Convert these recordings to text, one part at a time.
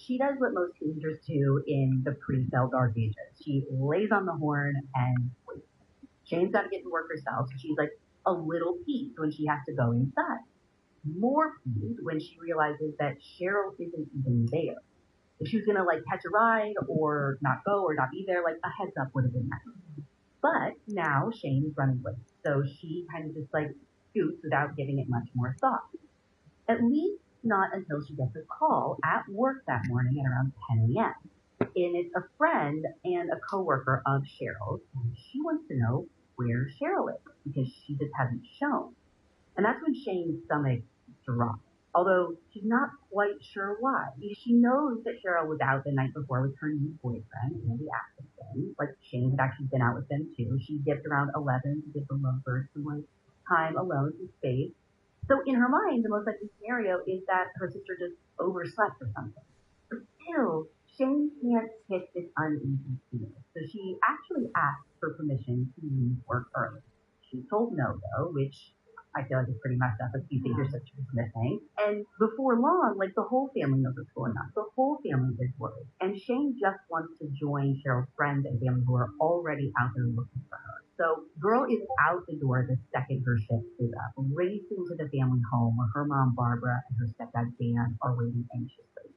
she does what most teenagers do in the pre-cell dark ages. She lays on the horn and waits. Shane's got to get to work herself, so she's like a little peeved when she has to go inside. More peeved when she realizes that Cheryl isn't even there. If she was gonna like catch a ride or not go or not be there, like a heads up would have been nice. But now Shane is running late, so she kind of just like scoots without giving it much more thought. At least not until she gets a call at work that morning at around 10 a.m. And it's a friend and a coworker of Cheryl's, and she wants to know where Cheryl is because she just hasn't shown. And that's when Shane's stomach drops. Although she's not quite sure why. She knows that Cheryl was out the night before with her new boyfriend, Andy Atkinson. Like, Shane had actually been out with them too. She dipped around 11 to give the lovebirds some like time alone, some space. So in her mind, the most likely scenario is that her sister just overslept or something. But still, Shane can't kick this uneasy feeling. So she actually asked for permission to leave work early. She's told no, though, which I feel like it's pretty messed up if you think your sister's missing. And before long, like the whole family knows what's going on. The whole family is worried. And Shane just wants to join Cheryl's friends and family who are already out there looking for her. So girl is out the door the second her shift is up, racing to the family home where her mom Barbara and her stepdad Dan are waiting anxiously.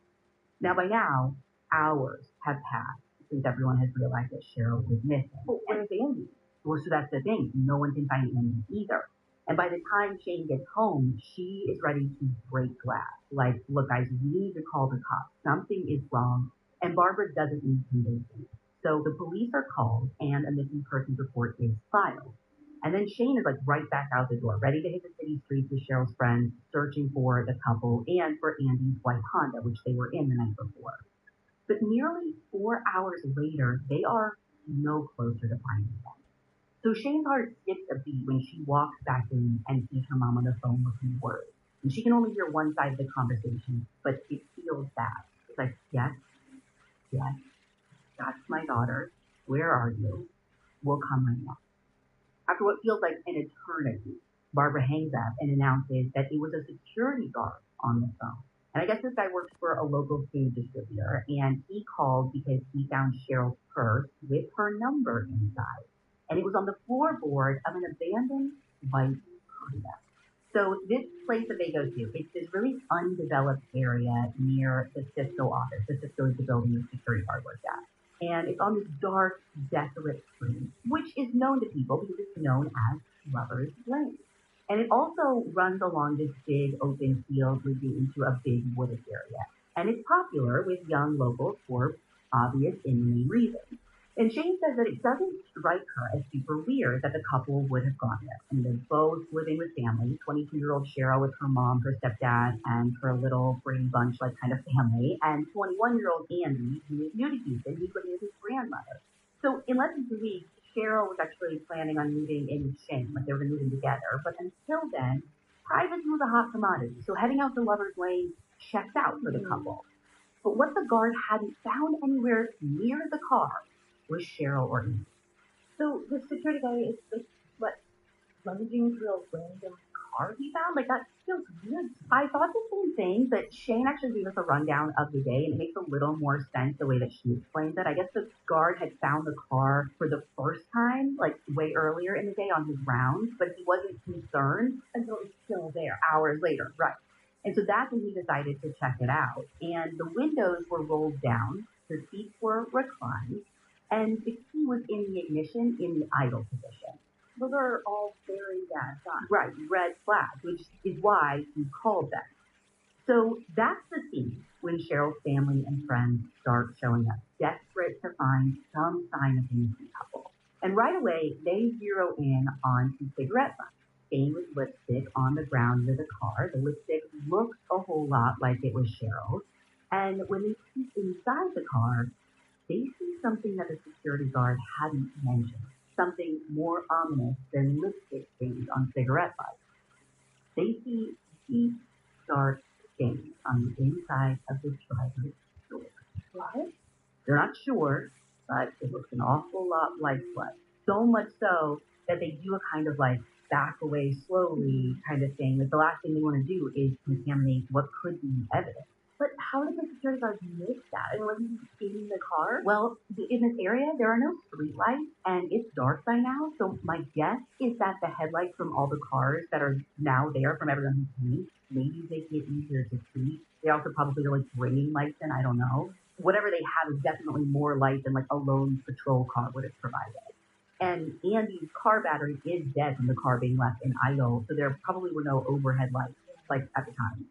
Now by now, hours have passed since everyone has realized that Cheryl was missing. Well, where's Andy? Well, so that's the thing. No one can find Andy either. And by the time Shane gets home, she is ready to break glass. Like, look, guys, we need to call the cops. Something is wrong. And Barbara doesn't need convincing. So the police are called and a missing persons report is filed. And then Shane is like right back out the door, ready to hit the city streets with Cheryl's friends, searching for the couple and for Andy's white Honda, which they were in the night before. But nearly 4 hours later, they are no closer to finding them. So Shane's heart skips a beat when she walks back in and sees her mom on the phone looking worried. And she can only hear one side of the conversation, but it feels bad. It's like, yes, that's my daughter. Where are you? We'll come right now. After what feels like an eternity, Barbara hangs up and announces that it was a security guard on the phone. And I guess this guy works for a local food distributor, and he called because he found Cheryl's purse with her number inside. And it was on the floorboard of an abandoned white Honda. So this place that they go to, it's this really undeveloped area near the Cisco office. The Cisco is the building the security guard worked at. And it's on this dark, desolate street, which is known to people because it's known as Lover's Lane. And it also runs along this big open field leading into a big wooded area. And it's popular with young locals for obvious in-name reasons. And Shane says that it doesn't strike her as super weird that the couple would have gone there. I mean, they're both living with family, 22-year-old Cheryl with her mom, her stepdad, and her little Brady Bunch like kind of family, and 21-year-old Andy, who is new to Houston, he's living with his grandmother. So in less than 2 weeks, Cheryl was actually planning on moving in with Shane, like they were going to move in together. But until then, privacy was a hot commodity. So heading out to Lover's Lane checked out for the couple. But what the guard hadn't found anywhere near the car was Cheryl or Andy. So the security guy is like, what, rummaging through a random car he found? Like, that feels weird. I thought the same thing, but Shane actually gave us a rundown of the day, and it makes a little more sense the way that she explains it. I guess the guard had found the car for the first time, like way earlier in the day on his rounds, but he wasn't concerned until it was still there hours later. Right. And so that's when he decided to check it out. And the windows were rolled down, the seats were reclined, and the key was in the ignition in the idle position. Those are all very bad signs. Right, red flags, which is why he called them. So that's the scene when Cheryl's family and friends start showing up, desperate to find some sign of the missing couple. And right away, they zero in on some cigarette butts stained with lipstick on the ground near the car. The lipstick looks a whole lot like it was Cheryl's. And when they peek inside the car, they see something that the security guard hadn't mentioned, something more ominous than lipstick stains on cigarette butts. They see deep, dark stains on the inside of the driver's door. What? They're not sure, but it looks an awful lot like blood. So much so that they do a kind of like back away slowly kind of thing. Like the last thing they want to do is contaminate what could be evidence. But how did the security guard miss that? And was he in the car? Well, in this area, there are no street lights, and it's dark by now, so my guess is that the headlights from all the cars that are now there from everyone who came, maybe they get easier to see. They also probably are like bringing lights in, I don't know. Whatever they have is definitely more light than like a lone patrol car would have provided. And Andy's car battery is dead from the car being left in idle, so there probably were no overhead lights like at the time.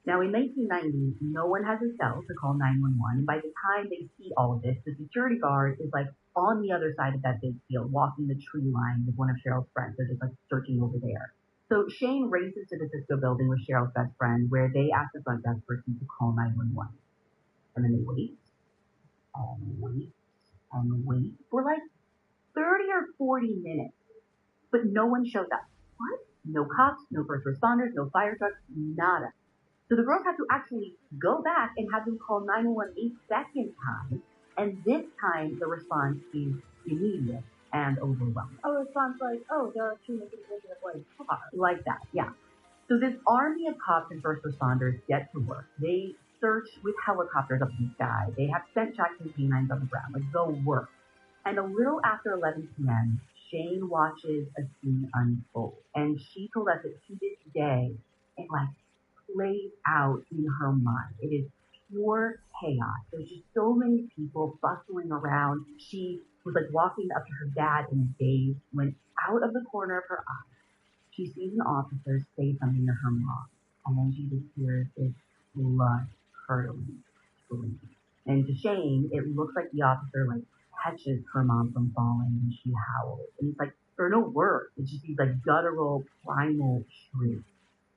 Now, in 1990, no one has a cell to call 911, and by the time they see all of this, the security guard is like on the other side of that big field, walking the tree line with one of Cheryl's friends. They're just like searching over there. So Shane races to the Cisco building with Cheryl's best friend, where they ask the front desk person to call 911. And then they wait, and wait, and wait for like 30 or 40 minutes, but no one shows up. What? No cops, no first responders, no fire trucks, nada. So the girls had to actually go back and have them call 911 a second time. And this time, the response is immediate and overwhelming. A response like, oh, there are two missing in the boy's car. Like that, yeah. So this army of cops and first responders get to work. They search with helicopters up in the sky. They have scent tracks and canines on the ground. Like, they'll work. And a little after 11 p.m., Shane watches a scene unfold. And she told us that to this day, it like plays out in her mind. It is pure chaos. There's just so many people bustling around. She was like walking up to her dad in a daze when out of the corner of her eye, she sees an officer say something to her mom. And then she just hears this blood curdling scream. And to Shane, it looks like the officer like catches her mom from falling and she howls. And it's like, there are no words. It's just these like guttural, primal shrieks.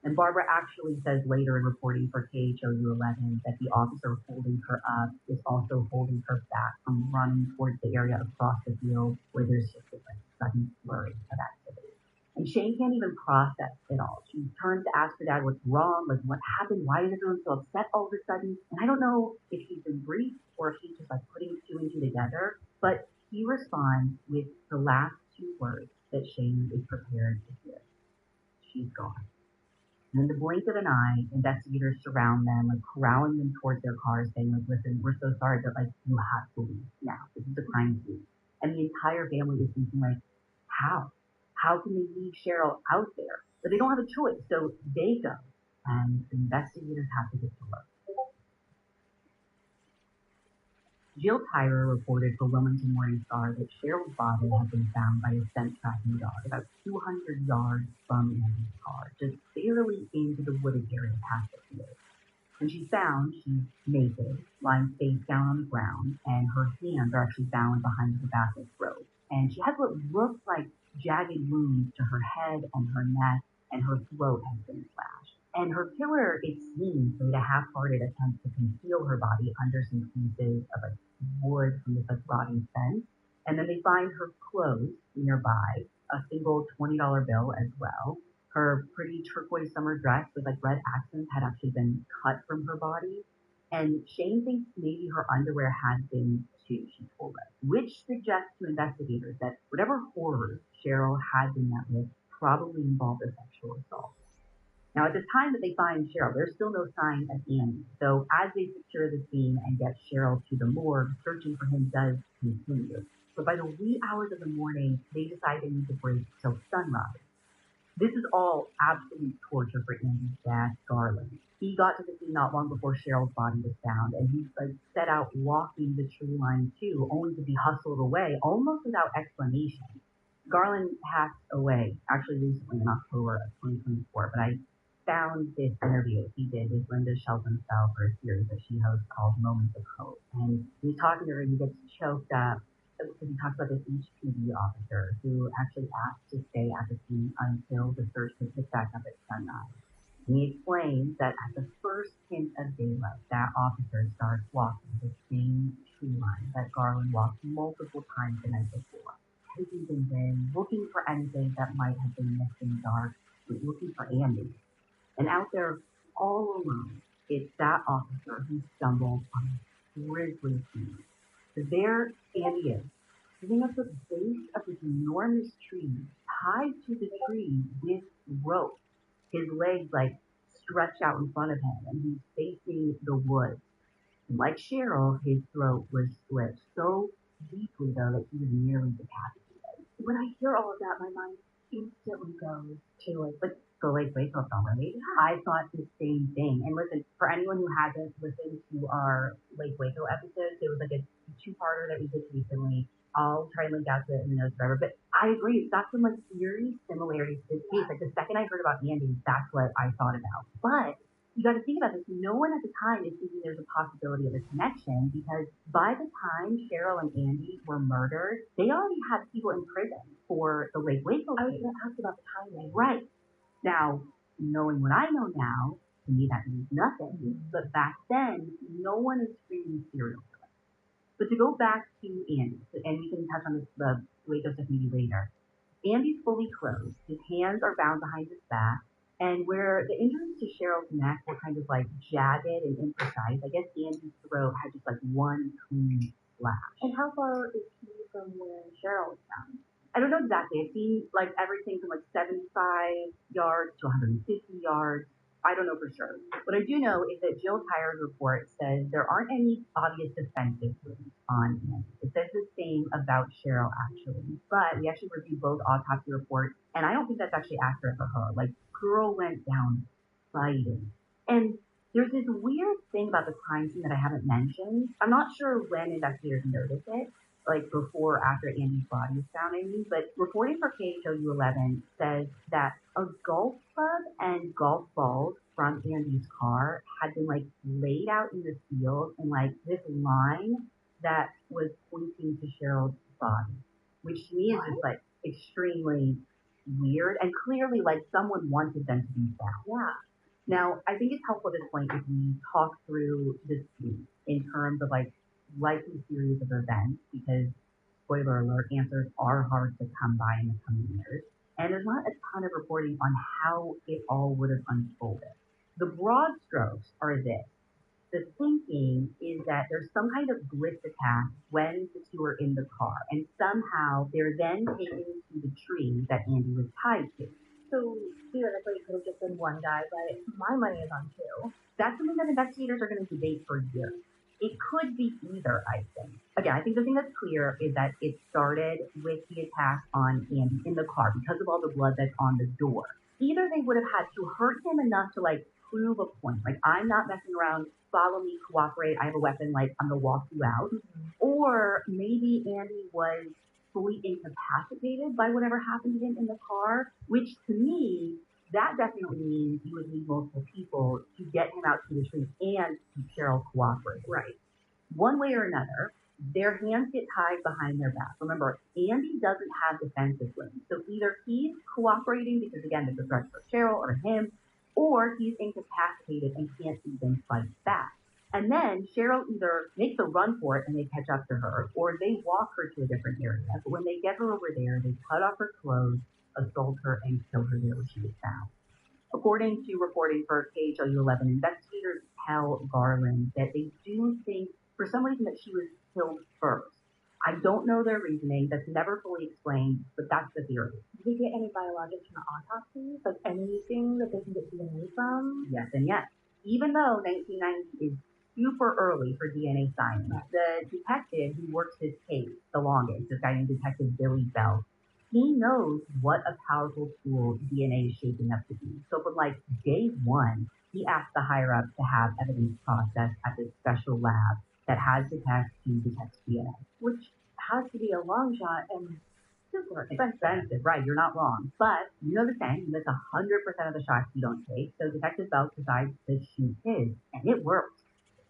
And Barbara actually says later in reporting for KHOU 11 that the officer holding her up is also holding her back from running towards the area across the field where there's just this like sudden flurry of activity. And Shane can't even process it all. She turns to ask her dad what's wrong, like what happened, why is everyone so upset all of a sudden? And I don't know if he's been briefed or if he's just like putting two and two together, but he responds with the last two words that Shane is prepared to hear. She's gone. And in the blink of an eye, investigators surround them, like corralling them towards their cars, saying, like, listen, we're so sorry, but like you have to leave now. This is a crime scene. And the entire family is thinking, like, how? How can they leave Cheryl out there? But they don't have a choice, so they go. And the investigators have to get to work. Jill Tyrer reported for Wilmington Morning Star that Cheryl's body had been found by a scent tracking dog about 200 yards from Andy's car, just barely into the wooded area past the field. When she's found, she's naked, lying face down on the ground, and her hands are actually bound behind her back with rope. And she has what looks like jagged wounds to her head and her neck, and her throat has been slashed. And her killer, it seems, made a half-hearted attempt to conceal her body under some pieces of like wood from this like rotting fence. And then they find her clothes nearby, a single $20 bill as well. Her pretty turquoise summer dress with like red accents had actually been cut from her body. And Shane thinks maybe her underwear had been too, she told us, which suggests to investigators that whatever horrors Cheryl had been met with probably involved a sexual assault. Now, at the time that they find Cheryl, there's still no sign of Andy. So as they secure the scene and get Cheryl to the morgue, searching for him does continue. But by the wee hours of the morning, they decide they need to break till sunrise. This is all absolute torture for Andy's dad, Garland. He got to the scene not long before Cheryl's body was found, and he set out walking the tree line too, only to be hustled away almost without explanation. Garland passed away actually recently in October of 2024, but I found this interview he did with Linda Shelton-Style for a series that she hosts called Moments of Hope. And he's talking to her and he gets choked up because he talks about this HPD officer who actually asked to stay at the scene until the search could pick back up at sunrise. And he explains that at the first hint of daylight, that officer starts walking the same tree line that Garland walked multiple times the night before, taking things in, looking for anything that might have been missed in the dark, looking for Andy. And out there, all alone, it's that officer who stumbles on a grisly scene. So there Andy is, sitting at the base of this enormous tree, tied to the tree with rope. His legs, like, stretched out in front of him, and he's facing the woods. Like Cheryl, his throat was slit so deeply, though, that he was nearly decapitated. When I hear all of that, my mind instantly goes to like the Lake Waco film, right? Yeah. I thought the same thing. And listen, for anyone who hasn't listened to our Lake Waco episodes, it was like a two-parter that we did recently. I'll try and link out to it in the notes forever. But I agree, it's got some like eerie similarities to this case. Like the second I heard about Andy, that's what I thought about. But you got to think about this. No one at the time is thinking there's a possibility of a connection because by the time Cheryl and Andy were murdered, they already had people in prison for the Lake Waco case. I was going to ask about the timing. Right. Now, knowing what I know now, to me that means nothing. But back then, no one is screaming serial killer. But to go back to Andy, and we can touch on this, the Waco stuff maybe later. Andy's fully clothed. His hands are bound behind his back. And where the injuries to Cheryl's neck were kind of like jagged and imprecise, I guess Andy's throat had just like one clean slash. And how far is he from where Cheryl was found? I don't know exactly. I've seen like everything from like 75 yards to 150 yards. I don't know for sure. What I do know is that Jill Tyer's report says there aren't any obvious defensive wounds on Andy. It says the same about Cheryl actually. But we actually reviewed both autopsy reports, and I don't think that's actually accurate for her. Like, girl went down fighting. And there's this weird thing about the crime scene that I haven't mentioned. I'm not sure when investigators noticed it, like before or after Andy's body was found, but reporting for KHOU 11 says that a golf club and golf balls from Andy's car had been like laid out in the field in like this line that was pointing to Cheryl's body, which to me is just like extremely weird and clearly like someone wanted them to be found. Yeah. Now, I think it's helpful at this point if we talk through this scene in terms of like likely series of events because, spoiler alert, answers are hard to come by in the coming years. And there's not a ton of reporting on how it all would have unfolded. The broad strokes are this. The thinking is that there's some kind of blitz attack when the two are in the car, and somehow they're then taken to the tree that Andy was tied to. So theoretically, it could have just been one guy, but my money is on two. That's something that investigators are going to debate for years. It could be either, I think. Again, I think the thing that's clear is that it started with the attack on Andy in the car because of all the blood that's on the door. Either they would have had to hurt him enough to like prove a point, like I'm not messing around, follow me, cooperate, I have a weapon, like I'm gonna walk you out. Or maybe Andy was fully incapacitated by whatever happened to him in the car, which to me, that definitely means you would need multiple people to get him out to the tree and to Cheryl cooperate. Right. One way or another, their hands get tied behind their back. Remember, Andy doesn't have defensive limbs. So either he's cooperating because, again, there's a threat for Cheryl or him, or he's incapacitated and can't even fight back. And then Cheryl either makes a run for it and they catch up to her, or they walk her to a different area. But when they get her over there, they cut off her clothes, assault her, and kill her there where she was found. According to reporting for KHOU 11, investigators tell Garland that they do think for some reason that she was killed first. I don't know their reasoning. That's never fully explained, but that's the theory. Did they get any biologics from the autopsy? Like anything that they can get DNA from? Yes and yes. Even though 1990 is super early for DNA science, the detective who works this case the longest, this guy named Detective Billy Bell, he knows what a powerful tool DNA is shaping up to be. So from like day one, he asked the higher-ups to have evidence processed at this special lab that has the test to detect DNA. Which has to be a long shot and super expensive. Right, you're not wrong. But you know the saying, you miss 100% of the shots you don't take. So Detective Bell decides to shoot his, and it works.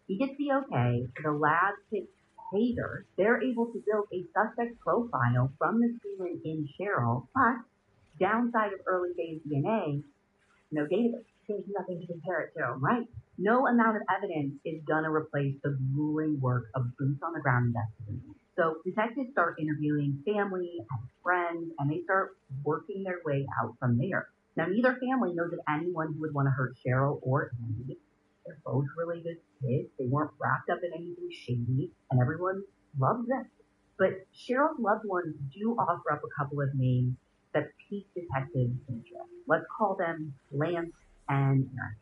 He gets the okay, the lab picks haters. They're able to build a suspect profile from the semen in Cheryl, but downside of early days DNA, no database. There's nothing to compare it to. Right. No amount of evidence is going to replace the grueling work of boots on the ground investigating. So detectives start interviewing family and friends, and they start working their way out from there. Now, neither family knows of anyone who would want to hurt Cheryl or Andy. They're both really good kids. They weren't wrapped up in anything shady, and everyone loves them. But Cheryl's loved ones do offer up a couple of names that pique detectives' interest. Let's call them Lance and Aaron.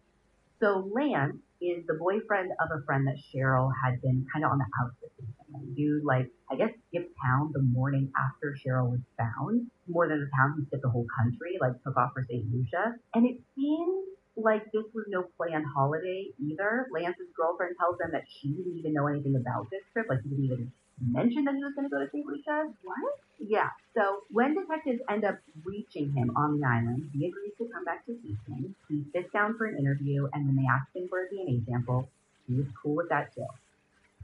So Lance is the boyfriend of a friend that Cheryl had been kind of on the outs with recently. Dude, like, I guess skipped town the morning after Cheryl was found. More than the town, he skipped the whole country, like took off for St. Lucia. And it seems like this was no planned holiday either. Lance's girlfriend tells them that she didn't even know anything about this trip. Like, he didn't even mention that he was going to go to St. Lucia. What? Yeah. So when detectives end up reaching him on the island, he agrees to come back to Houston. He sits down for an interview, and when they ask him for a DNA sample, he was cool with that too.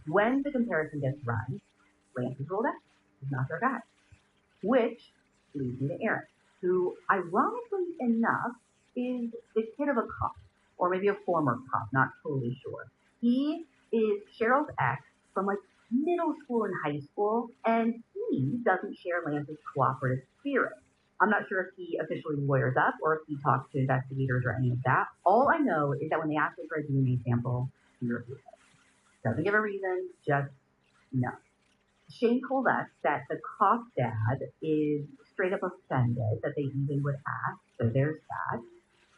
When the comparison gets run, Lance is ruled out. He's not their guy. Which leads me to Aaron, who, ironically enough, is the kid of a cop, or maybe a former cop, not totally sure. He is Cheryl's ex from like middle school and high school, and he doesn't share Lance's cooperative spirit. I'm not sure if he officially lawyers up or if he talks to investigators or any of that. All I know is that when they ask him for a DNA sample, he refuses. Doesn't give a reason, just no. Shane told us that the cop dad is straight up offended that they even would ask, so there's that.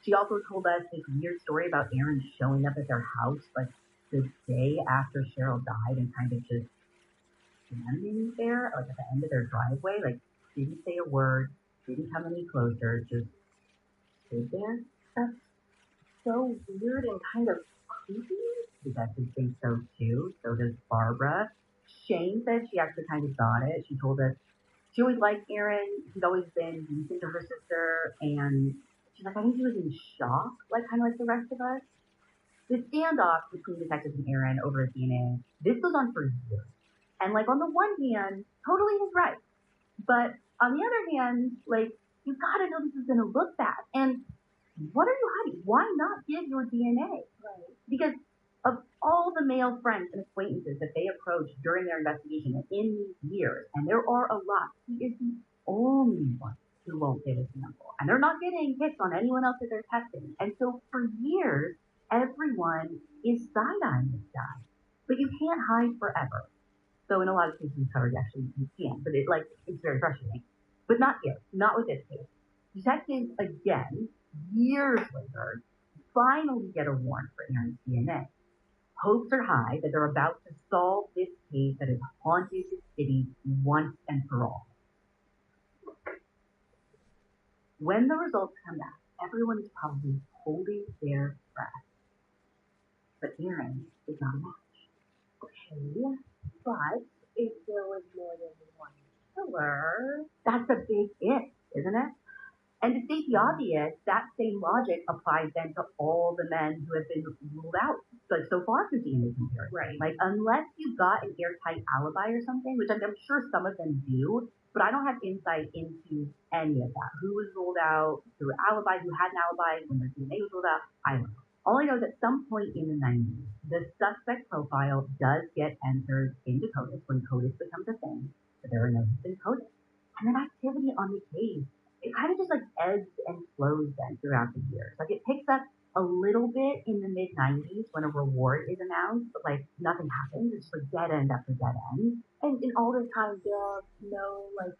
She also told us this weird story about Aaron showing up at their house like the day after Cheryl died and kind of just standing there, like at the end of their driveway, like didn't say a word, didn't come any closer, just stood there. That's so weird and kind of creepy. Detectives think so too. So does Barbara. Shane said she actually kind of got it. She told us she always liked Aaron. He's always been decent to her sister, and she's like, I think he was in shock, like kind of like the rest of us. The standoff between detectives and Aaron over DNA, this goes on for years. And like on the one hand, totally he's right. But on the other hand, like you gotta know this is gonna look bad. And what are you hiding? Why not give your DNA? Right. Because of all the male friends and acquaintances that they approached during their investigation in these years, and there are a lot, he is the only one who won't give a sample. And they're not getting hits on anyone else that they're testing. And so for years, everyone is side-eyeing this guy. But you can't hide forever. So in a lot of cases, covered actually you can, but it's very frustrating. But not here, not with this case. Detectives, again, years later, finally get a warrant for Aaron's DNA. Hopes are high that they're about to solve this case that has haunted the city once and for all. When the results come back, everyone is probably holding their breath. But Aaron is not a match. Okay, but if there was more than one killer, that's a big if, isn't it? And to state the obvious, that same logic applies then to all the men who have been ruled out, like so far through DNA comparison. Right. Like unless you've got an airtight alibi or something, which I'm sure some of them do, but I don't have insight into any of that. Who was ruled out through alibi, who had an alibi when their DNA was ruled out, I don't know. All I know is at some point in the 90s, the suspect profile does get entered into CODIS when CODIS becomes a thing, but there are no in CODIS. And then activity on the case, it kind of just like ebbs and flows then throughout the years. Like it picks up a little bit in the mid 90s when a reward is announced, but like nothing happens. It's just like dead end after dead end. And in all this time, there are no like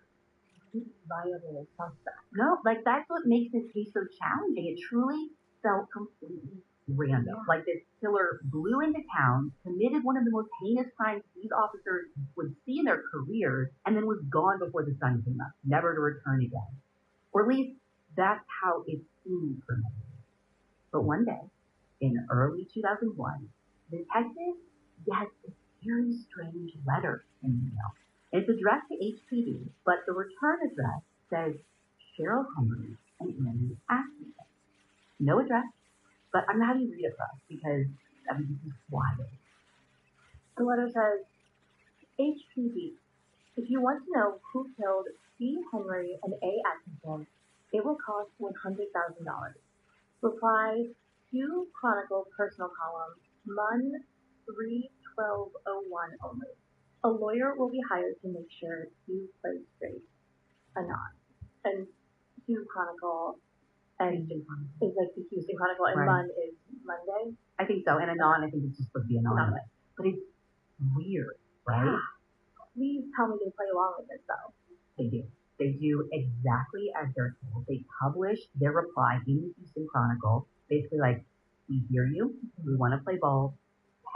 viable suspects. No, like that's what makes this case so challenging. It truly felt completely random. Yeah. Like this killer blew into town, committed one of the most heinous crimes these officers would see in their careers, and then was gone before the sun came up, never to return again. Or at least that's how it seemed for me. But one day, in early 2001, detectives get this very strange letter in the mail. It's addressed to HPD, but the return address says Cheryl Henry and Aaron Ascended. No address, but I'm going to have you read it for us because this is wild. The letter says, HPD, if you want to know who killed C. Henry and A. Atkinson, it will cost $100,000. Reply to Chronicle personal column, MUN 31201 only. A lawyer will be hired to make sure you play straight. Anon. And to Chronicle and is like the Houston Chronicle, and right. MUN is Monday. I think so. And Anon, I think it's just supposed to be anonymous. But it's weird, right? Yeah. Please tell me they play along with this, though. They do. They do exactly as they're told. They publish their reply in the Houston Chronicle, basically like, we hear you. We want to play ball.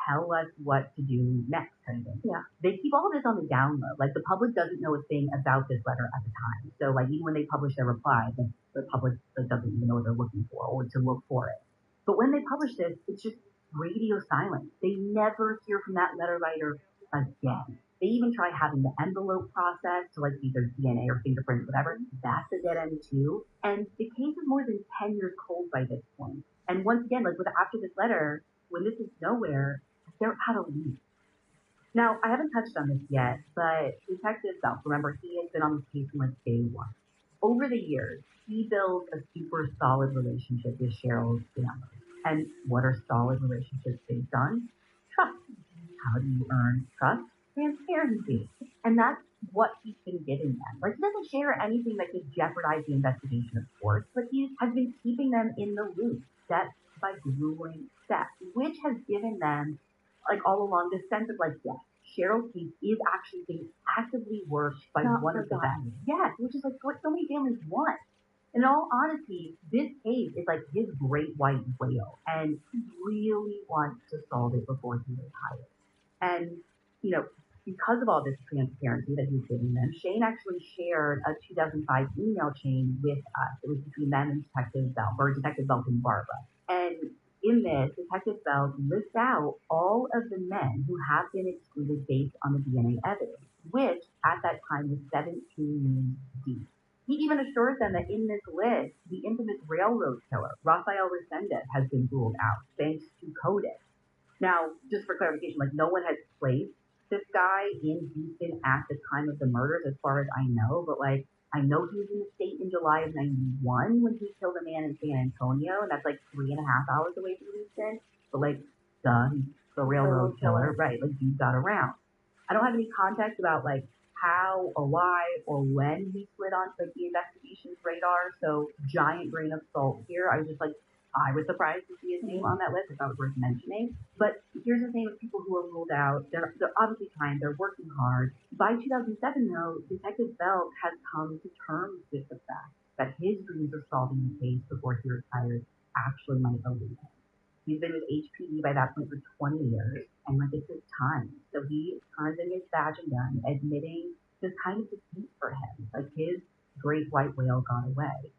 Tell us what to do next, kind of thing. Yeah. They keep all of this on the down low. Like, the public doesn't know a thing about this letter at the time. So, like, even when they publish their reply, the public doesn't even know what they're looking for or to look for it. But when they publish this, it's just radio silence. They never hear from that letter writer again. They even try having the envelope process to, like, see their DNA or fingerprints, whatever. That's a dead end too. And the case is more than 10 years cold by this point. And once again, like, after this letter, when this is nowhere, they're out of lead. Now, I haven't touched on this yet, but Detective Self, remember, he has been on this case from, like, day one. Over the years, he built a super solid relationship with Cheryl's family. And what are solid relationships based on? Trust. How do you earn trust? Transparency. And that's what he's been giving them. Like, he doesn't share anything that could jeopardize the investigation, of course, but he has been keeping them in the loop, step by grueling step, which has given them, like, all along this sense of, like, yes, Cheryl's case is actually being actively worked by one of the best. Yes, which is, like, what so many families want. In all honesty, this case is like his great white whale, and he really wants to solve it before he retires. And, you know, because of all this transparency that he's giving them, Shane actually shared a 2005 email chain with us. It was between them and Detective Belt and Barbara. And in this, Detective Belt lists out all of the men who have been excluded based on the DNA evidence, which at that time was 17 names deep. He even assures them that in this list, the infamous railroad killer, Rafael Resendez, has been ruled out, thanks to Codex. Now, just for clarification, like, no one has placed this guy in Houston at the time of the murders, as far as I know, but, like, I know he was in the state in July of 91 when he killed a man in San Antonio, and that's, like, 3.5 hours away from Houston. But, like, he's the railroad killer, right, like, dude got around. I don't have any context about, like, how or why or when he slid onto, like, the investigation's radar, so giant grain of salt here. I was surprised to see his name on that list. I thought it was worth mentioning. But here's the thing with people who are ruled out. They're obviously trying. They're working hard. By 2007, though, Detective Belt has come to terms with the fact that his dreams of solving the case before he retires actually might elude him. He's been with HPD by that point for 20 years, and, like, it's his time. So he turns in his badge and gun, admitting this kind of defeat for him. Like, his great white whale got away.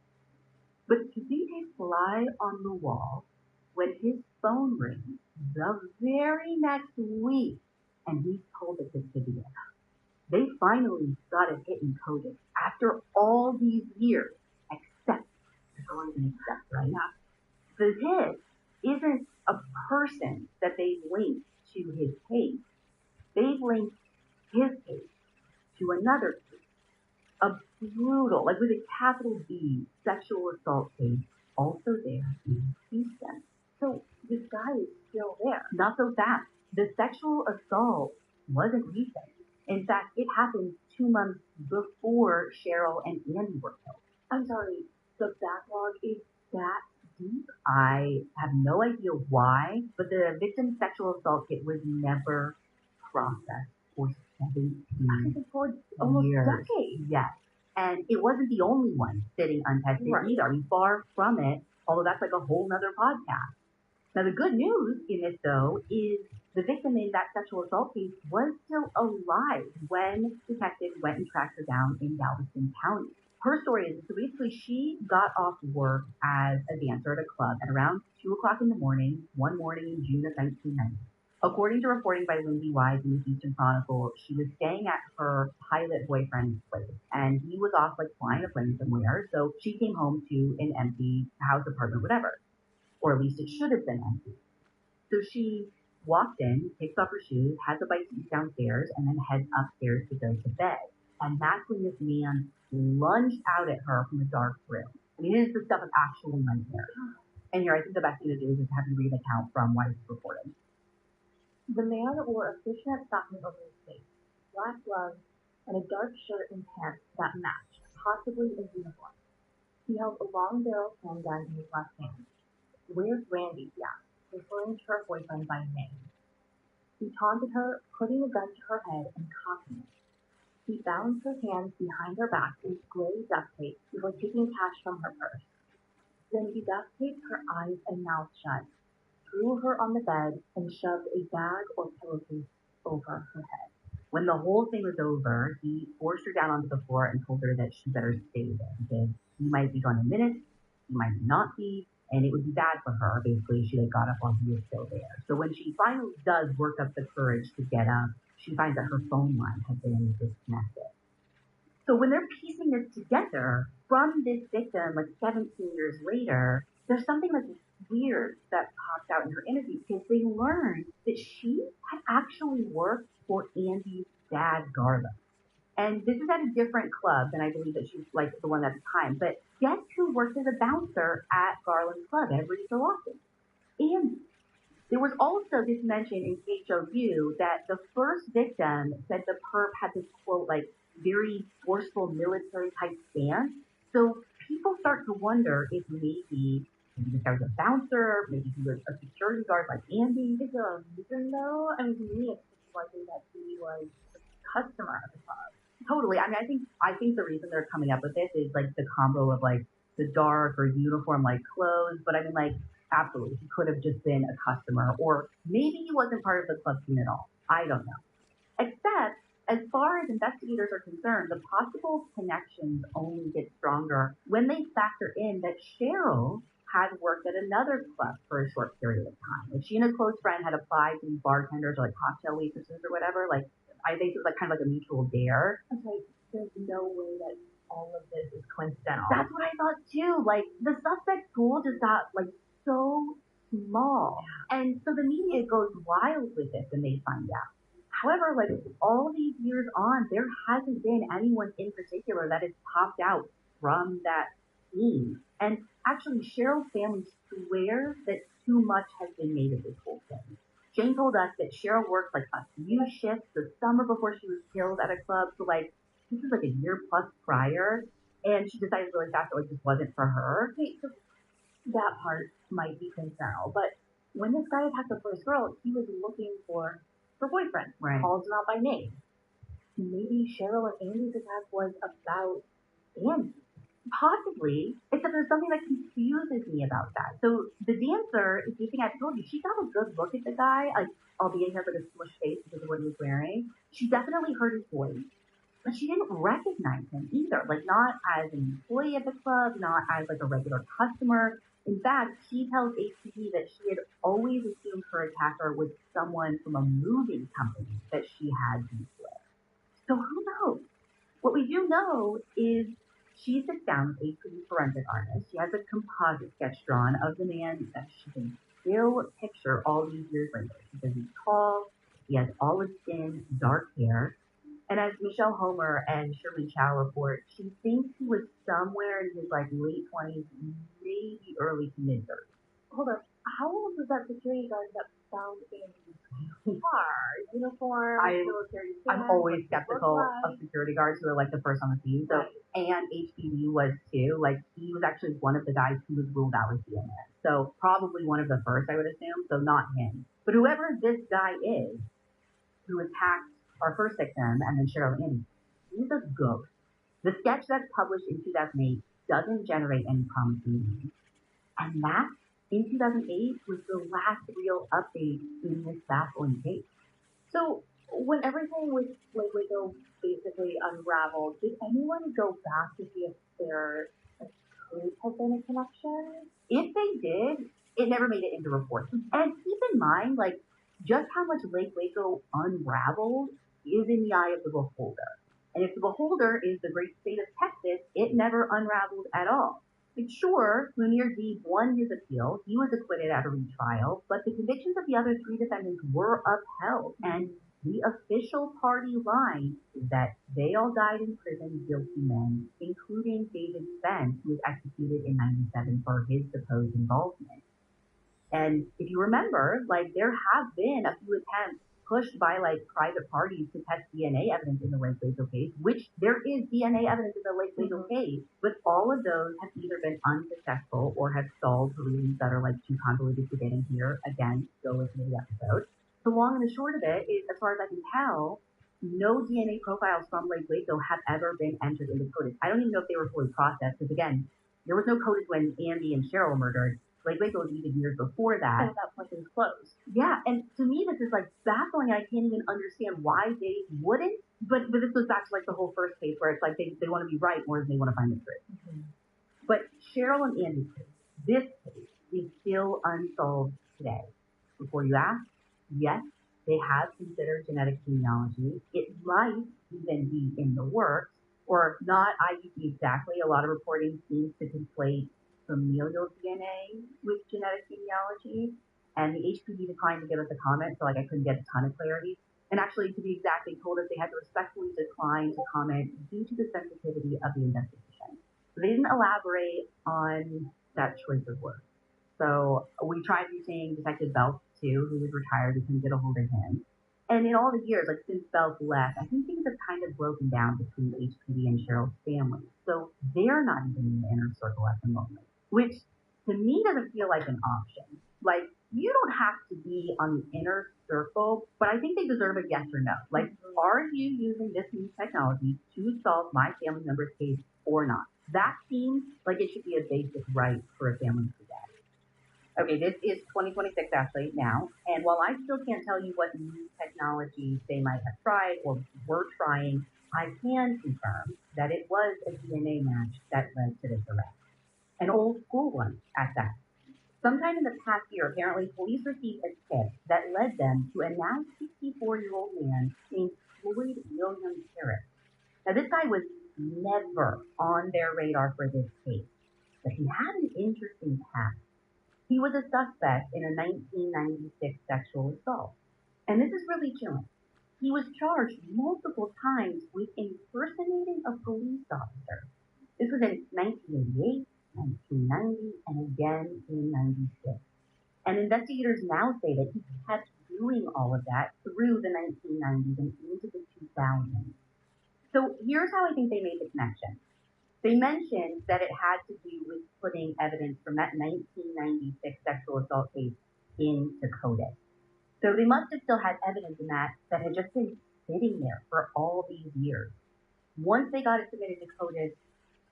But to be a fly on the wall, when his phone rings the very next week, and he's told that this could be it. They finally got a hit in Codex after all these years, except, there's always an except, right? The hit isn't a person that they've linked to his case. They've linked his case to another case. A brutal, like, with a capital B, sexual assault case, also there in Houston. So this guy is still there. Not so fast. The sexual assault wasn't recent. In fact, it happened 2 months before Cheryl and Andy were killed. I'm sorry, the backlog is that deep? I have no idea why, but the victim's sexual assault kit was never processed for 17 almost years. Decades. Yes. And it wasn't the only one sitting untested either. I mean, far from it, although that's like a whole nother podcast. Now, the good news in this, though, is the victim in that sexual assault case was still alive when detectives went and tracked her down in Galveston County. Her story is, so basically she got off work as a dancer at a club at around 2 o'clock in the morning, one morning in June of 1990. According to reporting by Lindsay Wise in the Houston Chronicle, she was staying at her pilot boyfriend's place, and he was off, like, flying a plane somewhere, so she came home to an empty house, apartment, whatever. Or at least it should have been empty. So she walked in, takes off her shoes, has a bite to eat downstairs, and then heads upstairs to go to bed. And that's when this man lunged out at her from a dark room. I mean, this is the stuff of actual nightmares. And here, I think the best thing to do is just have you read an account from Wise's reporting. The man wore a fishnet stocking over his face, black gloves, and a dark shirt and pants that matched, possibly a uniform. He held a long-barreled handgun in his left hand. "Where's Randy?" he asked, referring to her boyfriend by name. He taunted her, putting a gun to her head and cocking it. He bound her hands behind her back with gray duct tape before taking cash from her purse. Then he duct taped her eyes and mouth shut. threw her on the bed, and shoved a bag or pillowcase over her head. When the whole thing was over, he forced her down onto the floor and told her that she better stay there because he might be gone in minutes, he might not be, and it would be bad for her. Basically, she got up while he was still there. So when she finally does work up the courage to get up, she finds that her phone line has been disconnected. So when they're piecing this together from this victim, 17 years later, there's something that's weird that pops out in her interview because they learned that she had actually worked for Andy's dad, Garland. And this is at a different club than I believe that she's the one at the time. But guess who worked as a bouncer at Garland's club every so often? Andy. There was also this mention in KHOU that the first victim said the perp had this quote, very forceful military type stance. So people start to wonder if maybe this guy was a bouncer, maybe he was a security guard like Andy. Is there a reason though? I mean, to me, it's likely that he was a customer at the club. Totally. I mean, I think the reason they're coming up with this is the combo of the dark or uniform clothes. But I mean, absolutely, he could have just been a customer, or maybe he wasn't part of the club scene at all. I don't know. Except, as far as investigators are concerned, the possible connections only get stronger when they factor in that Cheryl had worked at another club for a short period of time. She and a close friend had applied to be bartenders or cocktail waitresses or whatever. I think it was kind of a mutual dare. Okay, there's no way that all of this is coincidental. That's what I thought too. The suspect pool just got so small. And so the media goes wild with this when they find out. However, all these years on, there hasn't been anyone in particular that has popped out from that scene. And actually, Cheryl's family swears that too much has been made of this whole thing. Jane told us that Cheryl worked a few shifts the summer before she was killed at a club. So this is a year plus prior. And she decided really fast that this wasn't for her. Okay, so that part might be coincidental. But when this guy attacked the first girl, he was looking for her boyfriend. Right. Calls him out by name. Maybe Cheryl and Andy's attack was about Andy. Possibly, except there's something that confuses me about that. So the dancer, if you think I've told you, she got a good look at the guy, albeit he has a smushed face because of what he was wearing. She definitely heard his voice, but she didn't recognize him either. Not as an employee at the club, not as a regular customer. In fact, she tells HTV that she had always assumed her attacker was someone from a moving company that she had beef with. So who knows? What we do know is she sits down with a forensic artist. She has a composite sketch drawn of the man that she can still picture all these years later. She says he's tall, he has olive skin, dark hair, and as Michelle Homer and Shirley Chow report, she thinks he was somewhere in his late 20s, maybe early to mid 30s. Hold up, how old was that security guard that found Andy's car? Uniform, military stand, I'm always skeptical of security guards who are the first on the scene. So, right. And HPV was too. He was actually one of the guys who was ruled out with DNA. So probably one of the first, I would assume. So not him. But whoever this guy is who attacked our first victim and then Cheryl and Andy, he's a ghost. The sketch that's published in 2008 doesn't generate any promising names. And that, in 2008, was the last real update in this baffling case. So when everything with Lake Waco basically unraveled, did anyone go back to see if there could have been a connection? If they did, it never made it into reports. And keep in mind, just how much Lake Waco unraveled is in the eye of the beholder. And if the beholder is the great state of Texas, it never unraveled at all. Sure, Munir Deeb won his appeal. He was acquitted at a retrial, but the convictions of the other three defendants were upheld. And the official party line is that they all died in prison, guilty men, including David Spence, who was executed in 1997 for his supposed involvement. And if you remember, there have been a few attempts pushed by private parties to test DNA evidence in the Lake Waco case, which there is DNA evidence in the Lake Waco case, but all of those have either been unsuccessful or have stalled for reasons that are too convoluted to get in here. Again, go listen to the episode. The long and the short of it is, as far as I can tell, no DNA profiles from Lake Waco have ever been entered into CODIS. I don't even know if they were fully processed, because again, there was no CODIS when Andy and Cheryl were murdered. Blake Waco was even years before that. And at that point, it was closed. Yeah, and to me, this is like baffling. I can't even understand why they wouldn't. But this goes back to like the whole first case where it's like they want to be right more than they want to find the truth. Mm-hmm. But Cheryl and Andy's case, this case is still unsolved today. Before you ask, yes, they have considered genetic genealogy. It might even be in the works, or not IUD exactly. A lot of reporting seems to conflate familial DNA with genetic genealogy, and the HPD declined to give us a comment, so like I couldn't get a ton of clarity. And actually, to be exact, they told us they had to respectfully decline to comment due to the sensitivity of the investigation. So they didn't elaborate on that choice of words. So we tried reaching Detective Belk too, who was retired. We couldn't get a hold of him. And in all the years, like since Belk left, I think things have kind of broken down between HPD and Cheryl's family. So they're not even in the inner circle at the moment, which to me doesn't feel like an option. Like, you don't have to be on the inner circle, but I think they deserve a yes or no. Like, are you using this new technology to solve my family member's case or not? That seems like it should be a basic right for a family to get. Okay, this is 2026 actually now, and while I still can't tell you what new technology they might have tried or were trying, I can confirm that it was a DNA match that led to this arrest. An old school one at that. Sometime in the past year, apparently, police received a tip that led them to a now 64-year-old man named Floyd William Parrott. Now, this guy was never on their radar for this case, but he had an interesting past. He was a suspect in a 1996 sexual assault. And this is really chilling. He was charged multiple times with impersonating a police officer. This was in 1988, 1990, and again in 96. And investigators now say that he kept doing all of that through the 1990s and into the 2000s. So here's how I think they made the connection. They mentioned that it had to do with putting evidence from that 1996 sexual assault case into CODIS. So they must have still had evidence in that had just been sitting there for all these years. Once they got it submitted to CODIS,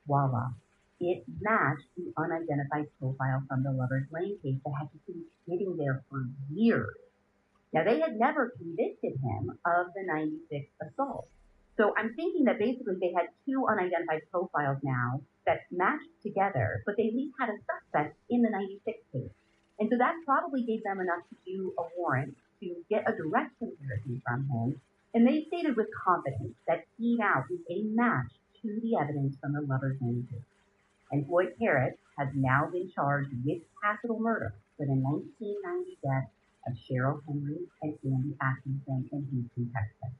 voila, it matched the unidentified profile from the Lover's Lane case that had just been sitting there for years. Now, they had never convicted him of the 96 assault. So I'm thinking that basically they had two unidentified profiles now that matched together, but they at least had a suspect in the 96 case. And so that probably gave them enough to do a warrant to get a direct comparison from him. And they stated with confidence that he now is a match to the evidence from the Lover's Lane case. And Floyd Parrott has now been charged with capital murder for the 1990 death of Cheryl Henry and Andy Atkinson in Houston, Texas.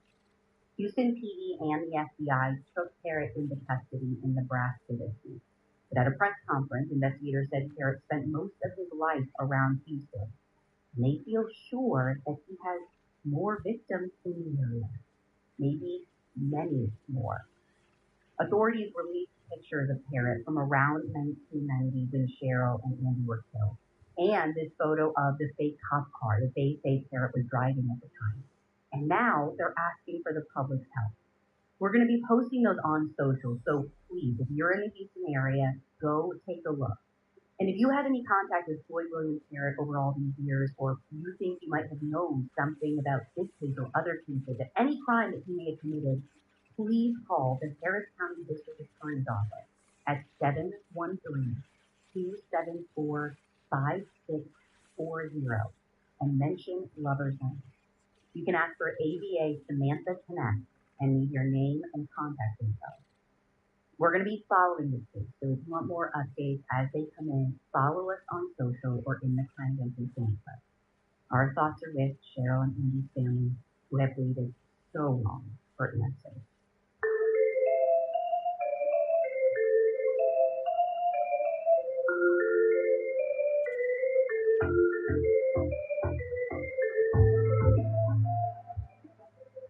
Houston PD and the FBI took Parrott into custody in Nebraska this week. But at a press conference, investigators said Parrott spent most of his life around Houston. And they feel sure that he has more victims in the area, maybe many more. Authorities released pictures of Parrott from around 1990 when Cheryl and Andy were killed, and this photo of the fake cop car that they say Parrott was driving at the time. And now they're asking for the public's help. We're going to be posting those on social, so please, if you're in the Houston area, go take a look. And if you had any contact with Floyd William Parrott over all these years, or you think you might have known something about this case or other cases, any crime that he may have committed, please call the Harris County District Attorney's Office at 713-274-5640 and mention Lover's Lane. You can ask for ABA Samantha Connect and leave your name and contact info. We're going to be following this case, so if you want more updates as they come in, follow us on social or in the Crime Junkie fan club. Our thoughts are with Cheryl and Andy's family, who have waited so long for answers.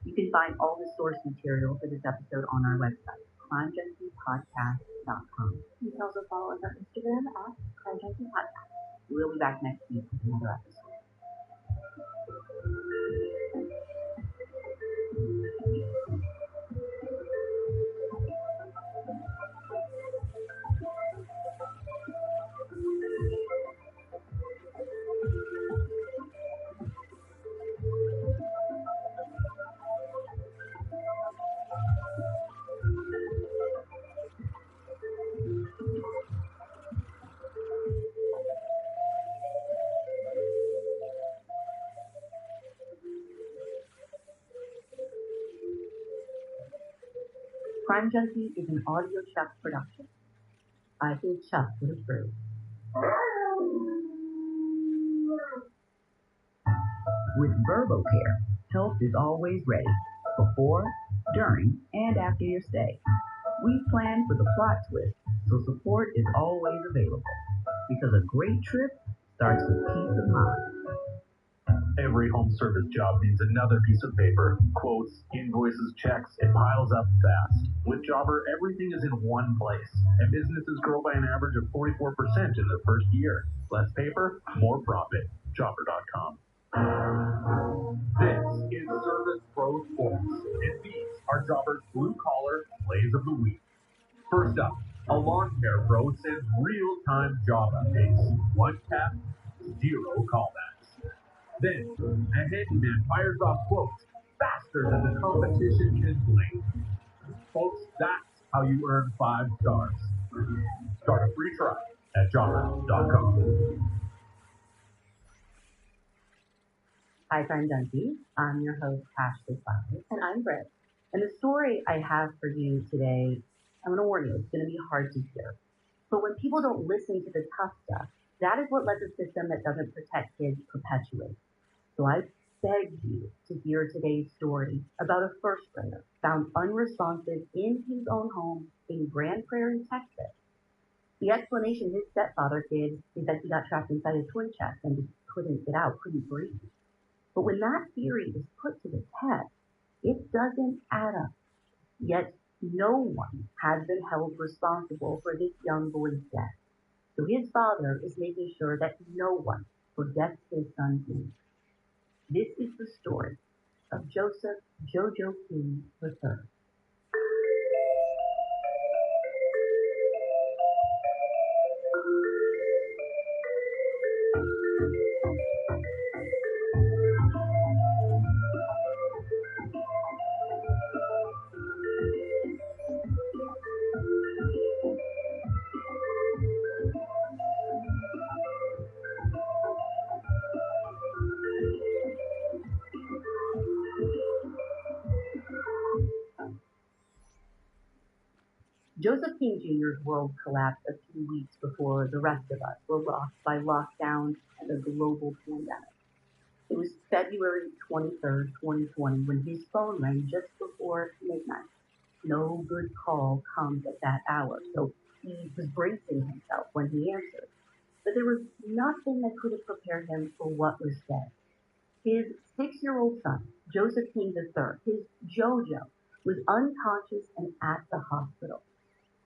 You can find all the source material for this episode on our website, crimejunkiepodcast.com. You can also follow us on Instagram at Crime Junkie Podcast. We'll be back next week with another episode. Crime Junkie is an audio Chuck production. I think Chuck would approve. With VerboCare, help is always ready, before, during, and after your stay. We plan for the plot twist, so support is always available. Because a great trip starts with peace of mind. Every home service job needs another piece of paper. Quotes, invoices, checks, it piles up fast. With Jobber, everything is in one place. And businesses grow by an average of 44% in their first year. Less paper, more profit. Jobber.com. This is Service Pro Sports, and these are Jobber's blue-collar plays of the week. First up, a lawn care pro sends real-time job updates. One tap, 0 callbacks. Then, a handyman fires off quotes faster than the competition can blink. Folks, that's how you earn 5 stars. Start a free trial at jobber.com. Hi, Crime Junkie. I'm your host, Ashley Flowers. And I'm Britt. And the story I have for you today, I'm going to warn you, it's going to be hard to hear. But when people don't listen to the tough stuff, that is what lets a system that doesn't protect kids perpetuate. So I beg you to hear today's story about a first grader found unresponsive in his own home in Grand Prairie, Texas. The explanation his stepfather gives is that he got trapped inside a toy chest and just couldn't get out, couldn't breathe. But when that theory is put to the test, it doesn't add up. Yet no one has been held responsible for this young boy's death. So his father is making sure that no one forgets his son's name. This is the story of Joseph Jojo King III. Joseph King Jr.'s world collapsed a few weeks before the rest of us were rocked by lockdowns and a global pandemic. It was February 23rd, 2020, when his phone rang just before midnight. No good call comes at that hour, so he was bracing himself when he answered. But there was nothing that could have prepared him for what was said. His 6-year-old son, Joseph King III, his Jojo, was unconscious and at the hospital.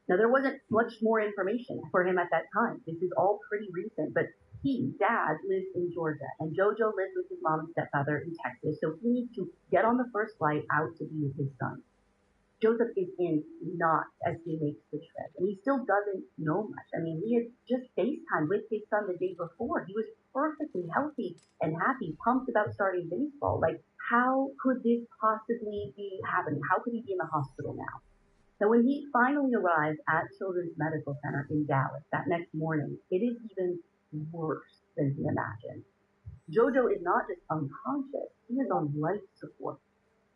Now, there wasn't much more information for him at that time. This is all pretty recent, but Dad, lives in Georgia, and Jojo lives with his mom and stepfather in Texas, so he needs to get on the first flight out to be with his son. Joseph is in knots as he makes the trip, and he still doesn't know much. I mean, he had just FaceTime with his son the day before. He was perfectly healthy and happy, pumped about starting baseball. Like, how could this possibly be happening? How could he be in the hospital now? Now, when he finally arrives at Children's Medical Center in Dallas that next morning, it is even worse than he imagined. Jojo is not just unconscious, he is on life support.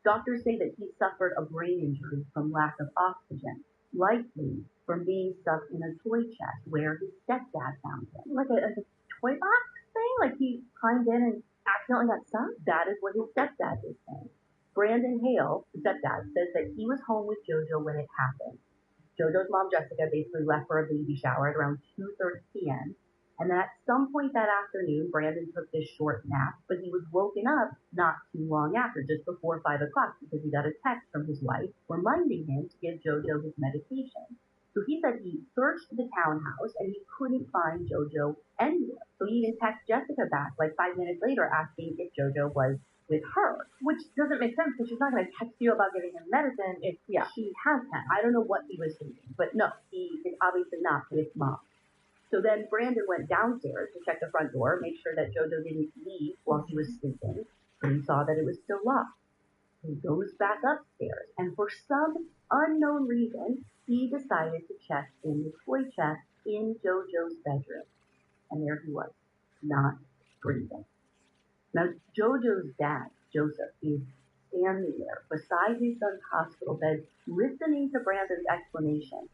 Doctors say that he suffered a brain injury from lack of oxygen, likely from being stuck in a toy chest where his stepdad found him. Like a toy box thing? Like he climbed in and accidentally got stuck? That is what his stepdad is saying. Brandon Hale, the stepdad, says that he was home with Jojo when it happened. Jojo's mom, Jessica, basically left for a baby shower at around 2:30 p.m. And then at some point that afternoon, Brandon took this short nap, but he was woken up not too long after, just before 5 o'clock, because he got a text from his wife reminding him to give Jojo his medication. So he said he searched the townhouse and he couldn't find Jojo anywhere. So he even texted Jessica back like 5 minutes later asking if Jojo was with her, which doesn't make sense because she's not going to text you about giving him medicine if she has him. I don't know what he was thinking, but no, he is obviously not with mom. So then Brandon went downstairs to check the front door, make sure that Jojo didn't leave while he was sleeping, but he saw that it was still locked. He goes back upstairs, and for some unknown reason, he decided to check in the toy chest in Jojo's bedroom. And there he was, not breathing. Now, Jojo's dad, Joseph, is standing there beside his son's hospital bed, listening to Brandon's explanation.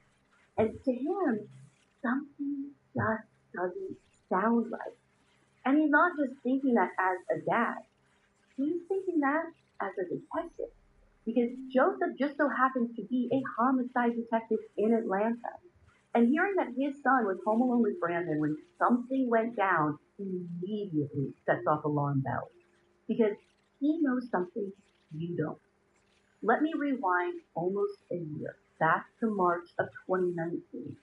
And to him, something just doesn't sound right. And he's not just thinking that as a dad, he's thinking that as a detective. Because Joseph just so happens to be a homicide detective in Atlanta. And hearing that his son was home alone with Brandon when something went down immediately sets off alarm bells. Because he knows something you don't. Let me rewind almost a year, back to March of 2019.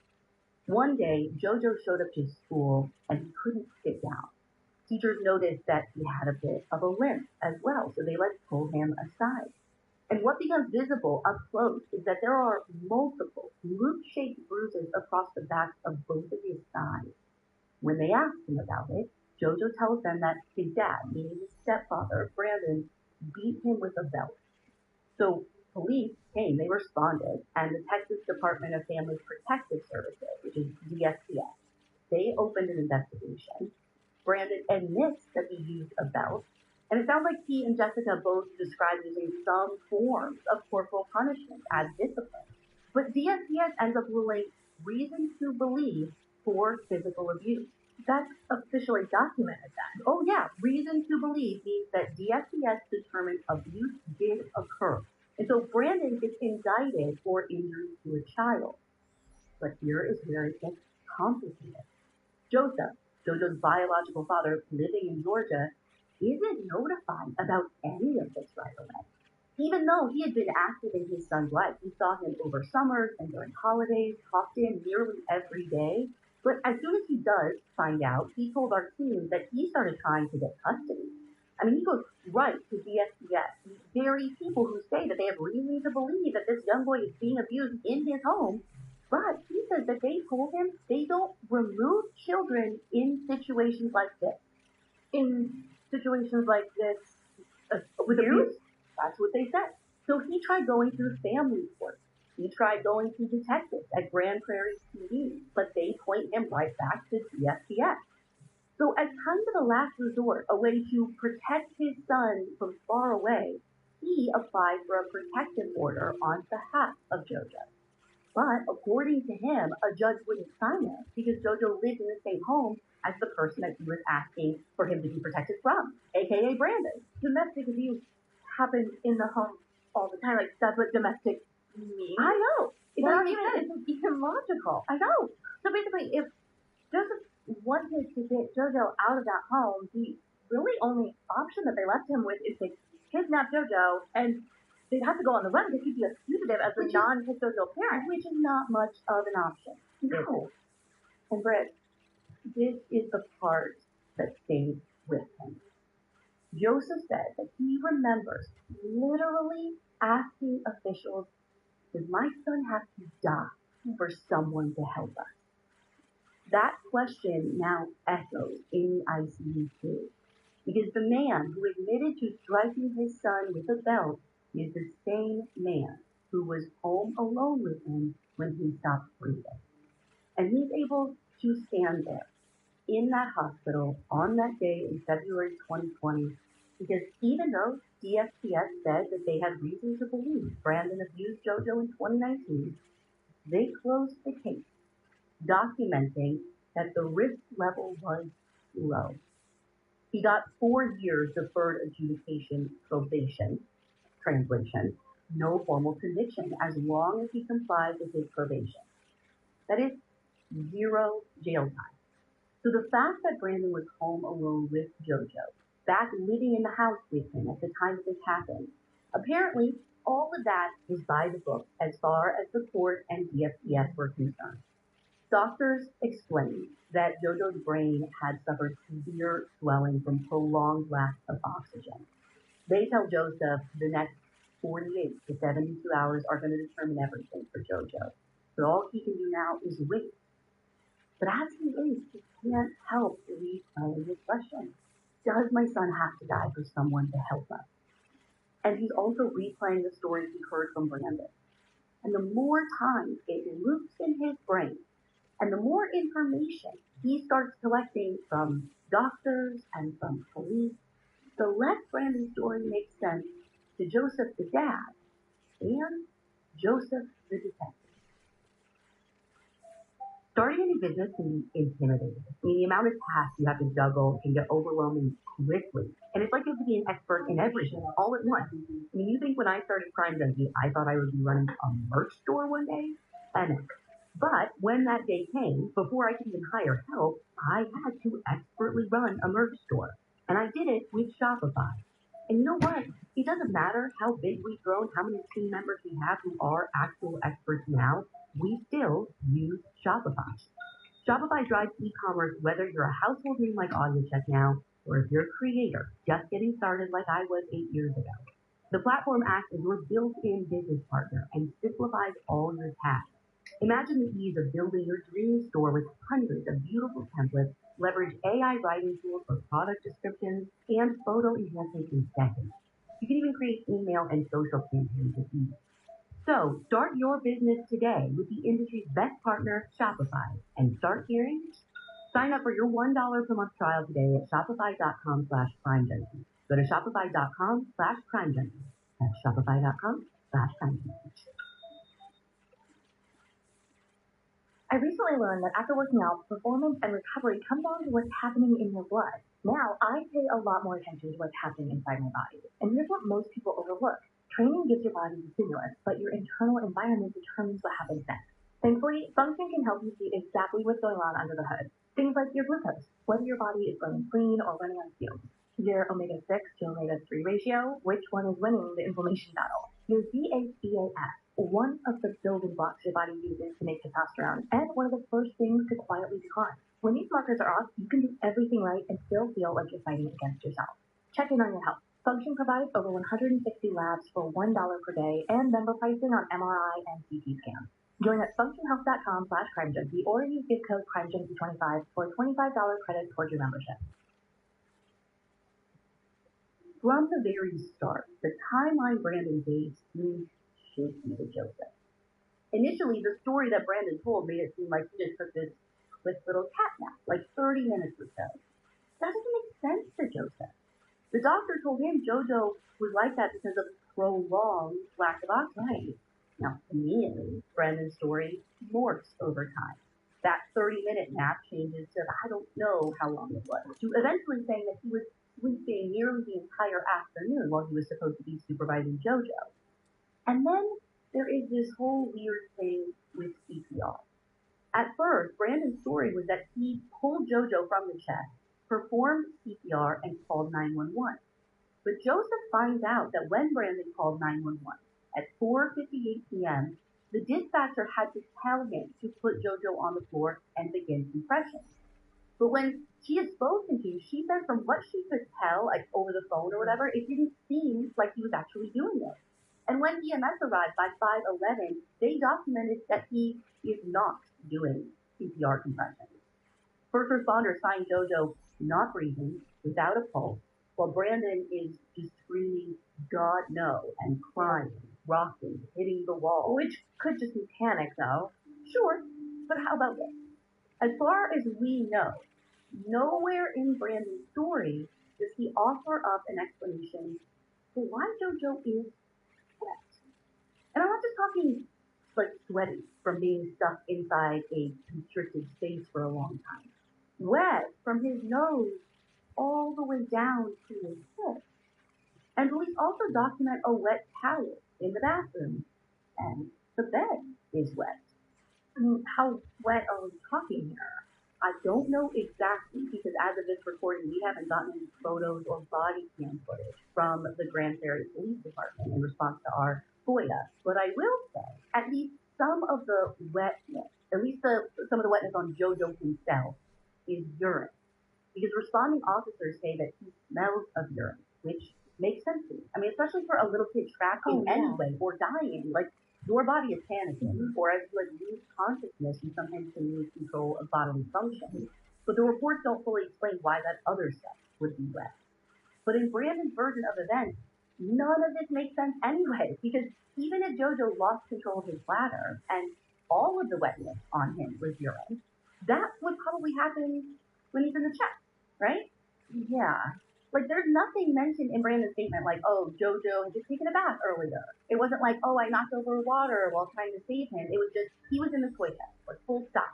One day, Jojo showed up to school and he couldn't sit down. Teachers noticed that he had a bit of a limp as well, so they pull him aside. And what becomes visible up close is that there are multiple loop-shaped bruises across the backs of both of his thighs. When they ask him about it, Jojo tells them that his dad, meaning his stepfather, Brandon, beat him with a belt. So police came, they responded, and the Texas Department of Family Protective Services, which is DSPS, they opened an investigation. Brandon admits that he used a belt, and it sounds like he and Jessica both described using some forms of corporal punishment as discipline. But DSPS ends up ruling reason to believe for physical abuse. That's officially documented then. Oh yeah, reason to believe means that DSPS determined abuse did occur. And so Brandon is indicted for injury to a child. But here is where it gets complicated. Joseph, Jojo's biological father living in Georgia, isn't notified about any of this right away. Even though he had been active in his son's life, he saw him over summers and during holidays, talked to him nearly every day. But as soon as he does find out, he told our team that he started trying to get custody. I mean, he goes right to DSPS, these very people who say that they have reason to believe that this young boy is being abused in his home. But he says that they told him they don't remove children in situations like this. In situations like this, with abuse? That's what they said. So he tried going through family court. He tried going to detectives at Grand Prairie PD, but they point him right back to DSPS. So as kind of a last resort, a way to protect his son from far away, he applied for a protective order on behalf of Jojo. But according to him, a judge wouldn't sign it because Jojo lived in the same home as the person that he was asking for him to be protected from, aka Brandon. Domestic abuse happens in the home all the time. Like, that's what domestic means. I know. It's even logical. I know. So basically, if Joseph wanted to get Jojo out of that home, the really only option that they left him with is to kidnap Jojo, and they'd have to go on the run because he'd be a fugitive as a non-custodial parent. Which is not much of an option. No. And Britt, this is the part that stayed with him. Joseph said that he remembers literally asking officials, does my son have to die for someone to help us? That question now echoes in the ICU too, because the man who admitted to striking his son with a belt is the same man who was home alone with him when he stopped breathing. And he's able to stand there in that hospital on that day in February 2020, because even though DSPS said that they had reason to believe Brandon abused Jojo in 2019, they closed the case, documenting that the risk level was low. He got 4 years deferred adjudication probation, translation, no formal conviction as long as he complies with his probation. That is 0 jail time. So the fact that Brandon was home alone with Jojo, back living in the house with him at the time this happened, apparently all of that was by the book as far as the court and DSPS were concerned. Doctors explained that Jojo's brain had suffered severe swelling from prolonged lack of oxygen. They tell Joseph the next 48 to 72 hours are going to determine everything for Jojo. But all he can do now is wait. But as he waits, he can't help replaying his question. Does my son have to die for someone to help us? And he's also replaying the stories he heard from Brandon. And the more times it loops in his brain, and the more information he starts collecting from doctors and from police, the less Brandon's story makes sense to Joseph the dad and Joseph the detective. Starting a new business can be intimidating. I mean, the amount of tasks you have to juggle can get overwhelming quickly. And it's like you have to be an expert in everything all at once. I mean, you think when I started Crime Junkie, I thought I would be running a merch store one day? And but when that day came, before I could even hire help, I had to expertly run a merch store. And I did it with Shopify. And you know what? It doesn't matter how big we've grown, how many team members we have who are actual experts now, we still use Shopify. Shopify drives e-commerce whether you're a household name like AudioCheck now, or if you're a creator just getting started like I was 8 years ago. The platform acts as your built-in business partner and simplifies all your tasks. Imagine the ease of building your dream store with hundreds of beautiful templates, leverage AI writing tools for product descriptions, and photo enhancements in seconds. You can even create email and social campaigns with ease. So start your business today with the industry's best partner, Shopify, and start hearing. Sign up for your $1 per month trial today at shopify.com/crimejunkie. Go to shopify.com/crimejunkie. That's shopify.com/crimejunkie. I recently learned that after working out, performance and recovery come down to what's happening in your blood. Now, I pay a lot more attention to what's happening inside my body. And here's what most people overlook. Training gives your body the stimulus, but your internal environment determines what happens next. Thankfully, Function can help you see exactly what's going on under the hood. Things like your glucose, whether your body is running clean or running on fumes. Your omega-6 to omega-3 ratio, which one is winning the inflammation battle. Your DHEAS, one of the building blocks your body uses to make testosterone, and one of the first things to quietly decline. When these markers are off, you can do everything right and still feel like you're fighting against yourself. Check in on your health. Function provides over 160 labs for $1 per day and member pricing on MRI and CT scans. Join at functionhealth.com/crimejunkie or use gift code CrimeJunkie25 for a $25 credit towards your membership. From the very start, the timeline Brandon gave seemed shaky to Joseph. Initially, the story that Brandon told made it seem like he just took this quick little cat nap, like 30 minutes or so. That doesn't make sense to Joseph. The doctor told him JoJo was like that because of prolonged lack of oxygen. Now, immediately, Brandon's story morphs over time. That 30-minute nap changes to I don't know how long it was, to eventually saying that he was sleeping nearly the entire afternoon while he was supposed to be supervising JoJo. And then there is this whole weird thing with CPR. At first, Brandon's story was that he pulled JoJo from the chest, performed CPR, and called 911. But Joseph finds out that when Brandon called 911 at 4:58 p.m., the dispatcher had to tell him to put JoJo on the floor and begin compression. But when she had spoken to, she said from what she could tell, like over the phone or whatever, it didn't seem like he was actually doing it. And when EMS arrived by 5:11, they documented that he is not doing CPR compressions. First responders find JoJo not breathing, without a pulse, while Brandon is just screaming, God no, and crying, rocking, hitting the wall. Which could just be panic, though. Sure, but how about this? As far as we know, nowhere in Brandon's story does he offer up an explanation for why JoJo is wet. And I'm not just talking like sweaty from being stuck inside a constricted space for a long time. Wet from his nose all the way down to his hips. And police also document a wet towel in the bathroom. And the bed is wet. I mean, how wet are we talking here? I don't know exactly because as of this recording, we haven't gotten any photos or body cam footage from the Grand Prairie Police Department in response to our FOIA. But I will say, at least some of the wetness, at least some of the wetness on JoJo himself is urine. Because responding officers say that he smells of urine, which makes sense to me. I mean, especially for a little kid tracking anyway or dying. Like, your body is panicking, or as you lose consciousness, you sometimes can lose control of bodily function. But the reports don't fully explain why that other stuff would be wet. But in Brandon's version of events, none of this makes sense anyway, because even if JoJo lost control of his bladder and all of the wetness on him was urine, that would probably happen when he's in the chest, right? Yeah. Like, there's nothing mentioned in Brandon's statement like, oh, JoJo had just taken a bath earlier. It wasn't like, oh, I knocked over water while trying to save him. It was just, he was in the toy chest, like, full stop.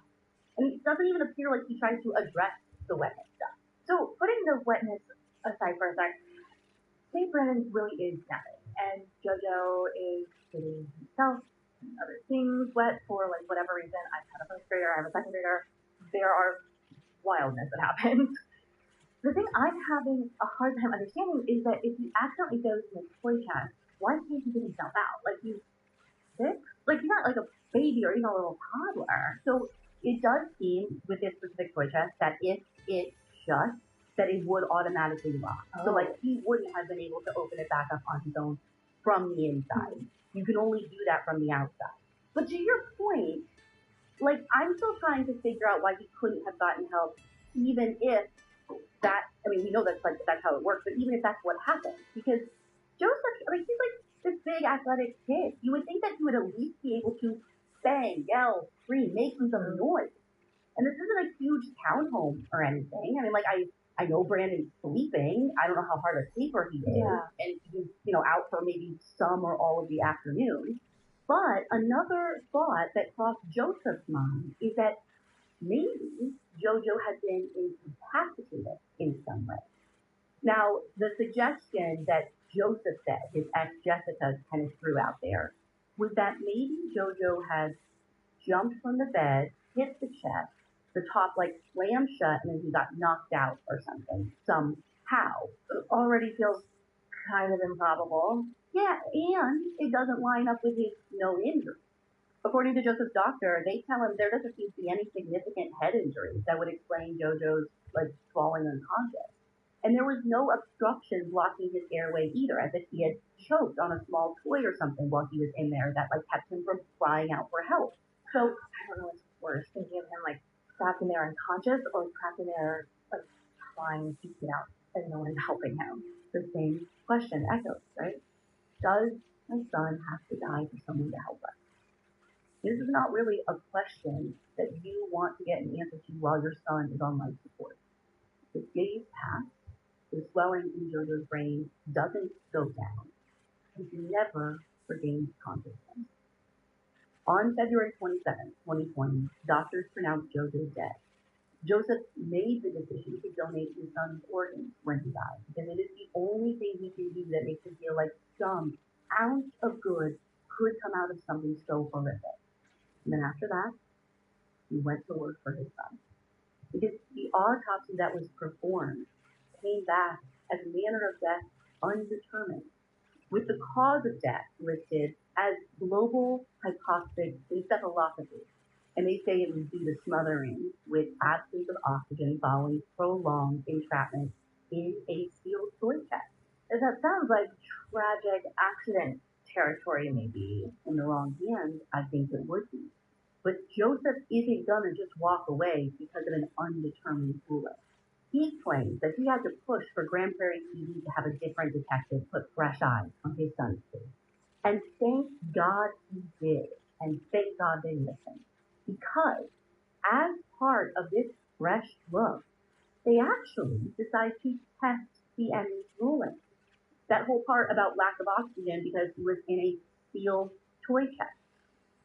And it doesn't even appear like he tries to address the wetness stuff. So, putting the wetness aside for a sec, say Brandon really is napping, and JoJo is getting himself and other things wet for, like, whatever reason. I've had a first grader, I have a second grader. There are wildness that happens. The thing I'm having a hard time understanding is that if he accidentally goes in a toy chest, why can't he get himself out? Like, he's 6? Like, he's not like a baby or even a little toddler. So it does seem with this specific toy chest that if it shuts, that it would automatically lock. Oh. So, like, he wouldn't have been able to open it back up on his own from the inside. You can only do that from the outside. But to your point, like, I'm still trying to figure out why he couldn't have gotten help, even if that, I mean, we know that's how it works, but even if that's what happened, because Joseph, like, he's like this big athletic kid. You would think that he would at least be able to bang, yell, scream, make some noise. And this isn't a huge townhome or anything. I mean, like, I know Brandon's sleeping. I don't know how hard a sleeper he is. Yeah. And he's, out for maybe some or all of the afternoon. But another thought that crossed Joseph's mind is that maybe JoJo has been incapacitated in some way. Now, the suggestion that Joseph said, his ex Jessica kind of threw out there, was that maybe JoJo has jumped from the bed, hit the chest, the top like slammed shut, and then he got knocked out or something, somehow. It already feels kind of improbable. Yeah, and it doesn't line up with his no injury. According to Joseph's doctor, they tell him there doesn't seem to be any significant head injuries that would explain JoJo's, like, falling unconscious. And there was no obstruction blocking his airway either, as if he had choked on a small toy or something while he was in there that, like, kept him from crying out for help. So, I don't know what's worse, thinking of him, like, trapped in there unconscious or trapped in there, like, trying to get out and no one is helping him. The same question echoes, right? Does my son have to die for someone to help us? This is not really a question that you want to get an answer to while your son is on life support. The days pass, the swelling in JoJo's brain doesn't go down. He never regains consciousness. On February 27, 2020, doctors pronounced JoJo dead. Joseph made the decision to donate his son's organs when he died, because it is the only thing he can do that makes him feel like some ounce of good could come out of something so horrific. And then after that, he went to work for his son. Because the autopsy that was performed came back as manner of death undetermined, with the cause of death listed as global hypoxic encephalopathy. And they say it was due to smothering with absence of oxygen following prolonged entrapment in a sealed toy chest. And that sounds like tragic accident territory, maybe. In the wrong hands, I think it would be. But Joseph isn't gonna just walk away because of an undetermined ruling. He claims that he had to push for Grand Prairie TV to have a different detective put fresh eyes on his son's case. And thank God he did. And thank God they listened. Because as part of this fresh look, they actually decide to test the Emmy's ruling. That whole part about lack of oxygen because he was in a sealed toy chest.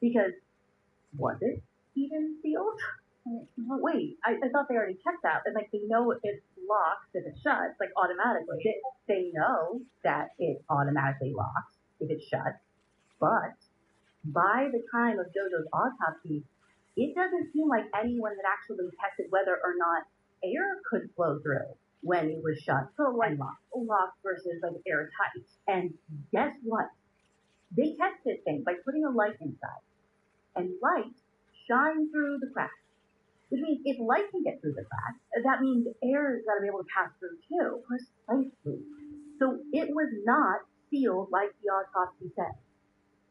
Because was it even sealed? Wait, I thought they already checked that. And like they know if it locks, if it shuts, like automatically. They know that it automatically locks if it shuts. But by the time of JoJo's autopsy, it doesn't seem like anyone had actually tested whether or not air could flow through when it was shut. So like locked versus like airtight. And guess what? They tested things by putting a light inside. And light shines through the cracks. Which means if light can get through the cracks, that means air has got to be able to pass through too. Precisely. So it was not sealed like the autopsy said.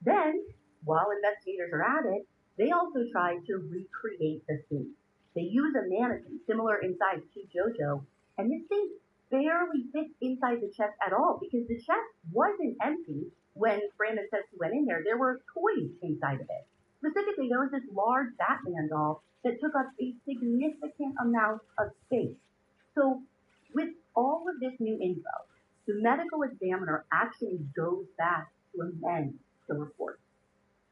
Then, while investigators are at it, they also tried to recreate the scene. They use a mannequin similar in size to JoJo, and this thing barely fits inside the chest at all because the chest wasn't empty when Brandon says he went in there. There were toys inside of it. Specifically, there was this large Batman doll that took up a significant amount of space. So with all of this new info, the medical examiner actually goes back to amend the report.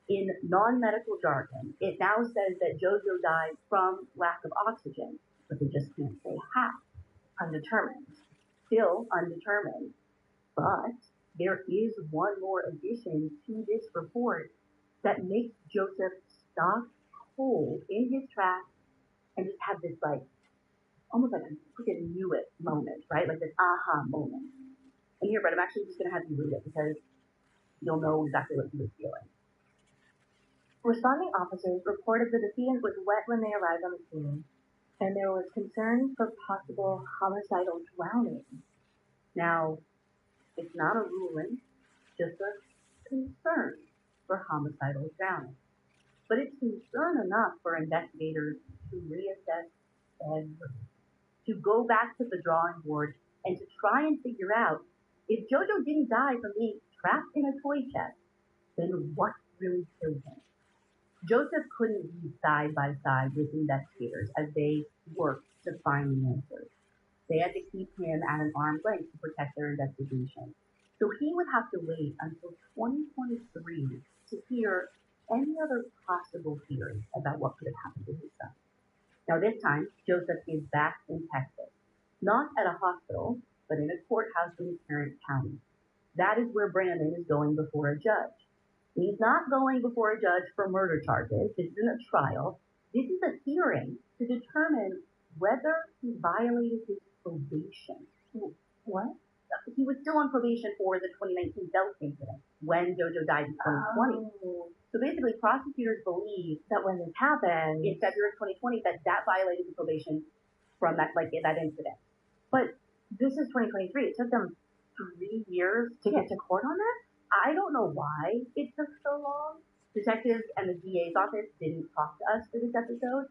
In non-medical jargon, it now says that JoJo died from lack of oxygen, but they just can't say how. Undetermined. Still undetermined. But there is one more addition to this report that makes Joseph stop cold in his tracks and just have this almost like a freaking knew it moment, right? Like this aha moment. And here, Brett, I'm actually just going to have you read it because you'll know exactly what he was feeling. Responding officers reported the defendant was wet when they arrived on the scene, and there was concern for possible homicidal drowning. Now, it's not a ruling, just a concern for homicidal drowning. But it's concern enough for investigators to reassess everything, to go back to the drawing board and to try and figure out if JoJo didn't die from being trapped in a toy chest, then what really killed him? Joseph couldn't be side by side with investigators as they worked to find the answers. They had to keep him at an arm's length to protect their investigation. So he would have to wait until 2023 to hear any other possible theories about what could have happened to his son. Now this time, Joseph is back in Texas, not at a hospital, but in a courthouse in Tarrant County. That is where Brandon is going before a judge. He's not going before a judge for murder charges. This isn't a trial. This is a hearing to determine whether he violated his probation. What? He was still on probation for the 2019 belt incident when JoJo died in 2020. Oh. So basically, prosecutors believe That when this happened, in February of 2020 that violated the probation from that incident. But this is 2023. It took them 3 years to get to court on this? I don't know why it took so long. Detectives and the DA's office didn't talk to us for this episode.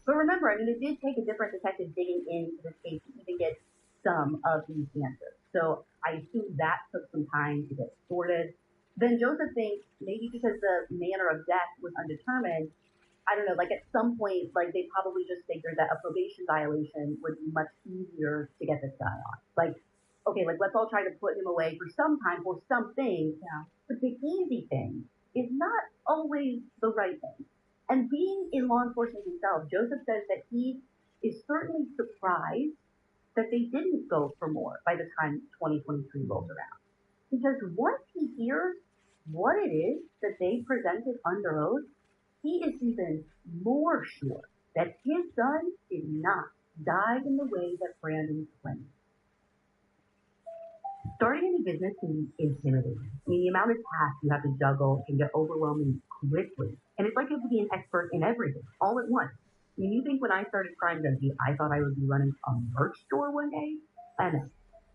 But remember, I mean, it did take a different detective digging into this case to even get some of these answers. So I assume that took some time to get sorted. Then Joseph thinks maybe because the manner of death was undetermined, I don't know, like at some point, like they probably just figured that a probation violation would be much easier to get this guy on. Like, okay, like let's all try to put him away for some time for something. Yeah. But the easy thing is not always the right thing. And being in law enforcement himself, Joseph says that he is certainly surprised that they didn't go for more by the time 2023 rolls around. Because once he hears what it is that they presented under oath, he is even more sure that his son did not die in the way that Brandon claimed. Starting a new business can be intimidating. I mean, the amount of tasks you have to juggle can get overwhelming quickly. And it's like you have to be an expert in everything, all at once. I mean, you think when I started Crime Junkie, I thought I would be running a merch store one day? I know.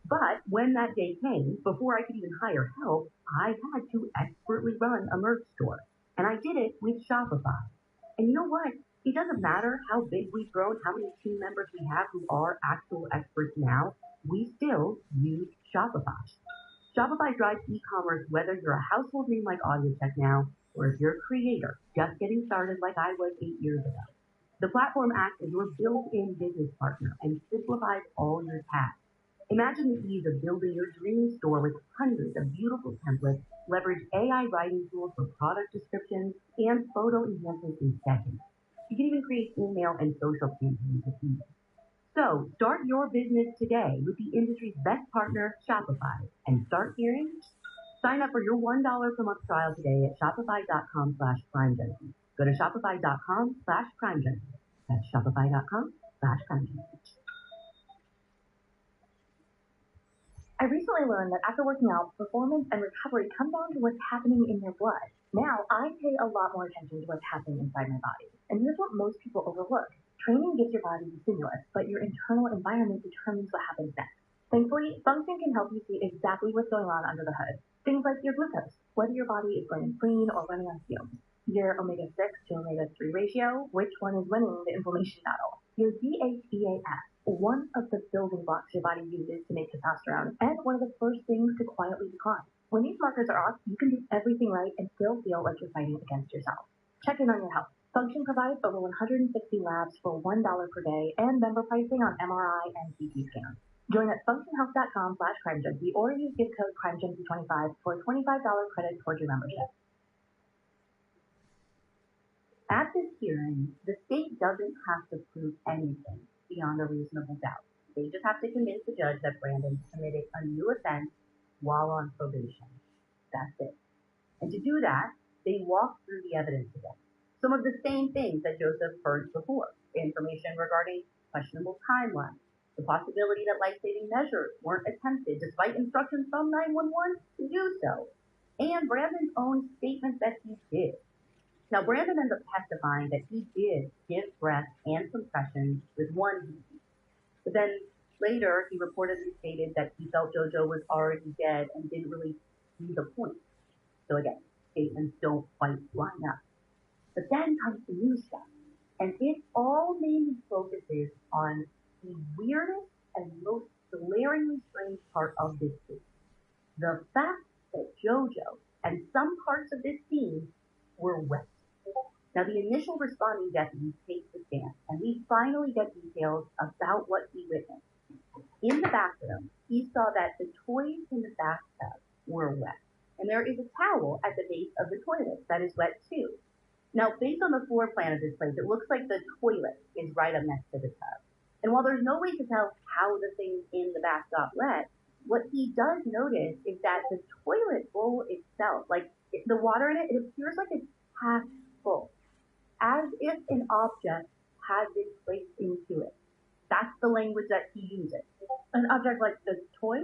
But when that day came, before I could even hire help, I had to expertly run a merch store. And I did it with Shopify. And you know what? It doesn't matter how big we've grown, how many team members we have who are actual experts now, we still use Shopify. Shopify drives e-commerce whether you're a household name like Audiotech now, or if you're a creator just getting started like I was 8 years ago. The platform acts as your built-in business partner and simplifies all your tasks. Imagine the ease of building your dream store with hundreds of beautiful templates, leverage AI writing tools for product descriptions, and photo enhancements in seconds. You can even create email and social campaigns if needed. So start your business today with the industry's best partner, Shopify, and start hearing. Sign up for your $1 per month trial today at shopify.com/CrimeJunkie. Go to shopify.com/CrimeJunkie. That's shopify.com/CrimeJunkie. I recently learned that after working out, performance and recovery come down to what's happening in your blood. Now, I pay a lot more attention to what's happening inside my body. And here's what most people overlook. Training gives your body the stimulus, but your internal environment determines what happens next. Thankfully, Function can help you see exactly what's going on under the hood. Things like your glucose, whether your body is burning clean or running on fumes. Your omega-6 to omega-3 ratio, which one is winning the inflammation battle. Your DHEAS, one of the building blocks your body uses to make testosterone, and one of the first things to quietly decline. When these markers are off, you can do everything right and still feel like you're fighting against yourself. Check in on your health. Function provides over 160 labs for $1 per day and member pricing on MRI and CT scans. Join at functionhealth.com/crimejunkie or use gift code CrimeJunkie25 for a $25 credit towards your membership. At this hearing, the state doesn't have to prove anything beyond a reasonable doubt. They just have to convince the judge that Brandon committed a new offense while on probation. That's it. And to do that, they walk through the evidence again. Some of the same things that Joseph heard before. Information regarding questionable timelines, the possibility that life-saving measures weren't attempted despite instructions from 911 to do so, and Brandon's own statement that he did. Now, Brandon ends up testifying that he did give breath and compression with one heat. But then later, he reportedly stated that he felt JoJo was already dead and didn't really see the point. So again, statements don't quite line up. But then comes the new stuff, and it all mainly focuses on the weirdest and most glaringly strange part of this case. The fact that JoJo and some parts of this scene were wet. Now, the initial responding deputy takes the stand, and we finally get details about what he witnessed. In the bathroom, he saw that the toys in the bathtub were wet, and there is a towel at the base of the toilet that is wet too. Now, based on the floor plan of this place, it looks like the toilet is right up next to the tub. And while there's no way to tell how the things in the bath got wet, what he does notice is that the toilet bowl itself, like the water in it, it appears like it's half full, as if an object had been placed into it. That's the language that he uses. An object like the toys?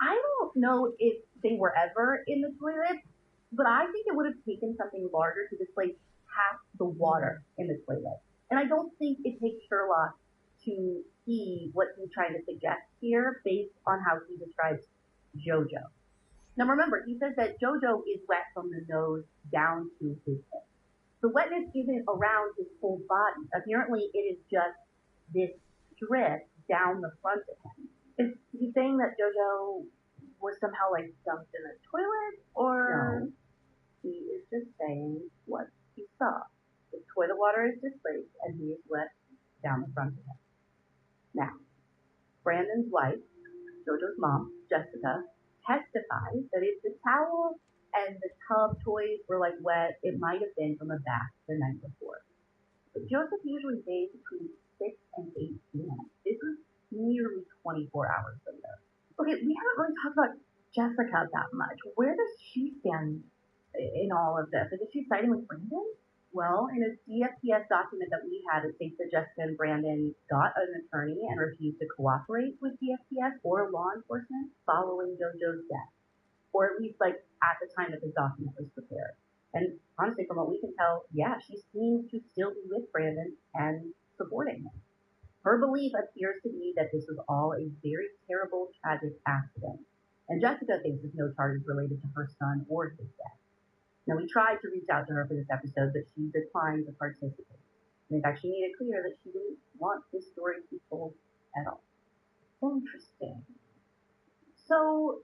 I don't know if they were ever in the toilet, but I think it would have taken something larger to displace half the water in the toilet. And I don't think it takes Sherlock to see what he's trying to suggest here based on how he describes JoJo. Now remember, he says that JoJo is wet from the nose down to his head. The wetness isn't around his whole body. Apparently, it is just this strip down the front of him. Is he saying that JoJo was somehow like dumped in a toilet, or? No. He is just saying what he saw. The toilet water is displaced and he is wet down the front of him. Now, Brandon's wife, JoJo's mom, Jessica, testifies that if the towel and the tub toys were like wet, it might have been from a bath the night before. But Joseph usually bathed between 6 and 8 p.m. This was nearly 24 hours later. Okay, we haven't really talked about Jessica that much. Where does she stand in all of this? Like, is she siding with Brandon? Well, in a DFPS document that we had, it states that Jessica and Brandon got an attorney and refused to cooperate with DFPS or law enforcement following JoJo's death, or at least like at the time that this document was prepared. And honestly, from what we can tell, yeah, she seems to still be with Brandon and supporting him. Her belief appears to be that this was all a very terrible, tragic accident, and Jessica faces no charges related to her son or his death. Now, we tried to reach out to her for this episode, but she declined to participate. And in fact, she made it clear that she didn't want this story to be told at all. Interesting. So,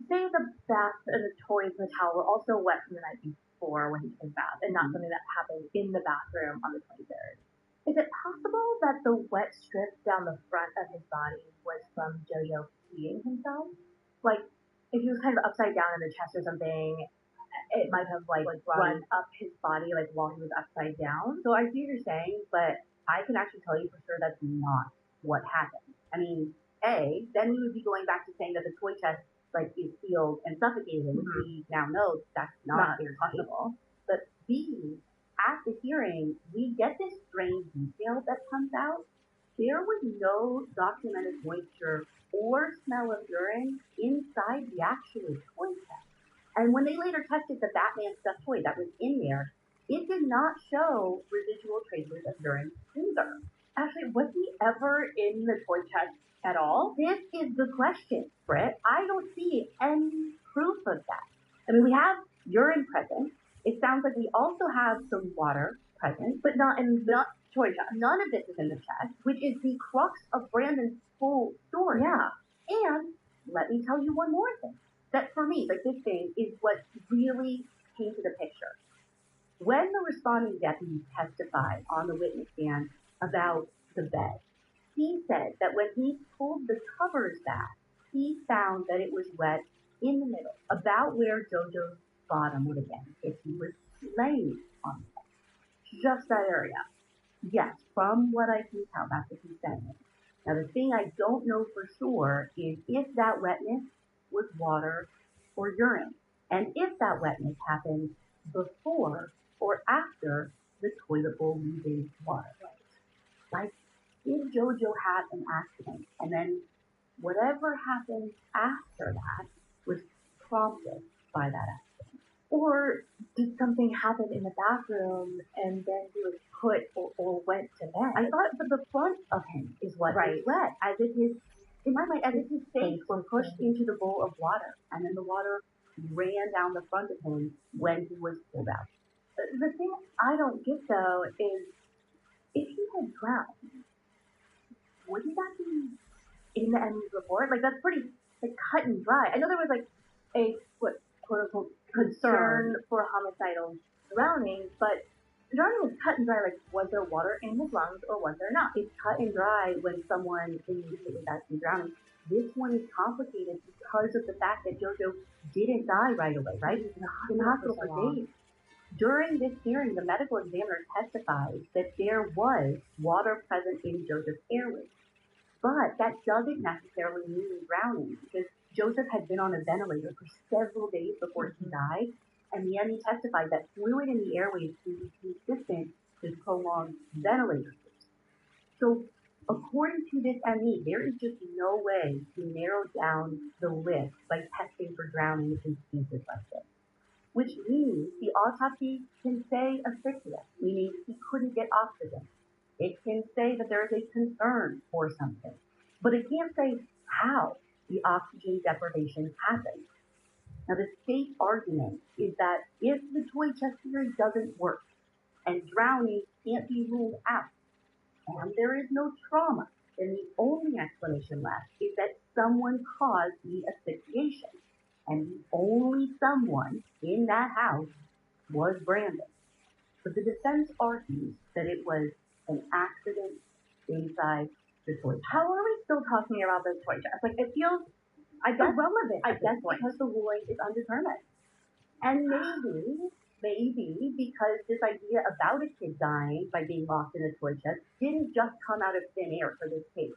say the bath and the toys and the towel were also wet from the night before when he took his bath, and not something that happened in the bathroom on the 23rd. Is it possible that the wet strip down the front of his body was from JoJo peeing himself? Like, if he was kind of upside down in the chest or something, it might have like run up his body like while he was upside down. So I see what you're saying, but I can actually tell you for sure that's not what happened. I mean, A, then we would be going back to saying that the toy chest like is sealed and suffocated, which we now know that's not possible. But B, at the hearing, we get this strange detail that comes out. There was no documented moisture or smell of urine inside the actual toy chest. And when they later tested the Batman stuffed toy that was in there, it did not show residual traces of urine either. Actually, was he ever in the toy chest at all? This is the question, Britt. I don't see any proof of that. I mean, we have urine present. It sounds like we also have some water present, but not in the toy chest. None of this is in the chest, which is the crux of Brandon's whole story. Yeah. And let me tell you one more thing. That for me, like this thing is what really painted a picture. When the responding deputies testified on the witness stand about the bed, he said that when he pulled the covers back, he found that it was wet in the middle, about where JoJo's bottom would have been if he was laying on it. Just that area. Yes, from what I can tell, that's what he's saying. Now, the thing I don't know for sure is if that wetness was water or urine, and if that wetness happened before or after the toilet bowl losing water. Like, if JoJo had an accident, and then whatever happened after that was prompted by that accident. Or did something happen in the bathroom and then he was put or went to bed? I thought that the front of him is what was wet, as if in my mind, as if his face were pushed into the bowl of water, and then the water ran down the front of him when he was pulled out. The thing I don't get though is if he had drowned, wouldn't that be in the Emmys report? Like that's pretty like cut and dry. I know there was like a quote unquote concern for homicidal drowning, but drowning was cut and dry. Like, was there water in his lungs or was there not? It's cut and dry when someone immediately dies from drowning. This one is complicated because of the fact that JoJo didn't die right away, right? He was in the hospital for days. During this hearing, the medical examiner testified that there was water present in Joseph's airways. But that doesn't necessarily mean drowning, because Joseph had been on a ventilator for several days before he died, and the ME testified that fluid in the airways can be consistent with prolonged ventilator use. So, according to this ME, there is just no way to narrow down the list by testing for drowning in cases like this. Which means the autopsy can say asphyxia, meaning he couldn't get oxygen. It can say that there is a concern for something, but it can't say how the oxygen deprivation happened. Now, the state argument is that if the toy chest theory doesn't work and drowning can't be ruled out, and there is no trauma, then the only explanation left is that someone caused the asphyxiation, and the only someone in that house was Brandon. But the defense argues that it was an accident inside the toy chest. How are we still talking about this toy chest? Like, it feels, I guess, irrelevant. I guess because the ruling is undetermined. And maybe because this idea about a kid dying by being lost in a toy chest didn't just come out of thin air for this case.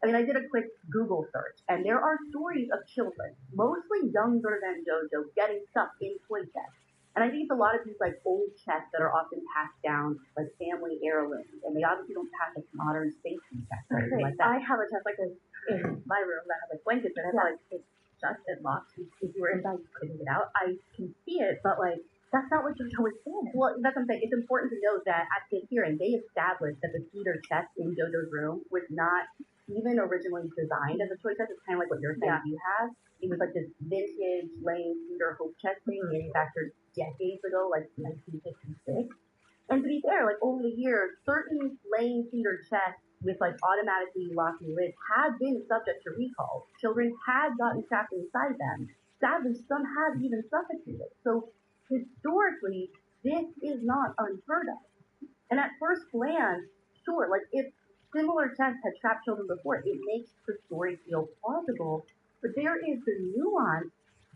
I mean, I did a quick Google search, and there are stories of children, mostly younger than JoJo, getting stuck in toy chests. And I think it's a lot of these like old chests that are often passed down like family heirlooms, and they obviously don't pass like modern safety checks or anything like that. I have a chest like this in my room that has like blankets in it, but like it's just locked. If you were inside, you couldn't get out. I can see it, but like that's not what JoJo was saying. Well, that's what I'm saying. It's important to note that at the hearing, they established that the cedar chest in JoJo's room was not even originally designed as a toy chest. It's kind of like what you're saying you have. It was like this vintage Lane Cedar Hope chest thing manufactured decades ago, like 1956. And to be fair, like over the years, certain Lane Cedar chests with like automatically locking lids had been subject to recalls. Children had gotten trapped inside them. Sadly, some have even suffocated. So historically, this is not unheard of. And at first glance, sure, like if similar chests had trapped children before, it makes the story feel plausible. But there is the nuance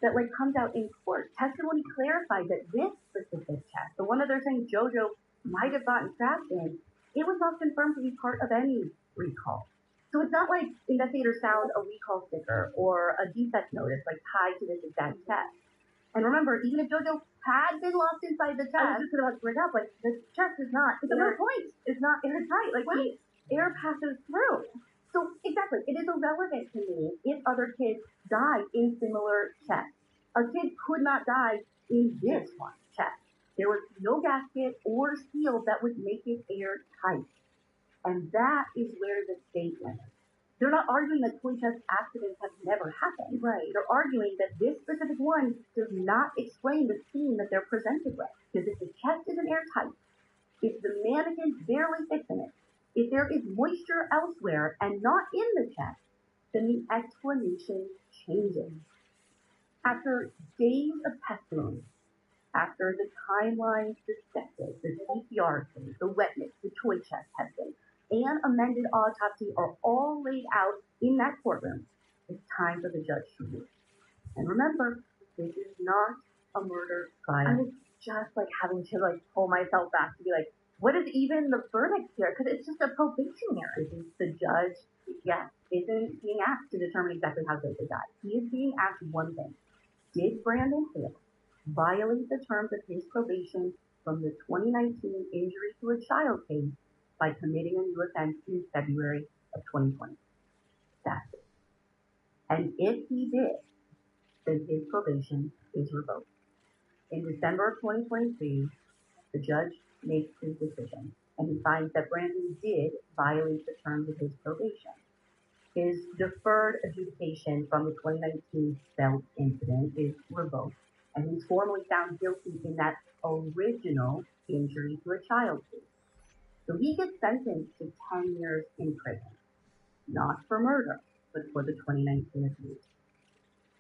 that like comes out in court. Testimony clarified that this specific chest, the one that they're saying JoJo might have gotten trapped in, it was not confirmed to be part of any recall. So it's not like investigators found a recall sticker or a defect notice like tied to this exact chest. And remember, even if JoJo had been lost inside the chest, I was just about to bring up, like, this chest is not, it's no point. It's not airtight. Like, the air passes through. So, exactly, it is irrelevant to me if other kids died in similar chests. A kid could not die in this one chest. There was no gasket or seal that would make it airtight. And that is where the state went. They're not arguing that toy chest accidents have never happened. Right. They're arguing that this specific one does not explain the scene that they're presented with. Because if the chest isn't airtight, if the mannequin barely fits in it, if there is moisture elsewhere and not in the chest, then the explanation changes. After days of testimony, after the timelines, the septic, the CPR thing, the wetness, the toy chest testing, and amended autopsy are all laid out in that courtroom, it's time for the judge to rule. And remember, this is not a murder trial. I was just like having to like pull myself back to be like, what is even the verdict here? Because it's just a probationary. The judge, yes, isn't being asked to determine exactly how Jojo died. He is being asked one thing. Did Brandon Hale violate the terms of his probation from the 2019 injury to a child case by committing a new offense in February of 2020? That's it. And if he did, then his probation is revoked. In December of 2023, the judge makes his decision, and he finds that Brandon did violate the terms of his probation. His deferred adjudication from the 2019 belt incident is revoked, and he's formally found guilty in that original injury to a child case. So he gets sentenced to 10 years in prison, not for murder, but for the 2019 abuse.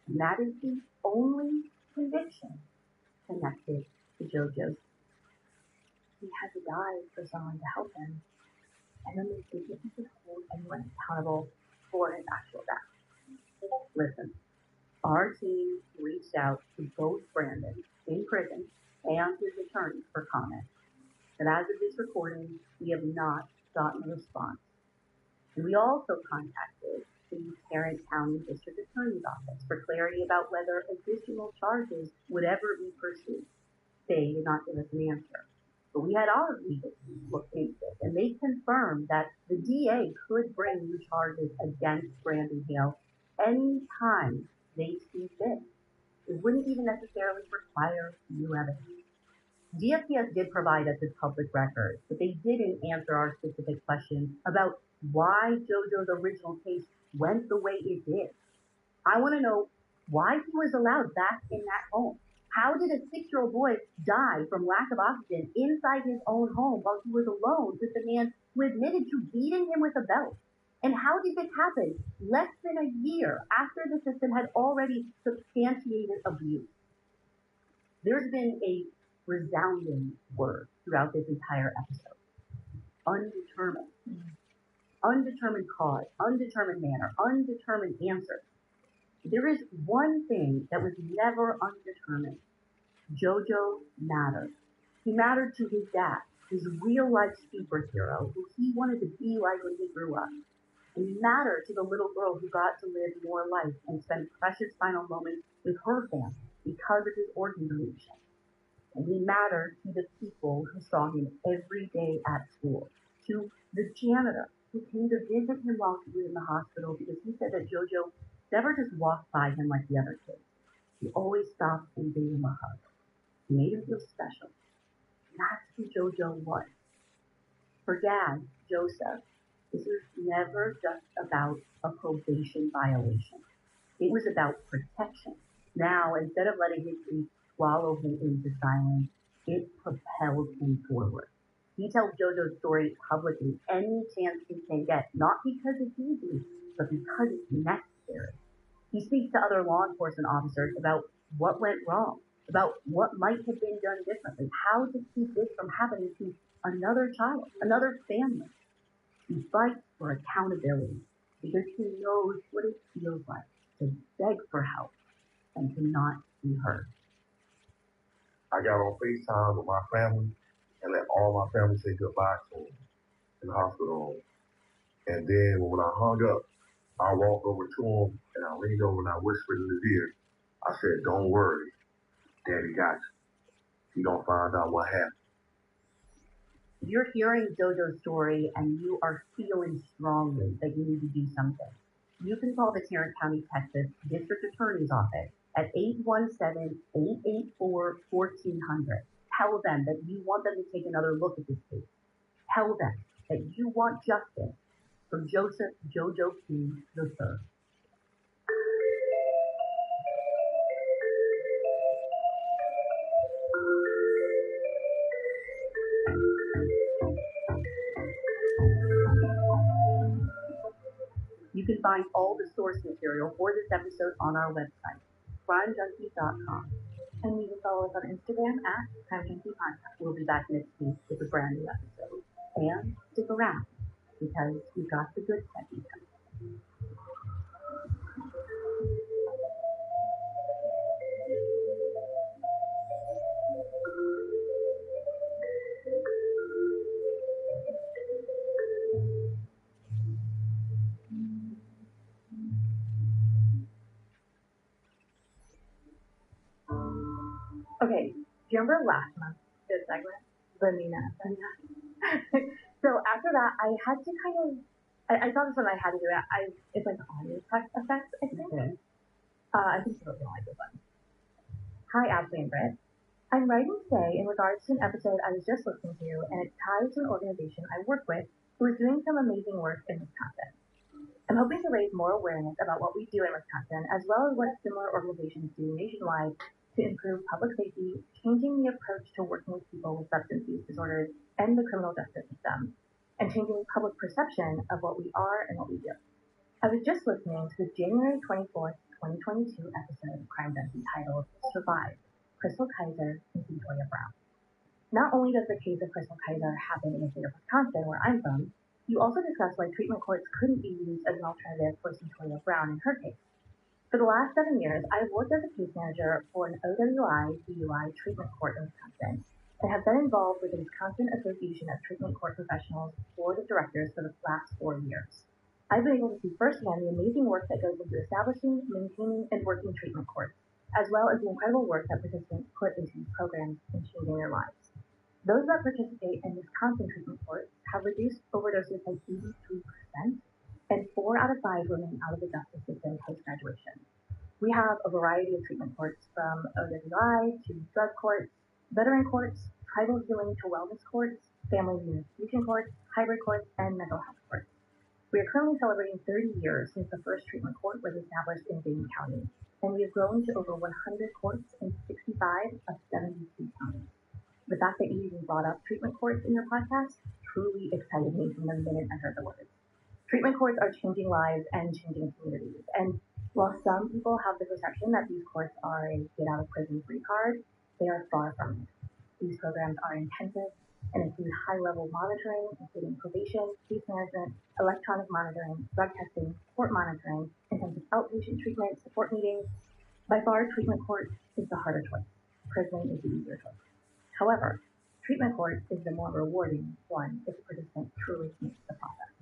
And that is the only conviction connected to JoJo's. He had to die for someone to help him, and then they didn't hold anyone accountable for his actual death. Listen, our team reached out to both Brandon in prison and his attorney for comment. But as of this recording, we have not gotten a response. And we also contacted the Tarrant County District Attorney's Office for clarity about whether additional charges would ever be pursued. They did not give us an answer. But we had our legal team look into it, and they confirmed that the DA could bring new charges against Brandon Hale anytime they see fit. It wouldn't even necessarily require new evidence. DFPS did provide us with public records, but they didn't answer our specific questions about why JoJo's original case went the way it did. I want to know why he was allowed back in that home. How did a 6-year-old boy die from lack of oxygen inside his own home while he was alone with the man who admitted to beating him with a belt? And how did this happen less than a year after the system had already substantiated abuse? There's been a resounding word throughout this entire episode. Undetermined. Undetermined cause, undetermined manner, undetermined answer. There is one thing that was never undetermined. JoJo mattered. He mattered to his dad, his real-life superhero, who he wanted to be like when he grew up. And he mattered to the little girl who got to live more life and spend precious final moments with her family because of his organ donation. And he mattered to the people who saw him every day at school, to the janitor who came to visit him while he was in the hospital because he said that JoJo never just walked by him like the other kids. He always stopped and gave him a hug. He made him feel special. And that's who JoJo was. For Dad, Joseph, this was never just about a probation violation. It was about protection. Now, instead of letting history swallow him into silence, it propelled him forward. He tells JoJo's story publicly any chance he can get, not because it's easy, but because it's necessary. He speaks to other law enforcement officers about what went wrong, about what might have been done differently, how to keep this from happening to another child, another family. He fights for accountability because he knows what it feels like to beg for help and to not be heard. I got on FaceTime with my family and let all my family say goodbye to him in the hospital room. And then when I hung up, I walked over to him and I leaned over and I whispered in his ear. I said, "Don't worry, Daddy got you. You're going to find out what happened." You're hearing JoJo's story and you are feeling strongly that you need to do something. You can call the Tarrant County, Texas District Attorney's Office at 817-884-1400. Tell them that you want them to take another look at this case. Tell them that you want justice for Joseph JoJo King III. You can find all the source material for this episode on our website, crimejunkie.com. And you can follow us on Instagram at Crime Junkie Podcast. We'll be back next week with a brand new episode. And stick around. because we got the good studies. Okay, do you remember last month, this segment? Vanina. So after that, I had to kind of, I saw this one, I had to do it. It's like audio text effects, I think. Okay. I think you'll like this one. Hi, Ashley and Britt. I'm writing today in regards to an episode I was just listening to, and it ties to an organization I work with who is doing some amazing work in Wisconsin. I'm hoping to raise more awareness about what we do in Wisconsin, as well as what similar organizations do nationwide to improve public safety, changing the approach to working with people with substance use disorders and the criminal justice system, and changing public perception of what we are and what we do. I was just listening to the January 24th, 2022 episode of Crime Junkie titled Survive, Crystal Kaiser and Victoria Brown. Not only does the case of Crystal Kaiser happen in the state of Wisconsin, where I'm from, you also discuss why treatment courts couldn't be used as an alternative for Victoria Brown in her case. For the last 7 years, I've worked as a case manager for an OWI/DUI treatment court in Wisconsin, and have been involved with the Wisconsin Association of Treatment Court Professionals Board of Directors for the last 4 years. I've been able to see firsthand the amazing work that goes into establishing, maintaining, and working treatment courts, as well as the incredible work that participants put into these programs and changing their lives. Those that participate in Wisconsin treatment courts have reduced overdoses by 83%, and 4 out of 5 remain out of the justice system post-graduation. We have a variety of treatment courts, from OWI to drug courts, veteran courts, tribal healing to wellness courts, family reunification courts, hybrid courts, and mental health courts. We are currently celebrating 30 years since the first treatment court was established in Dane County, and we have grown to over 100 courts in 65 of 72 counties. The fact that you even brought up treatment courts in your podcast truly excited me from the minute I heard the words. Treatment courts are changing lives and changing communities, and while some people have the perception that these courts are a get-out-of-prison-free card, they are far from it. These programs are intensive and include high-level monitoring, including probation, case management, electronic monitoring, drug testing, court monitoring, intensive outpatient treatment, support meetings. By far, treatment court is the harder choice. Prison is the easier choice. However, treatment court is the more rewarding one if the participant truly makes the process.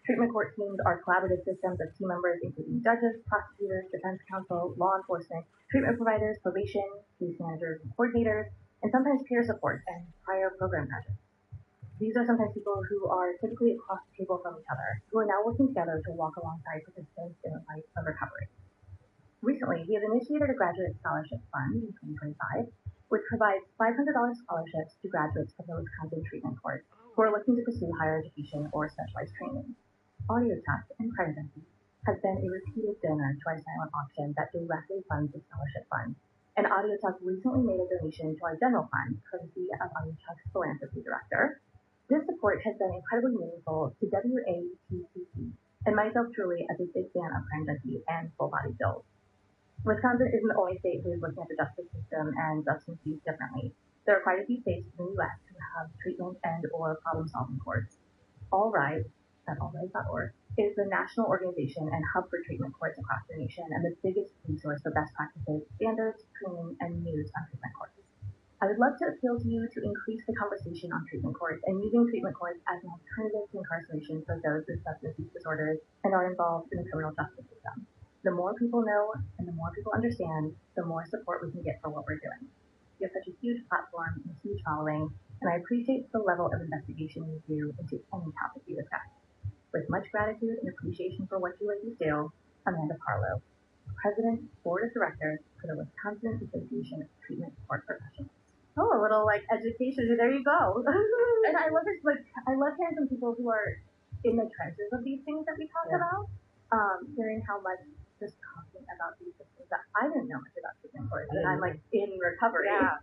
Treatment court teams are collaborative systems of team members, including judges, prosecutors, defense counsel, law enforcement, treatment providers, probation, case managers, and coordinators, and sometimes peer support and prior program graduates. These are sometimes people who are typically across the table from each other, who are now working together to walk alongside participants in a life of recovery. Recently, we have initiated a graduate scholarship fund in 2025, which provides $500 scholarships to graduates from the Wisconsin treatment court who are looking to pursue higher education or specialized training. AudioTech and Crime Junkie has been a repeated donor to our silent auction that directly funds the scholarship fund, and AudioTech recently made a donation to our general fund, courtesy of AudioTech's philanthropy director. This support has been incredibly meaningful to WATCC and myself truly as a big fan of Crime Junkie and Full Body Build. Wisconsin isn't the only state who is looking at the justice system and substance use differently. There are quite a few states in the U.S. who have treatment and or problem-solving courts. All Rise, at allrise.org, is the national organization and hub for treatment courts across the nation and the biggest resource for best practices, standards, training, and news on treatment courts. I would love to appeal to you to increase the conversation on treatment courts and using treatment courts as an alternative to incarceration for those with substance use disorders and are involved in the criminal justice system. The more people know and the more people understand, the more support we can get for what we're doing. You have such a huge platform and a huge following, and I appreciate the level of investigation you do into any topic you discuss. With much gratitude and appreciation for what you ladies do, Amanda Parlow, President, Board of Directors for the Wisconsin Association of Treatment Court Professionals. Oh, a little like education. There you go. And I love this. I love hearing from people who are in the trenches of these things that we talk about. Hearing how much just talking about these things that I didn't know much about treatment courts, and I'm like in recovery. Yeah.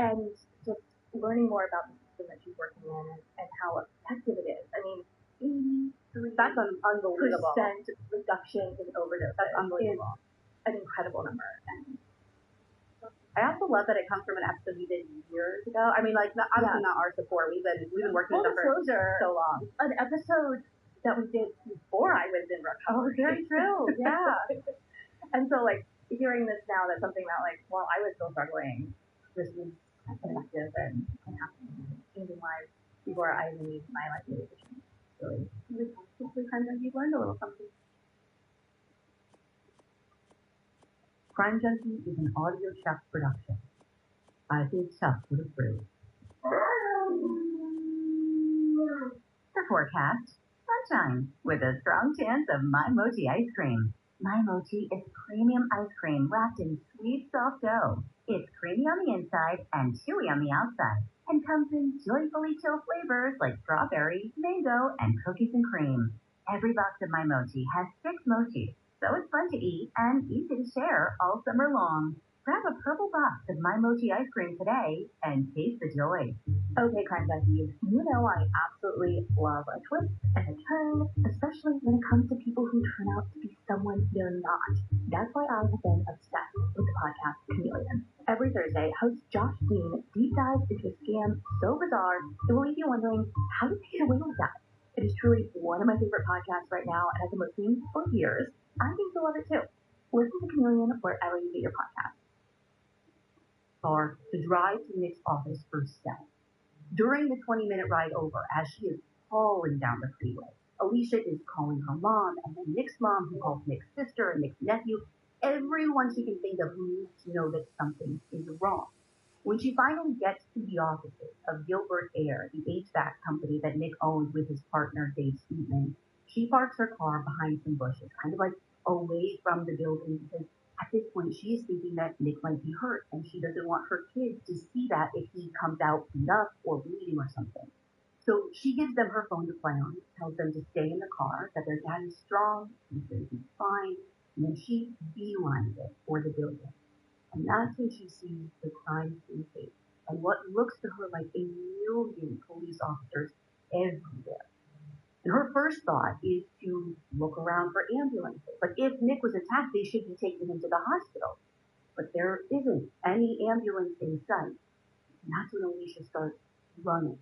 And just learning more about the system that she's working in and how effective it is. I mean, 83% That's unbelievable. reduction in overdose. That's unbelievable. Is an incredible number. And I also love that it comes from an episode we did years ago. I mean, like, obviously not our support. We've been working with them for so long. An episode that we did before I was in recovery. Oh, very true. Yeah. And so, like, hearing this now, that's something that, like, while I was still struggling, this was effective and changing lives before I even used my life medication. Really, hopefully, kind of, you've learned a little something. Crime Junkie is an Audio Chef production. I think Chuck would approve. The forecast: sunshine with a strong chance of My Mochi ice cream. My Mochi is premium ice cream wrapped in sweet, soft dough. It's creamy on the inside and chewy on the outside, and comes in joyfully chill flavors like strawberry, mango, and cookies and cream. Every box of My Mochi has 6 mochis, so it's fun to eat and easy to share all summer long. Grab a purple box of My Mochi ice cream today and taste the joy. Okay, Crime Junkies, you know I absolutely love a twist and a turn, especially when it comes to people who turn out to be someone they're not. That's why I have been obsessed with the podcast Chameleon. Every Thursday, host Josh Dean deep dives into a scam so bizarre it will leave you wondering, how did they get away with that? It is truly one of my favorite podcasts right now, and I've been listening for years. I think you'll love it too. Listen to Chameleon wherever you get your podcast. Car to drive to Nick's office for Steph. During the 20-minute ride over, as she is falling down the freeway, Alicia is calling her mom, and then Nick's mom, who calls Nick's sister and Nick's nephew, everyone she can think of who needs to know that something is wrong. When she finally gets to the offices of Gilbert Air, the HVAC company that Nick owns with his partner Dave Sweetman, she parks her car behind some bushes, kind of like away from the building, because at this point she is thinking that Nick might be hurt, and she doesn't want her kids to see that if he comes out beat up or bleeding or something. So she gives them her phone to play on, tells them to stay in the car, that their dad is strong, he's going to be fine, and then she beelines it for the building. And that's when she sees the crime scene tape and what looks to her like a million police officers everywhere. And her first thought is to look around for ambulances. Like, if Nick was attacked, they should be taking him to the hospital. But there isn't any ambulance in sight. And that's when Alicia starts running.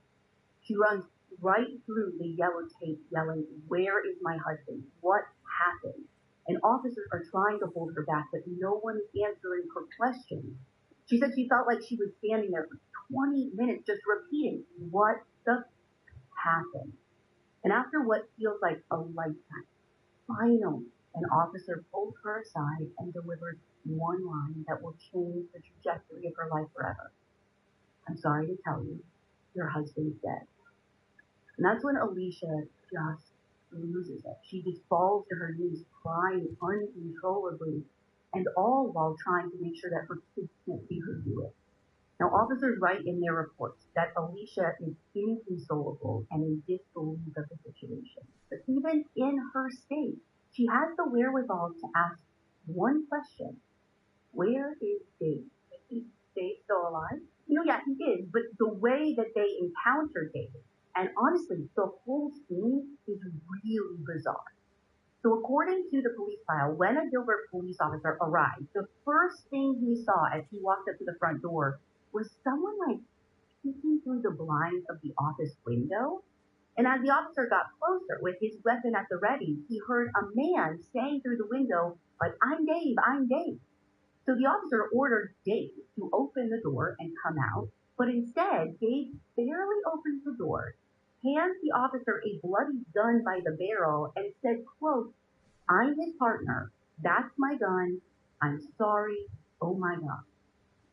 She runs right through the yellow tape yelling, "Where is my husband? What happened?" And officers are trying to hold her back, but no one is answering her questions. She said she felt like she was standing there for 20 minutes just repeating, "What the happened?" And after what feels like a lifetime, finally, an officer pulled her aside and delivered one line that will change the trajectory of her life forever. "I'm sorry to tell you, your husband's dead." And that's when Alicia just loses it. She just falls to her knees, crying uncontrollably, and all while trying to make sure that her kids can't see her do it. Now, officers write in their reports that Alicia is inconsolable and in disbelief of the situation. But even in her state, she has the wherewithal to ask one question: where is Dave? Is Dave still alive? Yeah, he is, but the way that they encounter Dave, and honestly, the whole scene is really bizarre. So according to the police file, when a Gilbert police officer arrived, the first thing he saw as he walked up to the front door was someone like peeking through the blinds of the office window. And as the officer got closer with his weapon at the ready, he heard a man saying through the window, like, "I'm Dave, I'm Dave." So the officer ordered Dave to open the door and come out, but instead, Dave barely opens the door, hands the officer a bloody gun by the barrel, and said, quote, "I'm his partner. That's my gun. I'm sorry. Oh my God."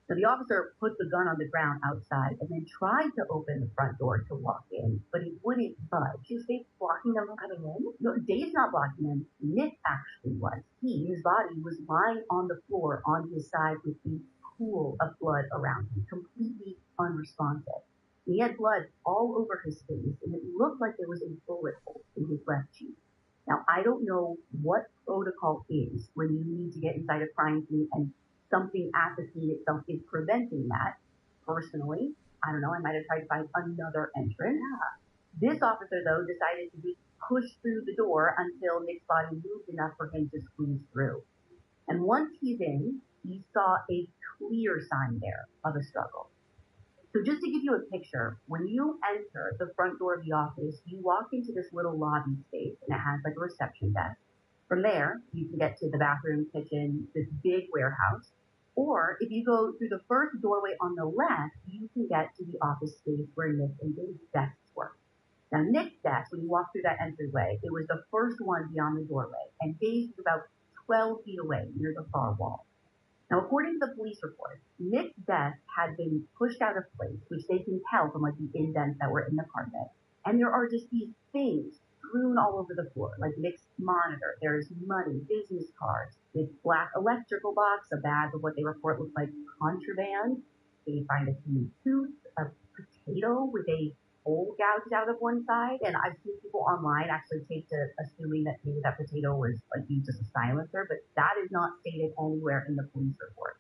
So the officer put the gun on the ground outside and then tried to open the front door to walk in, but he wouldn't budge. Is Dave blocking them from coming in? No, Dave's not blocking them. Nick actually was. His body was lying on the floor on his side with a pool of blood around him, completely unresponsive. He had blood all over his face, and it looked like there was a bullet hole in his left cheek. Now, I don't know what protocol is when you need to get inside a crime scene and something at the scene itself is preventing that. Personally, I don't know, I might have tried to find another entrance. Yeah. This officer, though, decided to just push through the door until Nick's body moved enough for him to squeeze through. And once he's in, he saw a clear sign there of a struggle. So just to give you a picture, when you enter the front door of the office, you walk into this little lobby space and it has like a reception desk. From there, you can get to the bathroom, kitchen, this big warehouse. Or if you go through the first doorway on the left, you can get to the office space where Nick and Dave's desks were. Now, Nick's desk, when you walk through that entryway, it was the first one beyond the doorway, and Dave's was about 12 feet away near the far wall. Now, according to the police report, Nick's desk had been pushed out of place, which they can tell from like the indents that were in the carpet. And there are just these things strewn all over the floor, like Nick's monitor. There's money, business cards, this black electrical box, a bag of what they report looked like contraband. They find a human tooth, a potato with a hole gouged out of one side. And I've seen people online actually take to assuming that maybe that potato was like used as a silencer, but that is not stated anywhere in the police report.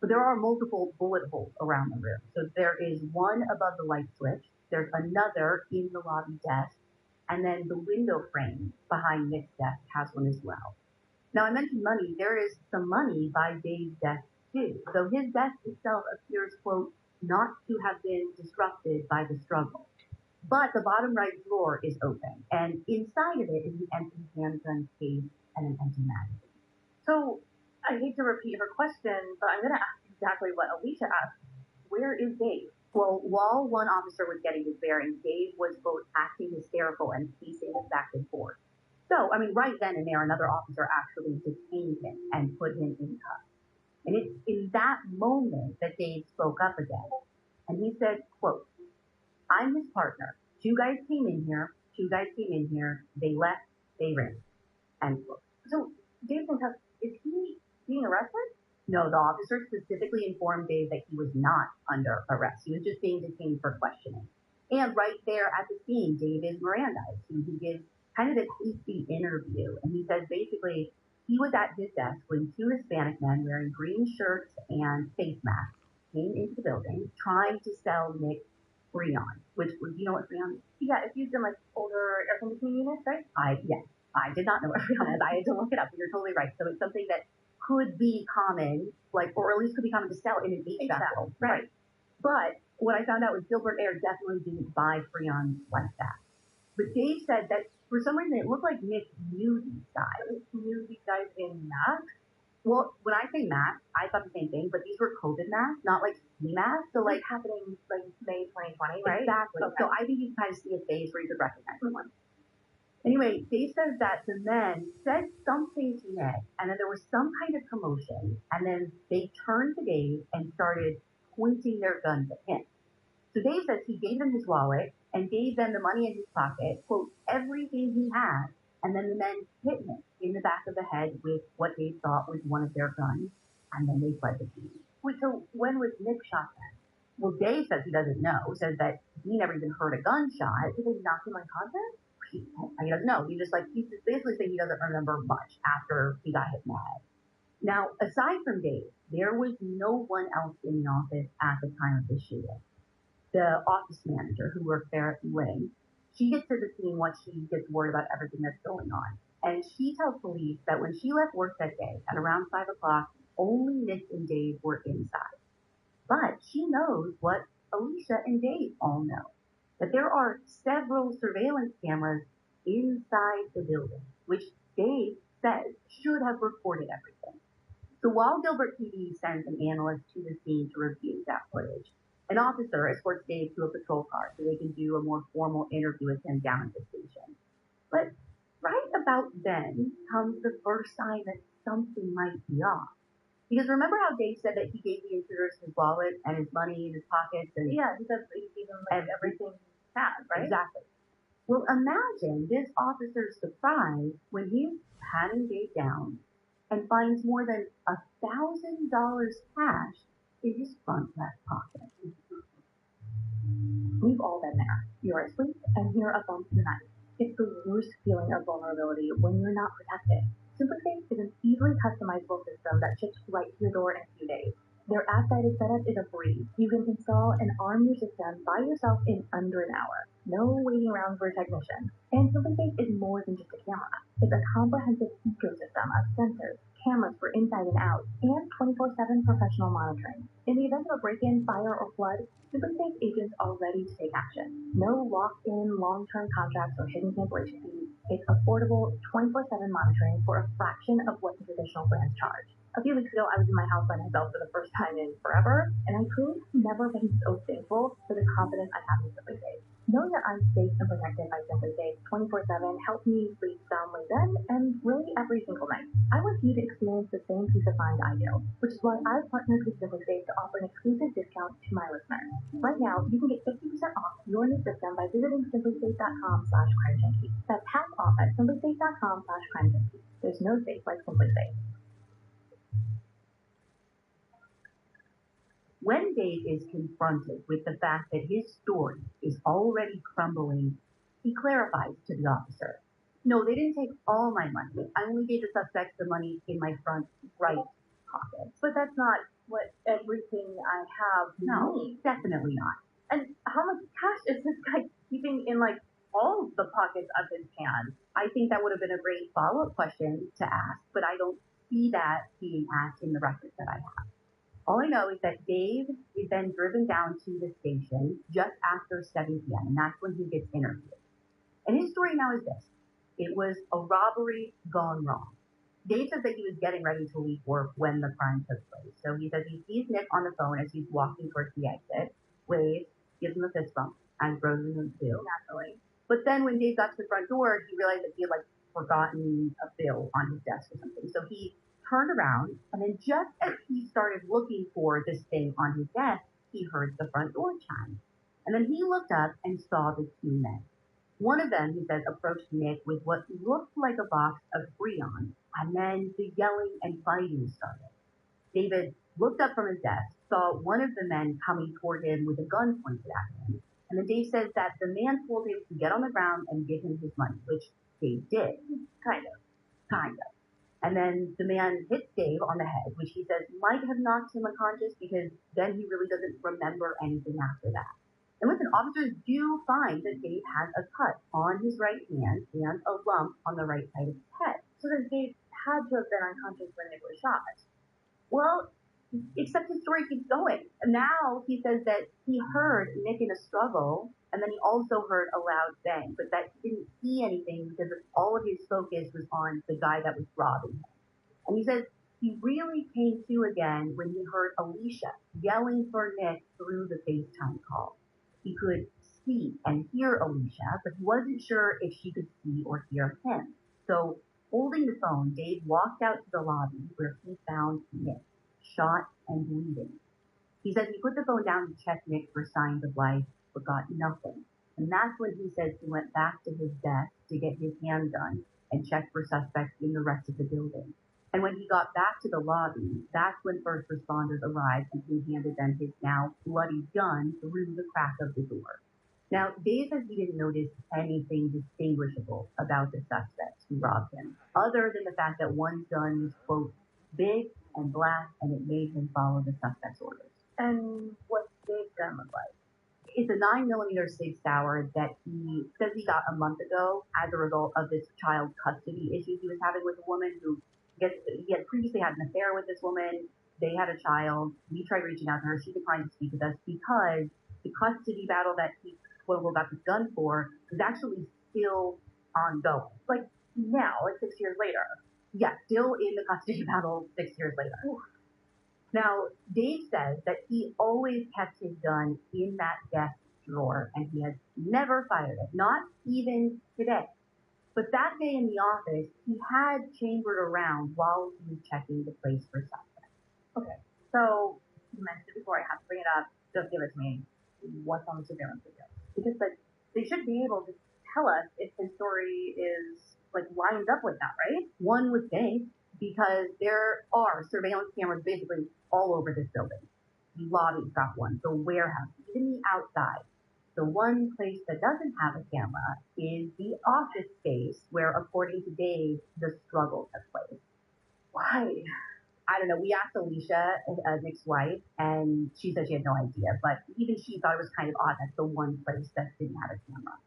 But there are multiple bullet holes around the room. So there is one above the light switch. There's another in the lobby desk. And then the window frame behind Nick's desk has one as well. Now, I mentioned money. There is some money by Dave's desk, too. So his desk itself appears, quote, not to have been disrupted by the struggle. But the bottom right drawer is open, and inside of it is an empty handgun case and an empty magazine. So, I hate to repeat her question, but I'm going to ask exactly what Alicia asked. Where is Dave? Well, while one officer was getting his bearings, Dave was both acting hysterical and pacing back and forth. So, I mean, right then and there, another officer actually detained him and put him in cuffs. And it's in that moment that Dave spoke up again. And he said, quote, "I'm his partner. Two guys came in here. They left. They ran." End quote. So, Dave's in cuffs. Is he being arrested? No, the officer specifically informed Dave that he was not under arrest. He was just being detained for questioning. And right there at the scene, Dave is Mirandized. He gives kind of a hasty interview. And he says basically he was at his desk when two Hispanic men wearing green shirts and face masks came into the building trying to sell Nick Freon, which, do you know what Freon is? Yeah, it's used in like older air conditioning units, right? Yes, I did not know what Freon is. I had to look it up, but you're totally right. So it's something that could be common, like, or at least could be common to sell in an HVAC world. Right. But what I found out was Gilbert Air definitely didn't buy Freon like that. But Dave said that for some reason it looked like Nick knew these guys. Knew these guys in masks? Well, when I say masks, I thought the same thing, but these were COVID masks, not like ski masks. So like happening like May 2020, right? Exactly. Okay. So I think you can kind of see a face where you could recognize someone. Anyway, Dave says that the men said something to Nick, and then there was some kind of commotion, and then they turned to Dave and started pointing their guns at him. So Dave says he gave them his wallet and gave them the money in his pocket, quote, everything he had, and then the men hit him in the back of the head with what they thought was one of their guns, and then they fled the scene. Wait, so when was Nick shot then? Well, Dave says he doesn't know, says that he never even heard a gunshot. Did they knock him unconscious? He doesn't know. He's basically saying he doesn't remember much after he got hit in the head. Now, aside from Dave, there was no one else in the office at the time of the shooting. The office manager who worked there at the wing, she gets to the scene once she gets worried about everything that's going on. And she tells police that when she left work that day at around 5 o'clock, only Nick and Dave were inside. But she knows what Alicia and Dave all know, that there are several surveillance cameras inside the building, which Dave says should have recorded everything. So while Gilbert PD sends an analyst to the scene to review that footage, an officer escorts Dave to a patrol car so they can do a more formal interview with him down at the station. But right about then comes the first sign that something might be off. Because remember how Dave said that he gave the intruders his wallet and his money in his pockets? And yeah, he said he gave them like everything he had, right? Exactly. Well, imagine this officer's surprise when he's patting Dave down and finds more than $1,000 cash in his front left pocket. We've all been there. You're asleep and hear a bump in the night. It's the worst feeling of vulnerability when you're not protected. SimpliSafe is an easily customizable system that ships right to your door in a few days. Their app-guided setup is a breeze. You can install and arm your system by yourself in under an hour. No waiting around for a technician. And SimpliSafe is more than just a camera. It's a comprehensive ecosystem of sensors, cameras for inside and out, and 24/7 professional monitoring. In the event of a break-in, fire, or flood, SimpliSafe agents are ready to take action. No locked-in, long-term contracts or hidden cancellation fees. It's affordable 24/7 monitoring for a fraction of what the traditional brands charge. A few weeks ago, I was in my house by myself for the first time in forever, and I truly have never been so thankful for the confidence I have in SimpliSafe. Knowing that I'm safe and protected by SimpliSafe 24/7 helps me sleep soundly then and really every single night. I want you to experience the same peace of mind I do, which is why I've partnered with SimpliSafe to offer an exclusive discount to my listeners. Right now, you can get 50% off your new system by visiting simplisafe.com/crimejunkie. That's half off at simplisafe.com/crimejunkie. There's no safe like SimpliSafe. When Dave is confronted with the fact that his story is already crumbling, he clarifies to the officer, "No, they didn't take all my money. I only gave the suspects the money in my front right pocket." But that's not what everything I have means. Definitely not. And how much cash is this guy keeping in, like, all the pockets of his pants? I think that would have been a great follow-up question to ask, but I don't see that being asked in the records that I have. All I know is that Dave is then driven down to the station just after 7 p.m., and that's when he gets interviewed. And his story now is this. It was a robbery gone wrong. Dave says that he was getting ready to leave work when the crime took place. So he says he sees Nick on the phone as he's walking towards the exit, waves, gives him a fist bump, and throws him in the field. Naturally. But then when Dave got to the front door, he realized that he had, like, forgotten a bill on his desk or something. So he turned around, and then just as he started looking for this thing on his desk, he heard the front door chime. And then he looked up and saw the two men. One of them, he says, approached Nick with what looked like a box of Freon, and then the yelling and fighting started. David looked up from his desk, saw one of the men coming toward him with a gun pointed at him, and then Dave says that the man told him to get on the ground and give him his money, which Dave did. Kind of. And then the man hits Dave on the head, which he says might have knocked him unconscious because then he really doesn't remember anything after that. And listen, officers do find that Dave has a cut on his right hand and a lump on the right side of his head. So then Dave had to have been unconscious when Nick was shot. Well, except his story keeps going. And now he says that he heard Nick in a struggle, and then he also heard a loud bang, but that he didn't see anything because all of his focus was on the guy that was robbing him. And he says he really came to again when he heard Alicia yelling for Nick through the FaceTime call. He could see and hear Alicia, but he wasn't sure if she could see or hear him. So holding the phone, Dave walked out to the lobby where he found Nick, shot and bleeding. He says he put the phone down to check Nick for signs of life, but got nothing. And that's when he says he went back to his desk to get his handgun and check for suspects in the rest of the building. And when he got back to the lobby, that's when first responders arrived and he handed them his now bloody gun through the crack of the door. Now, Dave says he didn't notice anything distinguishable about the suspects who robbed him, other than the fact that one gun was, quote, big and black, and it made him follow the suspect's orders. And what's Dave's gun look like? It's a 9mm Sig Sauer that he says he got a month ago as a result of this child custody issue he was having with a woman who he had previously had an affair with this woman. They had a child. We tried reaching out to her. She declined to speak with us because the custody battle that he quote unquote got this gun for is actually still ongoing. Like now, like 6 years later. Yeah, still in the custody battle 6 years later. Ooh. Now, Dave says that he always kept his gun in that desk drawer and he has never fired it, not even today. But that day in the office, he had chambered around while he was checking the place for suspects. Okay, so you mentioned it before, I have to bring it up. Just give it to me. What's on the surveillance video? Because like, they should be able to tell us if his story is like lines up with that, right? One would think, because there are surveillance cameras basically all over this building. The lobby's got one, the warehouse, even the outside. The one place that doesn't have a camera is the office space where, according to Dave, the struggle took place. Why? I don't know. We asked Alicia, Nick's wife, and she said she had no idea. But even she thought it was kind of odd that's the one place that didn't have a camera.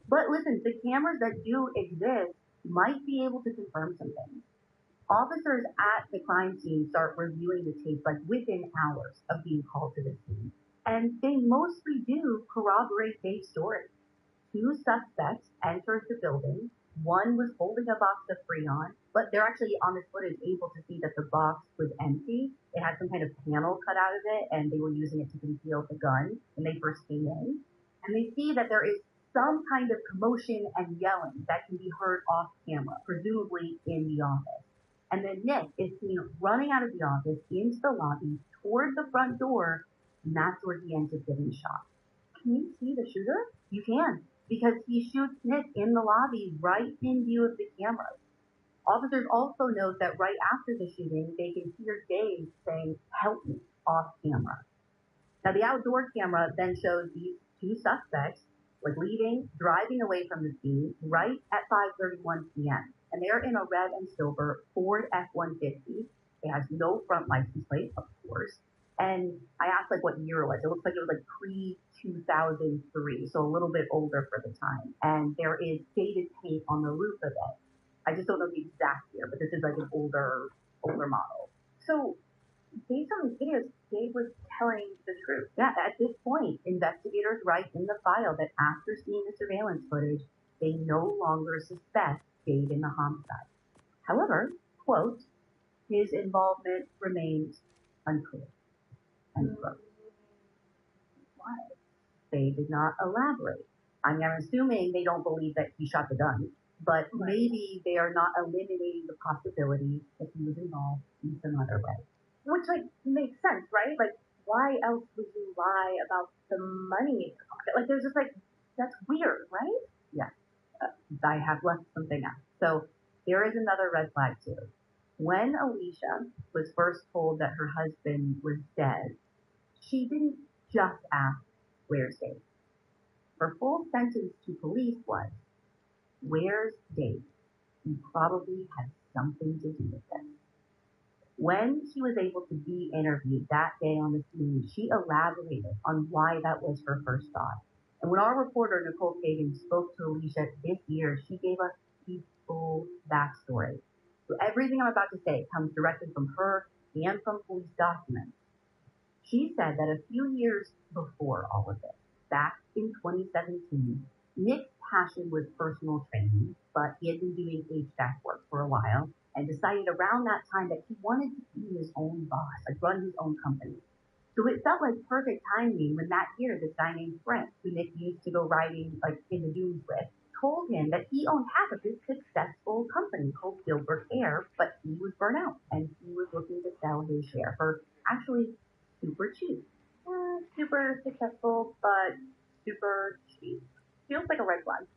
But listen, the cameras that do exist might be able to confirm some things. Officers at the crime scene start reviewing the tape like within hours of being called to the scene. And they mostly do corroborate Dave's story. Two suspects entered the building. One was holding a box of Freon, but they're actually on this footage able to see that the box was empty. It had some kind of panel cut out of it, and they were using it to conceal the gun when they first came in. And they see that there is some kind of commotion and yelling that can be heard off camera, presumably in the office. And then Nick is seen running out of the office into the lobby toward the front door, and that's where he ends up getting shot. Can you see the shooter? You can, because he shoots Nick in the lobby right in view of the cameras. Officers also note that right after the shooting, they can hear Dave saying, "Help me," off camera. Now, the outdoor camera then shows these two suspects leaving, driving away from the scene right at 5:31 p.m. And they're in a red and silver Ford F-150. It has no front license plate, of course. And I asked what year it was. It looks like it was pre-2003, so a little bit older for the time. And there is faded paint on the roof of it. I just don't know the exact year, but this is an older model. So, based on these videos, Dave was telling the truth. Yeah, at this point, investigators write in the file that after seeing the surveillance footage, they no longer suspect Dave in the homicide. However, quote, his involvement remains unclear, end quote. Why? They did not elaborate. I'm assuming they don't believe that he shot the gun, but maybe they are not eliminating the possibility that he was involved in some other way. Which makes sense, right? Why else would you lie about the money in your pocket? There's just that's weird, right? Yeah. I have left something out. So there is another red flag too. When Alicia was first told that her husband was dead, she didn't just ask, "Where's Dave?" Her full sentence to police was, "Where's Dave? He probably had something to do with this." When she was able to be interviewed that day on the scene, she elaborated on why that was her first thought. And when our reporter, Nicole Kagan, spoke to Alicia this year, she gave us the full backstory. So everything I'm about to say comes directly from her and from police documents. She said that a few years before all of this, back in 2017, Nick's passion was personal training, but he had been doing HVAC work for a while and decided around that time that he wanted to be his own boss, run his own company. So it felt like perfect timing when that year this guy named Frank, who Nick used to go riding in the dunes with, told him that he owned half of this successful company called Gilbert Air, but he was burnt out and he was looking to sell his share for actually super cheap. Super successful, but super cheap. Feels like a red flag.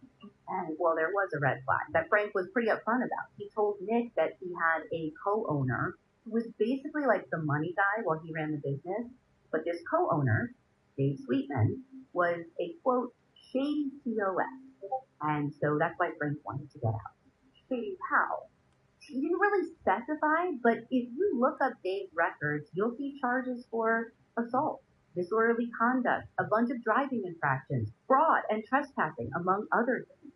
And well, there was a red flag that Frank was pretty upfront about. He told Nick that he had a co-owner who was basically the money guy while he ran the business. But this co-owner, Dave Sweetman, was a quote, shady POS. And so that's why Frank wanted to get out. Shady how? He didn't really specify, but if you look up Dave's records, you'll see charges for assault, disorderly conduct, a bunch of driving infractions, fraud, and trespassing, among other things.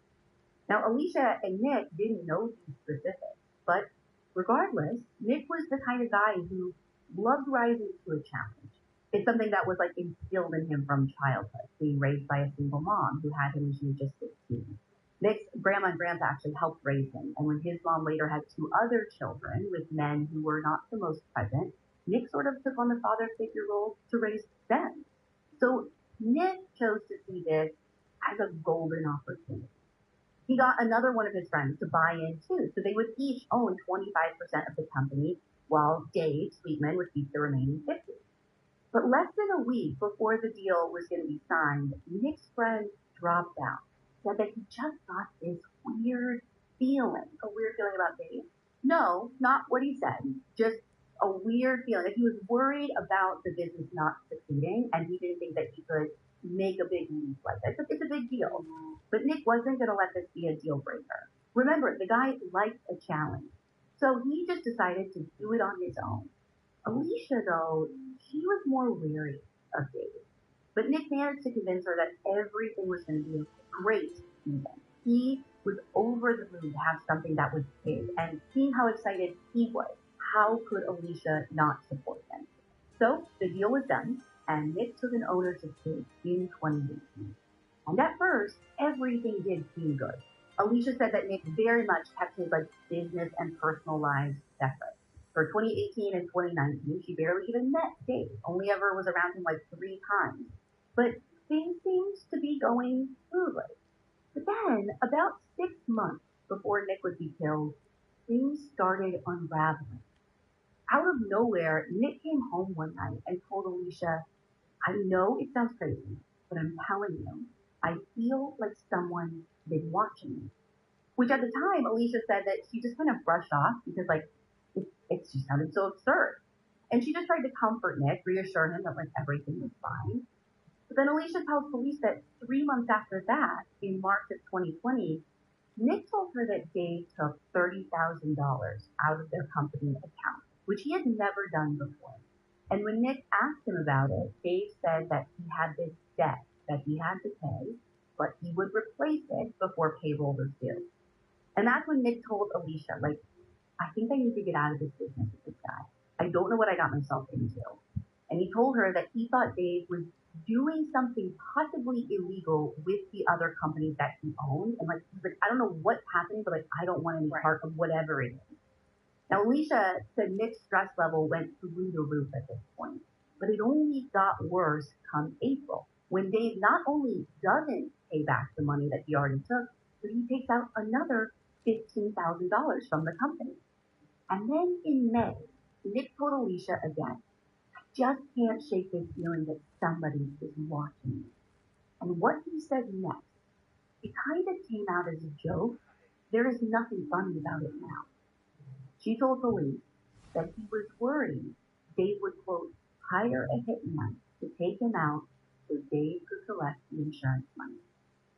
Now, Alicia and Nick didn't know these specifics, but regardless, Nick was the kind of guy who loved rising to a challenge. It's something that was instilled in him from childhood, being raised by a single mom who had him when she was just 16. Nick's grandma and grandpa actually helped raise him, and when his mom later had two other children with men who were not the most present, Nick sort of took on the father figure role to raise them. So Nick chose to see this as a golden opportunity. He got another one of his friends to buy in too, so they would each own 25% of the company, while Dave Sweetman would keep the remaining 50%. But less than a week before the deal was going to be signed, Nick's friend dropped out. Said that he just got this weird feeling. A weird feeling about Dave? No, not what he said. Just a weird feeling that he was worried about the business not succeeding, and he didn't think that he could make a big move like that. It's a big deal. But Nick wasn't going to let this be a deal breaker. Remember, the guy liked a challenge. So he just decided to do it on his own. Alicia, though, she was more wary of Dave. But Nick managed to convince her that everything was going to be a great season. He was over the moon to have something that was his, and seeing how excited he was, how could Alicia not support him? So the deal was done, and Nick took an ownership stake in 2018. And at first, everything did seem good. Alicia said that Nick very much kept his business and personal lives separate. For 2018 and 2019, she barely even met Dave, only ever was around him 3 times. But things seemed to be going smoothly. But then, about 6 months before Nick would be killed, things started unraveling. Out of nowhere, Nick came home one night and told Alicia, "I know it sounds crazy, but I'm telling you, I feel like someone's been watching me." Which at the time, Alicia said that she just kind of brushed off because it just sounded so absurd. And she just tried to comfort Nick, reassure him that everything was fine. But then Alicia tells police that 3 months after that, in March of 2020, Nick told her that Dave took $30,000 out of their company account, which he had never done before. And when Nick asked him about it, Dave said that he had this debt that he had to pay, but he would replace it before payroll was due. And that's when Nick told Alicia, "I think I need to get out of this business with this guy. I don't know what I got myself into." And he told her that he thought Dave was doing something possibly illegal with the other companies that he owned. And he's like, "I don't know what's happening, but I don't want any part of whatever it is." Now, Alicia said Nick's stress level went through the roof at this point, but it only got worse come April, when Dave not only doesn't pay back the money that he already took, but he takes out another $15,000 from the company. And then in May, Nick told Alicia again, "I just can't shake this feeling that somebody is watching me." And what he said next, it kind of came out as a joke. There is nothing funny about it now. She told police that he was worried Dave would, quote, hire a hitman to take him out so Dave could collect the insurance money.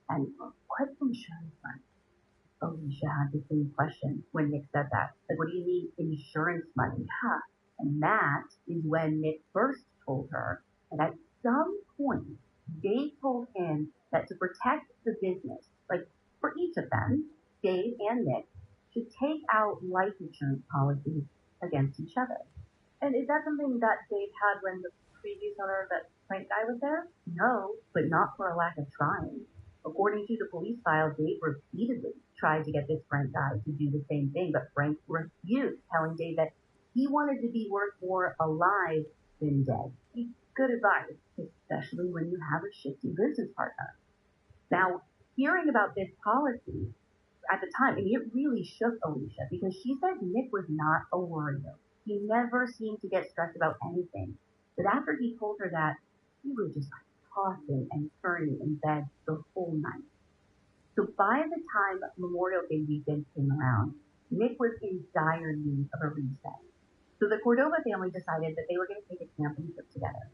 And what insurance money? Alicia had the same question when Nick said that. What do you mean insurance money? Huh? And that is when Nick first told her that at some point, Dave told him that to protect the business, for each of them, Dave and Nick, should take out life insurance policies against each other. And is that something that Dave had when the previous owner, that Frank guy, was there? No, but not for a lack of trying. According to the police file, Dave repeatedly tried to get this Frank guy to do the same thing, but Frank refused, telling Dave that he wanted to be worth more alive than dead. Good advice, especially when you have a shifty business partner. Now, hearing about this policy at the time, it really shook Alicia because she said Nick was not a worrier. He never seemed to get stressed about anything. But after he told her that, he was just tossing and turning in bed the whole night. So by the time Memorial Day weekend came around, Nick was in dire need of a reset. So the Cordova family decided that they were going to take a camping trip together.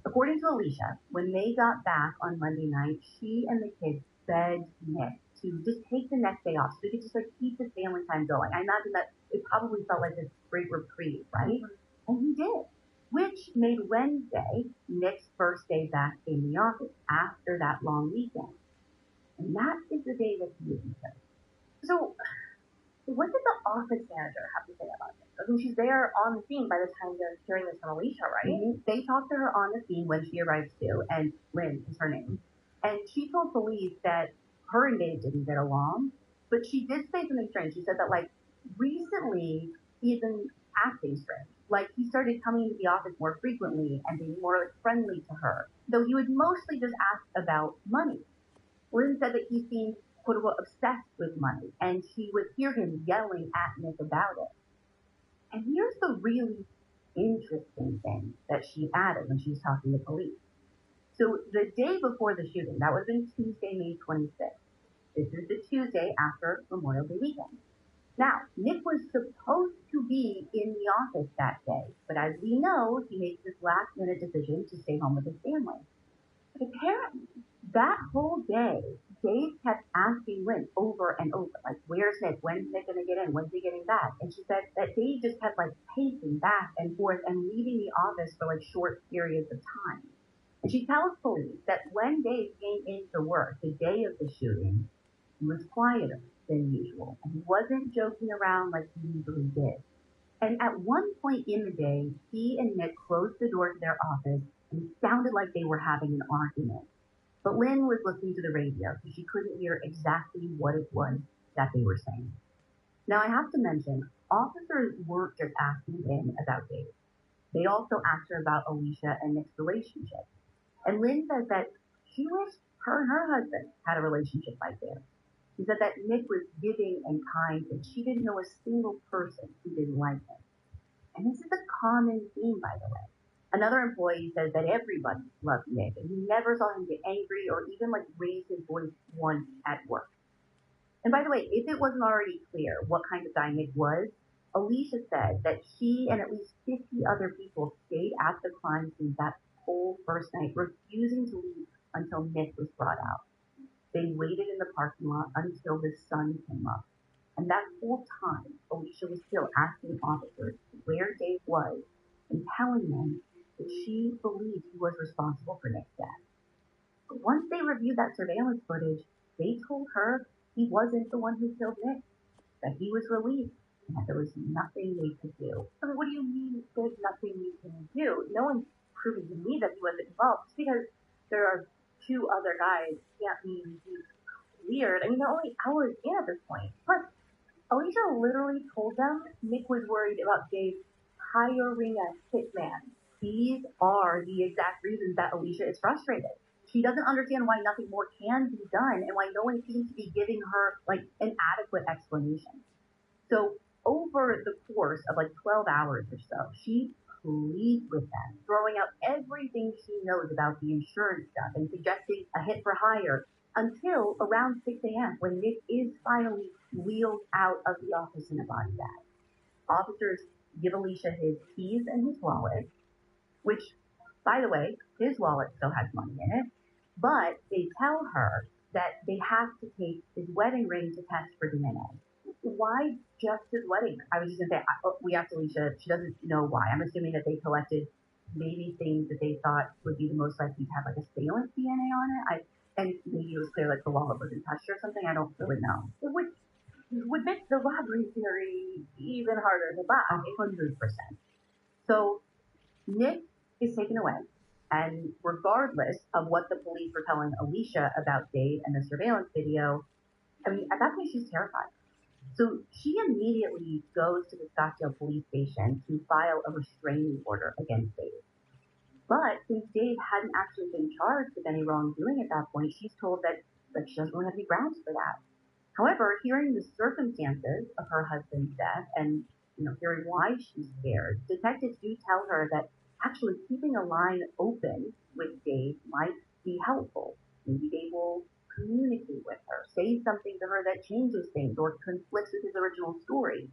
According to Alicia, when they got back on Monday night, she and the kids begged Nick to just take the next day off so they could just keep the family time going. I imagine that it probably felt like this great reprieve, right? Mm-hmm. And he did, which made Wednesday Nick's first day back in the office after that long weekend. And that is the day that he was killed. So what did the office manager have to say about this? I mean, she's there on the scene by the time they're hearing this from Alicia, right? Mm-hmm. They talked to her on the scene when she arrived too, and Lynn is her name. And she told police that her and Dave didn't get along, but she did say something strange. She said that recently he's been acting strange. He started coming into the office more frequently and being more friendly to her, though he would mostly just ask about money. Lynn said that he seemed, quote unquote, obsessed with money, and she would hear him yelling at Nick about it. And here's the really interesting thing that she added when she was talking to police. So the day before the shooting, that was on Tuesday, May 26th. This is the Tuesday after Memorial Day weekend. Now, Nick was supposed to be in the office that day, but as we know, he makes this last-minute decision to stay home with his family. But apparently, that whole day, Dave kept asking Lynn over and over, where's Nick? When's Nick going to get in? When's he getting back? And she said that Dave just kept, pacing back and forth and leaving the office for, short periods of time. And she tells police that when Dave came into work the day of the shooting, he was quieter. than usual. And he wasn't joking around like he usually did. And at one point in the day, he and Nick closed the door to their office and it sounded like they were having an argument. But Lynn was listening to the radio, so she couldn't hear exactly what it was that they were saying. Now, I have to mention, officers weren't just asking Lynn about Dave. They also asked her about Alicia and Nick's relationship. And Lynn says that she wished her and her husband had a relationship like theirs. She said that Nick was giving and kind, and she didn't know a single person who didn't like him. And this is a common theme, by the way. Another employee says that everybody loved Nick, and he never saw him get angry or even like raise his voice once at work. And by the way, if it wasn't already clear what kind of guy Nick was, Alicia said that she and at least 50 other people stayed at the crime scene that whole first night, refusing to leave until Nick was brought out. They waited in the parking lot until the sun came up. And that whole time, Alicia was still asking officers where Dave was and telling them that she believed he was responsible for Nick's death. But once they reviewed that surveillance footage, they told her he wasn't the one who killed Nick, that he was released, and that there was nothing they could do. I mean, what do you mean there's nothing we can do? No one's proven to me that he wasn't involved. Just because there are two other guys can't mean he's weird. I mean, they're only hours in at this point. Plus, Alicia literally told them Nick was worried about Dave hiring a hitman. These are the exact reasons that Alicia is frustrated. She doesn't understand why nothing more can be done and why no one seems to be giving her like an adequate explanation. So over the course of like 12 hours or so, she pleads with them, throwing out everything she knows about the insurance stuff and suggesting a hit for hire until around 6 a.m. when Nick is finally wheeled out of the office in a body bag. Officers give Alicia his keys and his wallet, which, by the way, his wallet still has money in it, but they tell her that they have to take his wedding ring to test for DNA. Why just his wedding? I was just going to say, we asked Alicia, she doesn't know why. I'm assuming that they collected maybe things that they thought would be the most likely to have like assailant DNA on it. And maybe it was clear like the wallet wasn't touched or something. I don't really know. Which would make the robbery theory even harder to buy. 100%. So Nick is taken away. And regardless of what the police were telling Alicia about Dave and the surveillance video, I mean, at that point, she's terrified. So she immediately goes to the Scottsdale police station to file a restraining order against Dave. But since Dave hadn't actually been charged with any wrongdoing at that point, she's told that she doesn't really have any grounds for that. However, hearing the circumstances of her husband's death and hearing why she's scared, detectives do tell her that actually keeping a line open with Dave might be helpful. Maybe Dave will communicate with her, say something to her that changes things or conflicts with his original story.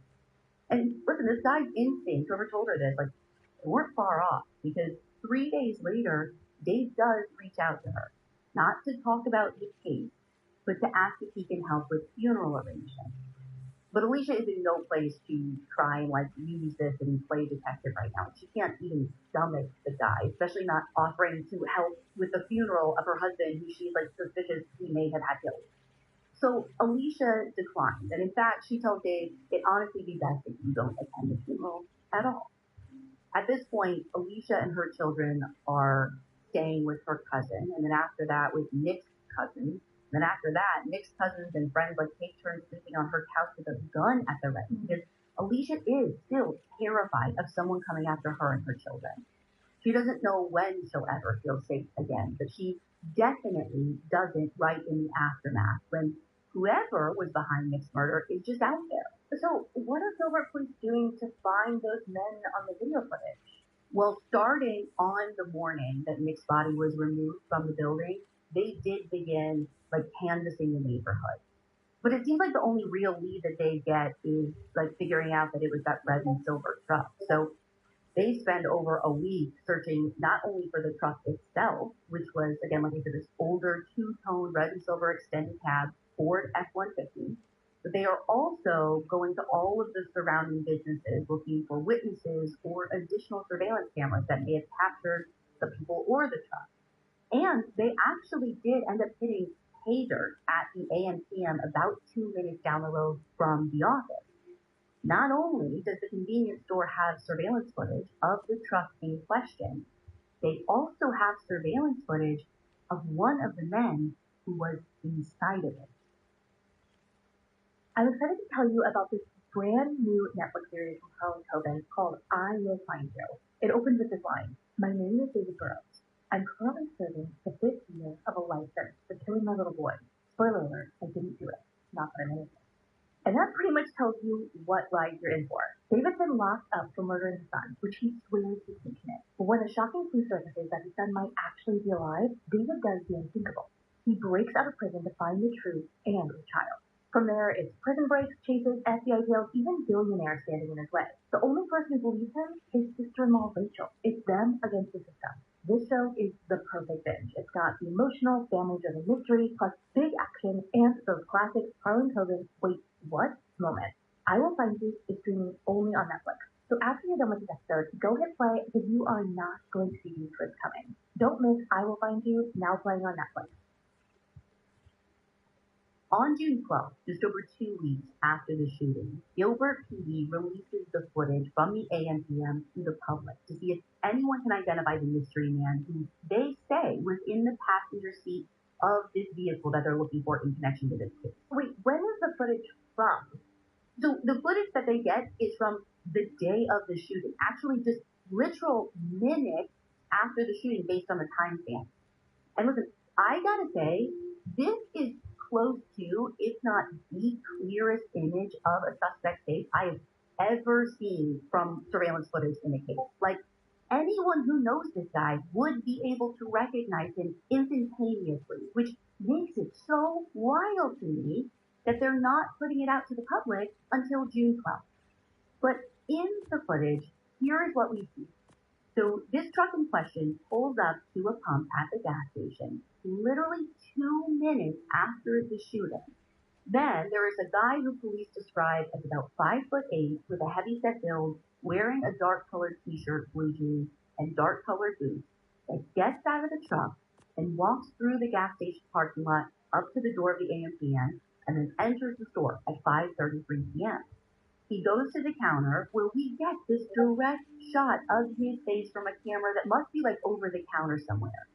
And listen, this guy's instincts, whoever told her this, like, they weren't far off, because 3 days later, Dave does reach out to her, not to talk about the case, but to ask if he can help with funeral arrangements. But Alicia is in no place to try and use this and play detective right now. She can't even stomach the guy, especially not offering to help with the funeral of her husband, who she's suspicious he may have had killed. So Alicia declines, and in fact, she tells Dave it'd honestly be best if you don't attend the funeral at all. At this point, Alicia and her children are staying with her cousin, and then after that with Nick's cousin. And then after that, Nick's cousins and friends take turns sleeping on her couch with a gun at their ready, because Alicia is still terrified of someone coming after her and her children. She doesn't know when she'll ever feel safe again, but she definitely doesn't right in the aftermath when whoever was behind Nick's murder is just out there. So what are Gilbert police doing to find those men on the video footage? Well, starting on the morning that Nick's body was removed from the building, they did begin canvassing the neighborhood. But it seems like the only real lead that they get is figuring out that it was that red and silver truck. So they spend over a week searching not only for the truck itself, which was, again, like I said, this older two-tone red and silver extended cab Ford F-150, but they are also going to all of the surrounding businesses looking for witnesses or additional surveillance cameras that may have captured the people or the truck. And they actually did end up hitting pager at the AM/PM about 2 minutes down the road from the office. Not only does the convenience store have surveillance footage of the truck in question, they also have surveillance footage of one of the men who was inside of it. I'm excited to tell you about this brand new Netflix series from Harlan Coben called I Will Find You. It opens with this line: "My name is David Burrows. I'm currently serving the 5th year of a life sentence for killing my little boy. Spoiler alert, I didn't do it. Not that I'm innocent." And that pretty much tells you what ride you're in for. David's been locked up for murdering his son, which he swears he didn't commit. But when a shocking clue surfaces that his son might actually be alive, David does the unthinkable. He breaks out of prison to find the truth and his child. From there, it's prison breaks, chases, FBI jails, even billionaires standing in his way. The only person who believes him is sister-in-law Rachel. It's them against the system. This show is the perfect binge. It's got the emotional, family-driven mystery, plus big action, and those classic Harlan Coben, wait, what? Moment. I Will Find You is streaming only on Netflix. So after you're done with this episode, go hit play because you are not going to see these twists coming. Don't miss I Will Find You, now playing on Netflix. On June 12th, just over 2 weeks after the shooting, Gilbert PD releases the footage from the AM/PM to the public to see if anyone can identify the mystery man who they say was in the passenger seat of this vehicle that they're looking for in connection to this case. Wait, when is the footage from? So the footage that they get is from the day of the shooting, actually just literal minutes after the shooting based on the timestamp. And listen, I gotta say, this is close to, if not the clearest image of a suspect face I have ever seen from surveillance footage in a case. Like, anyone who knows this guy would be able to recognize him instantaneously, which makes it so wild to me that they're not putting it out to the public until June 12th. But in the footage, here is what we see. So this truck in question pulls up to a pump at the gas station, literally 2 minutes after the shooting. Then there is a guy who police describe as about 5'8" with a heavy-set build, wearing a dark-colored t-shirt, blue jeans, and dark-colored boots, that gets out of the truck and walks through the gas station parking lot up to the door of the AM/PM and then enters the store at 5:33 p.m. He goes to the counter where we get this direct shot of his face from a camera that must be like over the counter somewhere.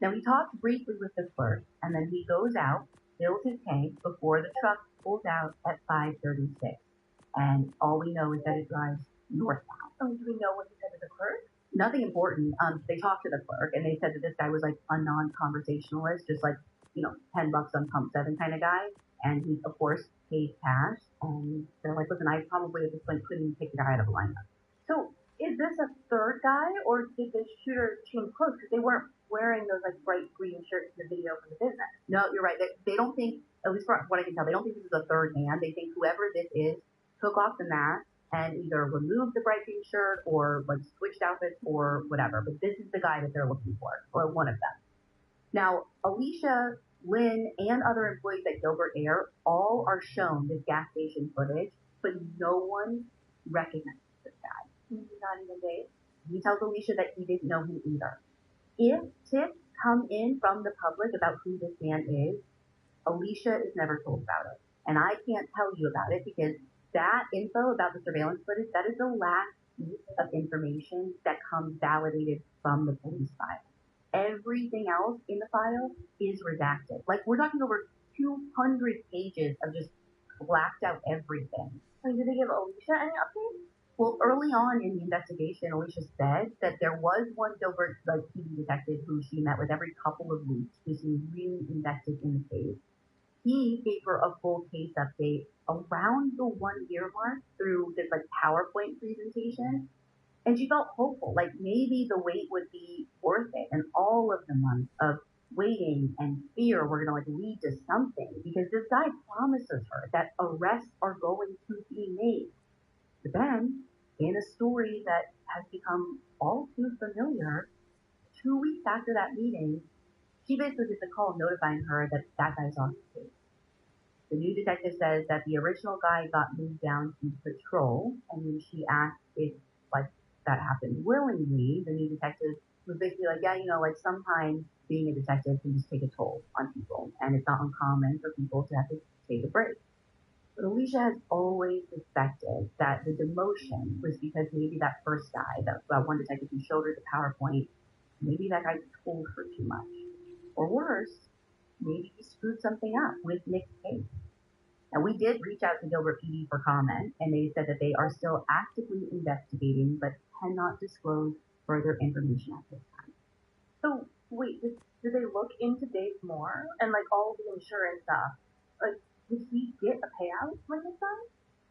Now he talks briefly with the clerk and then he goes out, fills his tank before the truck pulls out at 5:36. And all we know is that it drives northbound. Oh, do we know what he said to the clerk? Nothing important. They talked to the clerk and they said that this guy was like a non-conversationalist, just like, $10 on pump 7 kind of guy. And he, of course, paid cash. And they're like, listen, I probably at this point couldn't even pick the guy out of a lineup. So is this a third guy, or did the shooter change clothes? Because they weren't wearing those like bright green shirts in the video from the business. No, you're right. They don't think, at least from what I can tell, they don't think this is a third man. They think whoever this is took off the mask and either removed the bright green shirt or like switched outfits or whatever. But this is the guy that they're looking for, or one of them. Now, Alicia, Lynn, and other employees at Gilbert Air all are shown this gas station footage, but no one recognizes this guy. Not even Dave. He tells Alicia that he didn't know him either. If tips come in from the public about who this man is, Alicia is never told about it. And I can't tell you about it because that info about the surveillance footage, that is the last piece of information that comes validated from the police file. Everything else in the file is redacted. Like, we're talking over 200 pages of just blacked out everything. Did they give Alicia any updates? Well, early on in the investigation, Alicia said that there was one Gilbert PD detective who she met with every couple of weeks who seemed really invested in the case. He gave her a full case update around the 1 year mark through this PowerPoint presentation. And she felt hopeful, like maybe the wait would be worth it. And all of the months of waiting and fear were going to lead to something, because this guy promises her that arrests are going to be made. But then, in a story that has become all too familiar, 2 weeks after that meeting, she basically gets a call notifying her that that guy's off the case. The new detective says that the original guy got moved down to patrol, and when she asked if that happened willingly, the new detective was basically like, yeah, sometimes being a detective can just take a toll on people, and it's not uncommon for people to have to take a break. But Alicia has always suspected that the demotion was because maybe that first guy, that one detective who showed her the PowerPoint, maybe that guy told her too much. Or worse, maybe he screwed something up with Nick's case. Now, we did reach out to Gilbert PD for comment, and they said that they are still actively investigating, but cannot disclose further information at this time. So, wait, did they look into Dave more? And, like, all the insurance stuff? Like, did he get a payout like this time?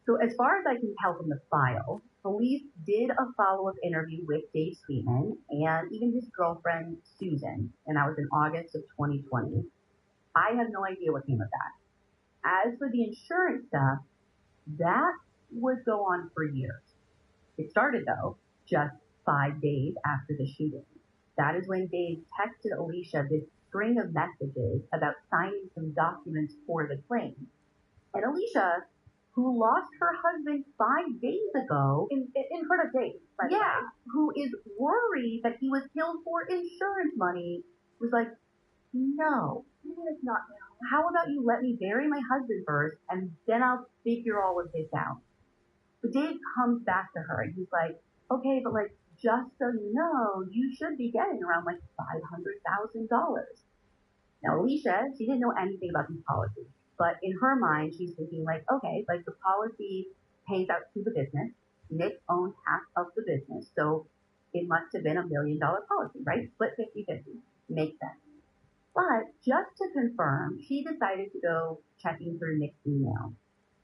So, as far as I can tell from the file, police did a follow-up interview with Dave Sweetman and even his girlfriend, Susan, and that was in August of 2020. I have no idea what came of that. As for the insurance stuff, that would go on for years. It started, though, just 5 days after the shooting. That is when Dave texted Alicia this string of messages about signing some documents for the claim. And Alicia, who lost her husband 5 days ago, In front of Dave, by the way. who is worried that he was killed for insurance money, was like, no. It's not now. How about you let me bury my husband first, and then I'll figure all of this out. But Dave comes back to her, and he's like, okay, but like, just so you know, you should be getting around like $500,000. Now, Alicia, she didn't know anything about these policies, but in her mind, she's thinking like, okay, like the policy pays out to the business. Nick owns half of the business, so it must have been $1 million policy, right? Split 50-50. Makes sense. But just to confirm, she decided to go checking through Nick's email.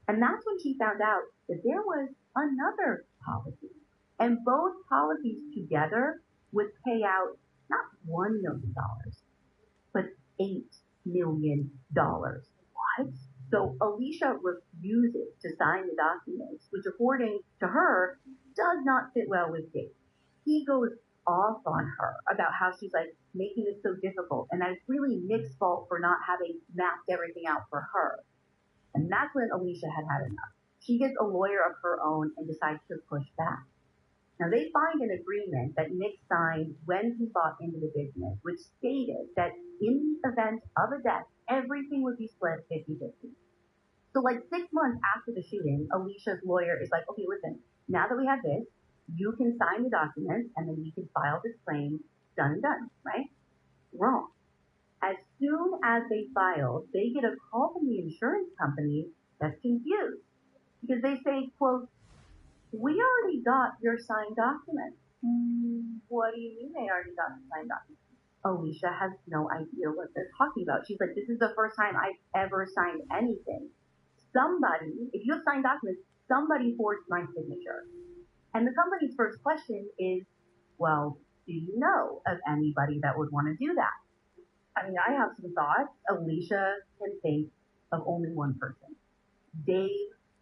And that's when she found out that there was another policy. And both policies together would pay out not $1 million, but $8 million. What? So Alicia refuses to sign the documents, which according to her, does not fit well with Dave. He goes off on her about how she's like making it so difficult, and that it's really Nick's fault for not having mapped everything out for her. And that's when Alicia had enough. She gets a lawyer of her own and decides to push back. Now they find an agreement that Nick signed when he bought into the business, which stated that in the event of a death, everything would be split 50-50. So like 6 months after the shooting, Alicia's lawyer is like, okay, listen, now that we have this, you can sign the documents and then we can file this claim, done and done, right? Wrong. As soon as they filed, they get a call from the insurance company that's confused because they say, quote, we already got your signed documents. What do you mean they already got the signed documents? Alicia has no idea what they're talking about. She's like, this is the first time I've ever signed anything. Somebody, if you have signed documents, somebody forged my signature. And the company's first question is, well, do you know of anybody that would want to do that? I mean, I have some thoughts. Alicia can think of only one person. Dave,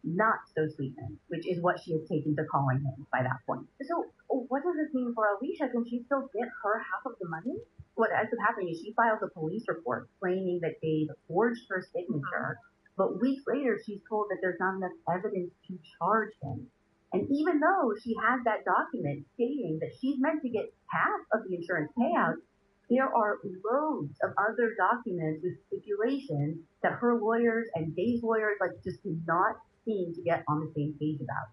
not so Sweetman, which is what she has taken to calling him by that point. So what does this mean for Alicia? Can she still get her half of the money? What ends up happening is she files a police report claiming that Dave forged her signature, but weeks later she's told that there's not enough evidence to charge him. And even though she has that document stating that she's meant to get half of the insurance payout, there are loads of other documents with stipulations that her lawyers and Dave's lawyers like just do not seem to get on the same page about.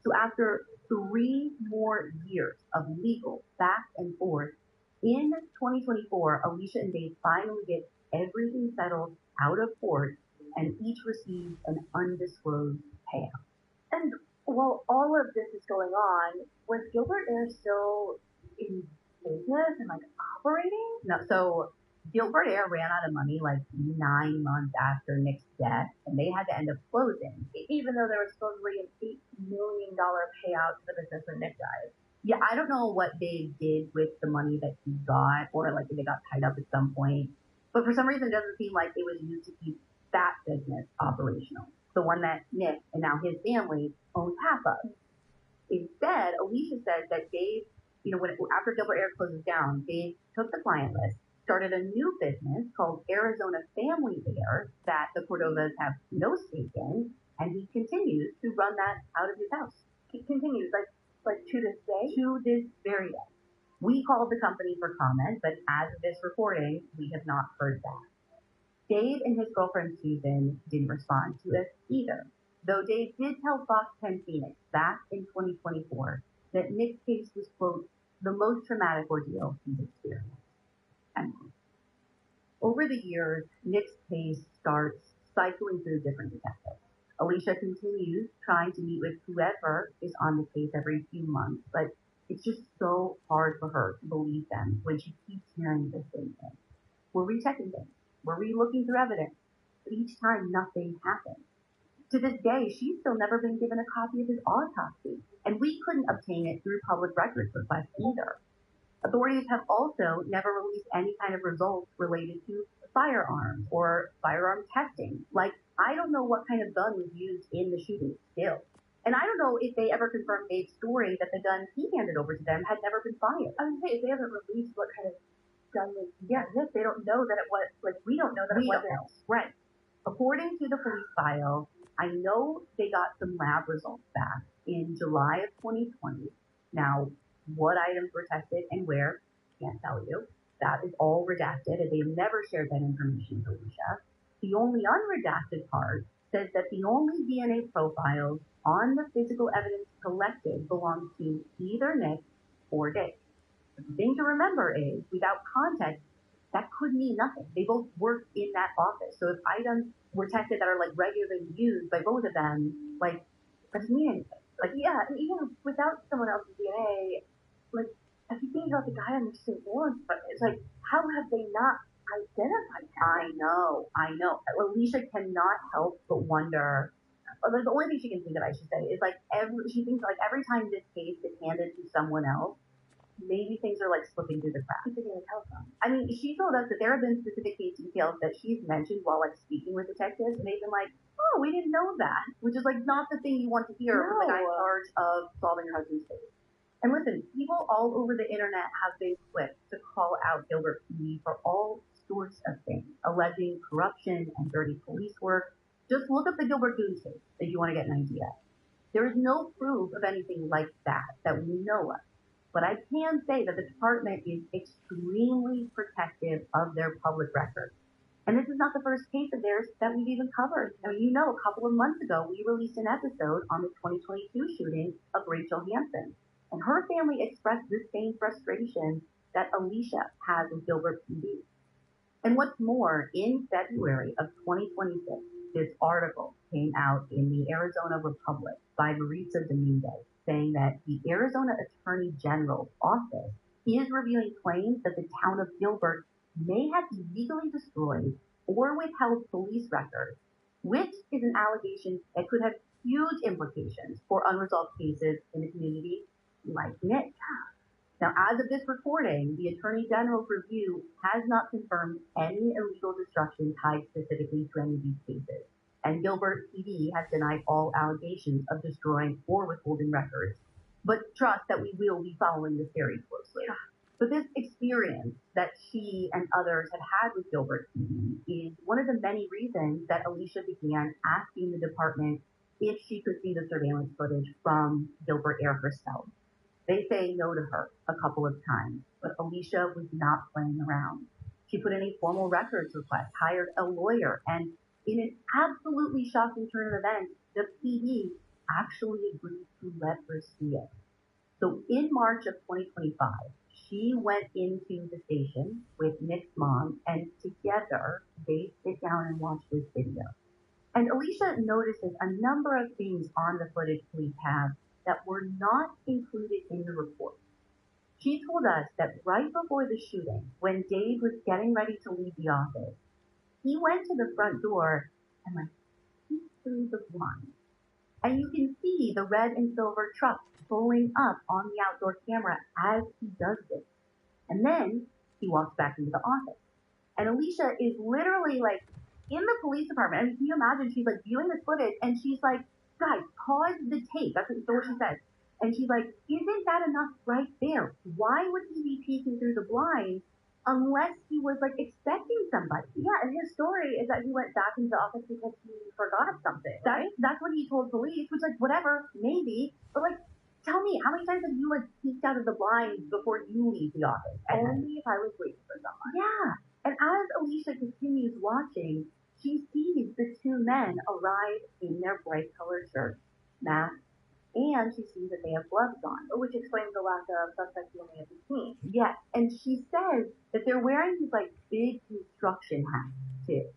So after 3 more years of legal back and forth, in 2024, Alicia and Dave finally get everything settled out of court and each receives an undisclosed payout. And while all of this is going on, was Gilbert Air still in business and like operating? No, so Gilbert Air ran out of money like 9 months after Nick's death, and they had to end up closing. Even though there was supposedly an $8 million payout to the business when Nick died. Yeah, I don't know what they did with the money that he got, or like if it got tied up at some point. But for some reason, it doesn't seem like it was used to keep that business operational. The one that Nick and now his family owns half of. Instead, Alicia says that Dave, after Gilbert Air closes down, Dave took the client list, started a new business called Arizona Family Air that the Cordovas have no stake in, and he continues to run that out of his house. He continues, like to this day? To this very day. We called the company for comment, but as of this recording, we have not heard back. Dave and his girlfriend Susan didn't respond to us either, though Dave did tell Fox 10 Phoenix back in 2024 that Nick's case was, quote, the most traumatic ordeal he's experienced. And over the years, Nick's case starts cycling through different detectives. Alicia continues trying to meet with whoever is on the case every few months, but it's just so hard for her to believe them when she keeps hearing the same thing. We're rechecking things. We're re-looking through evidence. But each time, nothing happens. To this day, she's still never been given a copy of his autopsy, and we couldn't obtain it through public records request either. Authorities have also never released any kind of results related to firearms or firearm testing. Like, I don't know what kind of gun was used in the shooting still. And I don't know if they ever confirmed Dave's story that the gun he handed over to them had never been fired. I would say if they haven't released what kind of gun was used, they don't know that it was, like, we don't know that it wasn't. Right. According to the police file, I know they got some lab results back in July of 2020. Now, what items were tested and where, can't tell you. That is all redacted, and they've never shared that information with Alicia. The only unredacted part says that the only DNA profiles on the physical evidence collected belong to either Nick or Dave. The thing to remember is, without context, that could mean nothing. They both worked in that office. So if items were tested that are like regularly used by both of them, like, that doesn't mean anything. Like, yeah, and even without someone else's DNA, like, if you think about the guy on the surveillance, but it's like, how have they not identified him? I know. Alicia cannot help but wonder. Like, the only thing she can think of, I should say, is like she thinks like every time this case gets handed to someone else, maybe things are like slipping through the cracks. I mean, she told us that there have been specific case details that she's mentioned while like speaking with detectives, and they've been like, "Oh, we didn't know that," which is like not the thing you want to hear from the guy in charge of solving your husband's case. And listen, people all over the internet have been quick to call out Gilbert PD for all sorts of things, alleging corruption and dirty police work. Just look up the Gilbert Goons case if you want to get an idea. There is no proof of anything like that we know of. But I can say that the department is extremely protective of their public records. And this is not the first case of theirs that we've even covered. I mean, a couple of months ago, we released an episode on the 2022 shooting of Rachel Hansen. And her family expressed the same frustration that Alicia has with Gilbert PD. And what's more, in February of 2026, this article came out in the Arizona Republic by Maritza Dominguez, saying that the Arizona Attorney General's office is reviewing claims that the town of Gilbert may have illegally destroyed or withheld police records, which is an allegation that could have huge implications for unresolved cases in a community like Nick. Now, as of this recording, the Attorney General's review has not confirmed any illegal destruction tied specifically to any of these cases. And Gilbert PD has denied all allegations of destroying or withholding records. But trust that we will be following this very closely. But this experience that she and others have had with Gilbert PD is one of the many reasons that Alicia began asking the department if she could see the surveillance footage from Gilbert Air herself. They say no to her a couple of times, but Alicia was not playing around. She put in a formal records request, hired a lawyer, and in an absolutely shocking turn of events, the PD actually agreed to let her see it. So in March of 2025, she went into the station with Nick's mom, and together they sit down and watch this video. And Alicia notices a number of things on the footage police have that were not included in the report. She told us that right before the shooting, when Dave was getting ready to leave the office, he went to the front door and like peeked through the blind. And you can see the red and silver truck pulling up on the outdoor camera as he does this. And then he walks back into the office. And Alicia is literally like in the police department. And can you imagine she's like viewing this footage and she's like, guys, pause the tape. That's what she says. And she's like, isn't that enough right there? Why would he be peeking through the blinds unless he was like expecting somebody? Yeah, and his story is that he went back into the office because he forgot something. Right? That's what he told police, which like whatever, maybe, but like Tell me, how many times have you like peeked out of the blinds before you leave the office? Only if I was waiting for someone. Yeah. And as Alicia continues watching, she sees the two men arrive in their bright colored shirts, masks, and she sees that they have gloves on. Which explains the lack of suspect feeling at the scene. Yes. And she says that they're wearing these like big construction hats too.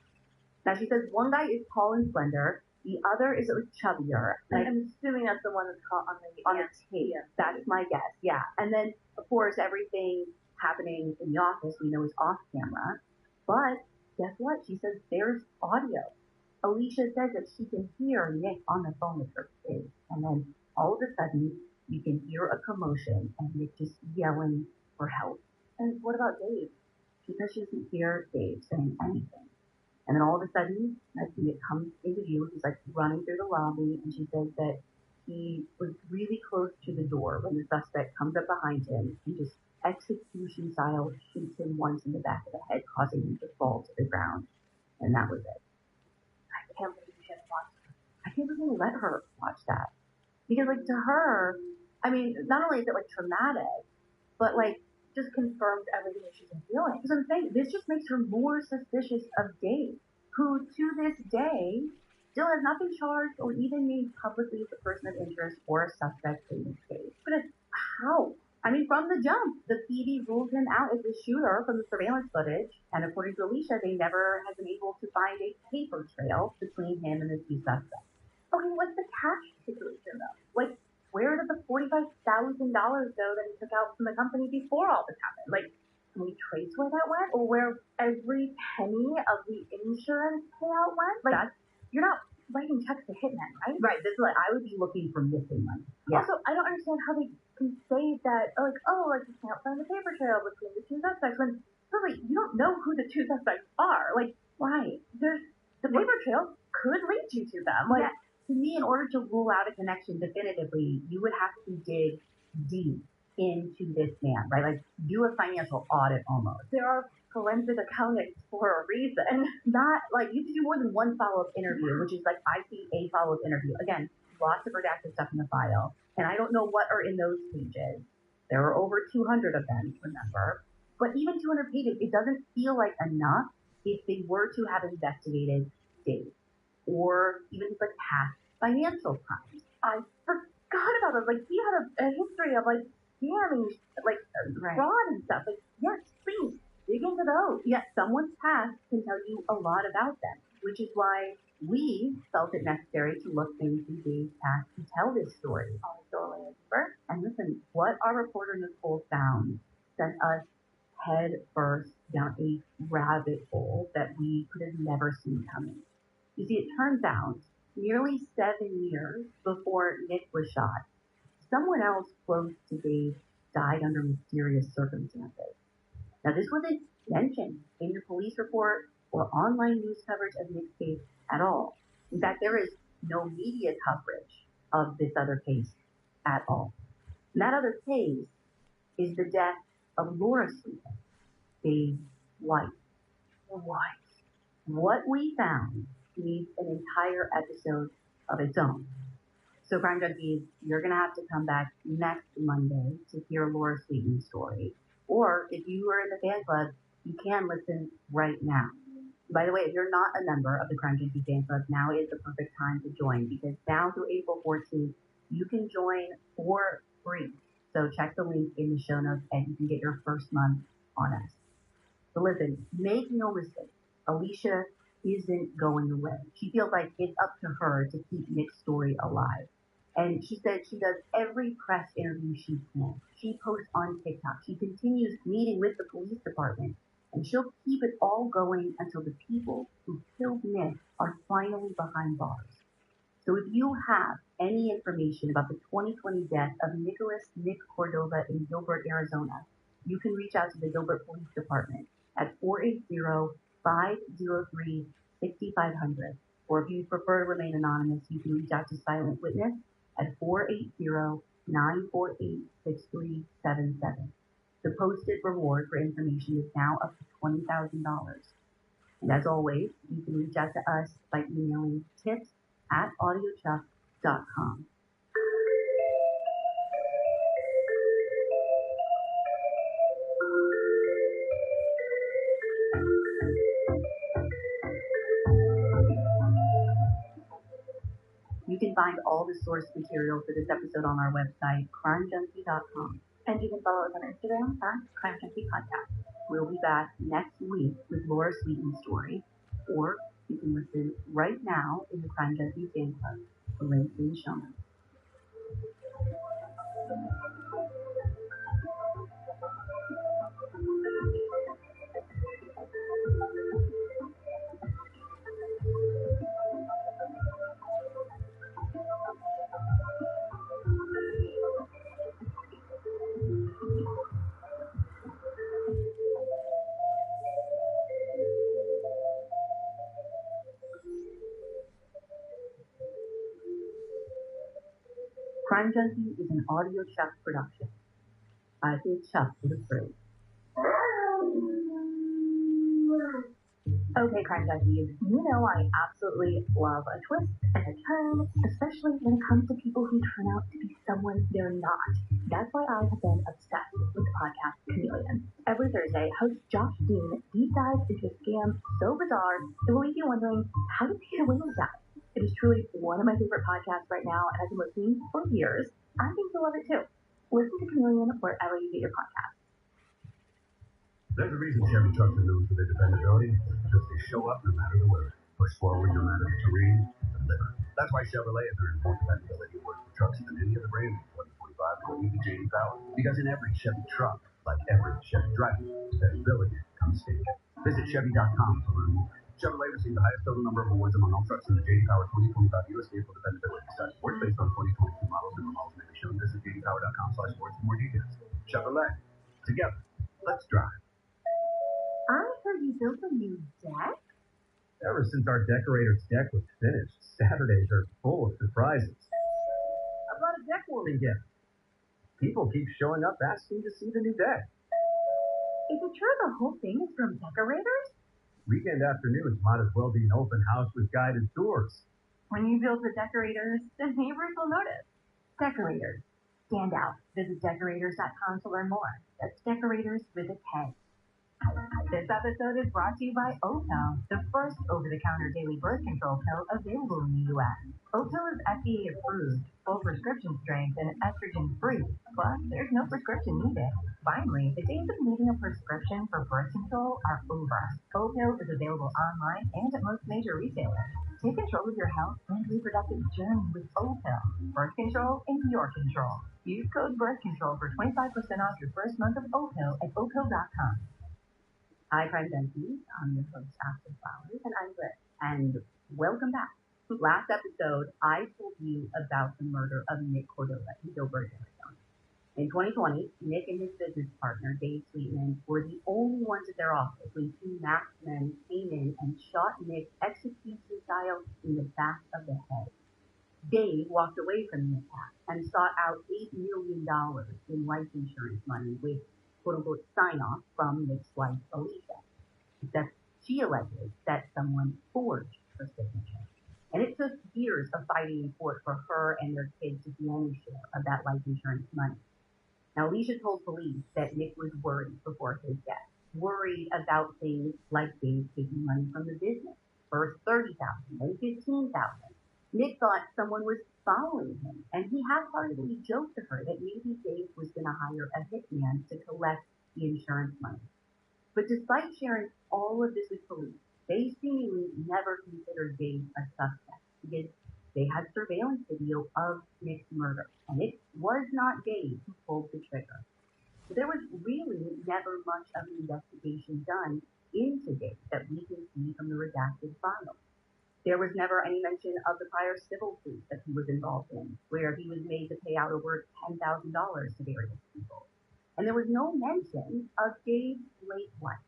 Now she says one guy is tall and slender, the other is chubbier. And I'm assuming that's the one that's caught on the tape. Yeah. That's my guess. Yeah. And then of course everything happening in the office we know is off camera. But guess what? She says there's audio. Alicia says that she can hear Nick on the phone with her kids. And then all of a sudden you can hear a commotion and Nick just yelling for help. And what about Dave? She says she doesn't hear Dave saying anything. And then all of a sudden, Nick comes into view. He's like running through the lobby, and she says that he was really close to the door when the suspect comes up behind him and just execution style shoots him once in the back of the head, causing him to fall to the ground. And that was it. I can't believe you should watch that. I can't believe we let her watch that. Because like to her, I mean, not only is it like traumatic, but like just confirms everything that she's been feeling. Because I'm saying, this just makes her more suspicious of Dave, who to this day still has not been charged or even named publicly as a person of interest or a suspect in this case. But how? I mean, from the jump, the PD ruled him out as the shooter from the surveillance footage, and according to Alicia, they never have been able to find a paper trail between him and the two suspects. Okay, what's the cash situation though? Like, where did the $45,000 go that he took out from the company before all this happened? Like, can we trace where that went? Or where every penny of the insurance payout went? Like, you're not writing checks to hitmen, right? Right, this is like, I would be looking for missing money. Yeah. Also, I don't understand how they can say that, like, oh, like, you can't find the paper trail between the two suspects, when, really, you don't know who the two suspects are. Like, Right. The paper trail could lead you to them. Like, yeah. To me, in order to rule out a connection definitively, you would have to dig deep into this man, right? Like, do a financial audit almost. There are forensic accountants for a reason. Not, like, you have to do more than one follow-up interview, which is, like, I see a follow-up interview. Again, lots of redacted stuff in the file. And I don't know what are in those pages. There are over 200 of them, remember? But even 200 pages, it doesn't feel like enough if they were to have investigated Dave. Or even like past financial crimes. I forgot about this. Like, he had a history of like scamming, like fraud and stuff. Like, yes, please dig into those. Yes, someone's past can tell you a lot about them, which is why we felt it necessary to look into Dave's past to tell this story. And listen, what our reporter Nicole found sent us head first down a rabbit hole that we could have never seen coming. You see, it turns out, nearly 7 years before Nick was shot, someone else close to Dave died under mysterious circumstances. Now, this wasn't mentioned in the police report or online news coverage of Nick's case at all. In fact, there is no media coverage of this other case at all. And that other case is the death of Laura Sweeten, Dave's wife. What we found needs an entire episode of its own. So, Crime Junkies, you're going to have to come back next Monday to hear Laura Sweeten's story. Or if you are in the fan club, you can listen right now. By the way, if you're not a member of the Crime Junkie fan club, now is the perfect time to join, because now through April 14th, you can join for free. So check the link in the show notes and you can get your first month on us. So listen, make no mistake, Alicia isn't going away. She feels like it's up to her to keep Nick's story alive. And she said she does every press interview she can. She posts on TikTok. She continues meeting with the police department. And she'll keep it all going until the people who killed Nick are finally behind bars. So if you have any information about the 2020 death of Nick Cordova in Gilbert, Arizona, you can reach out to the Gilbert Police Department at 480-503-6500. Or if you prefer to remain anonymous, you can reach out to Silent Witness at 480-948-6377. The posted reward for information is now up to $20,000. And as always, you can reach out to us by emailing tips@audiochuck.com. You can find all the source material for this episode on our website, crimejunkie.com. And you can follow us on Instagram at Crime Junkie Podcast. We'll be back next week with Laura Sweeten's story, or you can listen right now in the Crime Junkie fan club. The link's in the show notes. Crime Junkie is an audio Chuck production. I think Chuck would approve. Okay, Crime Junkies, you know I absolutely love a twist and a turn, especially when it comes to people who turn out to be someone they're not. That's why I have been obsessed with the podcast Chameleon. Every Thursday, host Josh Dean deep dives into a scam so bizarre it will leave you wondering, how did they get away with that? It is truly one of my favorite podcasts right now, and I've been listening for years. I think you'll love it too. Listen to Chameleon wherever you get your podcasts. There's a reason Chevy trucks are known for their dependability, because they show up no matter the weather, push forward no matter the terrain, deliver. That's why Chevrolet has earned more dependability awards for trucks than any other brand in 2025, according to J.D. Power. Because in every Chevy truck, like every Chevy driver, dependability comes standard. Visit Chevy.com to learn more. Chevrolet received the highest total number of awards among all trucks in the J.D. Power 2025 U.S. Vehicle Dependability Study. Awards based on 2022 models. Newer models may be shown. Visit jdpower.com/awards for more details. Chevrolet. Together. Let's drive. I heard you built a new deck? Ever since our decorator's deck was finished, Saturdays are full of surprises. I've got a deck warming gift. People keep showing up asking to see the new deck. Is it true the whole thing is from decorators? Weekend afternoons might as well be an open house with guided tours. When you build with decorators, the neighbors will notice. Decorators. Stand out. Visit decorators.com to learn more. That's decorators with a K. This episode is brought to you by Opill, the first over-the-counter daily birth control pill available in the U.S. Opill is FDA approved, full prescription strength, and estrogen-free. Plus, there's no prescription needed. Finally, the days of needing a prescription for birth control are over. Opill is available online and at most major retailers. Take control of your health and reproductive journey with Opill. Birth control in your control. Use code BIRTHCONTROL for 25% off your first month of Opill at opill.com. Hi, Crime Junkies. I'm your host, Ashley Flowers. And I'm Liz. And welcome back. Last episode, I told you about the murder of Nick Cordova in Gilbert, Arizona. In 2020, Nick and his business partner, Dave Sweetman, were the only ones at their office when two masked men came in and shot Nick execution style in the back of the head. Dave walked away from the attack and sought out $8 million in life insurance money with quote-unquote sign-off from Nick's wife, Alicia. Except she alleges that someone forged her signature. And it took years of fighting in court for her and their kids to see any share of that life insurance money. Now, Alicia told police that Nick was worried before his death, worried about things like Dave taking money from the business, first $30,000, then $15,000. Nick thought someone was following him, and he half-heartedly joked to her that maybe Dave was going to hire a hitman to collect the insurance money. But despite sharing all of this with police, they seemingly never considered Dave a suspect because they had surveillance video of Nick's murder, and it was not Dave who pulled the trigger. So there was really never much of an investigation done into Dave that we can see from the redacted files. There was never any mention of the prior civil suit that he was involved in, where he was made to pay out over $10,000 to various people. And there was no mention of Dave's late wife,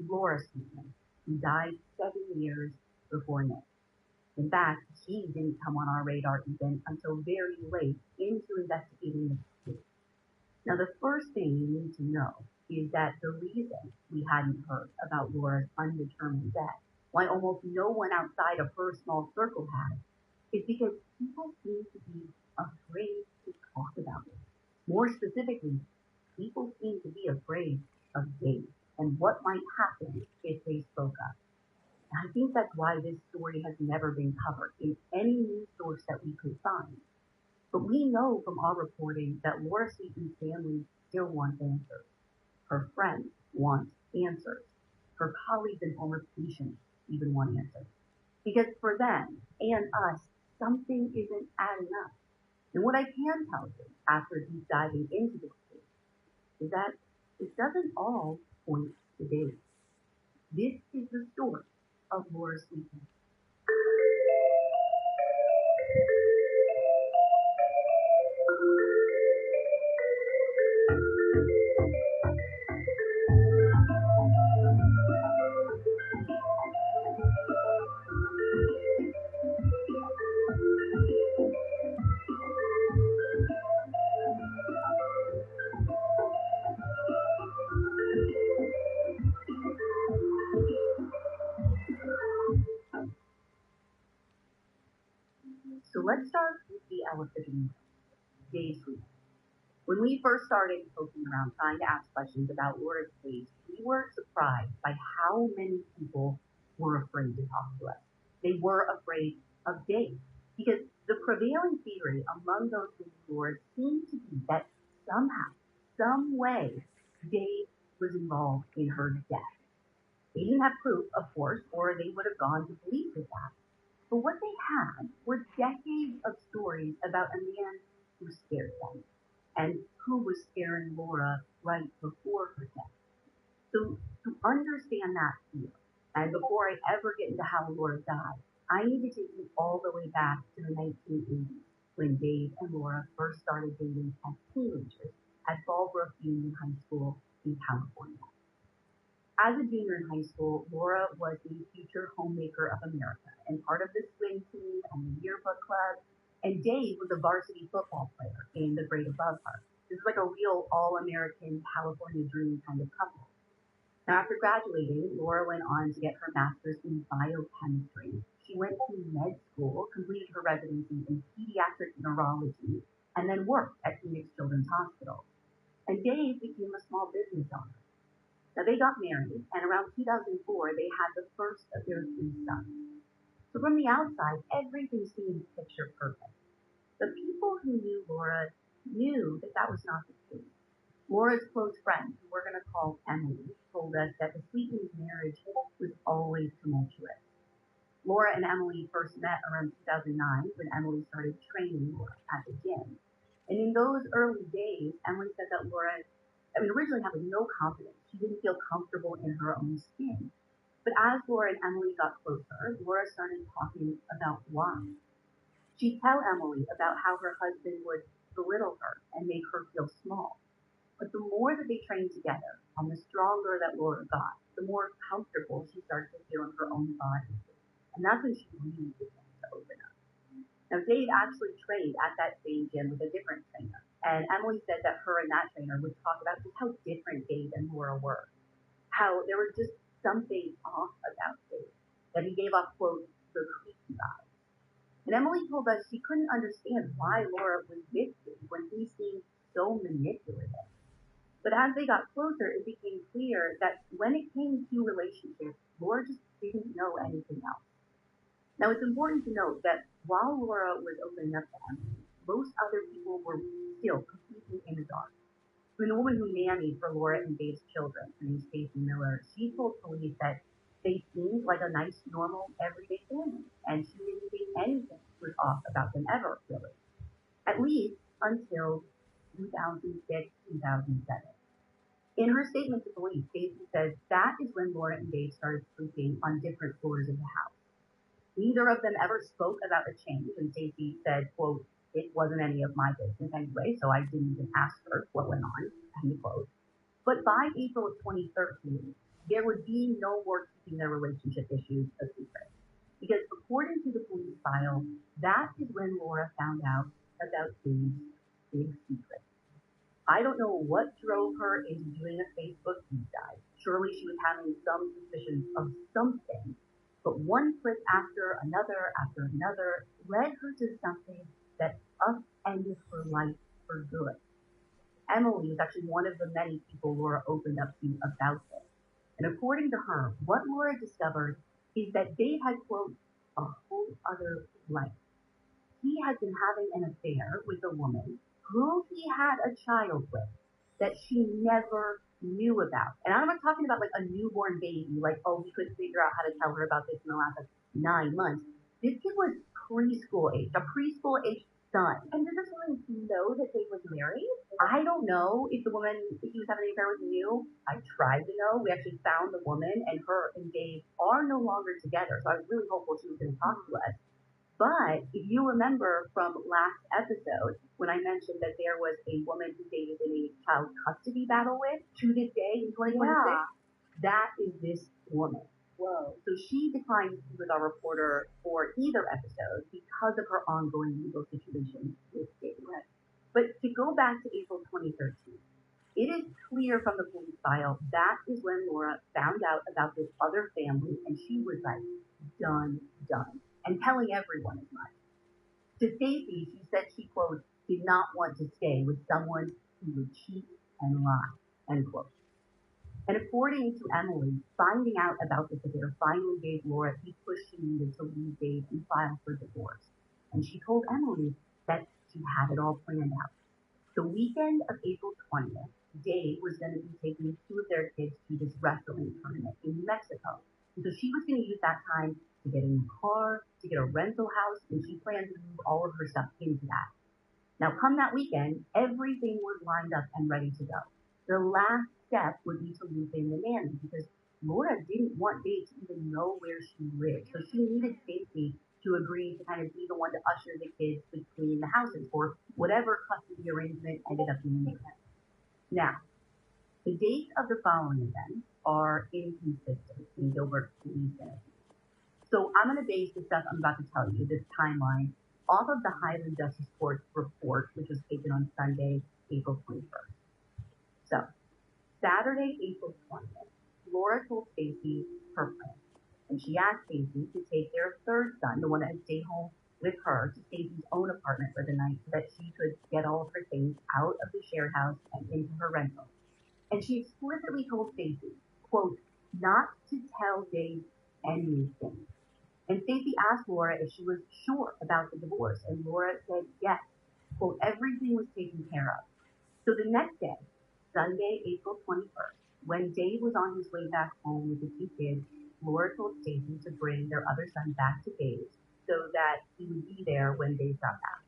Laura Sweetman, who died 7 years before Nick. In fact, she didn't come on our radar even until very late into investigating this case. Now, the first thing you need to know is that the reason we hadn't heard about Laura's undetermined death, why almost no one outside of her small circle had, is because people seem to be afraid to talk about it. More specifically, people seem to be afraid of Dave and what might happen if they spoke up. I think that's why this story has never been covered in any news source that we could find. But we know from our reporting that Laura Sweeten's family still wants answers. Her friends want answers. Her colleagues and former patients even want answers. Because for them and us, something isn't adding up. And what I can tell you after deep diving into this case is that it doesn't all point to Dave. This is the story of Laura Sweeten. So let's start with the elephant in the room, Dave Sweeten. When we first started poking around trying to ask questions about Laura's case, we were surprised by how many people were afraid to talk to us. They were afraid of Dave because the prevailing theory among those who knew Laura seemed to be that somehow, some way, Dave was involved in her death. They didn't have proof, of course, or they would have gone to police with that. But what they had were decades of stories about a man who scared them and who was scaring Laura right before her death. So to understand that fear, and before I ever get into how Laura died, I need to take you all the way back to the 1980s when Dave and Laura first started dating as teenagers at Fallbrook Union High School in California. As a junior in high school, Laura was the future homemaker of America and part of the swim team and the yearbook club, and Dave was a varsity football player in the grade above her. This was like a real all-American California dream kind of couple. Now, after graduating, Laura went on to get her master's in biochemistry. She went to med school, completed her residency in pediatric neurology, and then worked at Phoenix Children's Hospital. And Dave became a small business owner. Now, they got married, and around 2004, they had the first of their 3 sons. So from the outside, everything seemed picture perfect. The people who knew Laura knew that that was not the case. Laura's close friend, who we're going to call Emily, told us that the Sweetens' marriage was always tumultuous. Laura and Emily first met around 2009 when Emily started training Laura at the gym. And in those early days, Emily said that Laura, originally had no confidence. She didn't feel comfortable in her own skin. But as Laura and Emily got closer, Laura started talking about why. She'd tell Emily about how her husband would belittle her and make her feel small. But the more that they trained together and the stronger that Laura got, the more comfortable she started to feel in her own body. And that's when she really began to open up. Now, Dave actually trained at that same gym with a different trainer. And Emily said that her and that trainer would talk about just how different Dave and Laura were. How there was just something off about Dave. That he gave off, quote, the creepy vibe. And Emily told us she couldn't understand why Laura was with Dave when he seemed so manipulative. But as they got closer, it became clear that when it came to relationships, Laura just didn't know anything else. Now, it's important to note that while Laura was opening up to Emily, most other people were still completely in the dark. When the woman who nannied for Laura and Dave's children, her name's Stacey Miller, she told police that they seemed like a nice, normal, everyday family, and she didn't think anything was off about them ever, really. At least until 2006, 2007. In her statement to police, Stacey says that is when Laura and Dave started sleeping on different floors of the house. Neither of them ever spoke about a change, and Stacey said, quote, it wasn't any of my business anyway, so I didn't even ask her what went on, end quote. But by April of 2013, there would be no more keeping their relationship issues a secret. Because according to the police file, that is when Laura found out about Dave's big secret. I don't know what drove her into doing a Facebook deep dive. Surely she was having some suspicions of something. But one clip after another led her to something that upended her life for good. Emily was actually one of the many people Laura opened up to about this. And according to her, what Laura discovered is that Dave had, quote, a whole other life. He had been having an affair with a woman who he had a child with that she never knew about. And I'm not talking about like a newborn baby, like, oh, he couldn't figure out how to tell her about this in the last like 9 months. This kid was preschool age, a preschool age son. And did this woman know that Dave was married? I don't know if the woman, if he was having an affair with you. I tried to know. We actually found the woman, and her and Dave are no longer together. So I was really hopeful she was going to talk to us. But if you remember from last episode, when I mentioned that there was a woman who Dave is in a child custody battle with to this day in 2026, that is this woman. Whoa. So she declined to be with our reporter for either episode because of her ongoing legal situation with Dave. Right. But to go back to April 2013, it is clear from the police file that is when Laura found out about this other family, and she was like, done, and telling everyone as much. To Stacey, she said she, quote, did not want to stay with someone who would cheat and lie, end quote. And according to Emily, finding out about this affair finally gave Laura the push she needed to leave Dave and file for divorce. And she told Emily that she had it all planned out. The weekend of April 20th, Dave was going to be taking 2 of their kids to this wrestling tournament in New Mexico. And so she was going to use that time to get a new car, to get a rental house, and she planned to move all of her stuff into that. Now, come that weekend, everything was lined up and ready to go. The last step would be to loop in the nanny because Laura didn't want Dave to even know where she lived. So she needed Stacey to agree to kind of be the one to usher the kids between the houses or whatever custody arrangement ended up being made. Now, the dates of the following events are inconsistent in Gilbert's police interview. So I'm going to base the stuff I'm about to tell you, this timeline, off of the Highland Justice Court report, which was taken on Sunday, April 21st. So, Saturday, April 20th, Laura told Stacey her plan. And she asked Stacey to take their third son, the one that had stayed home with her, to Stacey's own apartment for the night so that she could get all of her things out of the shared house and into her rental. And she explicitly told Stacey, quote, not to tell Dave anything. And Stacey asked Laura if she was sure about the divorce, and Laura said yes. Quote, everything was taken care of. So the next day, Sunday, April 21st, when Dave was on his way back home with the 2 kids, Laura told Stacey to bring their other son back to Dave's so that he would be there when Dave got back.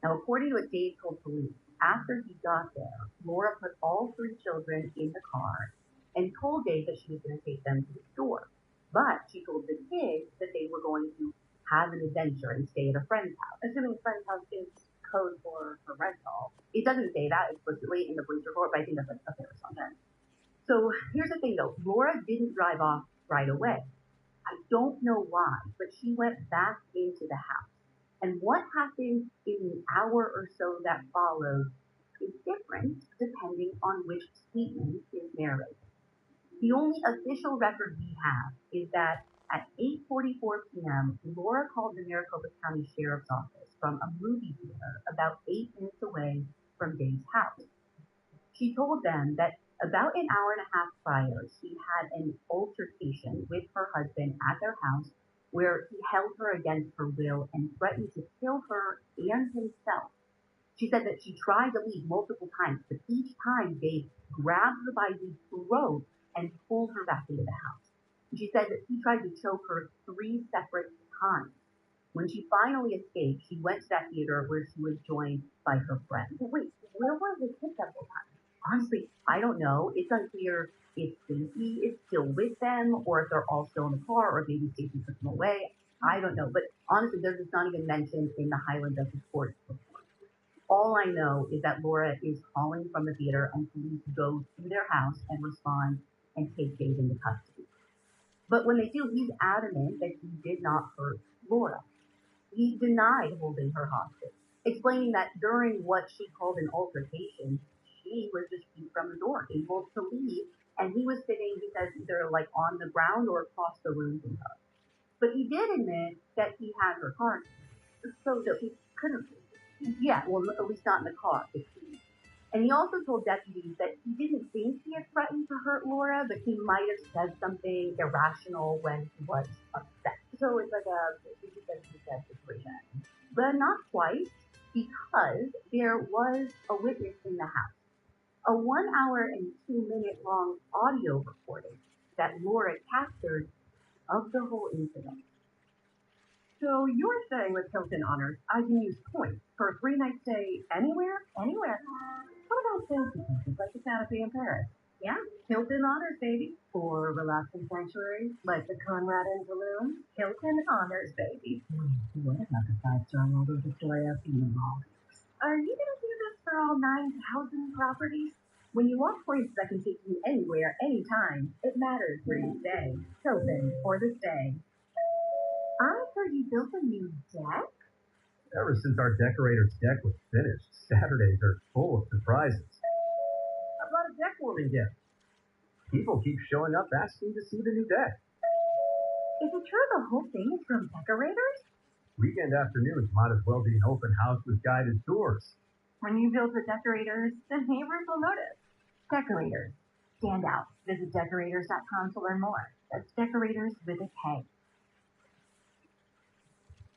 Now, according to what Dave told police, after he got there, Laura put all 3 children in the car and told Dave that she was going to take them to the store. But she told the kids that they were going to have an adventure and stay at a friend's house. Assuming friend's house is code for rental. It doesn't say that explicitly in the police report, but I think that's a fair assumption. So here's the thing though, Laura didn't drive off right away. I don't know why, but she went back into the house. And what happened in the hour or so that followed is different depending on which statement is narrated. The only official record we have is that at 8:44 p.m., Laura called the Maricopa County Sheriff's Office from a movie theater about 8 minutes away from Dave's house. She told them that about an hour and a half prior, she had an altercation with her husband at their house where he held her against her will and threatened to kill her and himself. She said that she tried to leave multiple times, but each time Dave grabbed her by the throat and pulled her back into the house. She said that he tried to choke her 3 separate times. When she finally escaped, she went to that theater where she was joined by her friend. Wait, where were the kids at the time? Honestly, I don't know. It's unclear if Stacey is still with them or if they're all still in the car or maybe Stacey took them away. I don't know. But honestly, they're just not even mentioned in the Highland Justice Court report. All I know is that Laura is calling from the theater and police go to their house and respond and take Dave into custody. But when they do, he's adamant that he did not hurt Laura. He denied holding her hostage, explaining that during what she called an altercation, she was just feet from the door, able to leave, and he was sitting, he says, either like on the ground or across the room from her. But he did admit that he had her car, so that he couldn't leave. Yeah, well, at least not in the car. And he also told deputies that he didn't think he had threatened to hurt Laura, but he might have said something irrational when he was upset. So it's like a he said situation. But not quite, because there was a witness in the house. A 1 hour and 2 minute long audio recording that Laura captured of the whole incident. So you're saying with Hilton Honors, I can use points for a 3-night stay anywhere? Anywhere. What about fancy places like the Fantasy in Paris? Yeah. Hilton Honors, baby. Or relaxing sanctuaries like the Conrad and Saloon. Hilton Honors, baby. What about the 5-star Waldorf Astoria Funeral Hall? Are you going to do this for all 9,000 properties? When you want points that can take you anywhere, anytime, it matters where you stay. Hilton for the stay. I heard you built a new deck? Ever since our decorator's deck was finished, Saturdays are full of surprises. I brought a deck warming gift. People keep showing up asking to see the new deck. Is it true the whole thing is from decorators? Weekend afternoons might as well be an open house with guided tours. When you build with decorators, the neighbors will notice. Decorators. Stand out. Visit decorators.com to learn more. That's decorators with a K.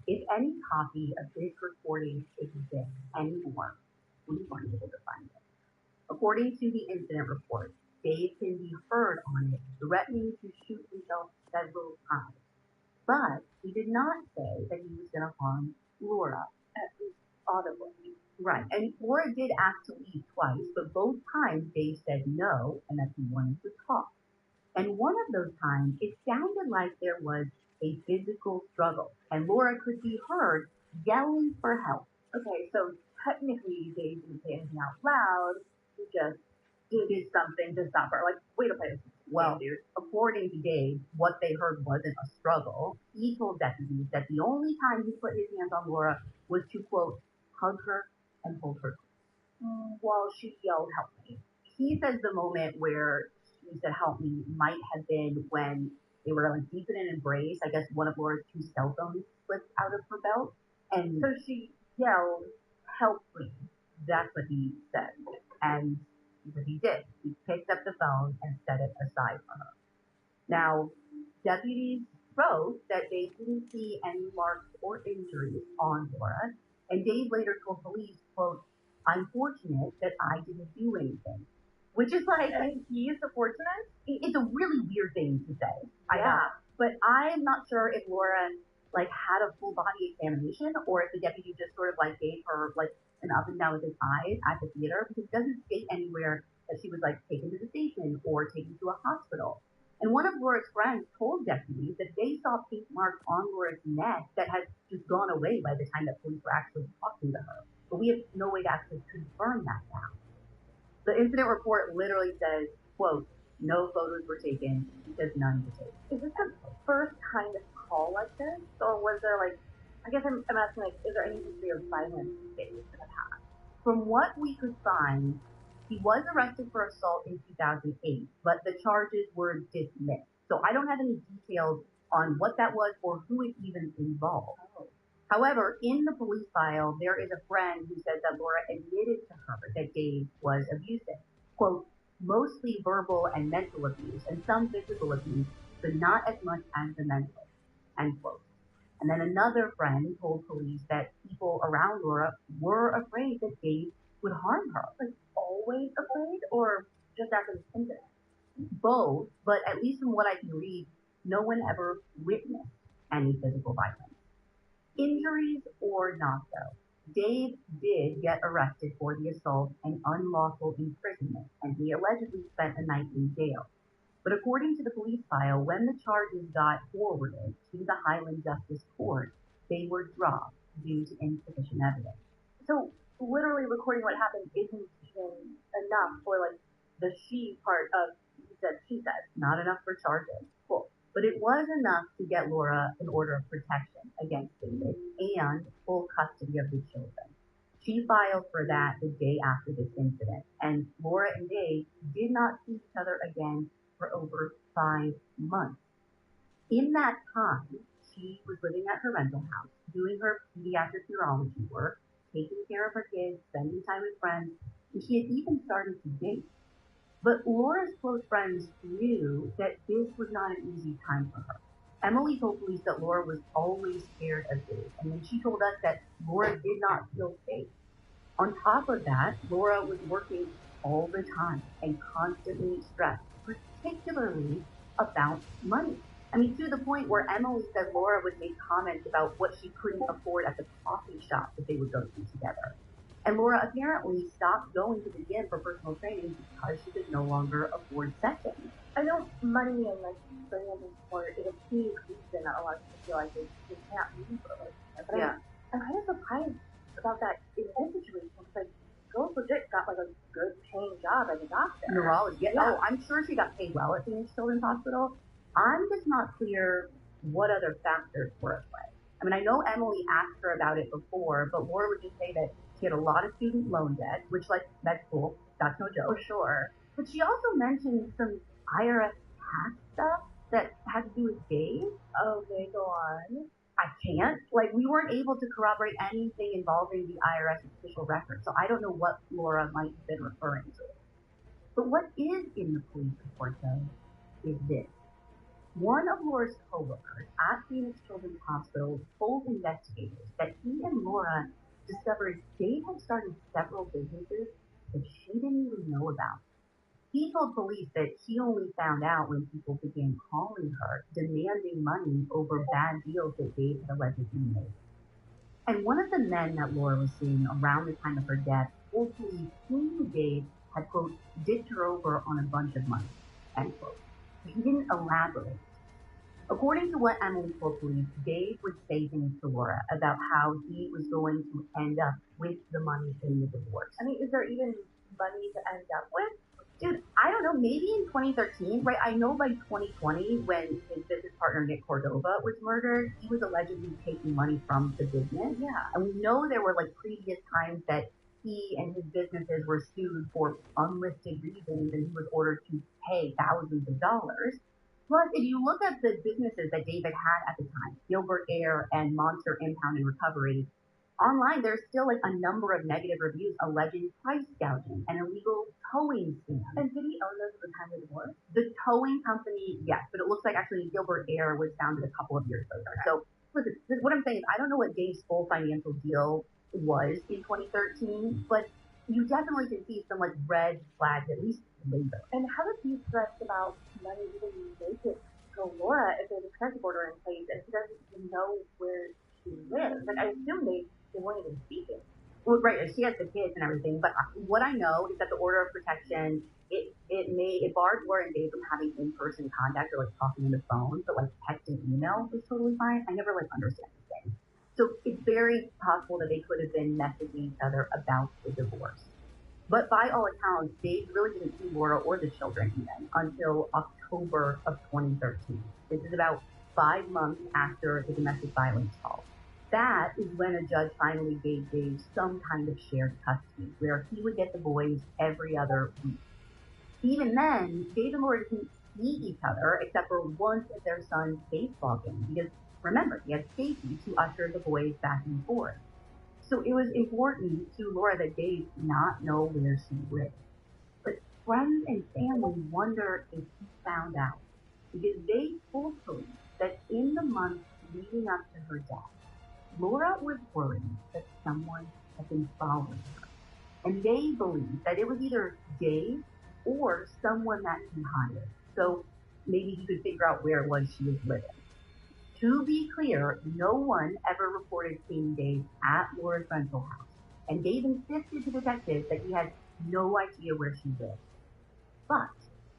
If any copy of this recording exists anymore, we weren't able to find it. According to the incident report, Dave can be heard on it threatening to shoot himself several times. But he did not say that he was going to harm Laura, at least audibly. Right, and Laura did ask to leave twice, but both times Dave said no and that he wanted to talk. And one of those times, it sounded like there was a physical struggle, and Laura could be heard yelling for help. Okay, so technically Dave didn't say anything out loud. He just did something to stop her. Like, way to play this. Well, according to Dave, what they heard wasn't a struggle. He told deputies that the only time he put his hands on Laura was to, quote, hug her and hold her while she yelled, help me. He says the moment where she said help me might have been when they were like deep in an embrace. I guess one of Laura's 2 cell phones slipped out of her belt. And so she yelled, help me. That's what he said. And what he did. He picked up the phone and set it aside for her. Now, deputies wrote that they didn't see any marks or injuries on Laura. And Dave later told police, quote, I'm fortunate that I didn't do anything. Which is like, he's the fortunate? It's a really weird thing to say. Yeah. I know. But I'm not sure if Laura like had a full body examination or if the deputy just sort of like gave her like an up and down with his eyes at the theater, because it doesn't state anywhere that she was like taken to the station or taken to a hospital. And one of Laura's friends told deputies that they saw pink marks on Laura's neck that had just gone away by the time that police were actually talking to her. But we have no way to actually confirm that now. The incident report literally says, quote, no photos were taken because none were taken. Is this the first kind of call like this? Or was there like, I guess I'm asking like, is there any history of violence in the past? From what we could find, he was arrested for assault in 2008, but the charges were dismissed. So I don't have any details on what that was or who it even involved. Oh. However, in the police file, there is a friend who says that Laura admitted to her that Dave was abusive. Quote, mostly verbal and mental abuse and some physical abuse, but not as much as the mental, end quote. And then another friend told police that people around Laura were afraid that Dave would harm her. Like, always afraid, or just after this incident? Both, but at least from what I can read, no one ever witnessed any physical violence. Injuries or not, though, Dave did get arrested for the assault and unlawful imprisonment, and he allegedly spent a night in jail. But according to the police file, when the charges got forwarded to the Highland Justice Court, they were dropped due to insufficient evidence. So literally recording what happened isn't even enough for like the she part of she said. Not enough for charges. Cool. But it was enough to get Laura an order of protection against David and full custody of the children. She filed for that the day after this incident, and Laura and Dave did not see each other again for over 5 months. In that time, she was living at her rental house, doing her pediatric neurology work, taking care of her kids, spending time with friends, and she had even started to date. But Laura's close friends knew that this was not an easy time for her. Emily told police that Laura was always scared of Dave, and then she told us that Laura did not feel safe. On top of that, Laura was working all the time and constantly stressed, particularly about money. I mean, to the point where Emily said Laura would make comments about what she couldn't afford at the coffee shop that they would go to together. And Laura apparently stopped going to the gym for personal training because she could no longer afford sessions. I know money and like training and sport is a huge reason that a lot of people feel like they can't leave a relationship. But Yeah. I'm kind of surprised about that in this situation because like girl legit got like a good paying job as a doctor. Neurology. Yeah. Oh, I'm sure she got paid well at Phoenix Children's Hospital. I'm just not clear what other factors were at play. I mean, I know Emily asked her about it before, but Laura would just say that she had a lot of student loan debt, which, like, that's cool. That's no joke. For sure. But she also mentioned some IRS tax stuff that had to do with Dave. Okay, go on. I can't. Like, we weren't able to corroborate anything involving the IRS official record, so I don't know what Laura might have been referring to. But what is in the police report, though, is this. One of Laura's coworkers at Phoenix Children's Hospital told investigators that he and Laura discovered Dave had started several businesses that she didn't even know about. He told police that she only found out when people began calling her, demanding money over bad deals that Dave had allegedly made. And one of the men that Laura was seeing around the time of her death told police he knew Dave had, quote, dipped her over on a bunch of money, end quote. He didn't elaborate. According to what Emily told police, Dave would say things to Laura about how he was going to end up with the money in the divorce. I mean, is there even money to end up with? Dude, I don't know, maybe in 2013, right? I know by 2020, when his business partner, Nick Cordova, was murdered, he was allegedly taking money from the business. Yeah. And we know there were like previous times that he and his businesses were sued for unlisted reasons and he was ordered to pay thousands of dollars. Plus, if you look at the businesses that David had at the time, Gilbert Air and Monster Impound and Recovery, online there's still like a number of negative reviews alleging price gouging and illegal towing scams. And did he own those at the time of the divorce? The towing company, yes, but it looks like actually Gilbert Air was founded a couple of years later. Okay. So listen, what I'm saying is I don't know what Dave's full financial deal was in 2013, but you definitely can see some like red flags at least later. And how does he stress about money even make it to Laura if there's a protective order in place and he doesn't even know where she lives? Like I assume they weren't even speaking. Well, right, she has the kids and everything, but what I know is that the order of protection, it barred Laura and Dave from having in-person contact or like talking on the phone, but like text and email was totally fine. I never like understand this thing. So it's very possible that they could have been messaging each other about the divorce. But by all accounts, Dave really didn't see Laura or the children even until October of 2013. This is about 5 months after the domestic violence call. That is when a judge finally gave Dave some kind of shared custody, where he would get the boys every other week. Even then, Dave and Laura didn't see each other except for once at their son's baseball game, because remember, he had Stacy to usher the boys back and forth. So it was important to Laura that Dave not know where she lived. But friends and family wonder if he found out, because they told police that in the months leading up to her death, Laura was worried that someone had been following her. And they believed that it was either Dave or someone that he hired. So maybe he could figure out where it was she was living. To be clear, no one ever reported seeing Dave at Laura's rental house. And Dave insisted to detectives that he had no idea where she lived. But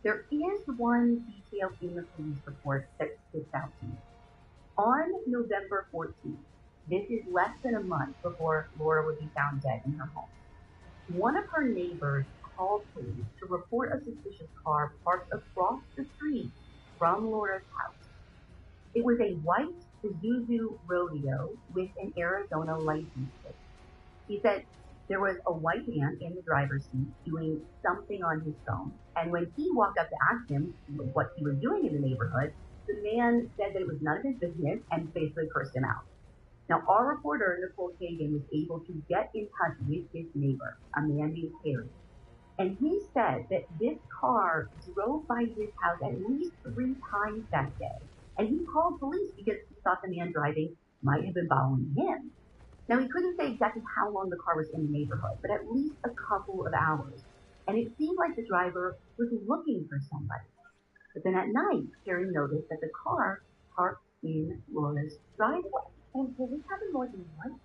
there is one detail in the police report that sticks out to me. On November 14th, this is less than a month before Laura would be found dead in her home, one of her neighbors called police to report a suspicious car parked across the street from Laura's house. It was a white Isuzu Rodeo with an Arizona license plate. He said there was a white man in the driver's seat doing something on his phone, and when he walked up to ask him what he was doing in the neighborhood, the man said that it was none of his business and basically cursed him out. Now, our reporter, Nicole Kagan, was able to get in touch with this neighbor, a man named Harry, And he said that this car drove by his house at least 3 times that day. And he called police because he thought the man driving might have been following him. Now, he couldn't say exactly how long the car was in the neighborhood, but at least a couple of hours. And it seemed like the driver was looking for somebody. But then at night, Harry noticed that the car parked in Laura's driveway. And did this happen more than once?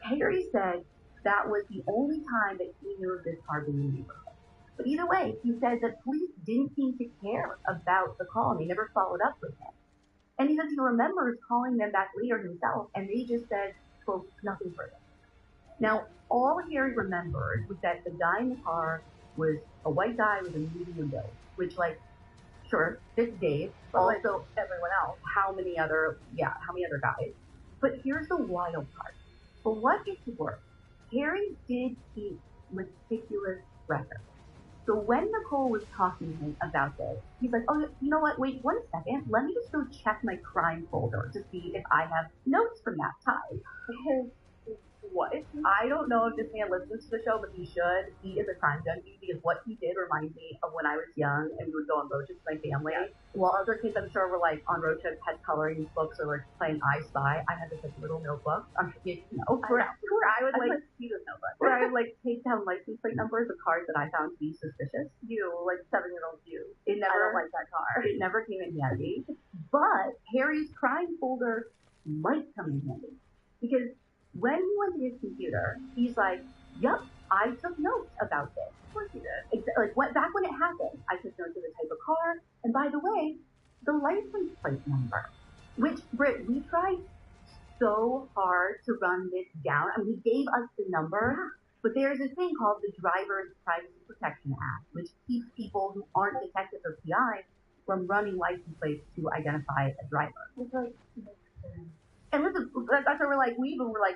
Harry said that was the only time that he knew of this car being in the neighborhood. But either way, he said that police didn't seem to care about the call, and they never followed up with him. And he says he remembers calling them back later himself, and they just said, quote, nothing further. Now, all Harry remembered was that the guy in the car was a white guy with a medium build, which, like, sure, fits Dave, but also everyone else. How many other guys? But here's the wild part. For what it's worth, Harry did keep meticulous records. So when Nicole was talking to him about this, he's like, oh, you know what? Wait 1 second. Let me just go check my crime folder to see if I have notes from that time. What? I don't know if this man listens to the show, but he should. He is a crime junkie because what he did reminds me of when I was young and we would go on road trips with my family. Yeah. While other kids, I'm sure, were like on road trips, had coloring books or were playing I Spy. I had this like little notebook. Where I would like see this notebook. Where I would like take down license plate numbers of cars that I found to be suspicious. You, like 7-year-old you. I don't like that car. It never came in handy. But Harry's crime folder might come in handy because when he went to his computer, he's like, yep, I took notes about this. Of course he did. Like, back when it happened, I took notes of the type of car. And by the way, the license plate number. Which, Britt, we tried so hard to run this down. I mean, he gave us the number, but there's a thing called the Driver's Privacy Protection Act, which keeps people who aren't detectives or PIs from running license plates to identify a driver. It's like, and listen, that's why we're like,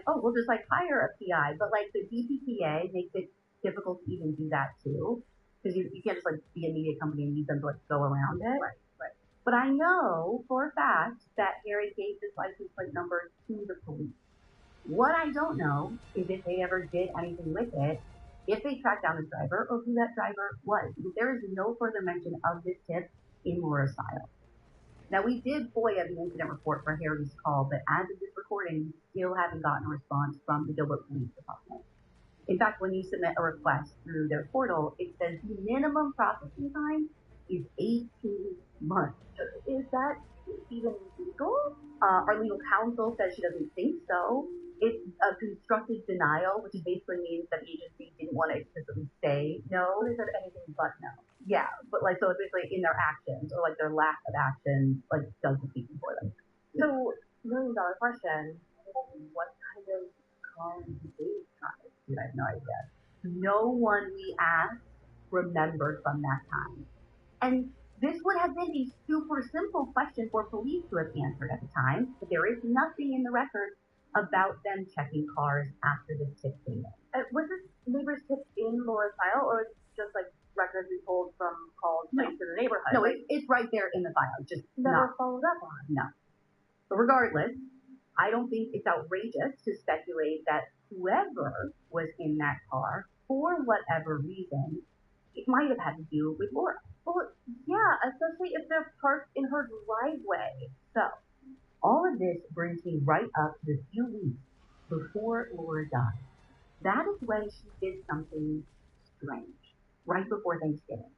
oh, we'll just like hire a PI. But like the DPPA makes it difficult to even do that too. Because you can't just like be a media company and use them to like go around it. Right. But I know for a fact that Harry gave this license plate number to the police. What I don't know is if they ever did anything with it, if they tracked down the driver or who that driver was. Because there is no further mention of this tip in Laura's file. Now, we did FOIA the incident report for Harry's call, but as of this recording, we still haven't gotten a response from the Gilbert Police Department. In fact, when you submit a request through their portal, it says the minimum processing time is 18 months. Is that even legal? Our legal counsel says she doesn't think so. It's a constructive denial, which basically means that the agency didn't want to explicitly say no. They said anything but no. Yeah, but like, so it's basically in their actions or like their lack of action, like does the speaking for them. So, $1 million question, what kind of car did they try? Dude, I have no idea. No one we asked remembered from that time. And this would have been a super simple question for police to have answered at the time, but there is nothing in the record about them checking cars after this tip came in. Was this neighbor's tip in Laura's file, or just like records we pulled from calls to the neighborhood? No, it's right there in the file, just never followed up on. No. But regardless, I don't think it's outrageous to speculate that whoever was in that car, for whatever reason, it might have had to do with Laura. Well, yeah, especially if they're parked in her driveway. So, all of this brings me right up to the few weeks before Laura died. That is when she did something strange, right before Thanksgiving.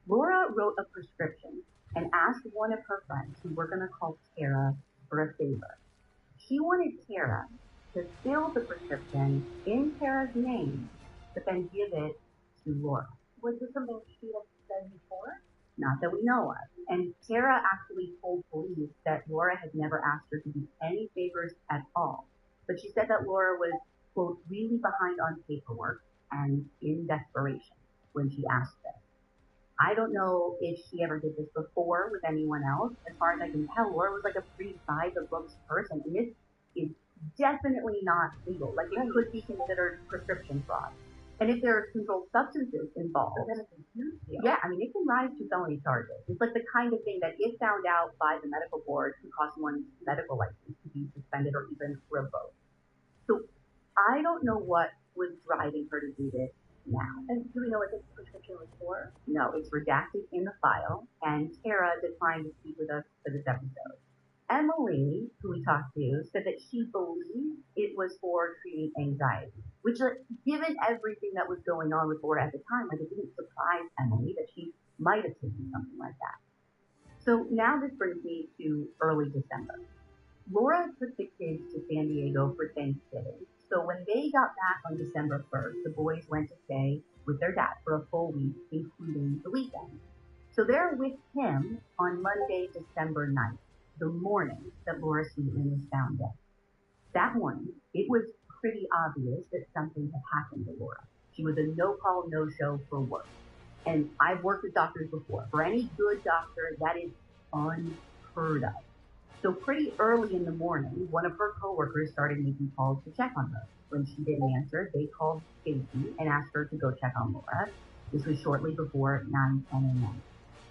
Laura wrote a prescription and asked one of her friends, who we're going to call Tara, for a favor. She wanted Tara to fill the prescription in Tara's name, but then give it to Laura. Was this something she had said before? Not that we know of. And Tara actually told police that Laura had never asked her to do any favors at all. But she said that Laura was, quote, really behind on paperwork and in desperation when she asked this. I don't know if she ever did this before with anyone else. As far as I can tell, Laura was like a pretty by-the-books person. And this is definitely not legal. Like, it could be considered prescription fraud. And if there's controlled substances involved, then it's a huge deal. Yeah, I mean, it can rise to felony charges. It's like the kind of thing that, if found out by the medical board, could cause one's medical license to be suspended or even revoked. So I don't know what was driving her to do this now. And do we know what this prescription was for? No, it's redacted in the file, and Tara declined to speak with us for this episode. Emily, who we talked to, said that she believed it was for treating anxiety, which, given everything that was going on with Laura at the time, it didn't surprise Emily that she might have taken something like that. So now this brings me to early December. Laura took the kids to San Diego for Thanksgiving. So when they got back on December 1st, the boys went to stay with their dad for a full week, including the weekend. So they're with him on Monday, December 9th, the morning that Laura Sweetland was found dead. That morning, it was pretty obvious that something had happened to Laura. She was a no-call, no-show for work. And I've worked with doctors before. For any good doctor, that is unheard of. So pretty early in the morning, one of her coworkers started making calls to check on her. When she didn't answer, they called Stacy and asked her to go check on Laura. This was shortly before 9:10 a.m.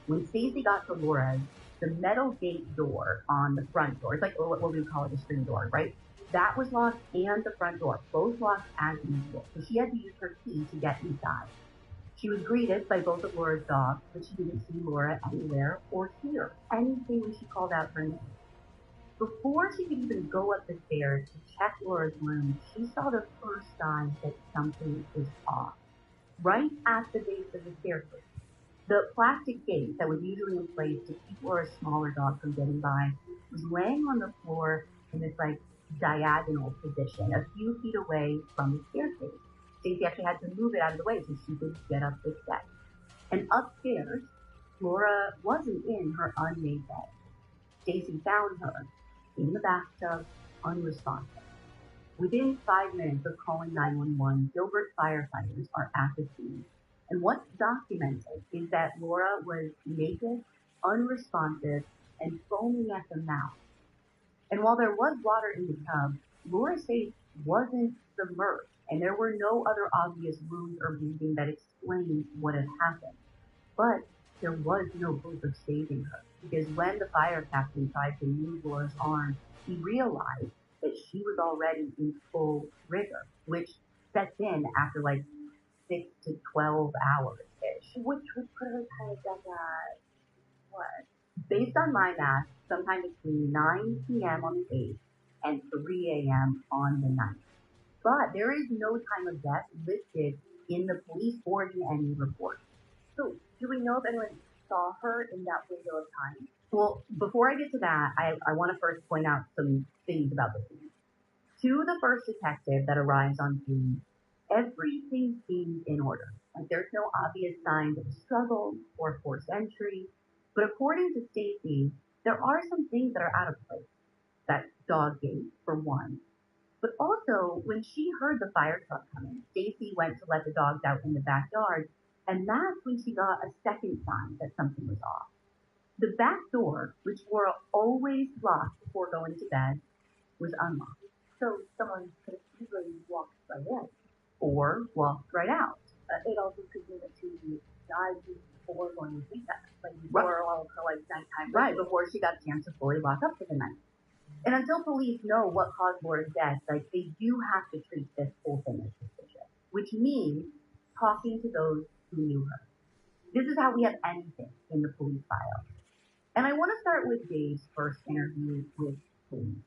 When Stacy got to Laura's, the metal gate door on the front door, it's like what we would call it, a screen door, right? That was locked, and the front door, both locked as usual. So she had to use her key to get inside. She was greeted by both of Laura's dogs, but she didn't see Laura anywhere or hear anything when she called out her name. Before she could even go up the stairs to check Laura's room, she saw the first sign that something was off. Right at the base of the staircase, the plastic gate that was usually in place to keep Laura's smaller dog from getting by was laying on the floor in this diagonal position, a few feet away from the staircase. Stacy actually had to move it out of the way so she could get up the steps. And upstairs, Laura wasn't in her unmade bed. Stacy found her in the bathtub, unresponsive. Within 5 minutes of calling 911, Gilbert firefighters are at the scene. And what's documented is that Laura was naked, unresponsive, and foaming at the mouth. And while there was water in the tub, Laura's face wasn't submerged, and there were no other obvious wounds or bleeding that explained what had happened. But there was no hope of saving her, because when the fire captain tried to move Laura's arm, he realized that she was already in full rigor, which sets in after 6 to 12 hours-ish. Which would put her kind of dead at what? Based on my math, sometime between 9 p.m. on the 8th and 3 a.m. on the 9th. But there is no time of death listed in the police or in any report. So, do we know if anyone saw her in that window of time? Well, before I get to that, I want to first point out some things about the scene. To the first detective that arrives on scene, everything seems in order. There's no obvious signs of a struggle or forced entry. But according to Stacy, there are some things that are out of place. That dog gate, for one. But also, when she heard the fire truck coming, Stacy went to let the dogs out in the backyard, and that's when she got a second sign that something was off. The back door, which Laura always locked before going to bed, was unlocked. So someone could have easily walked right in. Or walked right out. It also could mean that she died before going to sleep that night, before all of her nighttime. Right, before she got a chance to fully lock up for the night. And until police know what caused Laura's death, they do have to treat this whole thing as suspicious, which means talking to those who knew her. This is how we have anything in the police file. And I want to start with Dave's first interview with police,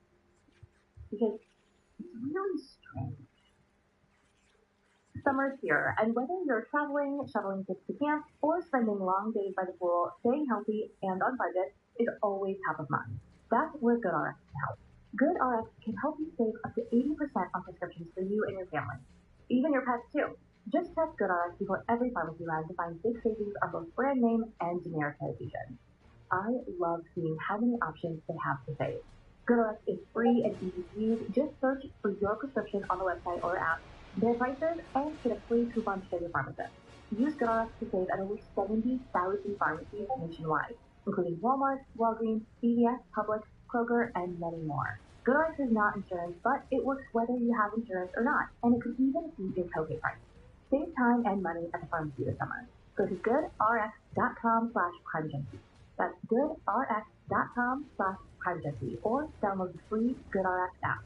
because it's really strange. Summer's here, and whether you're traveling, shoveling kids to camp, or spending long days by the pool, staying healthy and on budget is always top of mind. That's where GoodRx can help. GoodRx can help you save up to 80% on prescriptions for you and your family, even your pets too. Just test GoodRx before every pharmacy ride to find big savings on both brand name and generic medications. I love seeing how many options they have to save. GoodRx is free and easy to use. Just search for your prescription on the website or app, their prices, and get a free coupon to show your pharmacist. Use GoodRx to save at over 70,000 pharmacies nationwide, including Walmart, Walgreens, CVS, Publix, Kroger, and many more. GoodRx is not insurance, but it works whether you have insurance or not, and it could even beat your copay price. Save time and money at the pharmacy this summer. Go to goodrx.com/PrimeJunkie. That's goodrx.com/PrimeJunkie, or download the free GoodRx app.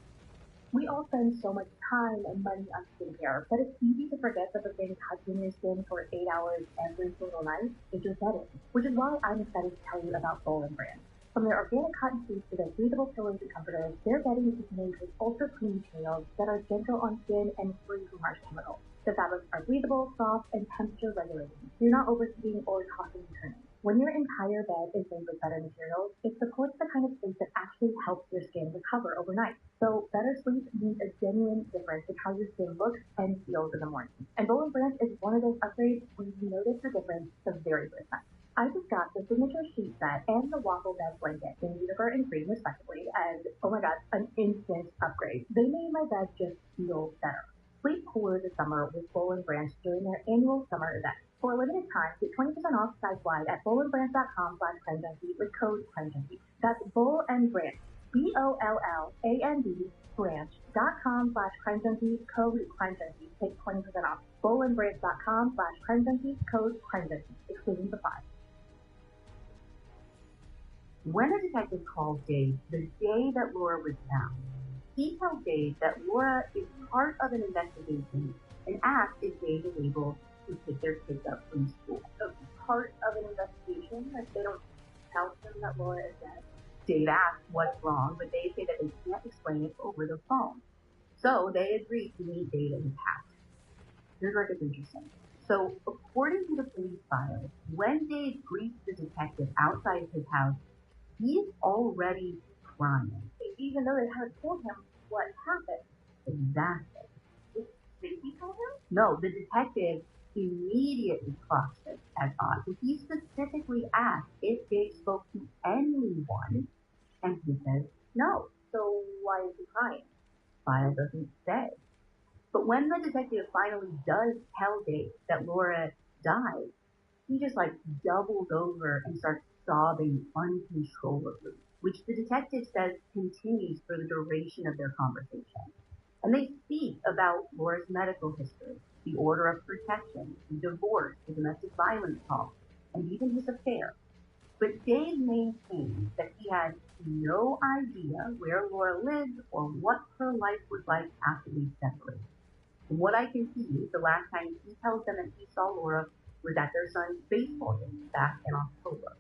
We all spend so much time and money on skincare, but it's easy to forget that the thing touching your skin for 8 hours every single night is your setting, which is why I'm excited to tell you about Bowl & Branch. From their organic cotton sheets to their breathable pillows and comforters, their bedding is made with ultra clean materials that are gentle on skin and free from harsh chemicals. The fabrics are breathable, soft, and temperature regulating. You're not overheating or tossing and turning. When your entire bed is made with better materials, it supports the kind of sleep that actually helps your skin recover overnight. So better sleep means a genuine difference in how your skin looks and feels in the morning. And Bowl & Branch is one of those upgrades where you notice the difference the very first time. I just got the signature sheet set and the waffle bed blanket in unicorn and cream respectively, and oh my god, an instant upgrade. They made my bed just feel better. Sleep cooler this summer with Bowl & Branch during their annual summer event. For a limited time, get 20% off site-wide at bowlandbranch.com/CrimeJunkie with code CrimeJunkie. That's Bowl & Branch, BOLLAND branch.com/CrimeJunkie, code CrimeJunkie. Take 20% off. bowlandbranch.com/CrimeJunkie, code CrimeJunkie. Excluding supply. When a detective called Dave the day that Laura was found, he tells Dave that Laura is part of an investigation and asks if Dave is able to pick their kids up from school. So part of an investigation, if they don't tell him that Laura is dead. Dave asks what's wrong, but they say that they can't explain it over the phone. So they agree to meet Dave at his house. Here's where it gets interesting. So according to the police file, when Dave greets the detective outside his house, he's already crying. Even though they haven't told him what happened. Exactly. Did he tell him? No, the detective immediately clocks this as odd. So he specifically asked if Dave spoke to anyone, and he says no. So why is he crying? File doesn't say. But when the detective finally does tell Dave that Laura died, he just doubles over and starts sobbing uncontrollably, which the detective says continues for the duration of their conversation. And they speak about Laura's medical history, the order of protection, the divorce, the domestic violence call, and even his affair. But Dave maintains that he had no idea where Laura lived or what her life was like after they separated. From what I can see, the last time he tells them that he saw Laura was at their son's baseball game back in October.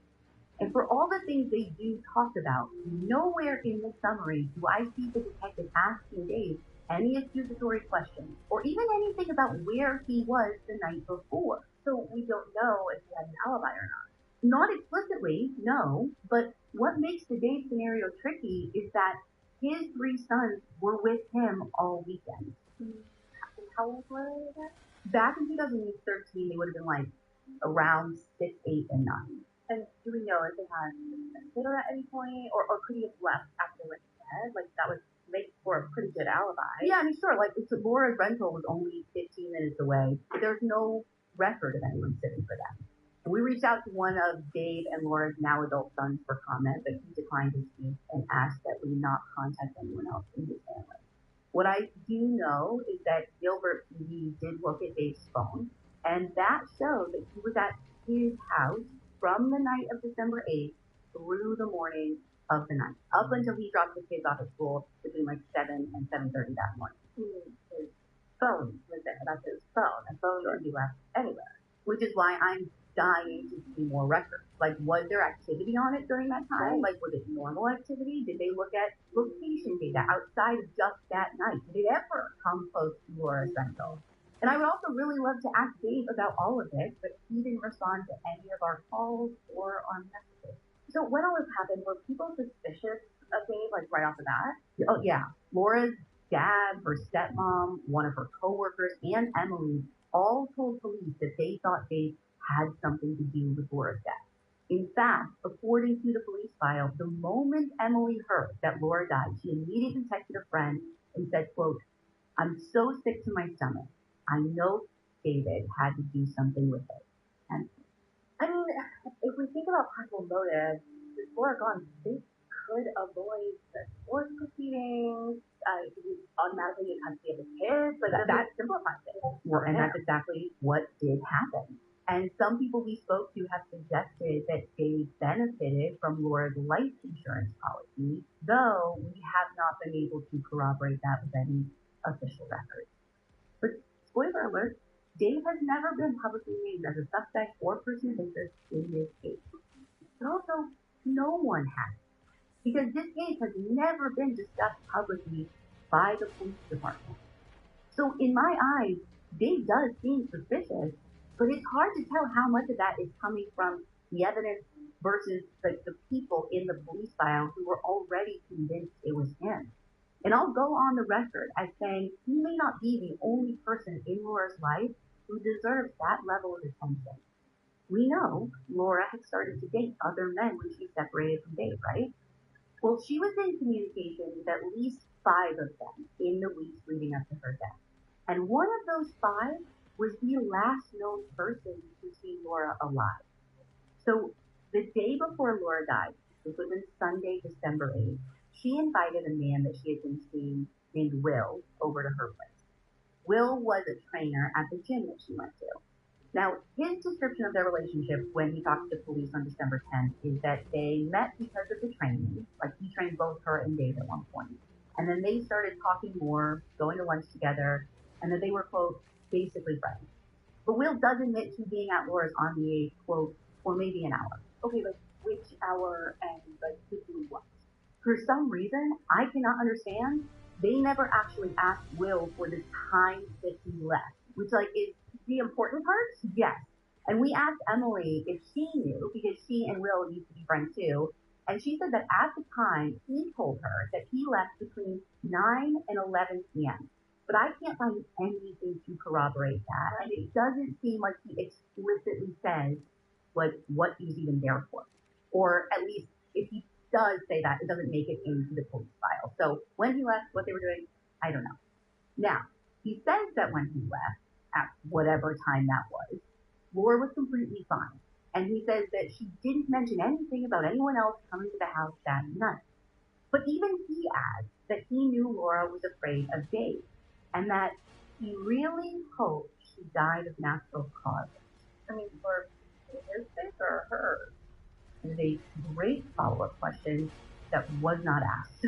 And for all the things they do talk about, nowhere in the summary do I see the detective asking Dave any accusatory questions, or even anything about where he was the night before. So we don't know if he had an alibi or not. Not explicitly, no, but what makes the Dave scenario tricky is that his 3 sons were with him all weekend. How old were they then? Back in 2013, they would have been around 6, 8, and 9. And do we know if they had considered at any point, or could he have left after they went to bed? That would make for a pretty good alibi. Yeah, I mean, sure. Laura's rental was only 15 minutes away, but there's no record of anyone sitting for them. And we reached out to one of Dave and Laura's now adult sons for comment, but he declined to speak and asked that we not contact anyone else in his family. What I do know is that Gilbert PD did look at Dave's phone, and that showed that he was at his house from the night of December 8th through the morning of the 9th, up until he dropped the kids off at school between 7 and 7:30 that morning. His phone was there. That's his phone. A phone could be left anywhere. Which is why I'm dying to see more records. Was there activity on it during that time? Right. Was it normal activity? Did they look at location data outside of just that night? Did it ever come close to Laura's rental? And I would also really love to ask Dave about all of this, but he didn't respond to any of our calls or our messages. So when all this happened, were people suspicious of Dave, right off the bat? Oh, yeah. Laura's dad, her stepmom, one of her coworkers, and Emily all told police that they thought Dave had something to do with Laura's death. In fact, according to the police file, the moment Emily heard that Laura died, she immediately texted a friend and said, quote, "I'm so sick to my stomach. I know David had to do something with it." And I mean, if we think about possible motives, with Laura gone, they could avoid the divorce proceedings, he automatically get custody of his kids, that simplifies it. Well, and that's exactly what did happen. And some people we spoke to have suggested that Dave benefited from Laura's life insurance policy, though we have not been able to corroborate that with any official records. But spoiler alert, Dave has never been publicly named as a suspect or person of interest in this case. But also, no one has. Because this case has never been discussed publicly by the police department. So in my eyes, Dave does seem suspicious, but it's hard to tell how much of that is coming from the evidence versus the people in the police file who were already convinced it was him. And I'll go on the record as saying he may not be the only person in Laura's life who deserves that level of attention. We know Laura had started to date other men when she separated from Dave, right? Well, she was in communication with at least 5 of them in the weeks leading up to her death. And one of those 5 was the last known person to see Laura alive. So the day before Laura died, this was on Sunday, December 8th, she invited a man that she had been seeing named Will over to her place. Will was a trainer at the gym that she went to. Now, his description of their relationship when he talked to police on December 10th is that they met because of the training. Like, he trained both her and Dave at one point. And then they started talking more, going to lunch together, and that they were, quote, basically friends. But Will does admit to being at Laura's on the 8th, quote, for maybe an hour. Okay, like, which hour and, like, to do what? For some reason, I cannot understand, they never actually asked Will for the time that he left, which, like, is the important part? Yes. And we asked Emily if she knew, because she and Will used to be friends too, and she said that at the time, he told her that he left between 9 and 11 p.m. But I can't find anything to corroborate that, and it doesn't seem like he explicitly says, like, what he's even there for. Or at least, if he does say that, it doesn't make it into the police file. So when he left, what they were doing, I don't know. Now, he says that when he left, at whatever time that was, Laura was completely fine. And he says that she didn't mention anything about anyone else coming to the house that night. But even he adds that he knew Laura was afraid of Dave, and that he really hoped she died of natural causes. I mean, for his sake or hers? Is a great follow-up question that was not asked.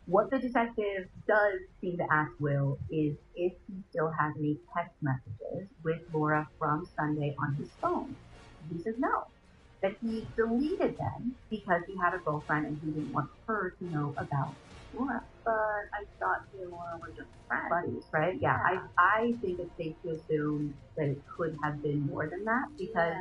What the detective does seem to ask Will is if he still has any text messages with Laura from Sunday on his phone. He says no, that he deleted them because he had a girlfriend and he didn't want her to know about Laura. But I thought he and Laura were just friends. Buddies, right? Yeah. I think it's safe to assume that it could have been more than that because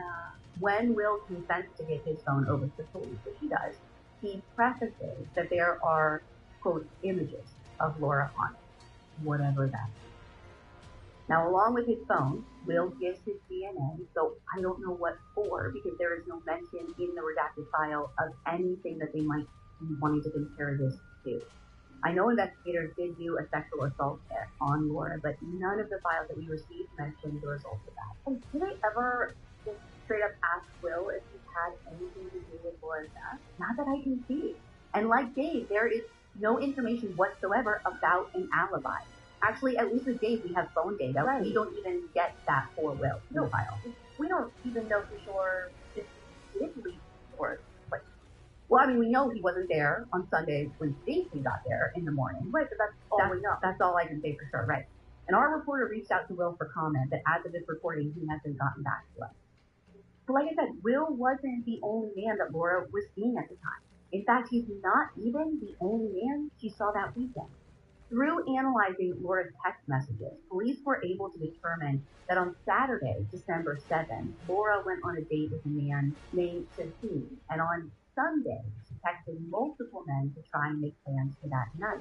when Will consents to give his phone over to the police, which he does, he prefaces that there are, quote, images of Laura on it, whatever that is. Now, along with his phone, Will gives his DNA, so I don't know what for, because there is no mention in the redacted file of anything that they might be wanting to compare this to. I know investigators did do a sexual assault test on Laura, but none of the files that we received mentioned the results of that. And did they ever just straight up ask Will if he had anything to do with Laura's death? Not that I can see. And like Dave, there is no information whatsoever about an alibi. Actually, at least with Dave, we have phone data. Right. We don't even get that for Will in the file. We don't even know for sure if he did leave or like. Well, I mean, we know he wasn't there on Sunday when Stacy got there in the morning. Right, but that's all we know. That's all I can say for sure, right? And our reporter reached out to Will for comment, but as of this recording, he hasn't gotten back to us. But like I said, Will wasn't the only man that Laura was seeing at the time. In fact, he's not even the only man she saw that weekend. Through analyzing Laura's text messages, police were able to determine that on Saturday, December 7th, Laura went on a date with a man named Shaheen, and on Sunday, she texted multiple men to try and make plans for that night.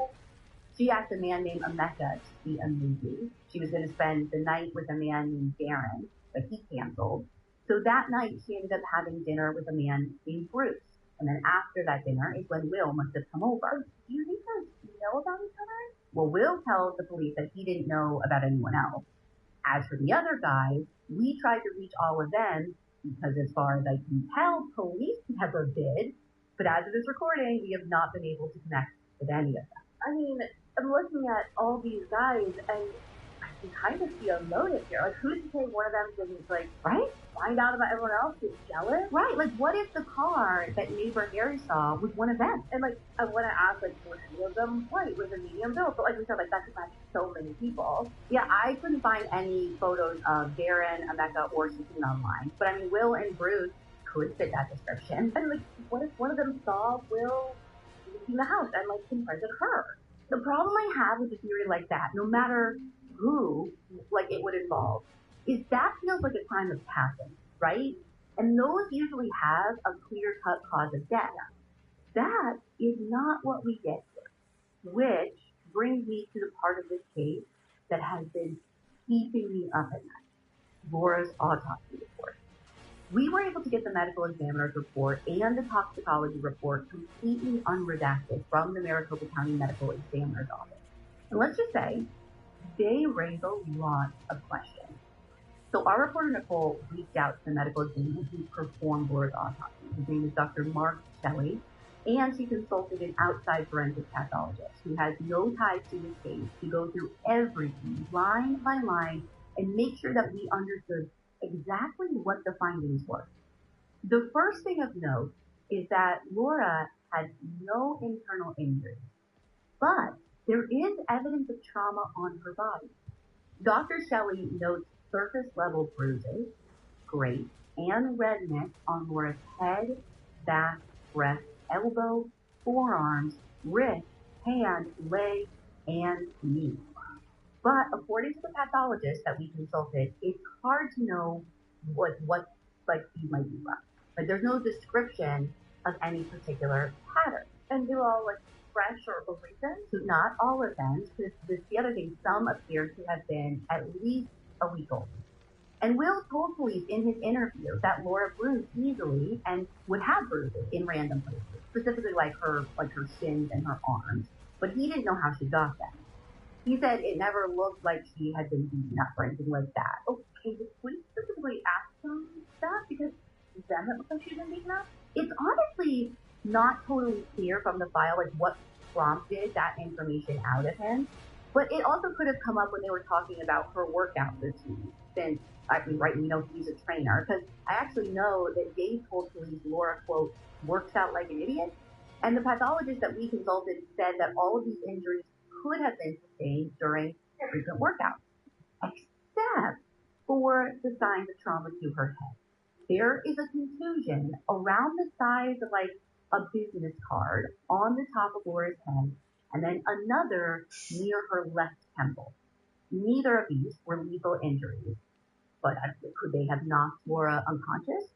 She asked a man named Emeka to see a movie. She was going to spend the night with a man named Darren, but he canceled. So that night, she ended up having dinner with a man named Bruce. And then after that dinner is when Will must have come over. Do you think they know about each other? Well, Will tells the police that he didn't know about anyone else. As for the other guys, we tried to reach all of them because as far as I can tell, police never did. But as of this recording, we have not been able to connect with any of them. I mean, I'm looking at all these guys and can kind of see a motive here. Like, who's to say one of them didn't, like, right? Find out about everyone else, get jealous? Right, like, what if the car that neighbor Harry saw was one of them? And, like, I want to ask, like, were any of them white? Was a medium build? But, like we said, like, that's match so many people. Yeah, I couldn't find any photos of Darren, Emeka, or Susan online. But, I mean, Will and Bruce could fit that description. And, like, what if one of them saw Will leaving the house and, like, confronted her? The problem I have with a theory like that, no matter who, like, it would involve, is that feels like a crime of passion, right? And those usually have a clear-cut cause of death. That is not what we get here, which brings me to the part of this case that has been keeping me up at night, Laura's autopsy report. We were able to get the medical examiner's report and the toxicology report completely unredacted from the Maricopa County Medical Examiner's Office. And let's just say, they raise a lot of questions. So our reporter Nicole reached out to the medical examiner who performed Laura's autopsy. His name is Dr. Mark Shelley, and she consulted an outside forensic pathologist who has no ties to this case to go through everything line by line and make sure that we understood exactly what the findings were. The first thing of note is that Laura had no internal injuries, but there is evidence of trauma on her body. Dr. Shelley notes surface level bruises, scrapes, and redness on Laura's head, back, breast, elbow, forearms, wrist, hand, leg, and knee. But according to the pathologist that we consulted, it's hard to know what these might be from. Like, there's no description of any particular pattern. And they're all, like, fresh or recent? So not all of them, because the other thing, some appear to have been at least a week old. And Will told police in his interview that Laura bruised easily and would have bruises in random places, specifically like her shins and her arms, but he didn't know how she got them. He said it never looked like she had been beaten up or anything like that. Okay, did police specifically ask them that? Because then it looked like she'd been beaten up? It's honestly not totally clear from the file, like, what prompted that information out of him. But it also could have come up when they were talking about her workout routine. Since, I mean, right, we know he's a trainer. Because I actually know that Dave told police Laura, quote, works out like an idiot. And the pathologist that we consulted said that all of these injuries could have been sustained during frequent workouts, except for the signs of trauma to her head. There is a contusion around the size of, like, a business card on the top of Laura's head, and then another near her left temple. Neither of these were lethal injuries, but could they have knocked Laura unconscious?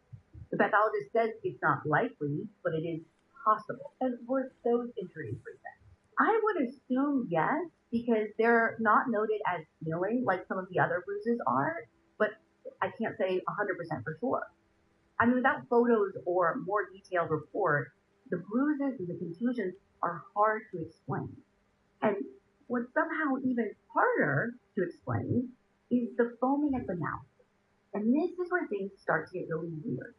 The pathologist says it's not likely, but it is possible. And were those injuries recent? I would assume yes, because they're not noted as healing like some of the other bruises are, but I can't say 100% for sure. I mean, without photos or more detailed report, the bruises and the contusions are hard to explain. And what's somehow even harder to explain is the foaming at the mouth. And this is where things start to get really weird.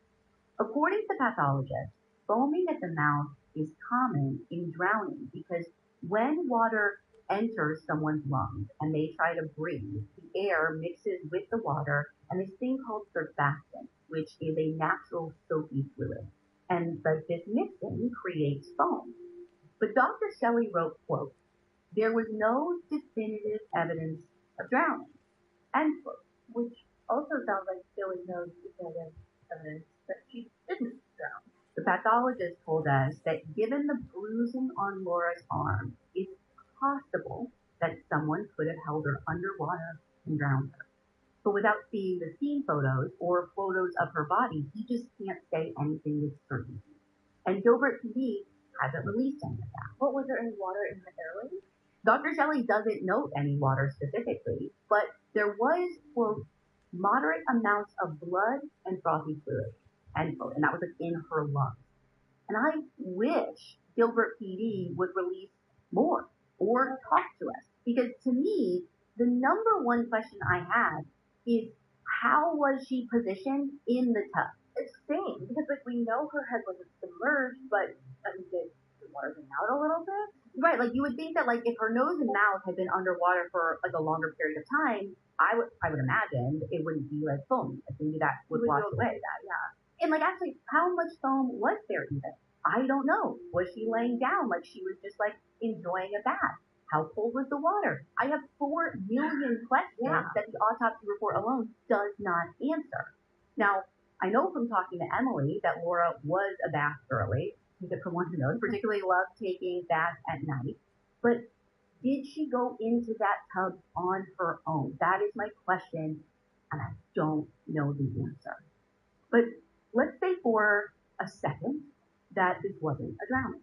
According to the pathologist, foaming at the mouth is common in drowning because when water enters someone's lungs and they try to breathe, the air mixes with the water and this thing called surfactant, which is a natural soapy fluid. And this mixing creates foam. But Dr. Shelley wrote, quote, there was no definitive evidence of drowning, end quote. Which also sounds like there was no definitive evidence that she didn't drown. The pathologist told us that given the bruising on Laura's arm, it's possible that someone could have held her underwater and drowned her. But without seeing the scene photos or photos of her body, he just can't say anything with certainty. And Gilbert PD hasn't released any of that. What, was there any water in the airways? Dr. Shelley doesn't note any water specifically, but there was, quote, moderate amounts of blood and frothy fluid, end quote, and that was in her lungs. And I wish Gilbert PD would release more or talk to us, because to me, the number one question I have is, how was she positioned in the tub? It's insane, because, like, we know her head wasn't submerged, but, I mean, did the water bring out a little bit? Right, like you would think that like if her nose and mouth had been underwater for like a longer period of time, I would imagine it wouldn't be like foam. Like maybe that would wash away. And like actually, how much foam was there even? I don't know. Was she laying down like she was just like enjoying a bath? How cold was the water? I have 4 million questions that the autopsy report alone does not answer. Now, I know from talking to Emily that Laura was a bath girly. From one who knows, particularly loved taking baths at night. But did she go into that tub on her own? That is my question, and I don't know the answer. But let's say for a second that this wasn't a drowning.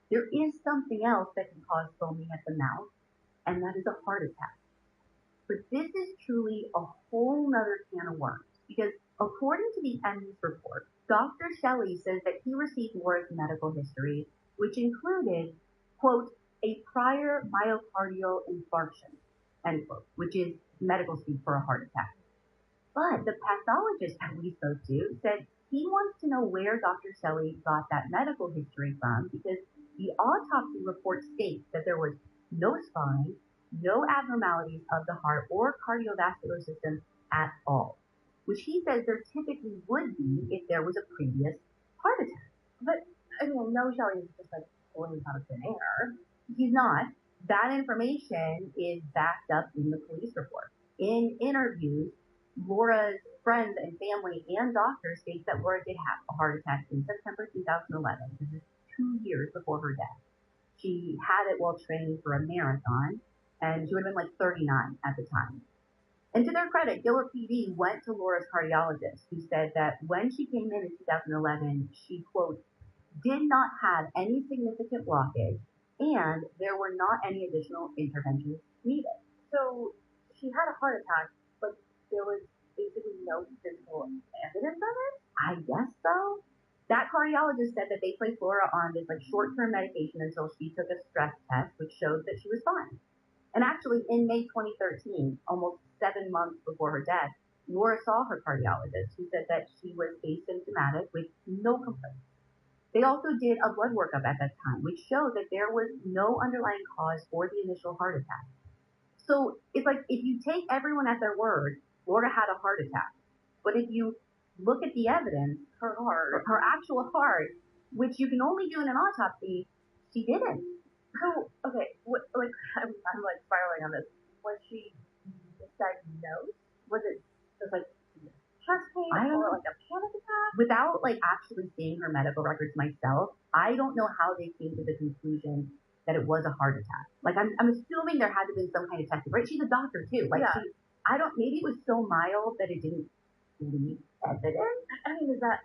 There is something else that can cause foaming at the mouth, and that is a heart attack. But this is truly a whole nother can of worms, because according to the EMS report, Dr. Shelley says that he received Laura's medical history, which included, quote, a prior myocardial infarction, end quote, which is medical speak for a heart attack. But the pathologist that we spoke to said he wants to know where Dr. Shelley got that medical history from, because the autopsy report states that there was no spine, no abnormalities of the heart or cardiovascular system at all, which he says there typically would be if there was a previous heart attack. But, I mean, no, Shelley is just like pulling out of thin air. He's not. That information is backed up in the police report. In interviews, Laura's friends and family and doctors state that Laura did have a heart attack in September 2011. This is 2 years before her death. She had it while training for a marathon, and she would have been like 39 at the time. And to their credit, Gilbert PD went to Laura's cardiologist, who said that when she came in 2011, she, quote, did not have any significant blockage, and there were not any additional interventions needed. So she had a heart attack, but there was basically no physical evidence of it? I guess so. That cardiologist said that they placed Laura on this like short-term medication until she took a stress test, which showed that she was fine. And actually, in May 2013, almost 7 months before her death, Laura saw her cardiologist, who said that she was asymptomatic with no complaints. They also did a blood workup at that time, which showed that there was no underlying cause for the initial heart attack. So it's like if you take everyone at their word, Laura had a heart attack. But if you look at the evidence, her actual heart, which you can only do in an autopsy, she didn't. So, okay, I'm like spiraling on this. Was she diagnosed? Was it just like chest pain or like a panic attack? Without like actually seeing her medical records myself, I don't know how they came to the conclusion that it was a heart attack. Like I'm assuming there had to be some kind of testing, right? She's a doctor too. Like maybe it was so mild that it didn't leave evidence. I mean, is that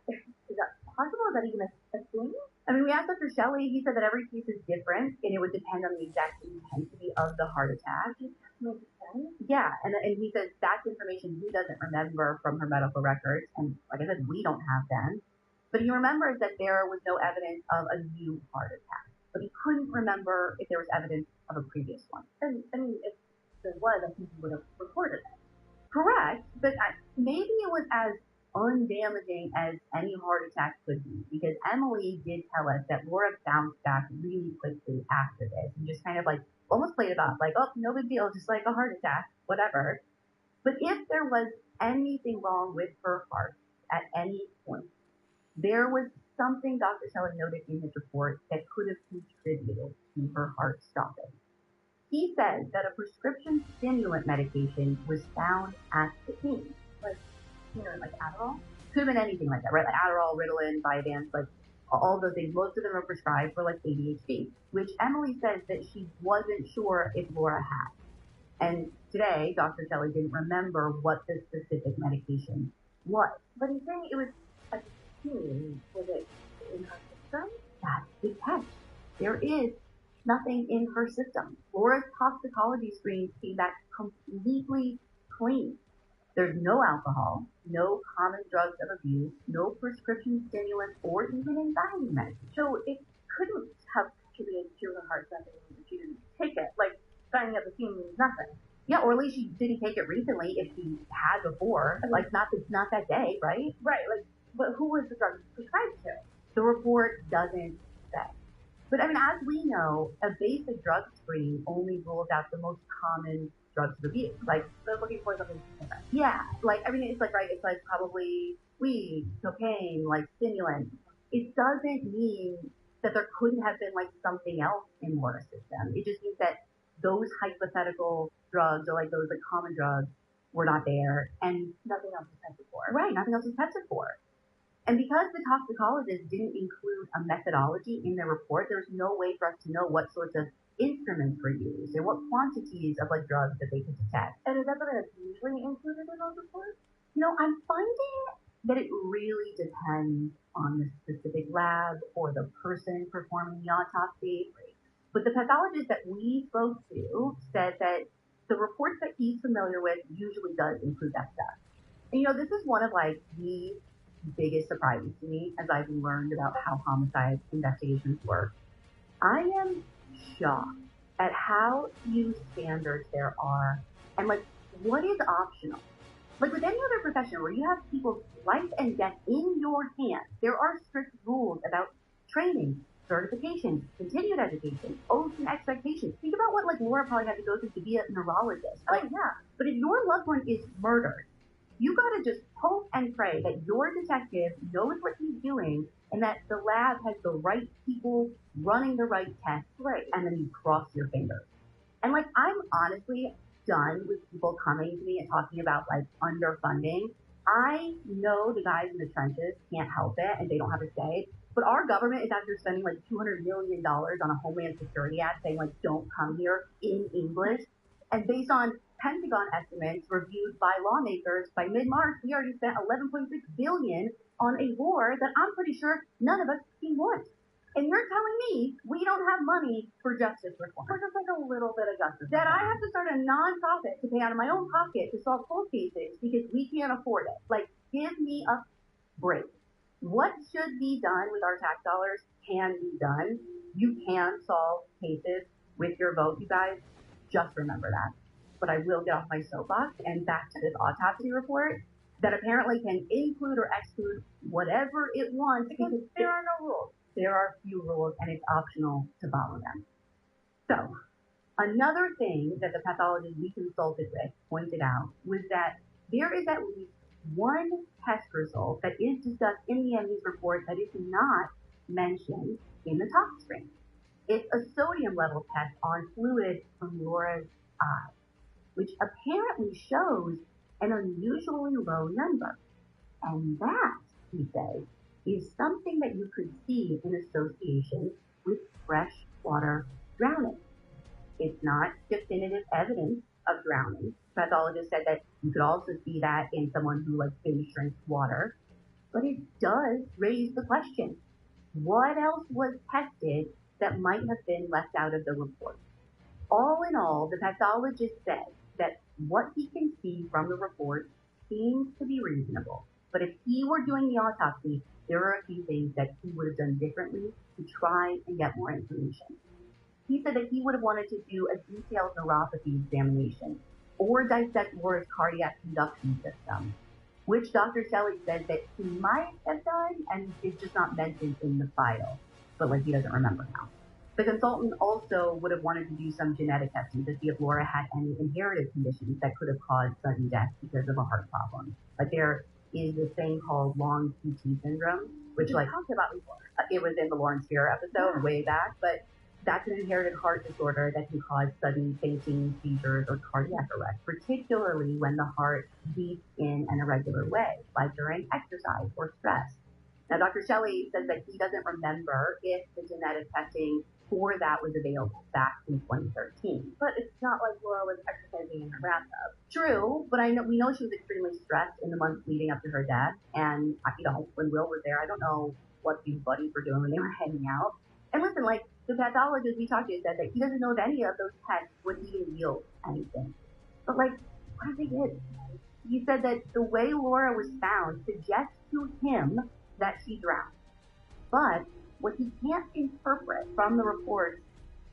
possible? Is that even a thing? I mean, we asked Dr. Shelley. He said that every case is different, and it would depend on the exact intensity of the heart attack. Makes sense. Yeah, and he says that's information he doesn't remember from her medical records, and like I said, we don't have them. But he remembers that there was no evidence of a new heart attack, but he couldn't remember if there was evidence of a previous one. And I mean, if there was, I think he would have reported it. Correct, but maybe it was as undamaging as any heart attack could be, because Emily did tell us that Laura bounced back really quickly after this and just kind of like almost played it off, like, oh, no big deal, just like a heart attack, whatever. But if there was anything wrong with her heart at any point, there was something Dr. Shelley noted in his report that could have contributed to her heart stopping. He says that a prescription stimulant medication was found at the scene. Like Adderall? Could have been anything like that, right? Like Adderall, Ritalin, Vyvanse, like all those things. Most of them are prescribed for like ADHD, which Emily says that she wasn't sure if Laura had. And today, Dr. Shelley didn't remember what the specific medication was. But he's saying it was a teen. Was it in her system? That's the catch. There is nothing in her system. Laura's toxicology screen came back completely clean. There's no alcohol, no common drugs of abuse, no prescription stimulants, or even anxiety medication. So it couldn't have contributed to her heart stopping if she didn't take it. Like, finding at the scene means nothing. Yeah, or at least she didn't take it recently if she had before. Like, not that day, right? Right, like, but who was the drug prescribed to? The report doesn't say. But I mean, as we know, a basic drug screen only rules out the most common drugs of abuse. Like, they're looking for something different. yeah, like, I mean, it's like, right, it's like probably weed, cocaine, like stimulants. It doesn't mean that there couldn't have been like something else in Laura's system. It just means that those hypothetical drugs or like those like common drugs were not there and Nothing else was tested for. right, nothing else was tested for. And because the toxicologists didn't include a methodology in their report, there's no way for us to know what sorts of instruments were used and what quantities of like drugs that they could detect. And is that something that's usually included in those reports? You know, I'm finding that it really depends on the specific lab or the person performing the autopsy. But the pathologist that we spoke to said that the reports that he's familiar with usually does include that stuff. And you know, this is one of like the biggest surprises to me as I've learned about how homicide investigations work. I am shocked at how few standards there are and like what is optional. Like with any other profession where you have people's life and death in your hands, there are strict rules about training, certification, continued education, oaths and expectations. Think about what like Laura probably had to go through to be a neurologist. Like, yeah. But if your loved one is murdered, you gotta just hope and pray that your detective knows what he's doing and that the lab has the right people running the right tests, right? And then you cross your fingers. And like, I'm honestly done with people coming to me and talking about like underfunding. I know the guys in the trenches can't help it and they don't have a say, but our government is after spending like $200 million on a Homeland Security Act saying like, don't come here in English. And based on Pentagon estimates reviewed by lawmakers, by mid-March, we already spent $11.6 billion on a war that I'm pretty sure none of us want. And you're telling me we don't have money for justice reform. Or just like a little bit of justice. That I have to start a non-profit to pay out of my own pocket to solve cold cases because we can't afford it. Like, give me a break. What should be done with our tax dollars can be done. You can solve cases with your vote, you guys. Just remember that. But I will get off my soapbox and back to this autopsy report that apparently can include or exclude whatever it wants because there are no rules. There are few rules and it's optional to follow them. So another thing that the pathologist we consulted with pointed out was that there is at least one test result that is discussed in the MD's report that is not mentioned in the tox screen. It's a sodium level test on fluid from Laura's eye, which apparently shows an unusually low number. And that, he says, is something that you could see in association with freshwater drowning. It's not definitive evidence of drowning. Pathologist said that you could also see that in someone who like binge drinks water, but it does raise the question, what else was tested that might have been left out of the report? All in all, the pathologist said that what he can see from the report seems to be reasonable. But if he were doing the autopsy, there are a few things that he would have done differently to try and get more information. He said that he would have wanted to do a detailed neuropathy examination or dissect Laura's cardiac conduction system, which Dr. Shelley said that he might have done and is just not mentioned in the file, but like he doesn't remember now. The consultant also would have wanted to do some genetic testing to see if Laura had any inherited conditions that could have caused sudden death because of a heart problem. Like there is this thing called long QT syndrome, which like talked about before. It was in the Lawrence Fear episode way back, but that's an inherited heart disorder that can cause sudden fainting, seizures, or cardiac arrest, particularly when the heart beats in an irregular way, like during exercise or stress. Now, Dr. Shelley says that he doesn't remember if the genetic testing for that was available back in 2013. But it's not like Laura was exercising in her bathtub. True, but we know she was extremely stressed in the months leading up to her death. And, you know, when Will was there, I don't know what these buddies were doing when they were hanging out. And listen, like, the pathologist we talked to said that he doesn't know if any of those tests would even yield anything. But, like, what if they did? He said that the way Laura was found suggests to him that she drowned. But what he can't interpret from the report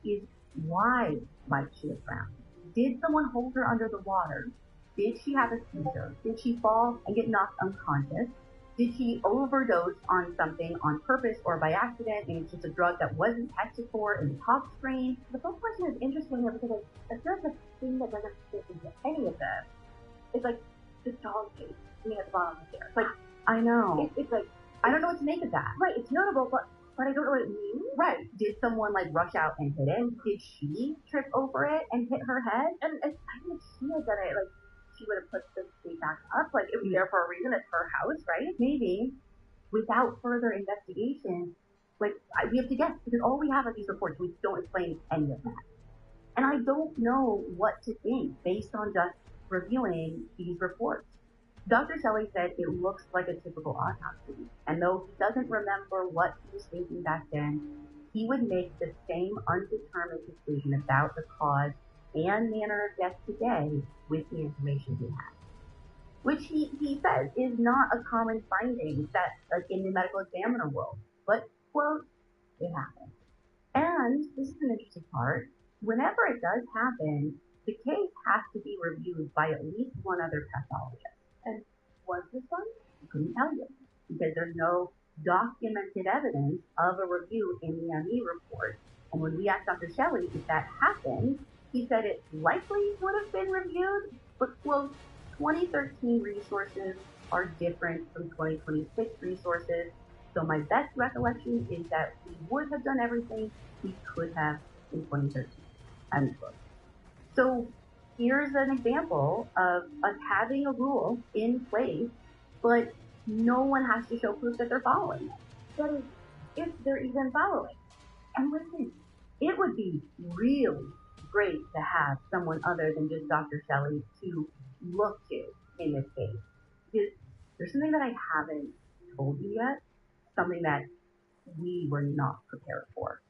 is why might she have drowned. Did someone hold her under the water? Did she have a seizure? Did she fall and get knocked unconscious? Did she overdose on something on purpose or by accident, and it's just a drug that wasn't tested for in the tox screen? The first question is interesting because I feel like the thing that doesn't fit into any of this is like the dog case being at the bottom of the stairs. Like, I know. It's like, I don't know what to make of that. Right, it's notable, but I don't know what it means. Right. Did someone like rush out and hit it? Did she trip over it and hit her head? And I think she had done it, like, she would have put the state back up. Like, it was there for a reason. It's her house, right? Maybe. Without further investigation, like, we have to guess, because all we have are these reports. We don't explain any of that. And I don't know what to think based on just reviewing these reports. Dr. Shelley said it looks like a typical autopsy, and though he doesn't remember what he was thinking back then, he would make the same undetermined conclusion about the cause and manner of death today with the information he had. Which he says is not a common finding that, like, in the medical examiner world, but, quote, it happens. And this is an interesting part. Whenever it does happen, the case has to be reviewed by at least one other pathologist. And was this one? I couldn't tell you, because there's no documented evidence of a review in the ME report. And when we asked Dr. Shelley if that happened, he said it likely would have been reviewed, but, quote, 2013 resources are different from 2026 resources, so my best recollection is that we would have done everything we could have in 2013. Unquote. So here's an example of us having a rule in place, but no one has to show proof that they're following it. That is, if they're even following. And listen, it would be really great to have someone other than just Dr. Shelley to look to in this case. Because there's something that I haven't told you yet, something that we were not prepared for.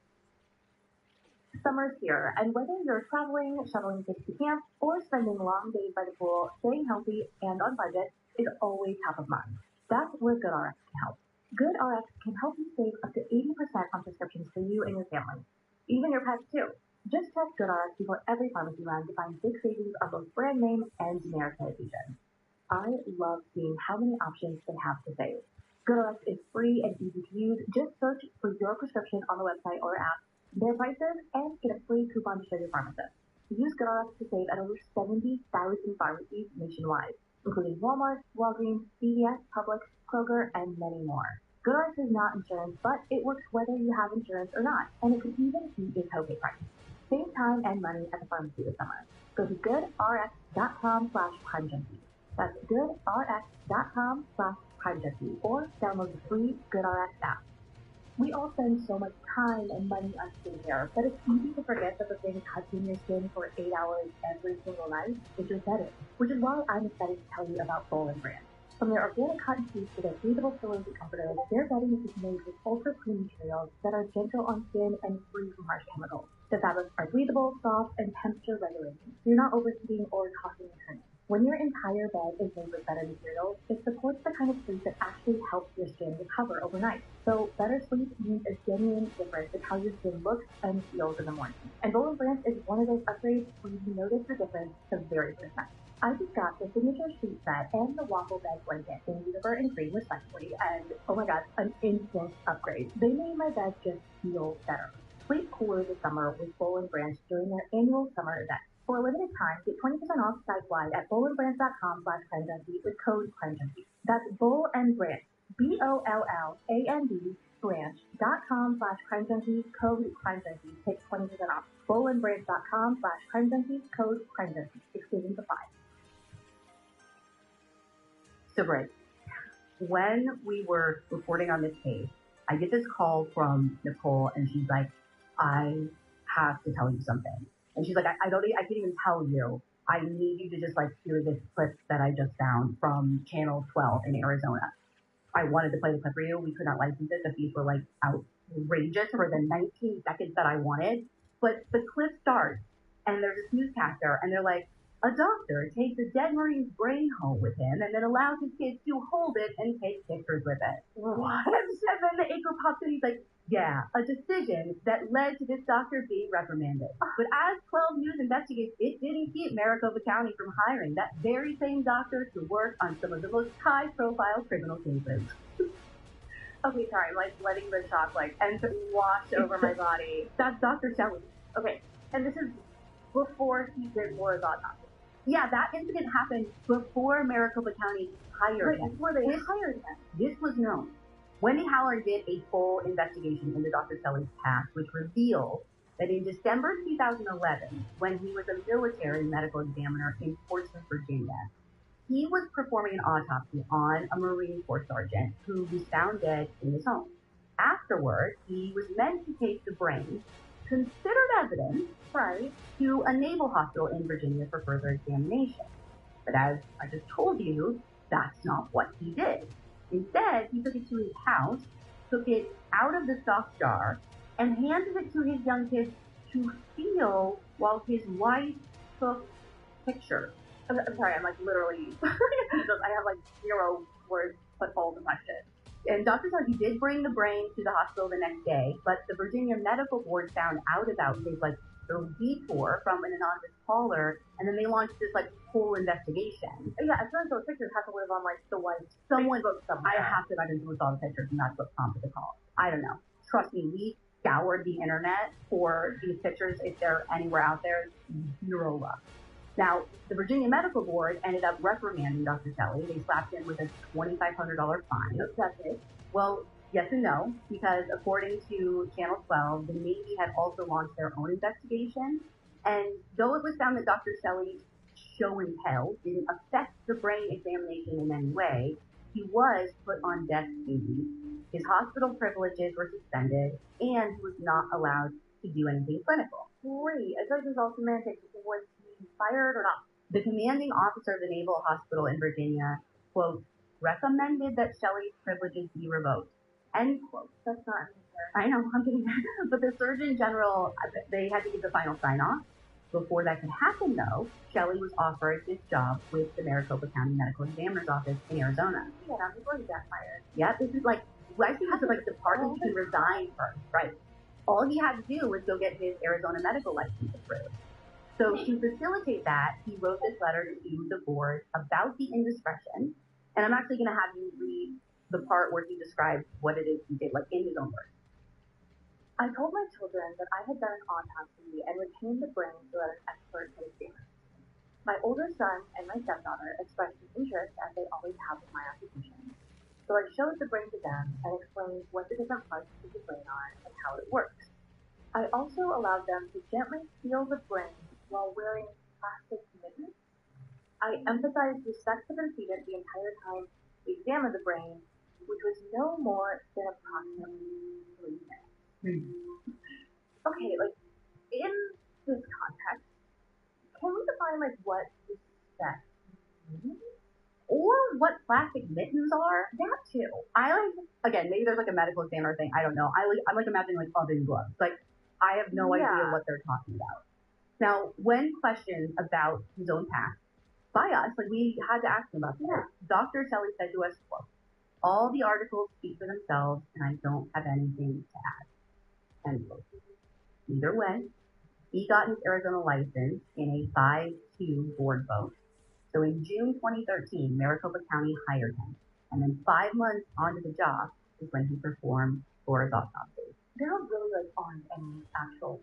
Summer's here, and whether you're traveling, shuttling kids to camp, or spending long days by the pool, staying healthy and on budget is always top of mind. That's where GoodRx can help. GoodRx can help you save up to 80% on prescriptions for you and your family, even your pets too. Just check GoodRx before every pharmacy run to find big savings on both brand name and generic medications. I love seeing how many options they have to save. GoodRx is free and easy to use. Just search for your prescription on the website or app, their prices, and get a free coupon to show your pharmacist. Use GoodRx to save at over 70,000 pharmacies nationwide, including Walmart, Walgreens, CVS, Publix, Kroger, and many more. GoodRx is not insurance, but it works whether you have insurance or not, and it could even beat your copay price. Save time and money at the pharmacy this summer. Go to goodrx.com/PrimeJunkie. That's goodrx.com/PrimeJunkie, or download the free GoodRx app. We all spend so much time and money on skincare, but it's easy to forget that the thing touching your skin for 8 hours every single night is your bedding, which is why I'm excited to tell you about Boll & Branch. From their organic cotton sheets to their breathable pillows and comforters, their bedding is made with ultra-clean materials that are gentle on skin and free from harsh chemicals. The fabrics are breathable, soft, and temperature regulating, so you're not overheating or tossing and turning. When your entire bed is made with better materials, it supports the kind of sleep that actually helps your skin recover overnight. So better sleep means a genuine difference in how your skin looks and feels in the morning. And Boll & Branch is one of those upgrades where you notice the difference the very first time. I just got the signature sheet set and the waffle bed blanket in Univer and Cream respectively, and oh my god, an instant upgrade. They made my bed just feel better. Sleep cooler this summer with Boll & Branch during their annual summer event. For a limited time, get 20% off site-wide at bollandbranch.com/CrimeJunkie with code CrimeJunkie. That's Boll & Branch, BOLLAND branch.com/CrimeJunkie, code CrimeJunkie. Take 20% off. bollandbranch.com/CrimeJunkie, code CrimeJunkie. Exclusions apply. So, Brit, when we were reporting on this case, I get this call from Nicole, and she's like, I have to tell you something. And she's like, I can't even tell you. I need you to just like hear this clip that I just found from Channel 12 in Arizona. I wanted to play the clip for you. We could not license it. The fees were like outrageous for the 19 seconds that I wanted. But the clip starts, and there's this newscaster, and they're like, a doctor takes a dead Marine's brain home with him and then allows his kids to hold it and take pictures with it. What? And then the anchor pops in, he's like, Yeah, a decision that led to this doctor being reprimanded. But as 12 News investigates, it didn't keep Maricopa County from hiring that very same doctor to work on some of the most high-profile criminal cases. Okay, sorry, I'm like letting the shock and wash over my body. That's Dr. Shelley. Okay, and this is before he did Laura's autopsy. Yeah, that incident happened before Maricopa County hired him. Before they hired him. This was known. Wendy Howard did a full investigation into Dr. Shelley's past, which revealed that in December 2011, when he was a military medical examiner in Portsmouth, Virginia, he was performing an autopsy on a Marine Corps sergeant who was found dead in his home. Afterward, he was meant to take the brain, considered evidence, right, to a naval hospital in Virginia for further examination. But as I just told you, that's not what he did. Instead, he took it to his house, took it out of the stock jar, and handed it to his young kids to feel while his wife took pictures. I'm sorry, I'm like literally, I have like 0 words but all the question. And Dr. Shelley did bring the brain to the hospital the next day, but the Virginia Medical Board found out about his the detour from an anonymous caller, and then they launched this whole investigation. Yeah, I feel like those pictures have to live on the white. Someone book somewhere. I have to imagine someone saw the pictures, and that's what prompted the call. I don't know. Trust me, we scoured the internet for these pictures. If they're anywhere out there, 0 luck. Now, the Virginia Medical Board ended up reprimanding Dr. Shelley. They slapped him with a $2,500 fine. That's it. Well, yes and no, because according to Channel 12, the Navy had also launched their own investigation. And though it was found that Dr. Shelley's show and tell didn't affect the brain examination in any way, he was put on desk duty. His hospital privileges were suspended, and he was not allowed to do anything clinical. Great. I thought this was all semantics. Was he fired or not? The commanding officer of the Naval Hospital in Virginia, quote, recommended that Shelley's privileges be revoked, end quote. That's not fair. I know, I'm getting there. But the Surgeon General, they had to give the final sign-off. Before that could happen, though, Shelley was offered this job with the Maricopa County Medical Examiner's Office in Arizona. Yeah, before he got fired. Yeah, this is I think this is department you can resign first, right? All he had to do was go get his Arizona medical license approved. So to facilitate that, he wrote this letter to the board about the indiscretion. And I'm actually going to have you read the part where he describes what it is he did, in his own words. I told my children that I had done an autopsy and retained the brain so that an expert could examine it. My older son and my stepdaughter expressed an interest, as they always have with my occupation. So I showed the brain to them and explained what the different parts of the brain are and how it works. I also allowed them to gently feel the brain while wearing plastic mittens. I emphasized respect for the student the entire time we examined the brain, which was no more than approximately 3 minutes. Okay, in this context, can we define what respect means? Or what plastic mittens are? That too. Again, maybe there's a medical examiner thing, I don't know. I'm imagining oven gloves. I have no idea what they're talking about. Now, when questioned about his own past by us, we had to ask him about this. Dr. Shelley said to us, quote, all the articles speak for themselves, and I don't have anything to add. End quote. Either way, he got his Arizona license in a 5-2 board vote. So in June 2013, Maricopa County hired him. And then 5 months onto the job is when he performed Laura's autopsy. There really aren't any actual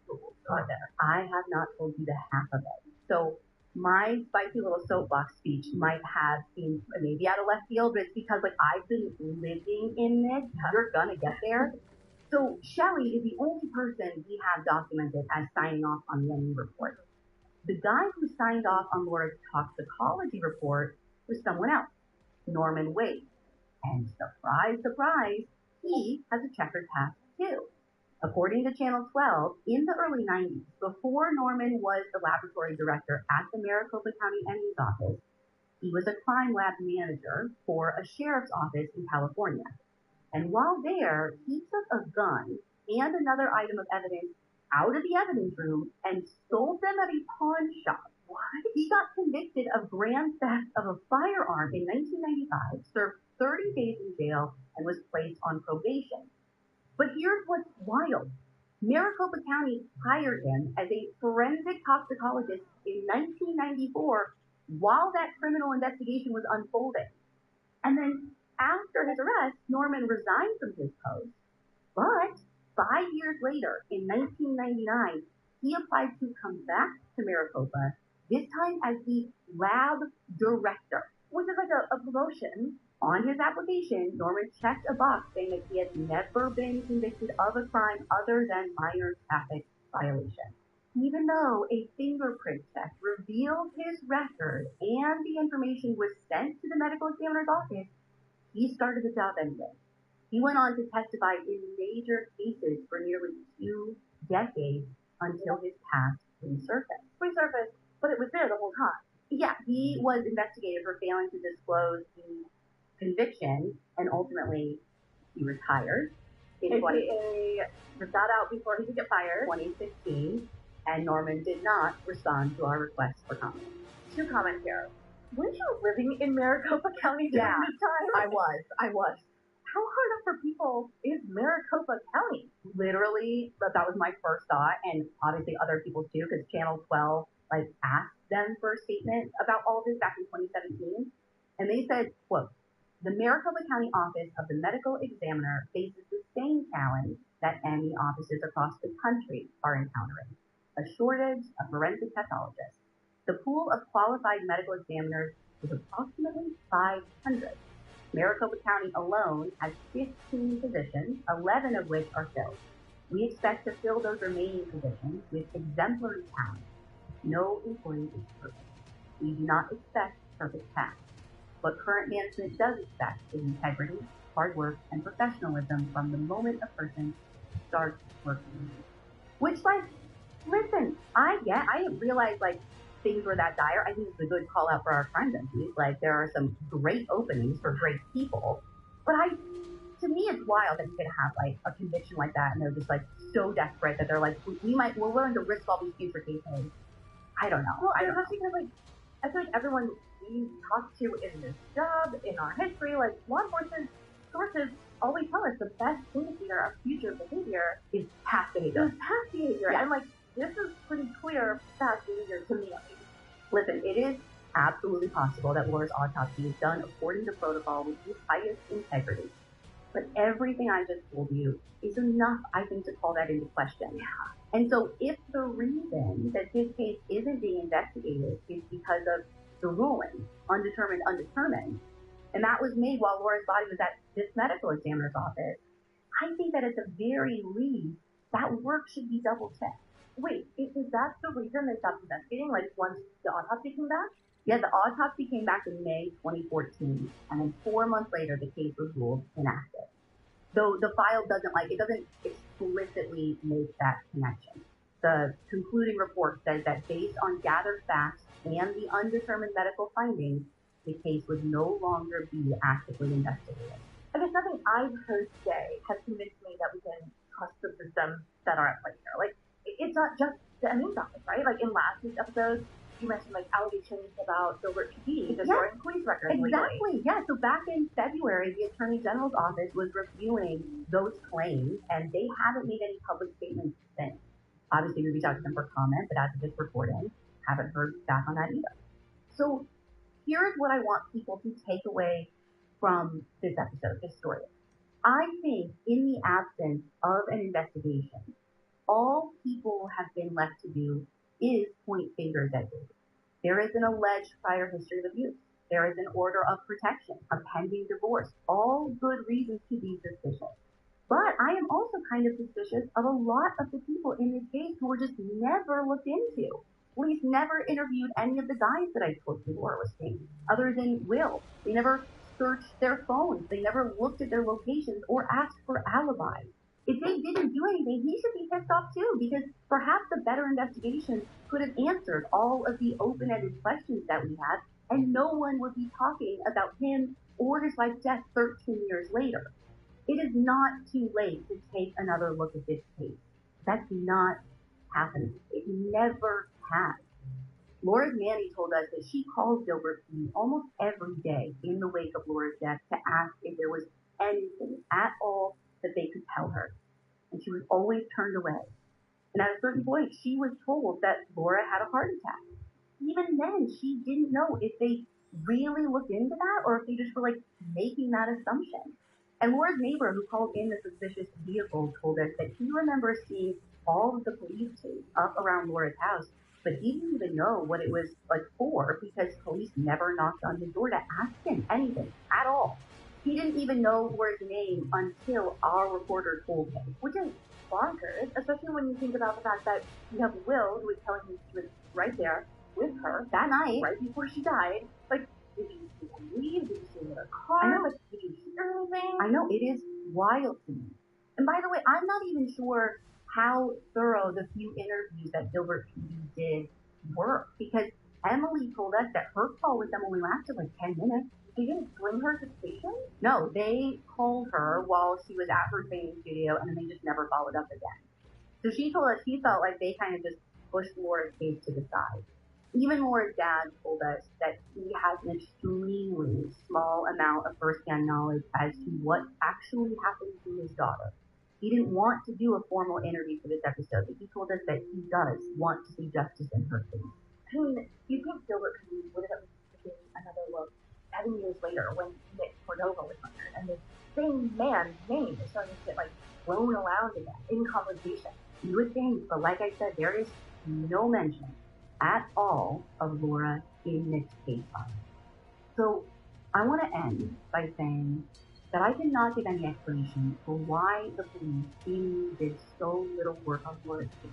rules, are there? I have not told you the half of it. So my spicy little soapbox speech might have seemed maybe out of left field, but it's because I've been living in this. You're gonna get there. So Shelley is the only person we have documented as signing off on the NE report. The guy who signed off on Laura's toxicology report was someone else, Norman Wade. And surprise, surprise, he has a checkered past too. According to Channel 12, in the early 90s, before Norman was the laboratory director at the Maricopa County NE's office, he was a crime lab manager for a sheriff's office in California. And while there, he took a gun and another item of evidence out of the evidence room and sold them at a pawn shop. He got convicted of grand theft of a firearm in 1995, served 30 days in jail, and was placed on probation. But here's what's wild. Maricopa County hired him as a forensic toxicologist in 1994 while that criminal investigation was unfolding. And then after his arrest, Norman resigned from his post. But 5 years later, in 1999, he applied to come back to Maricopa, this time as the lab director, which is like a promotion. On his application, Norman checked a box saying that he had never been convicted of a crime other than minor traffic violation. Even though a fingerprint check revealed his record and the information was sent to the medical examiner's office, he started the job anyway. He went on to testify in major cases for nearly 2 decades until his past resurfaced. But it was there the whole time. Yeah, he was investigated for failing to disclose the conviction, and ultimately he retired in got out before he could get fired. 2015, and Norman did not respond to our request for comment. 2 comments here. Weren't you living in Maricopa County during this time? I was. How hard up for people is Maricopa County? Literally, that was my first thought, and obviously other people too, because Channel 12 asked them for a statement about all this back in 2017, and they said, quote, "The Maricopa County Office of the Medical Examiner faces the same challenge that many offices across the country are encountering, a shortage of forensic pathologists. The pool of qualified medical examiners is approximately 500. Maricopa County alone has 15 positions, 11 of which are filled. We expect to fill those remaining positions with exemplary talent. No employee is perfect. We do not expect perfect tasks. What current management does expect is integrity, hard work, and professionalism from the moment a person starts working." Which, listen, I didn't realize, things were that dire. I think it's a good call out for our friends and peace. There are some great openings for great people. But to me, it's wild that you could have, a conviction like that, and they're just, so desperate that they're we're willing to risk all these future cases. I don't know. Well, especially because, I feel like everyone we talk to in this job, in our history, law enforcement sources always tell us the best indicator of future behavior is past behavior. Yeah. And, this is pretty clear past behavior to me, at least. Listen, it is absolutely possible that Laura's autopsy was done according to protocol with the highest integrity. But everything I just told you is enough, I think, to call that into question. Yeah. And so if the reason that this case isn't being investigated is because of the ruling, undetermined, and that was made while Laura's body was at this medical examiner's office, I think that at the very least, that work should be double checked. Wait, is that the reason they stopped investigating, once the autopsy came back? Yeah, the autopsy came back in May 2014, and then 4 months later, the case was ruled inactive. Though the file doesn't explicitly make that connection. The concluding report says that based on gathered facts and the undetermined medical findings, the case would no longer be actively investigated. I guess nothing I've heard today has convinced me that we can trust the systems that are at play here. It's not just the ME's office, right? In last week's episode, you mentioned allegations about Gilbert PD destroying police records. Exactly. Yeah. So back in February, the Attorney General's office was reviewing those claims, and they haven't made any public statements since. Obviously, we reached out to them for comment, but as of this recording, haven't heard back on that either. So here's what I want people to take away from this episode, this story. I think in the absence of an investigation, all people have been left to do is point fingers at David. There is an alleged prior history of abuse. There is an order of protection, a pending divorce, all good reasons to be suspicious. But I am also kind of suspicious of a lot of the people in this case who were just never looked into. Police never interviewed any of the guys that I told you Laura was seeing, other than Will. They never searched their phones. They never looked at their locations or asked for alibis. If they didn't do anything, he should be pissed off too, because perhaps a better investigation could have answered all of the open-ended questions that we had, and no one would be talking about him or his wife's death 13 years later. It is not too late to take another look at this case. That's not happening. It never has. Laura's nanny told us that she calls Gilbert P. almost every day in the wake of Laura's death to ask if there was anything at all that they could tell her. always turned away. And at a certain point, she was told that Laura had a heart attack. Even then, she didn't know if they really looked into that or if they just were like making that assumption. And Laura's neighbor who called in the suspicious vehicle told us that he remembers seeing all of the police tape up around Laura's house, but he didn't even know what it was like for because police never knocked on his door to ask him anything at all. He didn't even know Laura's name until our reporter told him, which is bonkers, especially when you think about the fact that you have Will, who was telling you she was right there with her that night, right before she died. Like, did you see her leave? Did you see her in a car? I know. Like, did you see her anything? I know, it is wild to me. And by the way, I'm not even sure how thorough the few interviews that Gilbert PD did were, because Emily told us that her call with them only lasted like 10 minutes. They didn't bring her to the station? No, they called her while she was at her training studio, and then they just never followed up again. So she told us she felt like they kind of just pushed Laura's case to the side. Even Laura's dad told us that he has an extremely small amount of firsthand knowledge as to what actually happened to his daughter. He didn't want to do a formal interview for this episode, but he told us that he does want to see justice in her case. I mean, you think Gilbert would have taken another look 7 years later when Nick Cordova was murdered, and the same man's name is starting to get like thrown around again in conversation. You would think, but like I said, there is no mention at all of Laura in Nick's case file. So I want to end by saying that I cannot give any explanation for why the police seemingly did so little work on Laura's case.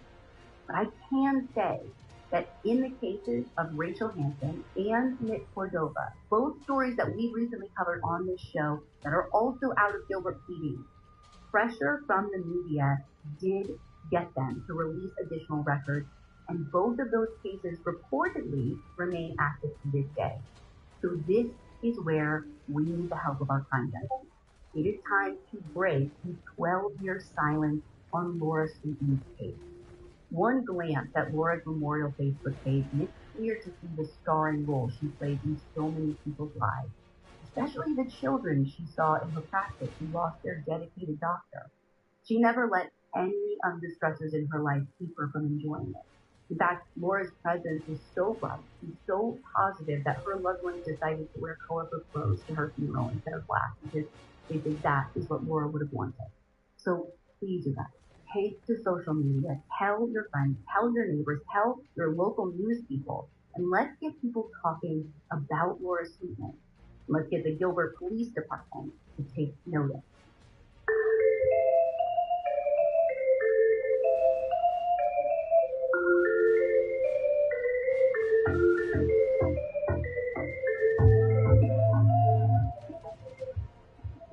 But I can say that in the cases of Rachel Hansen and Nick Cordova, both stories that we recently covered on this show that are also out of Gilbert PD, pressure from the media did get them to release additional records, and both of those cases reportedly remain active to this day. So this is where we need the help of our crime junkies. It is time to break the 12-year silence on Laura Sweeten's case. One glance at Laura's memorial Facebook page, and it's clear to see the starring role she played in so many people's lives, especially the children she saw in her practice who lost their dedicated doctor. She never let any of the stressors in her life keep her from enjoying it. In fact, Laura's presence was so bright and so positive that her loved ones decided to wear colorful clothes to her funeral instead of black because they think that is what Laura would have wanted. So please do that. Take to social media, tell your friends, tell your neighbors, tell your local news people, and let's get people talking about Laura's Sweetness. Let's get the Gilbert Police Department to take notice.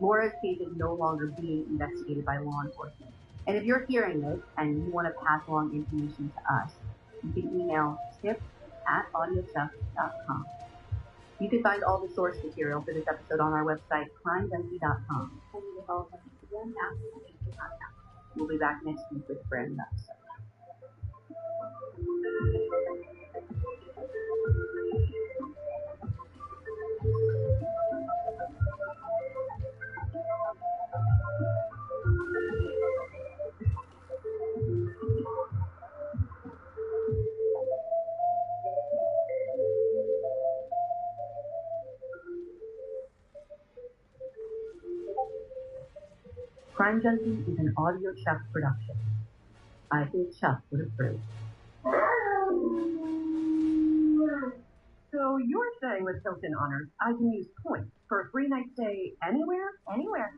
Laura's case is no longer being investigated by law enforcement. And if you're hearing this and you want to pass along information to us, you can email tips@audiostuff.com. You can find all the source material for this episode on our website, crimejunkie.com. We'll be back next week with a brand new episode. Crime Junkie is an Audio Chuck production. I think Chuck would approve. So you're saying with Hilton Honors, I can use points for a free night stay anywhere? Anywhere.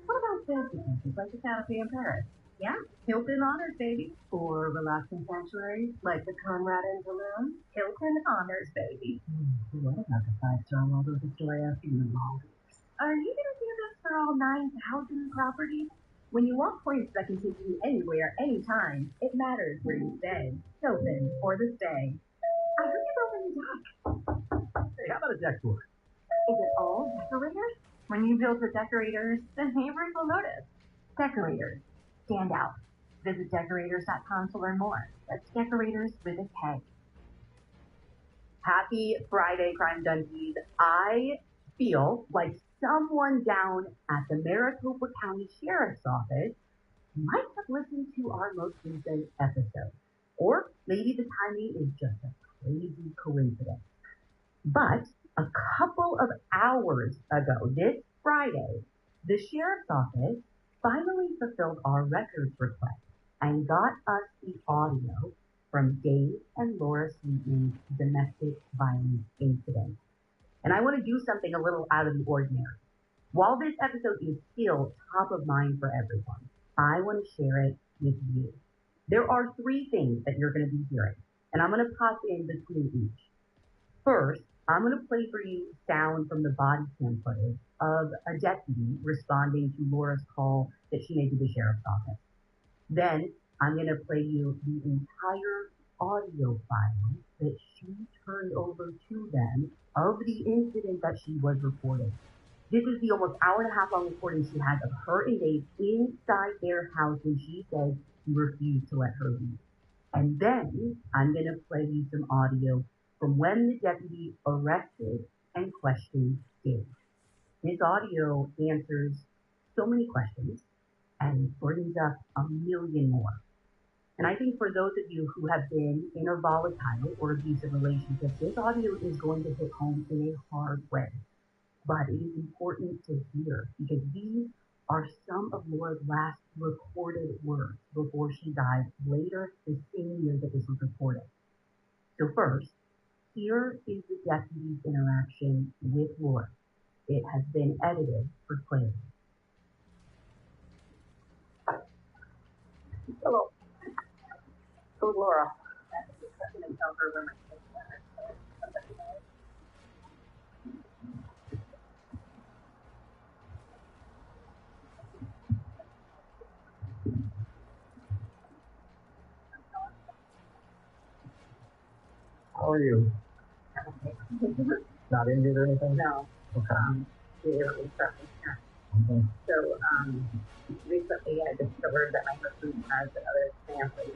What about fancy places like the Canopy in Paris? Yeah, Hilton Honors, baby. Or relaxing sanctuaries like the Conrad in Tulum? Hilton Honors, baby. What about the 5-star Waldorf Astoria in the Maldives? Are you going to do this for all 9,000 properties? When you want points that can take you anywhere, anytime, it matters where you stay. Hilton for the stay. I heard you built a new deck. Hey, how about a deck tour? Is it all decorators? When you build for decorators, the neighbors will notice. Decorators. Stand out. Visit decorators.com to learn more. That's decorators with a K. Happy Friday, Crime Junkies. I feel like someone down at the Maricopa County Sheriff's Office might have listened to our most recent episode. Or maybe the timing is just a crazy coincidence. But a couple of hours ago, this Friday, the sheriff's office finally fulfilled our records request and got us the audio from Dave and Laura Sweetman's domestic violence incident. And I want to do something a little out of the ordinary. While this episode is still top of mind for everyone, I want to share it with you. There are three things that you're going to be hearing, and I'm going to pop in between each. First, I'm going to play for you sound from the body cam footage of a deputy responding to Laura's call that she made to the sheriff's office. Then, I'm going to play you the entire audio file that she turned over to them of the incident that she was reporting. This is the almost hour and a half long recording she has of her and Dave inside their house when she said he refused to let her leave. And then I'm going to play you some audio from when the deputy arrested and questioned Dave. This audio answers so many questions and brings up a million more. And I think for those of you who have been in a volatile or abusive relationship, this audio is going to hit home in a hard way. But it is important to hear because these are some of Laura's last recorded words before she died later the same year that this was reported. So first, here is the deputy's interaction with Laura. It has been edited for clarity. Hello. So Laura. How are you? Not injured or anything? No. Okay. Mm-hmm. So recently I discovered that my husband has another family.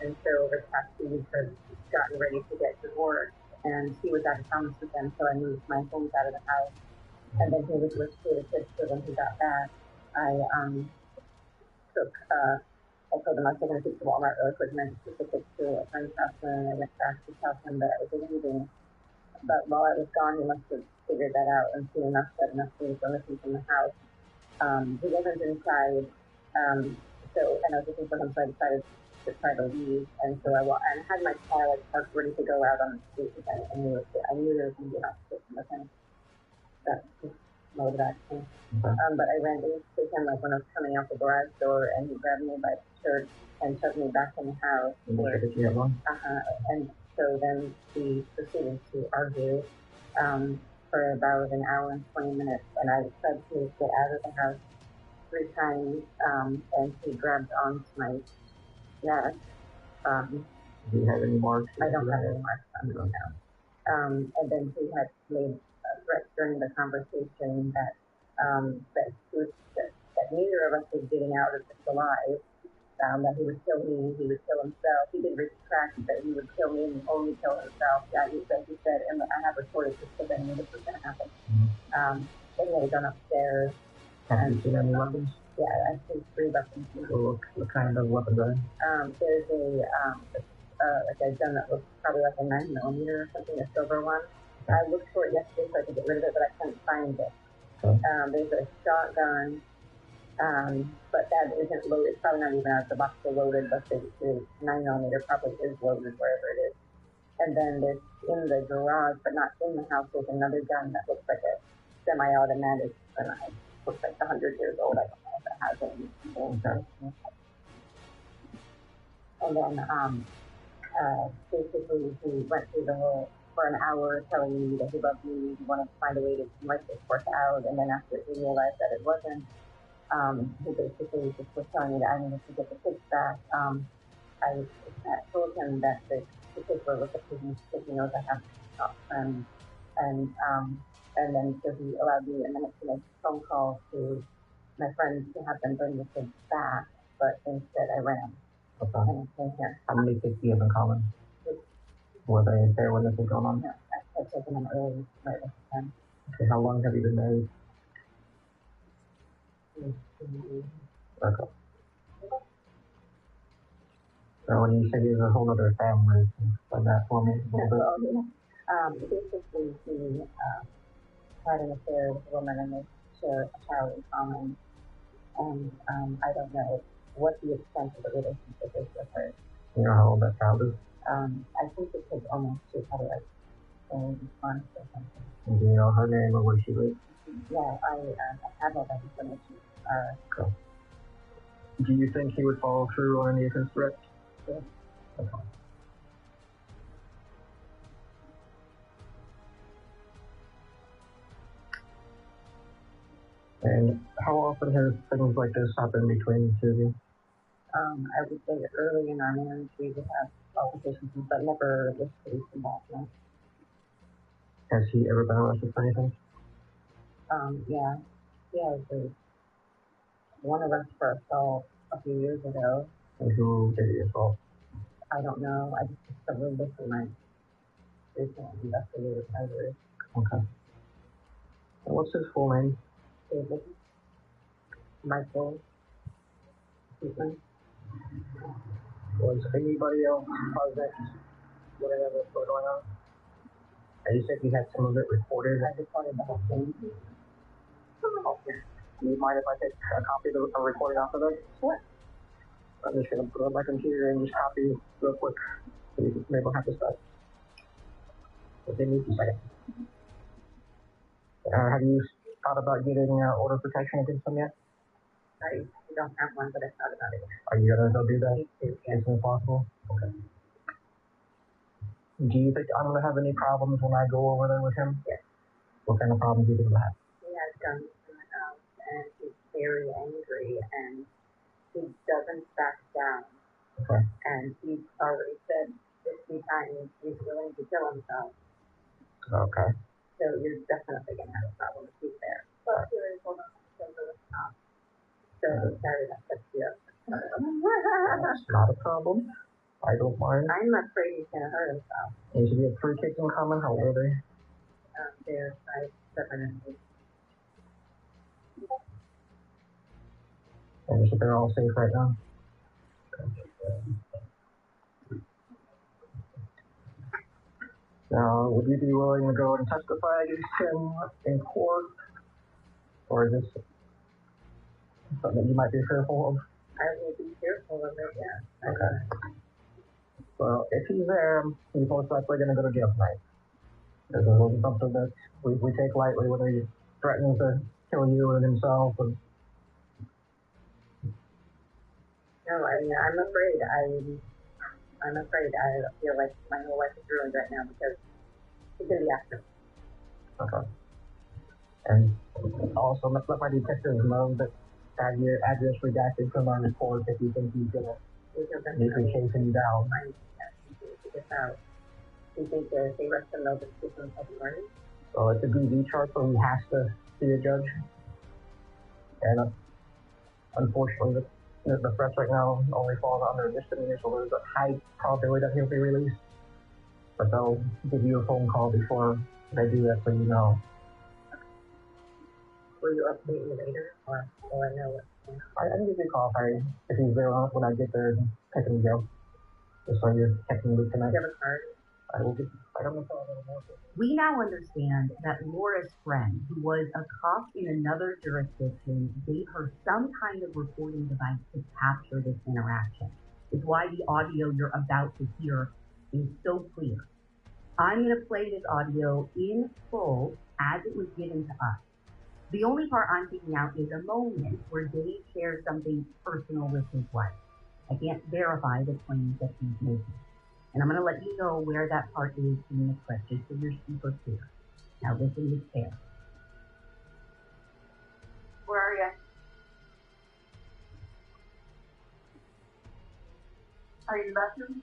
And so over the past 2 weeks I've gotten ready to get divorced. And he was out of town this weekend, so I moved my things out of the house. And then he was with the kids, so when he got back, I told him I was going to take to Walmart really quick, and I took the kids to a friend's house, and I went back to tell him that I was leaving. But while I was gone, he must have figured that out and seen enough that enough things were missing from the house. He wasn't inside, and I was looking for him, so I decided to try to leave. And so I had my car like parked ready to go out on the street again, and I knew there was going to be an opposition with him. That's just mode of action. But I ran into him like when I was coming out the garage door, and he grabbed me by the shirt and shoved me back in the house. Did you have one? And so then we proceeded to argue for about an hour and 20 minutes, and I tried to get out of the house 3 times, and he grabbed onto my neck. Do you have any marks? I don't have any marks on me now. And then he had made threats during the conversation that neither of us was getting out of this alive. That he would kill me, he would kill himself. He did retract that he would kill me and only kill himself. Yeah, he said, and I have recorded this because I knew this was going to happen. Then he had gone upstairs. Have you seen any weapons? Yeah, I've seen 3 weapons. So what kind of weapons are they? There's a gun that looks probably like a 9mm or something, a silver one. I looked for it yesterday so I could get rid of it, but I couldn't find it. Okay. There's a shotgun. But that isn't loaded. It's probably not even out of the box loaded, but the 9mm probably is loaded wherever it is. And then there's in the garage, but not in the house, there's another gun that looks like a semi-automatic, and it looks like 100 years old. I don't know if it has any. Okay. And then basically he went through the whole for an hour telling me that he loved me, he wanted to find a way to work this work out, and then after he realized that it wasn't, he basically just was telling me that I needed to get the kids back. I told him that the kids were with the police because he knows I have to stop them. And then so he allowed me a minute to make a phone call to my friends to have them bring the kids back, but instead I ran. Okay. And I came here. How many kids do you have in common? Were they there when this was going on? No, I had taken them early, right at the time. Okay, how long have you been married? Okay. So when you say there's a whole other family, explain that for me a little bit. Basically, he had an affair with a woman and they share a child in common. And I don't know what the extent of the relationship is with her. You know how old that child is? I think the kid's almost two, probably like 4 months or something. And do you know her name or where she lives? Yeah, I have all that information. Cool. Do you think he would follow through on any of his threats? Yeah. Okay. And how often has things like this happened between the two of you? I would say early in our marriage we would have altercations, but never with police involvement. Has he ever been arrested for anything? Yeah. Yeah, there's one arrest for assault a few years ago. And who did the assault? I don't know. I just discovered this in my recent investigative library. Okay. And what's his full name? David Michael Keaton. Was anybody else present whatever was going on? And you said you had some of it recorded. I recorded the whole thing. Okay. Do you mind if I take a copy of the recording off of it? Sure. I'm just going to put it on my computer and just copy real quick so you can maybe have to start. Within me 2 seconds. Have you thought about getting order of protection against them yet? I don't have one, but I thought about it. Are you going to go do that Yeah. as soon as possible? Okay. Do you think I'm going to have any problems when I go over there with him? Yes. What kind of problems do you think I'm going to have? He has guns in the house, and he's very angry, and he doesn't back down. Okay. And he's already said 50 times he's willing to kill himself. Okay. So you're definitely going to have a problem if he's there. But here is hold on. So sorry that puts you up. That's not a problem. I don't mind. I'm afraid he's going to hurt himself. And should we have 3 kids in common? How old are they? They're 5, 7, and 8. And so they're all safe right now? Now, would you be willing to go and testify against him in court? Or is this something you might be fearful of? I will be fearful of it, yeah. Okay. Well, if he's there, he's most likely going to go to jail tonight. This is something that we take lightly when he threatens to kill you and himself. And No, I'm afraid. I'm afraid. I feel like my whole life is ruined right now because he's going to be after me. okay. And also, let's let my detectives know that have your address redacted from our report if you think he's going to be chasing you down. Do you think if they arrest him, they'll just give him a warning? So it's a DV charge, so he has to see a judge. And unfortunately, the threats right now only fall under a misdemeanor, so there's a high probability that he'll be released. But they'll give you a phone call before they do that, so you know. Will you update me later, or will I know what's going on? I can give you a call if he's there when I get there and take him to jail. Just so you're checking with tonight. Do you have a card? I don't know if I'll have more. We now understand that Laura's friend, who was a cop in another jurisdiction, gave her some kind of recording device to capture this interaction. Is why the audio you're about to hear is so clear. I'm going to play this audio in full as it was given to us. The only part I'm picking out is a moment where Dave shares something personal with his wife. I can't verify the claims that he's making. And I'm going to let you know where that part is in the clip, just so you're super clear. Now listen with care. Where are you? Are you in the bathroom?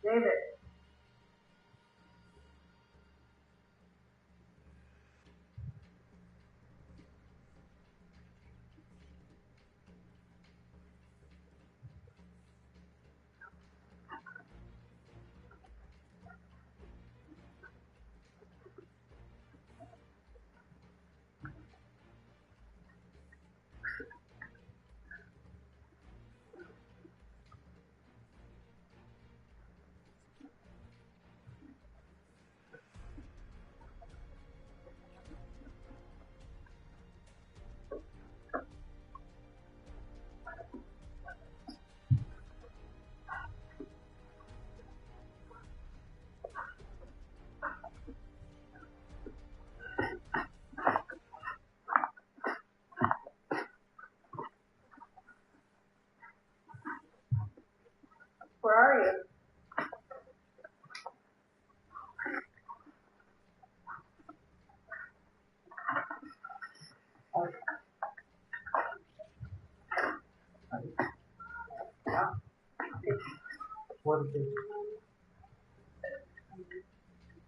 David. What is it?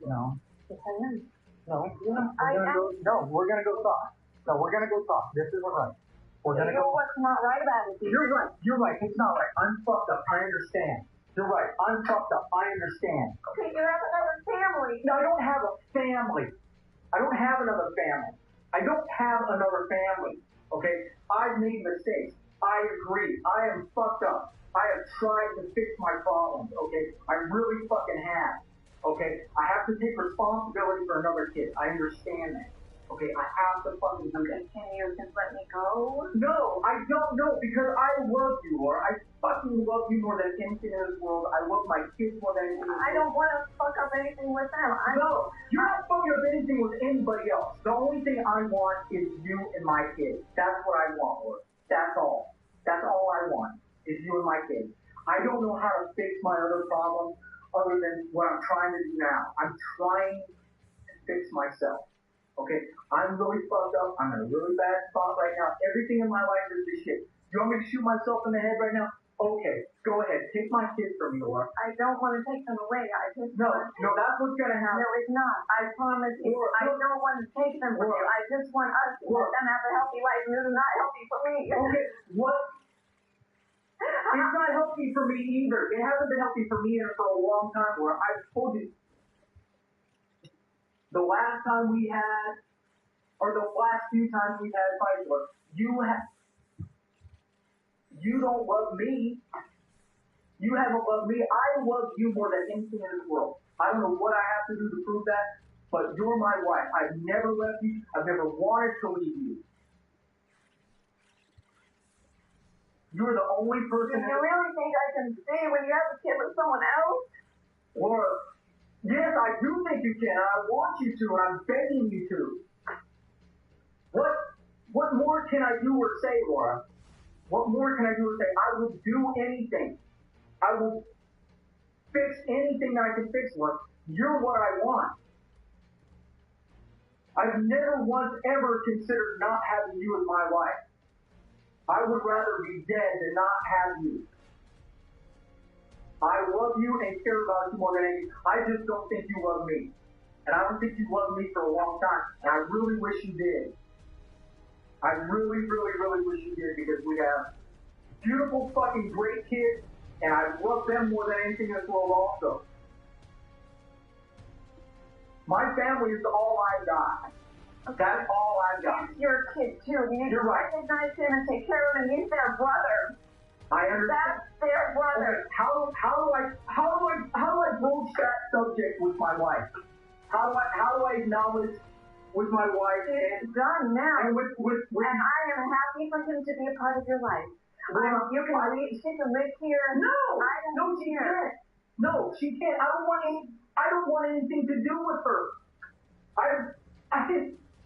No. Yes, I am. No, we're gonna go talk. No, we're gonna go talk. This isn't right. We're gonna go. What's not right about it? You're right. You're right. It's not right. I'm fucked up. I understand. You're right. I'm fucked up. I understand. Okay, you have another family. No, I don't have a family. I don't have another family. I don't have another family. Okay? I've made mistakes. I agree. I am fucked up. I have tried to fix my problems. Okay? I really fucking have. Okay? I have to take responsibility for another kid. I understand that. Okay? I have to fucking do that. Can you just let me go? No, I don't know because I love you, Laura. I fucking love you more than anything in this world. I love my kids more than anything in this world. I don't want to fuck up anything with them. No, you're not fucking up anything with anybody else. The only thing I want is you and my kids. That's what I want, Laura. That's all. That's all I want is you and my kids. I don't know how to fix my other problems other than what I'm trying to do now. I'm trying to fix myself. Okay, I'm really fucked up. I'm in a really bad spot right now. Everything in my life is this shit. You want me to shoot myself in the head right now? Okay, go ahead. Take my kids from me, Laura. I don't want to take them away. I just No, that's what's gonna happen. No, it's not. I promise you. Laura, I don't want to take them from you. I just want us to let them have a healthy life, and this is not healthy for me. Okay, what? It's not healthy for me either. It hasn't been healthy for me for a long time, Laura. I've told you. The last time we had, or the last few times we've had fights, Laura, you don't love me. You haven't loved me. I love you more than anything in this world. I don't know what I have to do to prove that, but you're my wife. I've never left you. I've never wanted to leave you. You're the only person. Do you really think I can stay when you have a kid with someone else? Laura, yes, I do think you can. I want you to, and I'm begging you to. What more can I do or say, Laura? What more can I do or say? I will do anything. I will fix anything that I can fix, Laura. You're what I want. I've never once ever considered not having you as my wife. I would rather be dead than not have you. I love you and care about you more than anything. I just don't think you love me. And I don't think you loved me for a long time. And I really wish you did. I really, really, really wish you did because we have beautiful fucking great kids and I love them more than anything in this world also. My family is all I got. That's all I got. He's your kid too. You need to recognize him and take care of him. He's their brother. I understand. That's their brother. Okay, how do I broach that subject with my wife? How do I acknowledge with my wife? It's done now. And with and I am happy for him to be a part of your life. You can leave. She can live here. No, she can't. No, she can't. I don't want anything to do with her.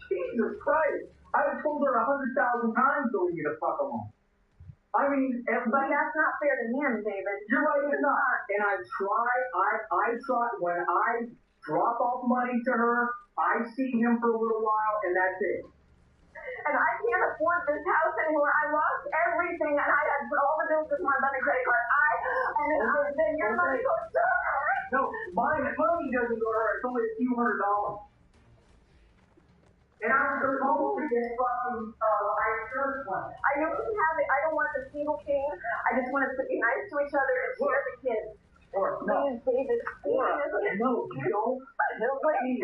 Jesus Christ. I've told her 100,000 times to leave me the fuck alone. I mean, but that's not fair to him, David. You're right, it's not. And I try, when I drop off money to her, I see him for a little while, and that's it. And I can't afford this house anymore. I lost everything, and I had put all the bills with my money credit card. Then your money goes to her. No, my money doesn't go to her. It's only a few $100s. And I'm supposed to get fucking insurance money. I know you can have it. I don't want the single king. I just want us to be nice to each other and share the kids. Please, David. No, don't. Please.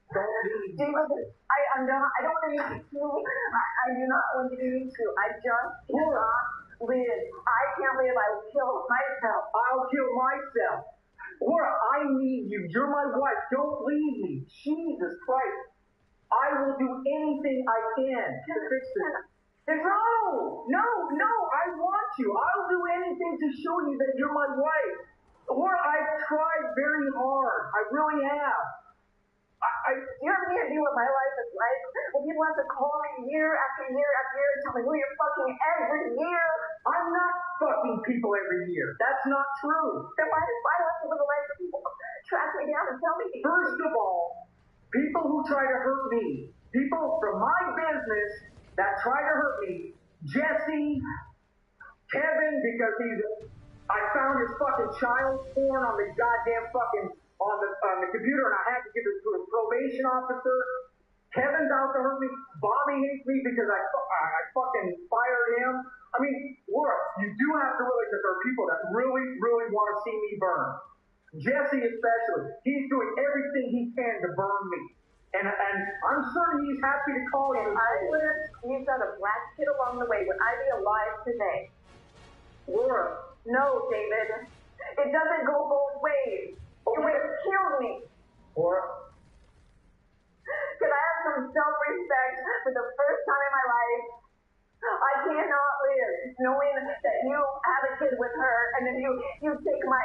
David, I don't want to make you feel. I do not want you to need to. I just cannot live. I can't live. I will kill myself. I'll kill myself. Laura, I need you. You're my wife. Don't leave me. Jesus Christ. I will do anything I can to fix this. No, I want you. I'll do anything to show you that you're my wife. Laura, I've tried very hard. I really have. You have any idea what my life is like? When people have to call me year after year after year and tell me who you're fucking every year. I'm not fucking people every year. That's not true. Then why do I have to live a life where people track me down and tell me these First of all, people who try to hurt me, people from my business that try to hurt me, Jesse, Kevin, because he's I found his fucking child porn on the goddamn fucking on the computer, and I had to give it to his probation officer. Kevin's out to hurt me. Bobby hates me because I fucking fired him. I mean, Laura, you do have to realize that there are people that really, really want to see me burn. Jesse especially. He's doing everything he can to burn me. And I'm certain he's happy to call you. I would have squeezed out a black kid along the way. Would I be alive today? Laura. No, David. It doesn't go both ways. You would have killed me. Laura. Could I have some self-respect for the first time in my life? I cannot live knowing that you have a kid with her and then you take my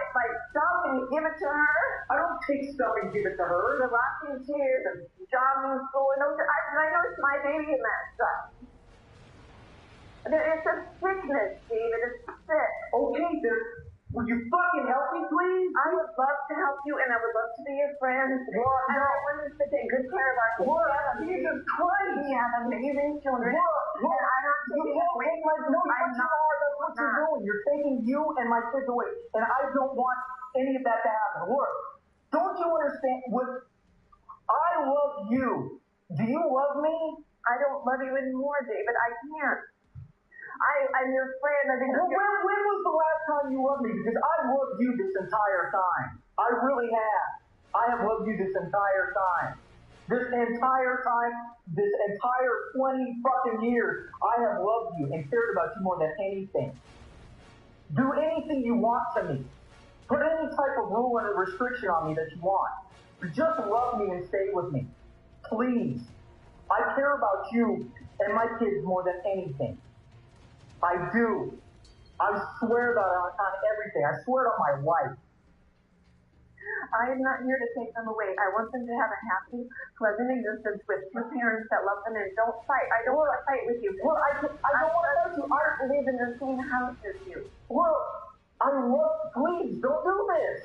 stuff and you give it to her. I don't take stuff and give it to her. The rocking chair, the jogging school, and I know it's my baby in that stuff. It's a sickness, David. It's sick. Okay, then. Would you fucking help me, please? I would love to help you, and I would love to be your friend. Laura, and I want us to take good care of our kids. Laura, Jesus Christ! We have amazing children. Laura, I don't you can't take my no, that's what you're doing. You're taking you and my kids away, and I don't want any of that to happen. Laura, don't you understand? I love you. Do you love me? I don't love you anymore, David. I can't. I'm your friend. I think. Well, when was the last time you loved me? Because I've loved you this entire time. I really have. I have loved you this entire time. This entire time, this entire 20 fucking years, I have loved you and cared about you more than anything. Do anything you want to me. Put any type of rule and restriction on me that you want. Just love me and stay with me. Please. I care about you and my kids more than anything. I do. I swear that on everything. I swear it on my life. I am not here to take them away. I want them to have a happy, pleasant existence with two parents that love them and don't fight. I don't want to fight with you. Well, I don't want to fight you. I don't live in the same house as you. Well, please, don't do this.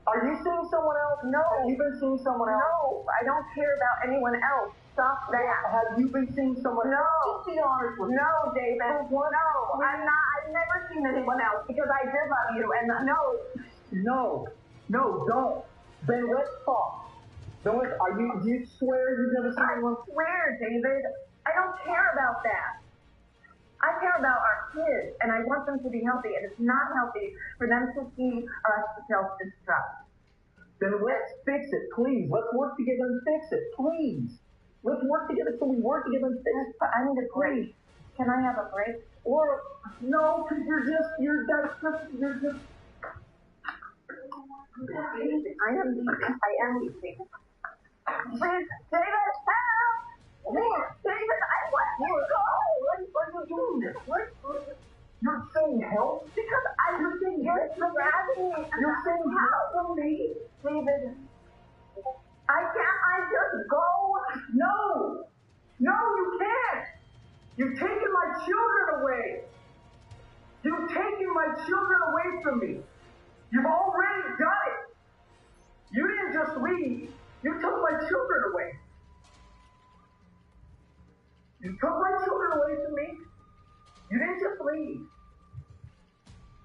Are you seeing someone else? No. Have you been seeing someone else? No, I don't care about anyone else. Stop that. Have you been seeing someone else? No. Just be honest with me. No, David. No, I'm not. I've never seen anyone else because I did love you. And no. No, don't. Then let's talk. Do you swear you've never seen anyone? I swear, David. I don't care about that. I care about our kids, and I want them to be healthy, and it's not healthy for them to see us self-destruct. Then let's fix it, please. Let's work together and fix it, please. Let's work together so we work together and fix it. I need a break. Can I have a break? Or, no, because you're just... I am leaving. Please, David, help! David, I want to go! What are you doing? You're saying help? Because you're saying grabbing me. You're saying help from me? David, I just go? No, you can't. You've taken my children away. You've taken my children away from me. You've already done it. You didn't just leave. You took my children away. You took my children away from me. You didn't just leave.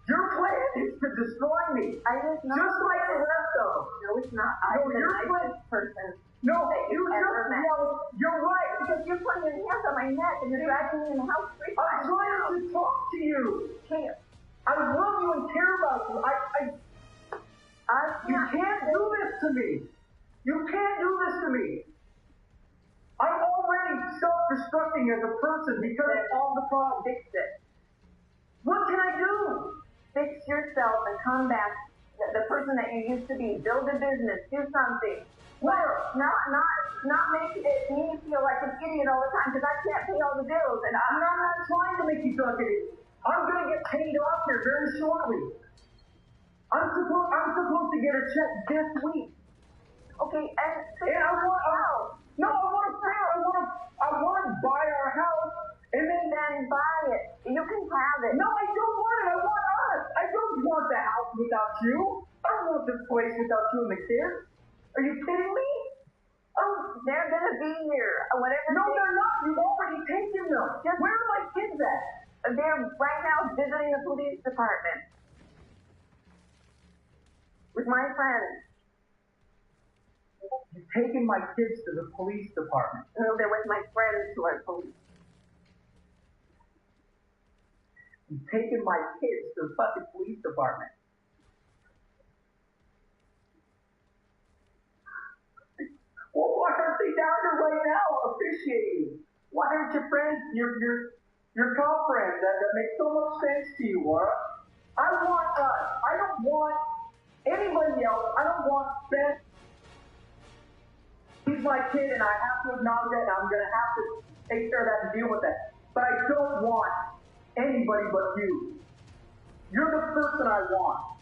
Your plan is to destroy me. Just like the rest of them. No, it's not. I'm the nicest person. No, you're right. Because you're putting your hands on my neck and you're dragging me in the house 3 times. I'm trying to talk to you. Can't. I love you and care about you. You can't do this to me. You can't do this to me. I'm already self-destructing as a person because of all the problems. Fix it. What can I do? Fix yourself and come back the person that you used to be. Build a business. Do something. Where? Not make me feel like an idiot all the time because I can't pay all the bills. And I'm not trying to make you feel like an idiot. I'm going to get paid off here very shortly. I'm supposed to get a check this week. Okay, and I want to buy our house and then buy it. You can have it. No, I don't want it. I want us. I don't want the house without you. I don't want this place without you and the kids. Are you kidding me? Oh, they're gonna be here. Whatever. No, they're not. You've already taken them. Where are my kids at? there right now visiting the police department. With my friends. You've taken my kids to the police department. No, they're with my friends who are police. You've taken my kids to the fucking police department. Well, why aren't they down here right now officiating? Why aren't your friends, your cop friends that make so much sense to you, Laura? I want us. I don't want anybody else. I don't want Ben. He's my kid, and I have to acknowledge that, and I'm going to have to take care of that and deal with that. But I don't want anybody but you. You're the person I want.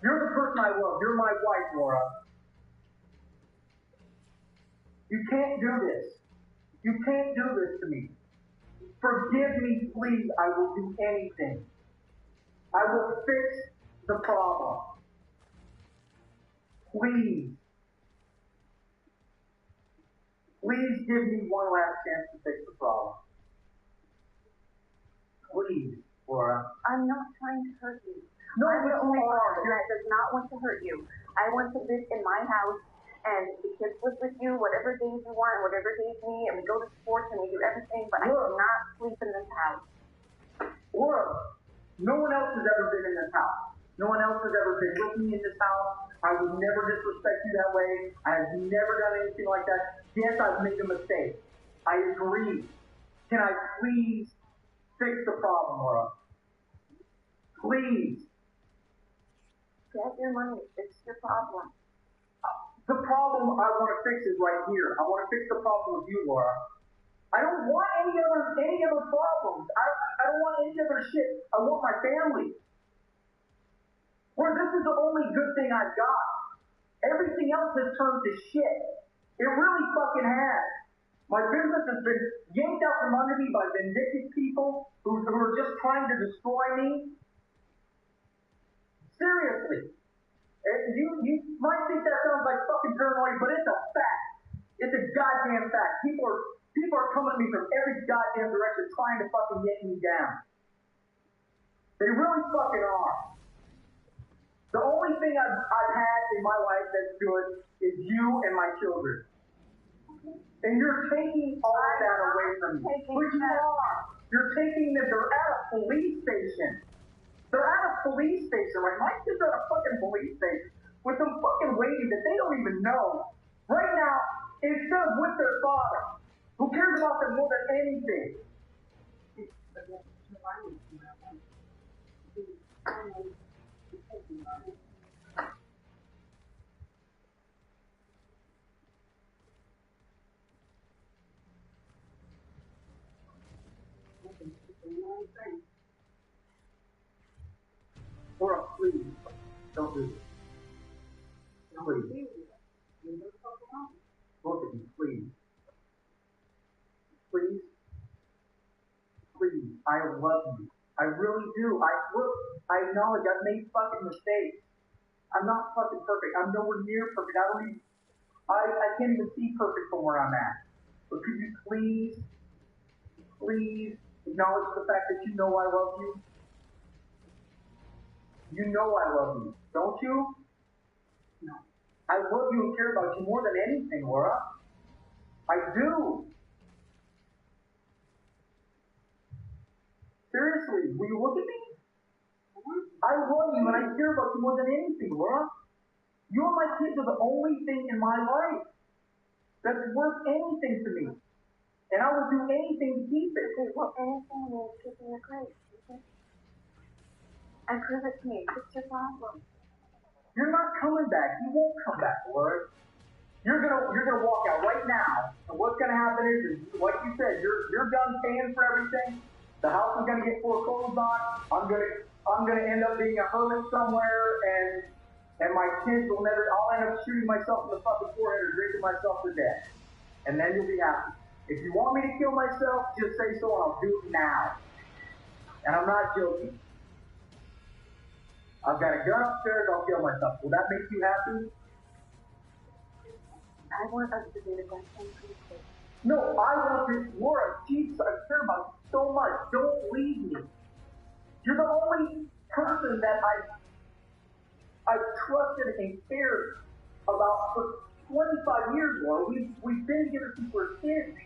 You're the person I love. You're my wife, Laura. You can't do this. You can't do this to me. Forgive me, please. I will do anything. I will fix the problem. Please. Please give me one last chance to fix the problem. Please, Laura. I'm not trying to hurt you. No, I'm the only are. person that does not want to hurt you. I want to live in my house, and the kids live with you whatever days you want, whatever days you need, and we go to sports and we do everything, but I do not sleep in this house. Laura, no one else has ever been in this house. No one else has ever been with me in this house. I would never disrespect you that way. I have never done anything like that. Yes, I've made a mistake. I agree. Can I please fix the problem, Laura? Please. Get your money. Fix your problem. The problem I want to fix is right here. I want to fix the problem with you, Laura. I don't want any other problems. I don't want any other shit. I want my family. Where this is the only good thing I've got. Everything else has turned to shit. It really fucking has. My business has been yanked out from under me by vindictive people who are just trying to destroy me. Seriously. You might think that sounds like fucking paranoia, but it's a fact. It's a goddamn fact. People are coming at me from every goddamn direction trying to fucking get me down. They really fucking are. The only thing I've had in my life that's good is you and my children. And you're taking all of that away from me. Which you are. You're taking them. They're at a police station. They're at a police station, right? My kids are at a fucking police station with some fucking lady that they don't even know. Right now, instead of with their father, who cares about them more than anything. Laura, please, don't do this. Please. Look at me, please. Please. Please. I love you. I really do. I acknowledge I've made fucking mistakes. I'm not fucking perfect. I'm nowhere near perfect. I can't even see perfect from where I'm at. But could you please acknowledge the fact that you know I love you? You know I love you, don't you? No. I love you and care about you more than anything, Laura. I do. Seriously, will you look at me? I love you and I care about you more than anything, Laura. You and my kids are the only thing in my life that's worth anything to me. And I will do anything to keep it. Okay, well, anything will give me a grace, okay? And prove it to me. Fix your problem. You're not coming back. You won't come back, Laura. You're gonna walk out right now, and what's gonna happen is like you said, you're done paying for everything. The house is gonna get foreclosed on. I'm gonna end up being a hermit somewhere, and my kids will never. I'll end up shooting myself in the fucking forehead or drinking myself to death, and then you'll be happy. If you want me to kill myself, just say so, and I'll do it now. And I'm not joking. I've got a gun upstairs, I'll kill myself. Will that make you happy? I want us to be the best thing for you. No, I want to, Laura, Jesus, I care about you so much. Don't leave me. You're the only person that I've trusted and cared about for 25 years, Laura. We've been together since we're kids.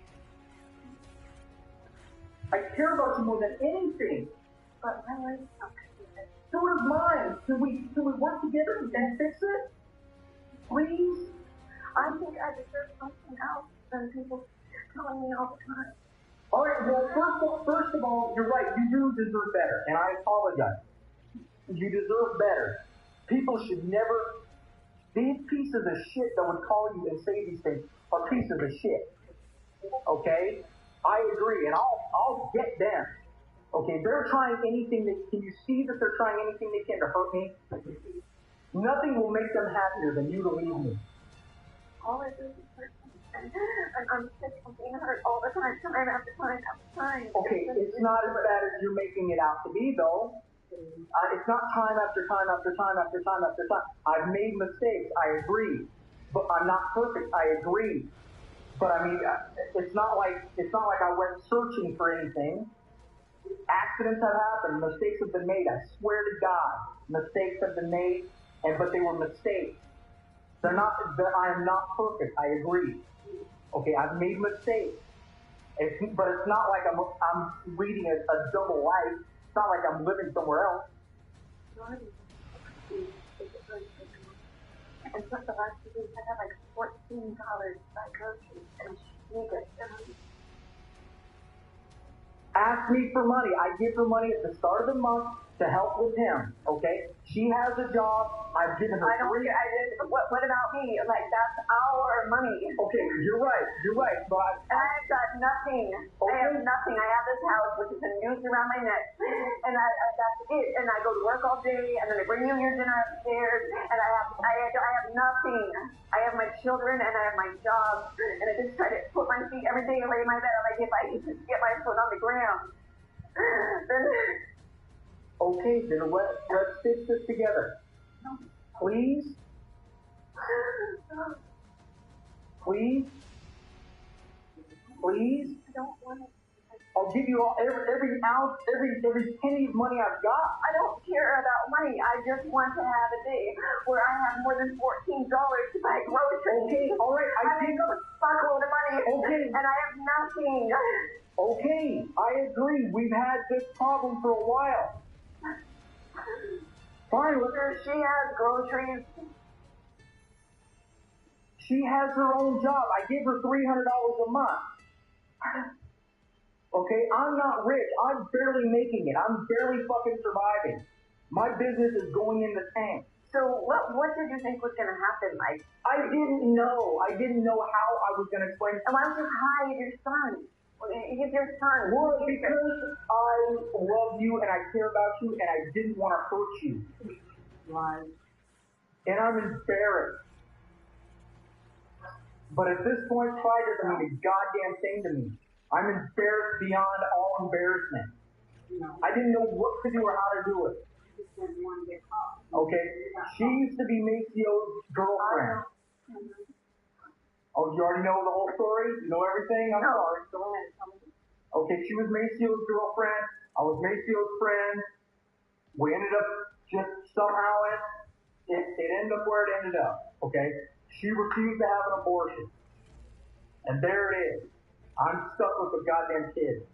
I care about you more than anything. But my life's not good. So is mine. Can we work together and fix it? Please? I think I deserve something else than people telling me all the time. All right, well, first of all, you're right. You do deserve better, and I apologize. You deserve better. People should never... These pieces of shit that would call you and say these things are pieces of shit. Okay? I agree, and I'll get them. Okay, they're trying anything can you see that they're trying anything they can to hurt me? Nothing will make them happier than you to leave me. All I do is hurt them. And I'm sick of being hurt all the time after time. Okay, it's not as bad as you're making it out to be, though. It's not time after time after time after time after time. I've made mistakes, I agree. But I'm not perfect, I agree. But I mean, it's not like I went searching for anything. Accidents have happened, mistakes have been made. I swear to God, mistakes have been made, but they were mistakes. I am not perfect, I agree. Okay, I've made mistakes. But it's not like I'm leading a double life. It's not like I'm living somewhere else. And for the last 2 weeks, I have like $14 by groceries, and she needs it. Ask me for money. I give her money at the start of the month to help with him, okay? She has a job. I've given her What about me? Like, that's our money. Okay, you're right. But and I've got nothing. Okay. I have nothing. I have this house, which is a noose around my neck. And that's it. And I go to work all day, and then I bring you your dinner upstairs, and I have nothing. I have my children, and I have my job, and I just try to put my feet every day and lay in my bed. I'm like, if I can just get my foot on the ground, then... Okay, then let's fix this together. Please? Please? Please? I don't want it. I'll give you every ounce, every penny of money I've got. I don't care about money. I just want to have a day where I have more than $14 to buy groceries. Okay, all right. I make a fuckload of money. Okay. And I have nothing. Okay, I agree. We've had this problem for a while. Fine. She has groceries. She has her own job. I give her $300 a month. Okay, I'm not rich. I'm barely making it. I'm barely fucking surviving. My business is going in the tank. So what did you think was going to happen, Mike? I didn't know. I didn't know how I was going to explain. And why don't you hide your son? He's your son. Well, because I love you and I care about you and I didn't want to hurt you. Lies. And I'm embarrassed. But at this point, pride doesn't mean a goddamn thing to me. I'm embarrassed beyond all embarrassment. I didn't know what to do or how to do it. Okay? She used to be Macio's girlfriend. Oh, you already know the whole story? You know everything? I'm sorry. Okay, she was Macio's girlfriend. I was Macio's friend. We ended up just somehow it ended up where it ended up. Okay? She refused to have an abortion. And there it is. I'm stuck with a goddamn kid.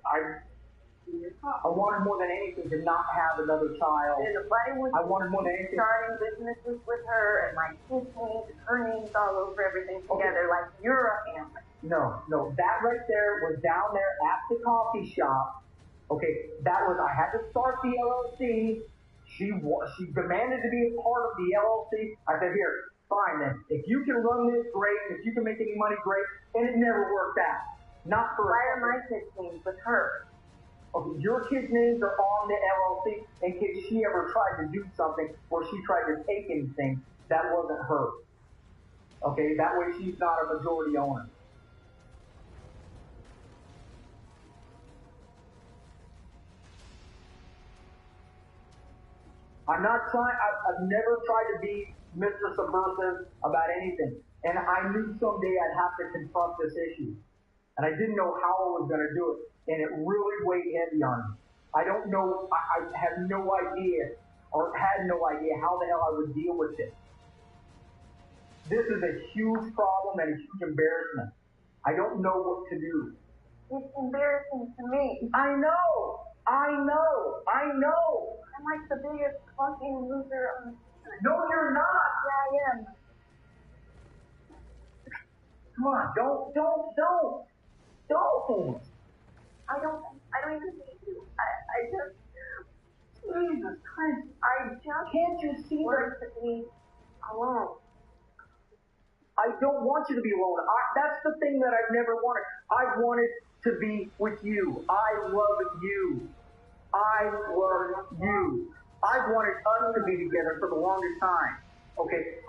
I wanted more than anything to not have another child. I wanted more than anything. Starting businesses with her, and my kids' names, her name's all over everything together, like you're a family. No, that right there was down there at the coffee shop. Okay, I had to start the LLC. She demanded to be a part of the LLC. I said, here, fine then. If you can run this, great. If you can make any money, great. And it never worked out. Not for Why are my kids' names with her? Okay, your kids' names are on the LLC in case she ever tried to do something or she tried to take anything that wasn't her. Okay, that way she's not a majority owner. I'm not trying, I've never tried to be Mr. Subversive about anything. And I knew someday I'd have to confront this issue. and I didn't know how I was going to do it, and it really weighed heavy on me. I don't know, I have no idea, or had no idea how the hell I would deal with it. This is a huge problem and a huge embarrassment. I don't know what to do. It's embarrassing to me. I know. I'm like the biggest fucking loser on the planet. No, you're not. Yeah, I am. Come on, don't. I don't even need you. I just, Jesus Christ. I just Can't you see want that? to be alone. I don't want you to be alone. That's the thing that I've never wanted. I wanted to be with you. I love you. I've wanted us to be together for the longest time. Okay.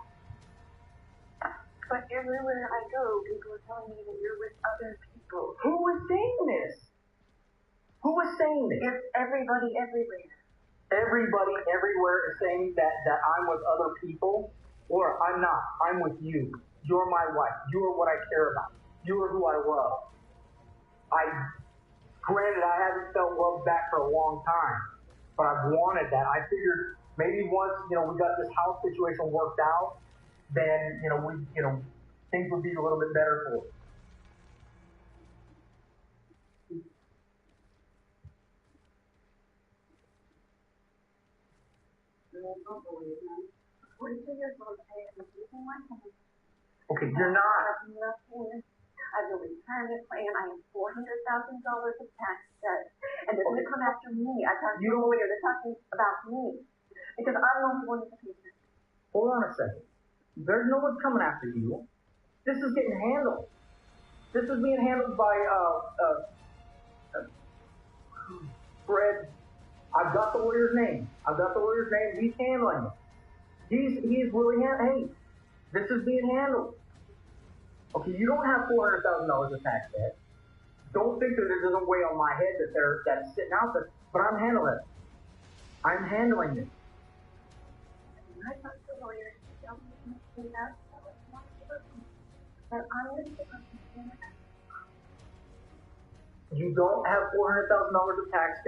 But everywhere I go, people are telling me that you're with other people. Who is saying this? It's everybody everywhere. Everybody everywhere is saying that I'm with other people. Or I'm not. I'm with you. You're my wife. You are what I care about. You are who I love. Granted, I haven't felt love back for a long time, but I've wanted that. I figured maybe once, we got this house situation worked out, then, things would be a little bit better for us. Okay, you're not. I have a retirement plan. I have $400,000 of tax debt, and they're going to come after me. I talked to a lawyer. They're talking about me because I'm the only one with the future. Hold on a second. There's no one coming after you. This is getting handled. This is being handled by Fred. I've got the lawyer's name. He's handling it. He's really hey, this is being handled. Okay, you don't have $400,000 of tax debt. Don't think that it doesn't weigh on my head that's sitting out there, but I'm handling it. I'm handling it. I talked to a lawyer. She told me that I'm going to get You don't have $400,000 of tax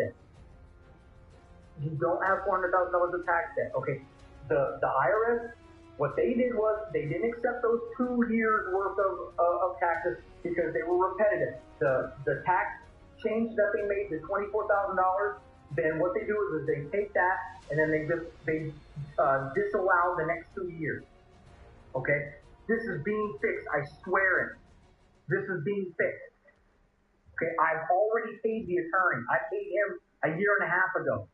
debt. Okay, the IRS, what they did was they didn't accept those 2 years worth of taxes because they were repetitive. The tax change that they made, the $24,000, then what they do is they take that and then they disallow the next 2 years. Okay, this is being fixed. I swear it. This is being fixed. Okay, I've already paid the attorney. I paid him a year and a half ago.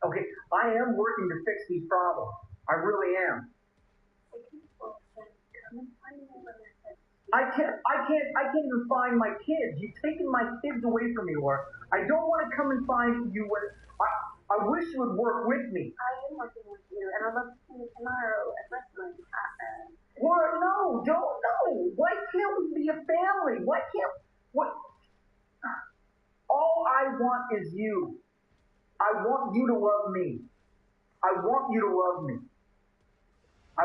Okay, I am working to fix these problems. I really am. I can't even find my kids. You've taken my kids away from me, Laura. I don't want to come and find you when I wish you would work with me. I am working with you, and I'd love to see you tomorrow at wrestling. Laura, no, don't. Why can't we be a family? What? All I want is you. I want you to love me. I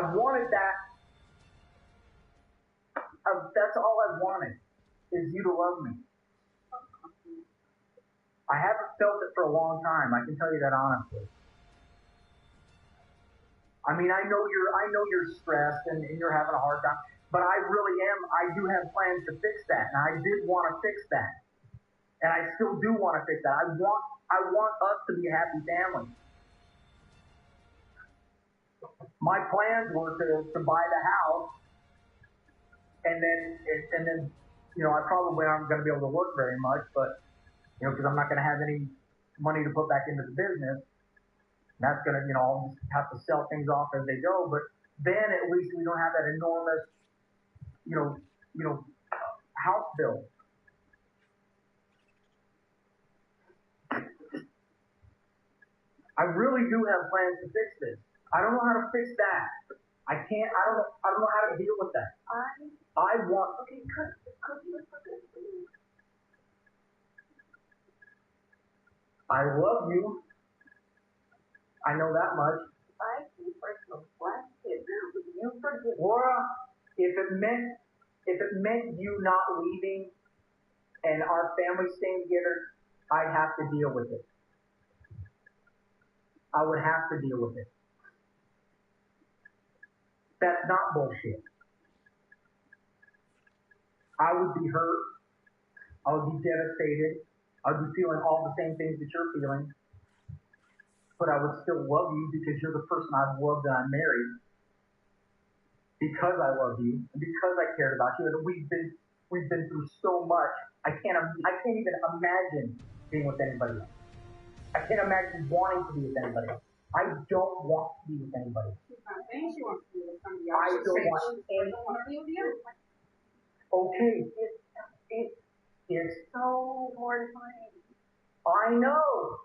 wanted that. That's all I wanted, is you to love me. I haven't felt it for a long time. I can tell you that honestly. I mean, I know you're stressed and you're having a hard time, but I really am. I do have plans to fix that, and I did want to fix that, and I still do want to fix that. I want us to be a happy family. My plans were to buy the house, and then I probably aren't going to be able to work very much, but because I'm not going to have any money to put back into the business. That's going to, I'll just have to sell things off as they go. But then at least we don't have that enormous, house bill. I really do have plans to fix this. I don't know how to fix that. I can't. I don't know how to deal with that. I want. Okay, could you look at this? I love you. I know that much. I see personal plastic. You forgive Laura, if it meant you not leaving, and our family staying together, I'd have to deal with it. I would have to deal with it. That's not bullshit. I would be hurt. I would be devastated. I would be feeling all the same things that you're feeling. But I would still love you because you're the person I've loved and I married. Because I love you and because I cared about you, and we've been through so much. I can't even imagine being with anybody else. I can't imagine wanting to be with anybody else. I don't want to be with anybody else. I don't want any. Okay, it's So mortifying. I know.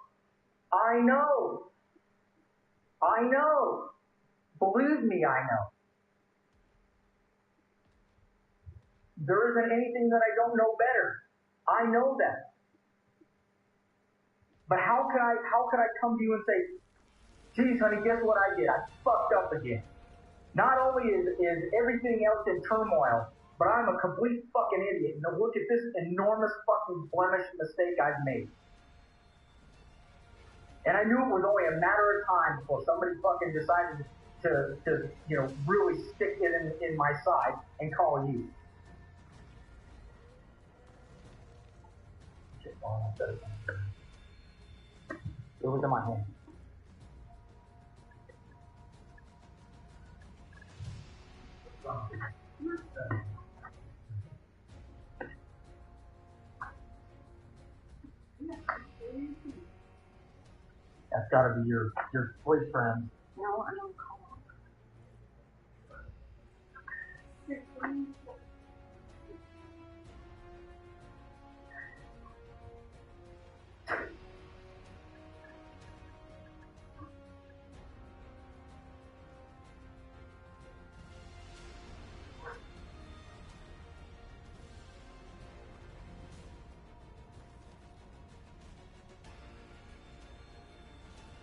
Believe me, I know. There isn't anything that I don't know better. I know that. But how could I come to you and say, geez, honey, guess what I did? I fucked up again. Not only is everything else in turmoil, but I'm a complete fucking idiot. Now look at this enormous fucking blemish mistake I've made. And I knew it was only a matter of time before somebody fucking decided to really stick it in my side and call you. It was in my hand. That's gotta be your boyfriend. No, I don't call.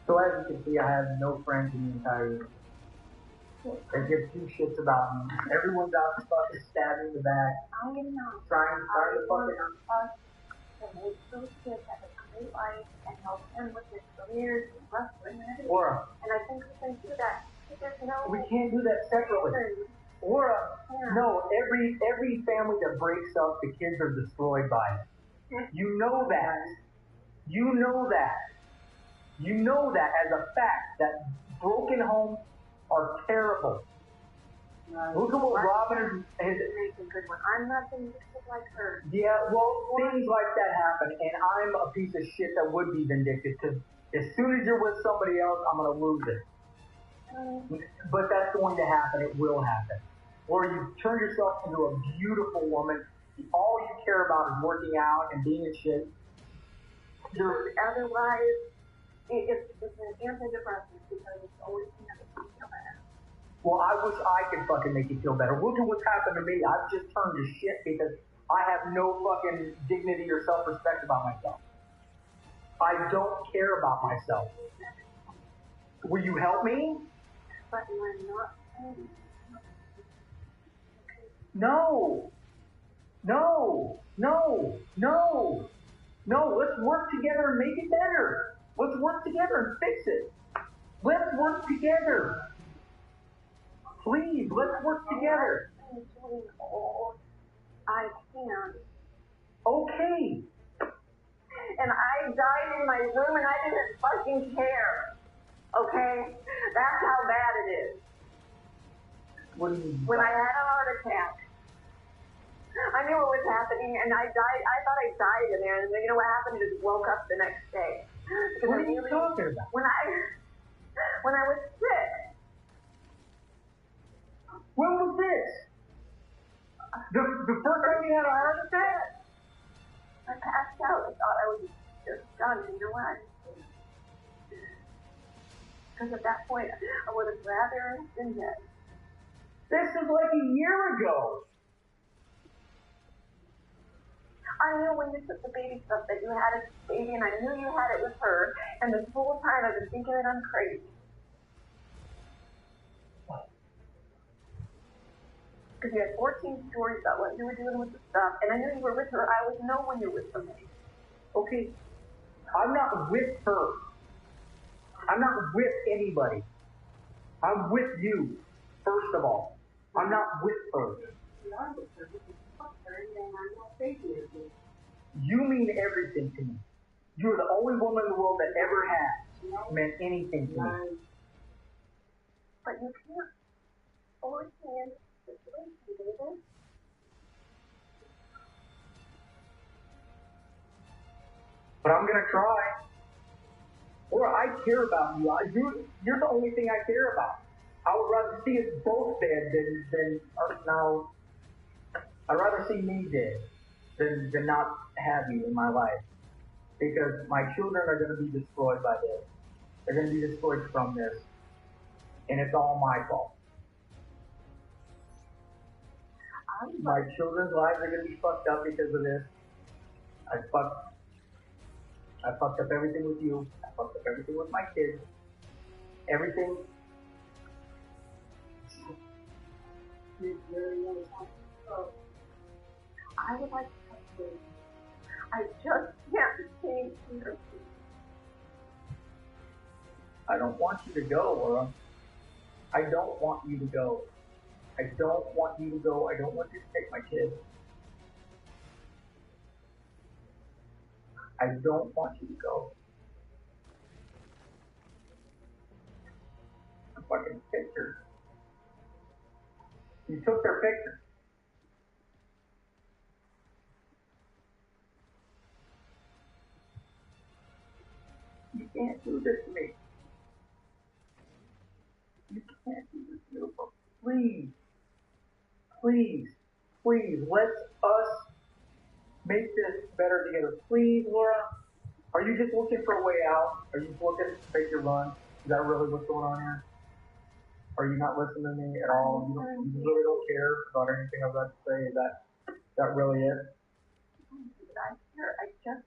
So as you can see, I have no friends in the entire universe. They give two shits about me. Everyone's out to fucking stab me in the back. I am not. Trying to fucking us to make those kids have a great life and help them with their careers and wrestling and everything. Laura, And I think we can do that. There's no we can't do that separately. Laura, no, every family that breaks up, the kids are destroyed by it. You know that. You know that. You know that as a fact, that broken homes are terrible. Look at what Robin is. I'm not vindictive like her. Yeah, well, things like that happen, and I'm a piece of shit that would be vindictive, because as soon as you're with somebody else, I'm going to lose it. But that's going to happen. It will happen. Or you turn yourself into a beautiful woman. All you care about is working out and being in shape. Otherwise, it's an antidepressant because it's always going to feel better. Well, I wish I could fucking make you feel better. Look at what's happened to me. I've just turned to shit because I have no fucking dignity or self-respect about myself. I don't care about myself. Will you help me? But you're not saying. No. Let's work together and make it better. Let's work together and fix it. Let's work together. Please, let's work together. I can. Okay. And I died in my room and I didn't fucking care. Okay? That's how bad it is. What do you mean? When I had a heart attack, I knew what was happening and I died. I thought I died in there. And you know what happened? I just woke up the next day. What are you talking about? When I was sick. When was this? The first time you had a heart attack? I passed out. I thought I was just done. You know what? Because at that point, I would have rather been dead. This is like a year ago. I knew when you took the baby stuff that you had a baby, and I knew you had it with her. And this whole time I've been thinking that I'm crazy. Because you had 14 stories about what you were doing with the stuff, and I knew you were with her. I always know when you're with somebody. Okay, I'm not with her. I'm not with anybody. I'm with you, first of all. I'm not with her. You mean everything to me. You're the only woman in the world that ever has meant anything to me. But you can't force me into the situation, David. But I'm going to try. Or I care about you. You're the only thing I care about. I would rather see us both dead than now. I'd rather see me dead than not have you in my life. Because my children are going to be destroyed by this. They're going to be destroyed from this. And it's all my fault. My children's lives are going to be fucked up because of this. I fucked up everything with you. I fucked up everything with my kids. Everything. I would like to come to you. I just can't see your feet. I don't want you to go, Laura. I don't want you to go. I don't want you to go. I don't want you to take my kids. I don't want you to go. The fucking pictures. You took their pictures. You can't do this to me. You can't do this, beautiful. Please. Please. Please. Let us make this better together. Please, Laura. Are you just looking for a way out? Are you just looking to make your run? Is that really what's going on here? Are you not listening to me at all? You really don't care about anything I've got to say? Is that really it? I'm sure.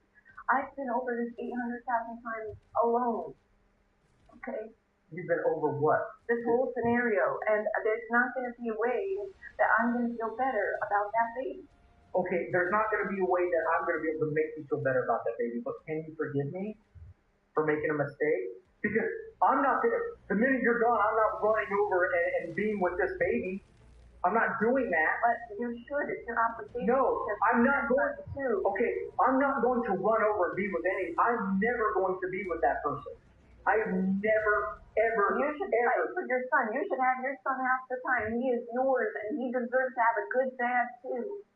I've been over this 800,000 times alone. Okay? You've been over what? This whole scenario. And there's not going to be a way that I'm going to feel better about that baby. Okay, there's not going to be a way that I'm going to be able to make you feel better about that baby, but can you forgive me for making a mistake? Because I'm not going to, the minute you're gone, I'm not running over and being with this baby. I'm not doing that. But you should. It's your obligation. No, I'm not going to. Okay, I'm not going to run over and be with any. I'm never going to be with that person. I've never, ever, You should fight for your son. You should have your son half the time. He is yours, and he deserves to have a good dad, too.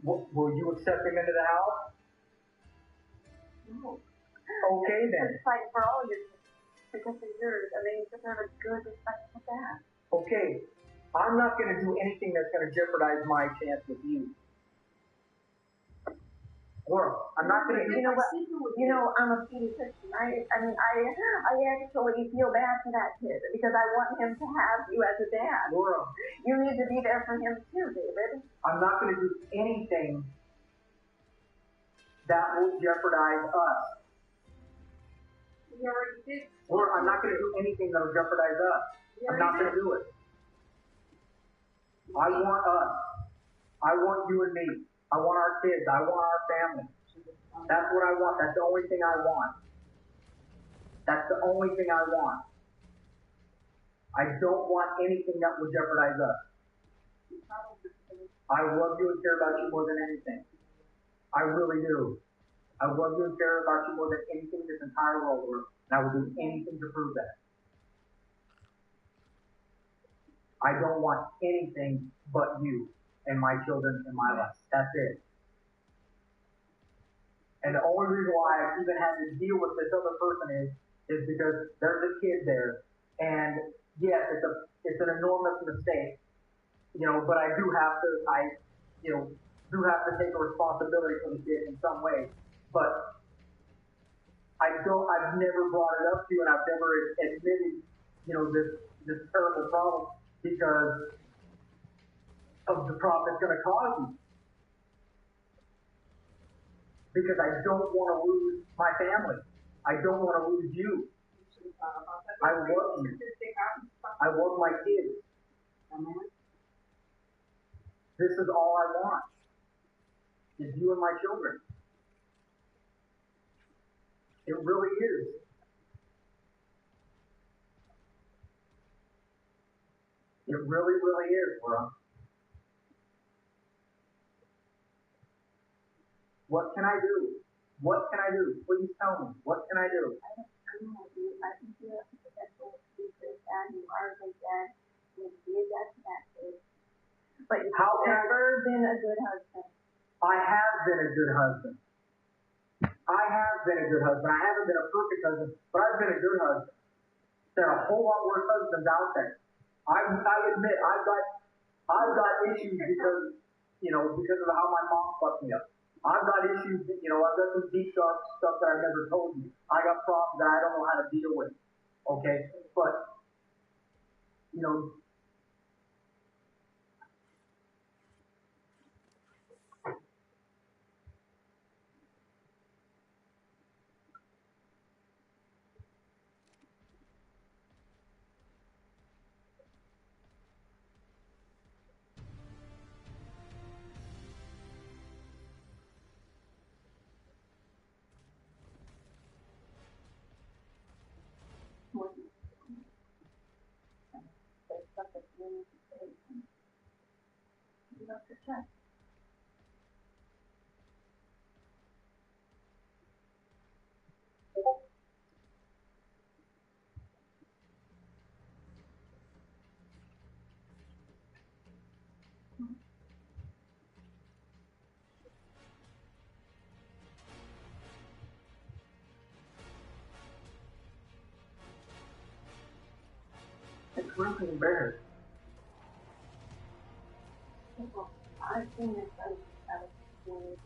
Will you accept him into the house? No. Okay, then. You should fight for all your kids because they're yours, and they deserve a good, respectful dad. Okay, I'm not going to do anything that's going to jeopardize my chance with you. Or I'm not going to. You know what? You know, I'm a pediatrician. I actually feel bad for that kid because I want him to have you as a dad. Laura, you need to be there for him too, David. I'm not going to do anything that will jeopardize us. You already did. Or I'm not going to do anything that will jeopardize us. I'm not going to do it. I want us. I want you and me. I want our kids. I want our family. That's what I want. That's the only thing I want. That's the only thing I want. I don't want anything that will jeopardize us. I love you and care about you more than anything. I really do. I love you and care about you more than anything in this entire world, and I will do anything to prove that. I don't want anything but you and my children in my life. That's it. And the only reason why I've even had to deal with this other person is because there's a kid there. And yes, it's an enormous mistake, but I do have to take a responsibility for the kid in some way. But I've never brought it up to you, and I've never admitted, this terrible problem because of the problem it's going to cause you. Because I don't want to lose my family. I don't want to lose you. I love you. I love my kids. This is all I want. Is you and my children. It really is. It really, really is, bro. What can I do? What can I do? Please tell me. What can I do? I don't know, dude. I think you're a potential future dad. You are a good dad. You be a dad to that kid. But you've never been a good husband. I have been a good husband. I have been a good husband. I haven't been a perfect husband, but I've been a good husband. There are a whole lot worse husbands out there. I admit I've got issues because of how my mom fucked me up. I've got issues, I've got some deep dark stuff that I've never told you. I got problems that I don't know how to deal with. Okay? But There's stuff that you need to say. You know, to trust. it's really embarrassing. I've seen this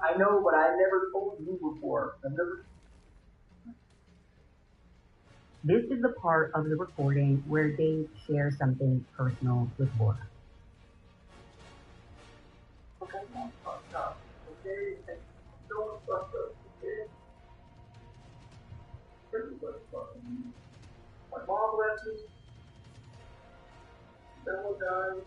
I know, but I never told you before. This is the part of the recording where Dave shares something personal with Laura. Okay, I'm fucked up. Okay, don't fuck up. Okay, everybody's fucking me. My mom left me. Bella died.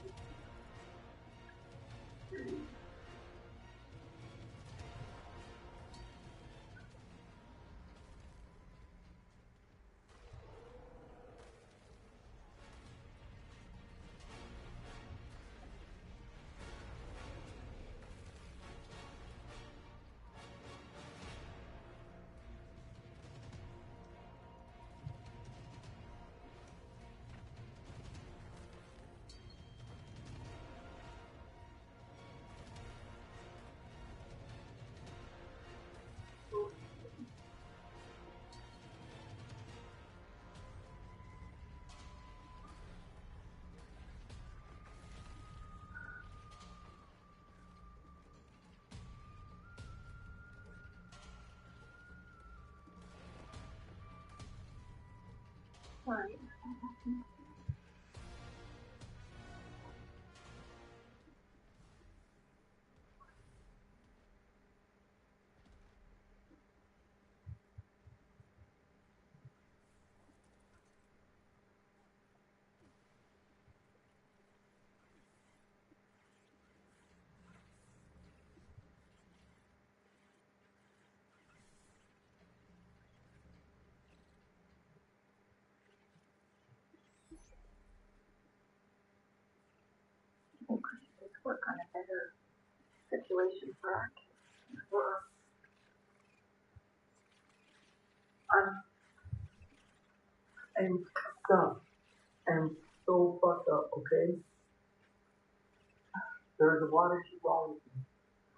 Sorry. I think we should just work on a better situation for our kids. I'm fucked up. I'm so fucked up, okay? There's a lot of shit wrong with me.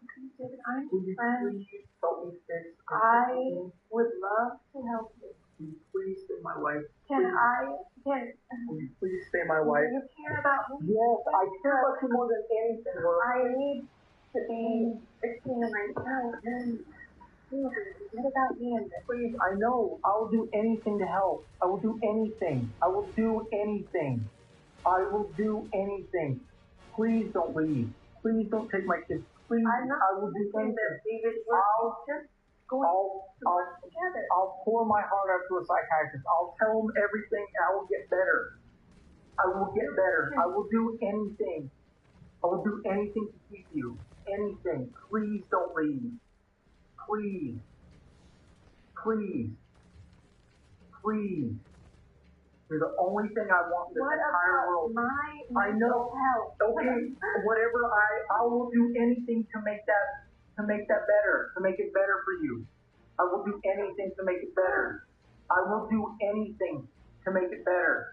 Okay, David, I'm Will you friends. please help me fix this? I would love to help you. Will you please stay my wife? Can Will you please stay my wife? you care about me? Yes, I care about you more than anything, Laura. I need to be fixing myself and forget about me and this. Please, I know. I will do anything to help. I will do anything. I will do anything. I will do anything. Please don't leave. Please don't take my kids. Please, I'm not I will do saying anything. that, David. We're just going to work together. I'll pour my heart out to a psychiatrist. I'll tell him everything and I will get better. I will get better. I will do anything. I will do anything to keep you. Anything. Please don't leave. Please. Please. Please. You're the only thing I want in this entire world. My I know. health. Okay, whatever. I will do anything to make that better, to make it better for you. I will do anything to make it better. I will do anything to make it better.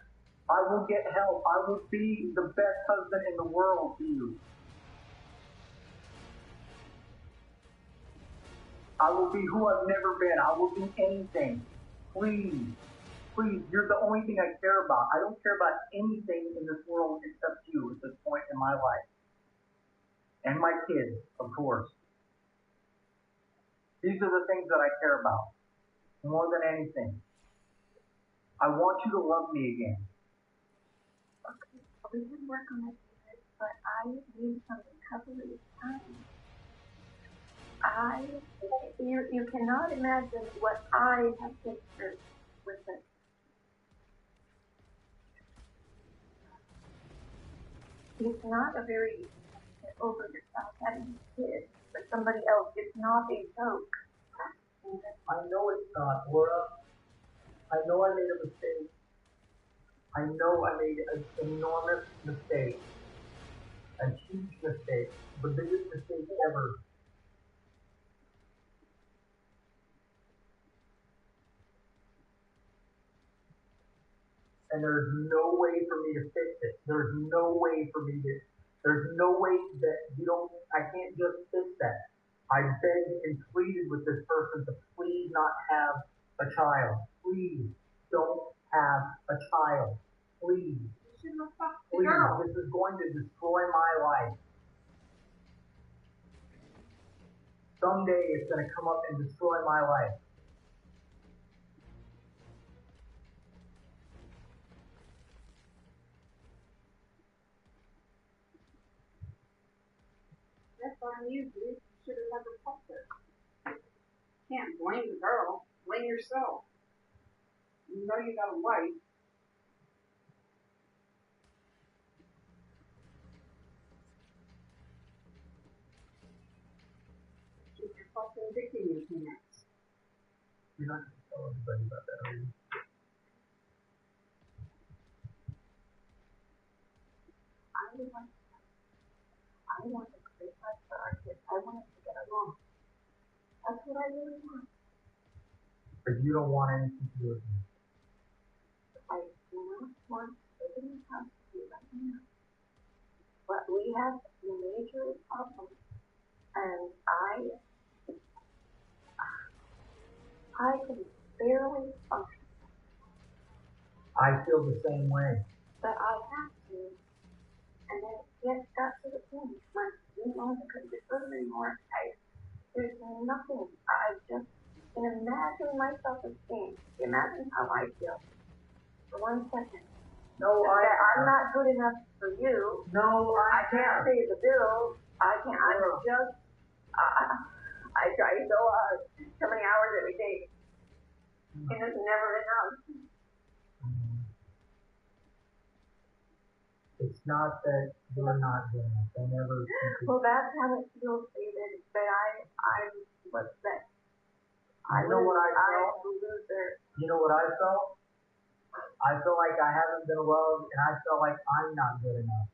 I will get help. I will be the best husband in the world to you. I will be who I've never been. I will do anything. Please. Please, you're the only thing I care about. I don't care about anything in this world except you at this point in my life. And my kids, of course. These are the things that I care about. More than anything. I want you to love me again. Okay, we can work on it, but I need some recovery time. You cannot imagine what I have been through with this. It's not a very easy thing to get over yourself having kids for somebody else. It's not a joke. I know it's not, Laura. I know I made a mistake. I know I made an enormous mistake. A huge mistake. The biggest mistake ever. And there's no way for me to fix it. There's no way that I can't just fix that. I begged and pleaded with this person to please not have a child. Please don't have a child. Please. Please, this is going to destroy my life. Someday it's going to come up and destroy my life. That's on you, dude. You should have never fucked her. Can't blame the girl. Blame yourself. You know you got a wife. Keep your fucking dick in your pants. You're not going to tell anybody about that, are you? I want a great life for our kids. I want us to get along. That's what I really want. But you don't want anything to do with me. I do not want to live in this house with you right now. But we have major problems, and I can barely function. I feel the same way. But I have to. And then it got to the point where I couldn't get further anymore. There's nothing. I just can imagine my self-esteem. Imagine how I feel. For 1 second. No, I'm not good enough for you. No, I can't pay the bills. I can't. I try so hard. So many hours every day. And it's never enough. It's not that you're not good enough. I never. Well, that's how it feels, David. But I'm upset. You know what I felt? I'm a loser. You know what I felt? I feel like I haven't been loved, and I feel like I'm not good enough.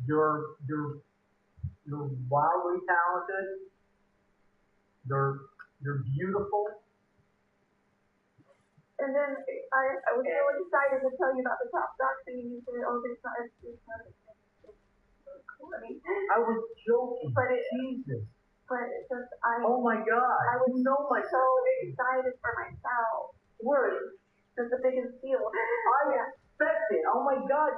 You're wildly talented. You're beautiful. And then I was really excited to tell you about the top doc thing, and you said, "Oh, it's not." I was joking. But Jesus. But it's just Oh my God. I was so excited for myself. Word. It's the biggest deal. I expect it. Oh my God.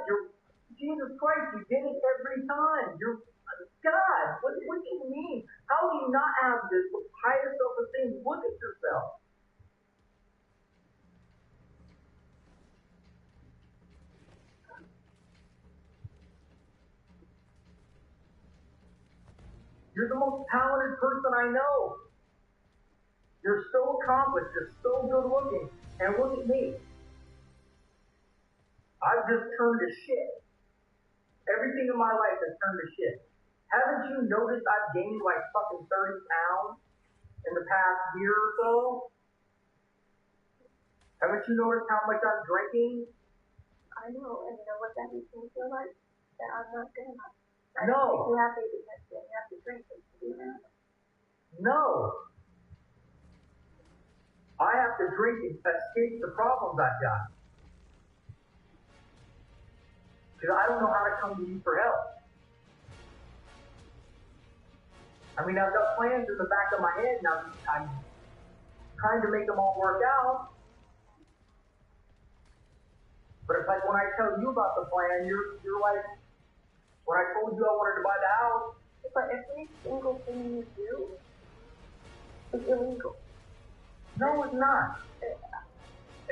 Jesus Christ. You get it every time. God. What do you mean? How do you not have this higher self-esteem? Look at yourself. You're the most talented person I know. You're so accomplished. You're so good looking. And look at me. I've just turned to shit. Everything in my life has turned to shit. Haven't you noticed I've gained like fucking 30 pounds in the past year or so? Haven't you noticed how much I'm drinking? I know, and you know what that makes me feel like? That I'm not good enough. No. You have to eat this, you have to drink this to be enough. No. I have to drink and escape the problems I've got. Because I don't know how to come to you for help. I mean, I've got plans in the back of my head, and I'm trying to make them all work out. But it's like when I tell you about the plan, you're like, when I told you I wanted to buy the house. But every single thing you do is illegal. No, it's not.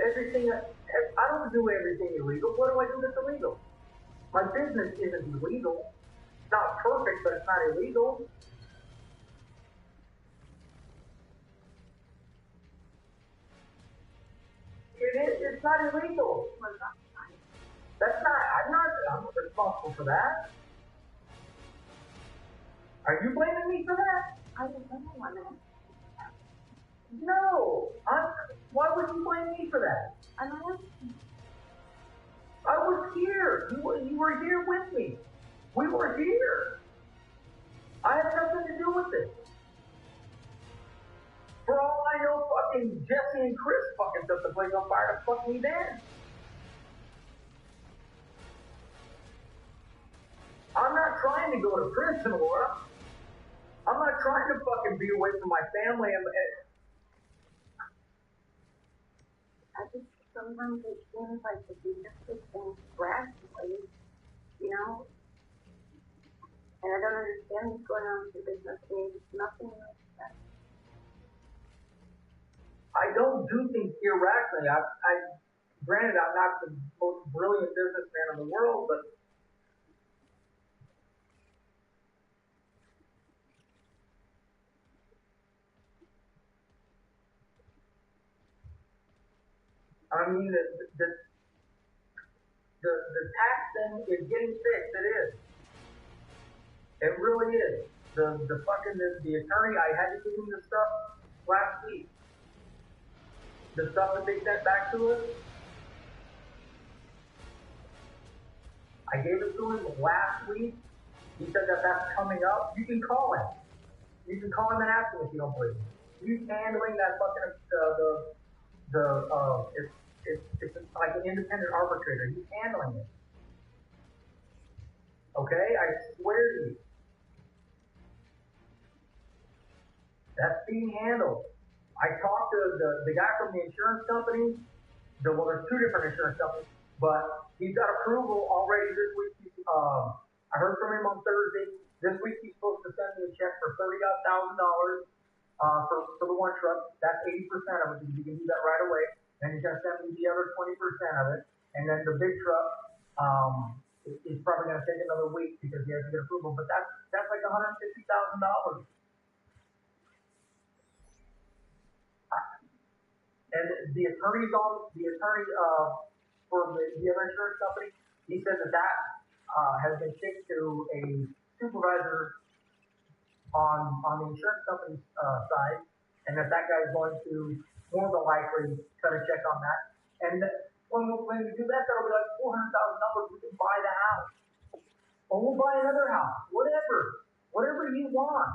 Everything, I don't do everything illegal. What do I do that's illegal? My business isn't illegal. It's not perfect, but it's not illegal. It is. It's not illegal. That's not. I'm not responsible for that. Are you blaming me for that? I don't know one minute. No. Why would you blame me for that? I'm not asking. I was here. You were here with me. We were here. I had nothing to do with it. For all I know, fucking Jesse and Chris fucking set the place on fire to fuck me then. I'm not trying to go to prison, Laura. I'm not trying to fucking be away from my family. I just sometimes it seems like the biggest things gradually, you know? And I don't understand what's going on with your business. I mean, it's nothing like that. I don't do things irrationally. Granted, I'm not the most brilliant businessman in the world, but I mean, the tax thing is getting fixed. It is. It really is. The fucking the attorney, I had to give him the stuff last week. The stuff that they sent back to us, I gave it to him last week. He said that that's coming up. You can call him. You can call him and ask him if you don't believe me. He's handling that fucking it's like an independent arbitrator. He's handling it. Okay, I swear to you, that's being handled. I talked to the guy from the insurance company. Well, there's two different insurance companies, but he's got approval already this week. I heard from him on Thursday. This week he's supposed to send me a check for $30,000 for the one truck. That's 80% of it. You can do that right away. And he's going to send me the other 20% of it. And then the big truck is probably going to take another week because he has to get approval. But that's like $150,000. And the attorney for the other insurance company, he said that has been kicked to a supervisor on the insurance company's side, and that guy is going to more than likely cut a check on that. And when we do that, that'll be like $400,000. We can buy the house, or we'll buy another house, whatever you want.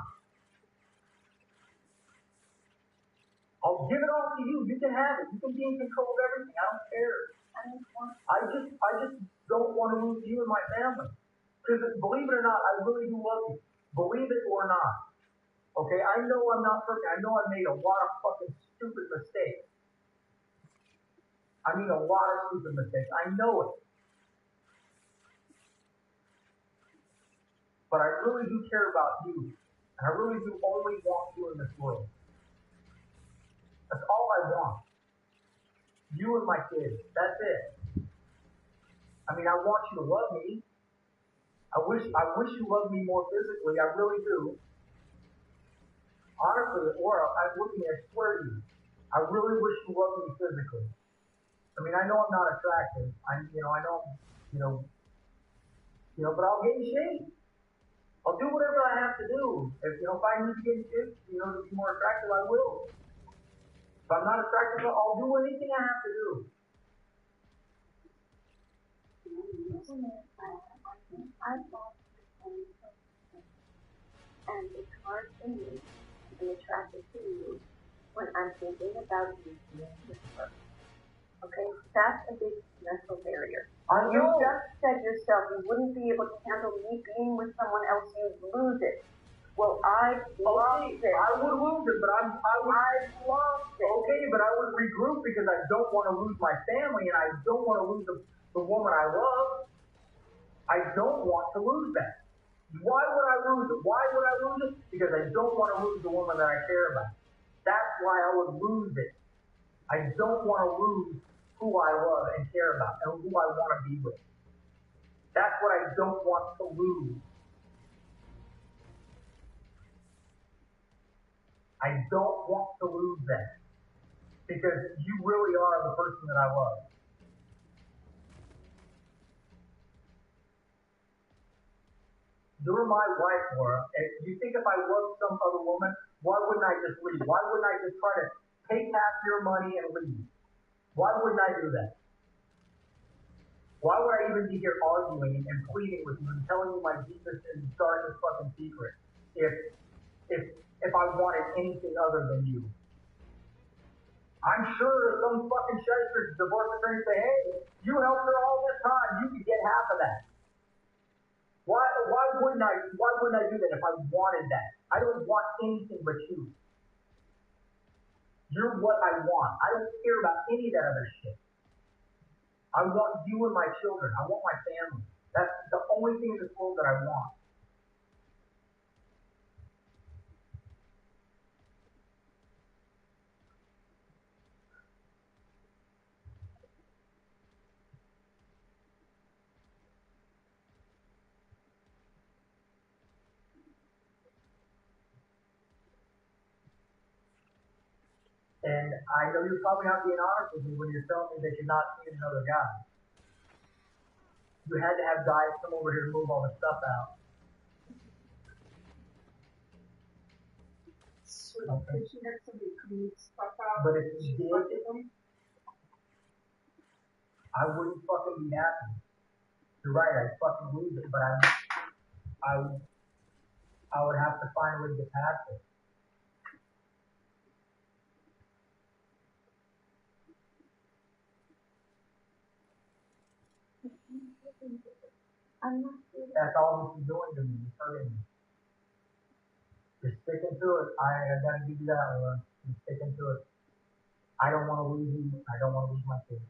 I'll give it all to you. You can have it. You can be in control of everything. I don't care. I just don't want to lose you and my family. Because believe it or not, I really do love you. Believe it or not. Okay, I know I'm not perfect. I know I've made a lot of fucking stupid mistakes. I mean a lot of stupid mistakes. I know it. But I really do care about you. And I really do only want you in this world. That's all I want. You and my kids. That's it. I mean, I want you to love me. I wish you loved me more physically. I really do. Honestly, Laura, I swear to you, I really wish you loved me physically. I mean, I know I'm not attractive. I know, But I'll get in shape. I'll do whatever I have to do. If I need to get in shape, to be more attractive, I will. If I'm not attractive, I'll do anything I have to do. I've lost and it's hard for me to be attracted to you when I'm thinking about you being with her. Okay, that's a big mental barrier. You just said yourself you wouldn't be able to handle me being with someone else, you'd lose it. Well, I've lost it. I would lose it, but I've lost it. Okay, but I would regroup because I don't want to lose my family and I don't want to lose the woman I love. I don't want to lose that. Why would I lose it? Why would I lose it? Because I don't want to lose the woman that I care about. That's why I would lose it. I don't want to lose who I love and care about and who I want to be with. That's what I don't want to lose. I don't want to lose that. Because you really are the person that I love. You're my wife, Laura. And you think if I loved some other woman, why wouldn't I just leave? Why wouldn't I just try to take half your money and leave? Why wouldn't I do that? Why would I even be here arguing and pleading with you and telling you my deepest and darkest fucking secret if I wanted anything other than you? I'm sure some fucking shyster's divorce attorney say, hey, you helped her all this time, you could get half of that. Why wouldn't I do that if I wanted that? I don't want anything but you. You're what I want. I don't care about any of that other shit. I want you and my children. I want my family. That's the only thing in this world that I want. And I know you're probably not being honest with me when you're telling me that you're not seeing another guy. You had to have guys come over here to move all the stuff out. Okay. But if you did, I wouldn't fucking be happy. You're right, I'd fucking lose it, but I would have to find a way to get past it. That's all this is doing to me. It's hurting me. You're sticking to it. I gotta give you that, Laura. You're sticking to it. I don't want to lose you. I don't want to lose my kids.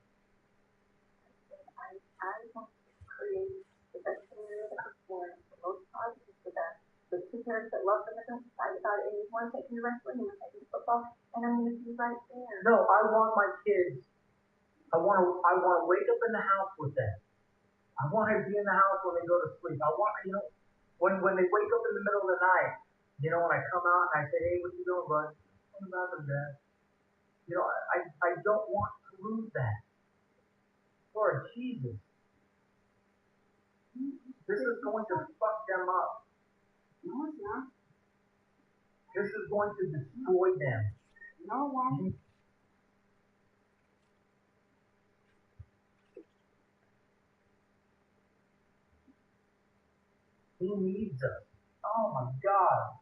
I want to create the best scenario that for the most positive for that. The two parents that love them and don't fight about it, and you want to take me wrestling, you want to take me football, and I'm going to be right there. No, I want my kids. I want to wake up in the house with them. I want to be in the house when they go to sleep. I want, when they wake up in the middle of the night, when I come out and I say, hey, what you doing, bud? I'm about them, Dad. I don't want to lose that. Lord Jesus. This is going to fuck them up. No, it's not. This is going to destroy them. No, it won't. He needs us. Oh my God.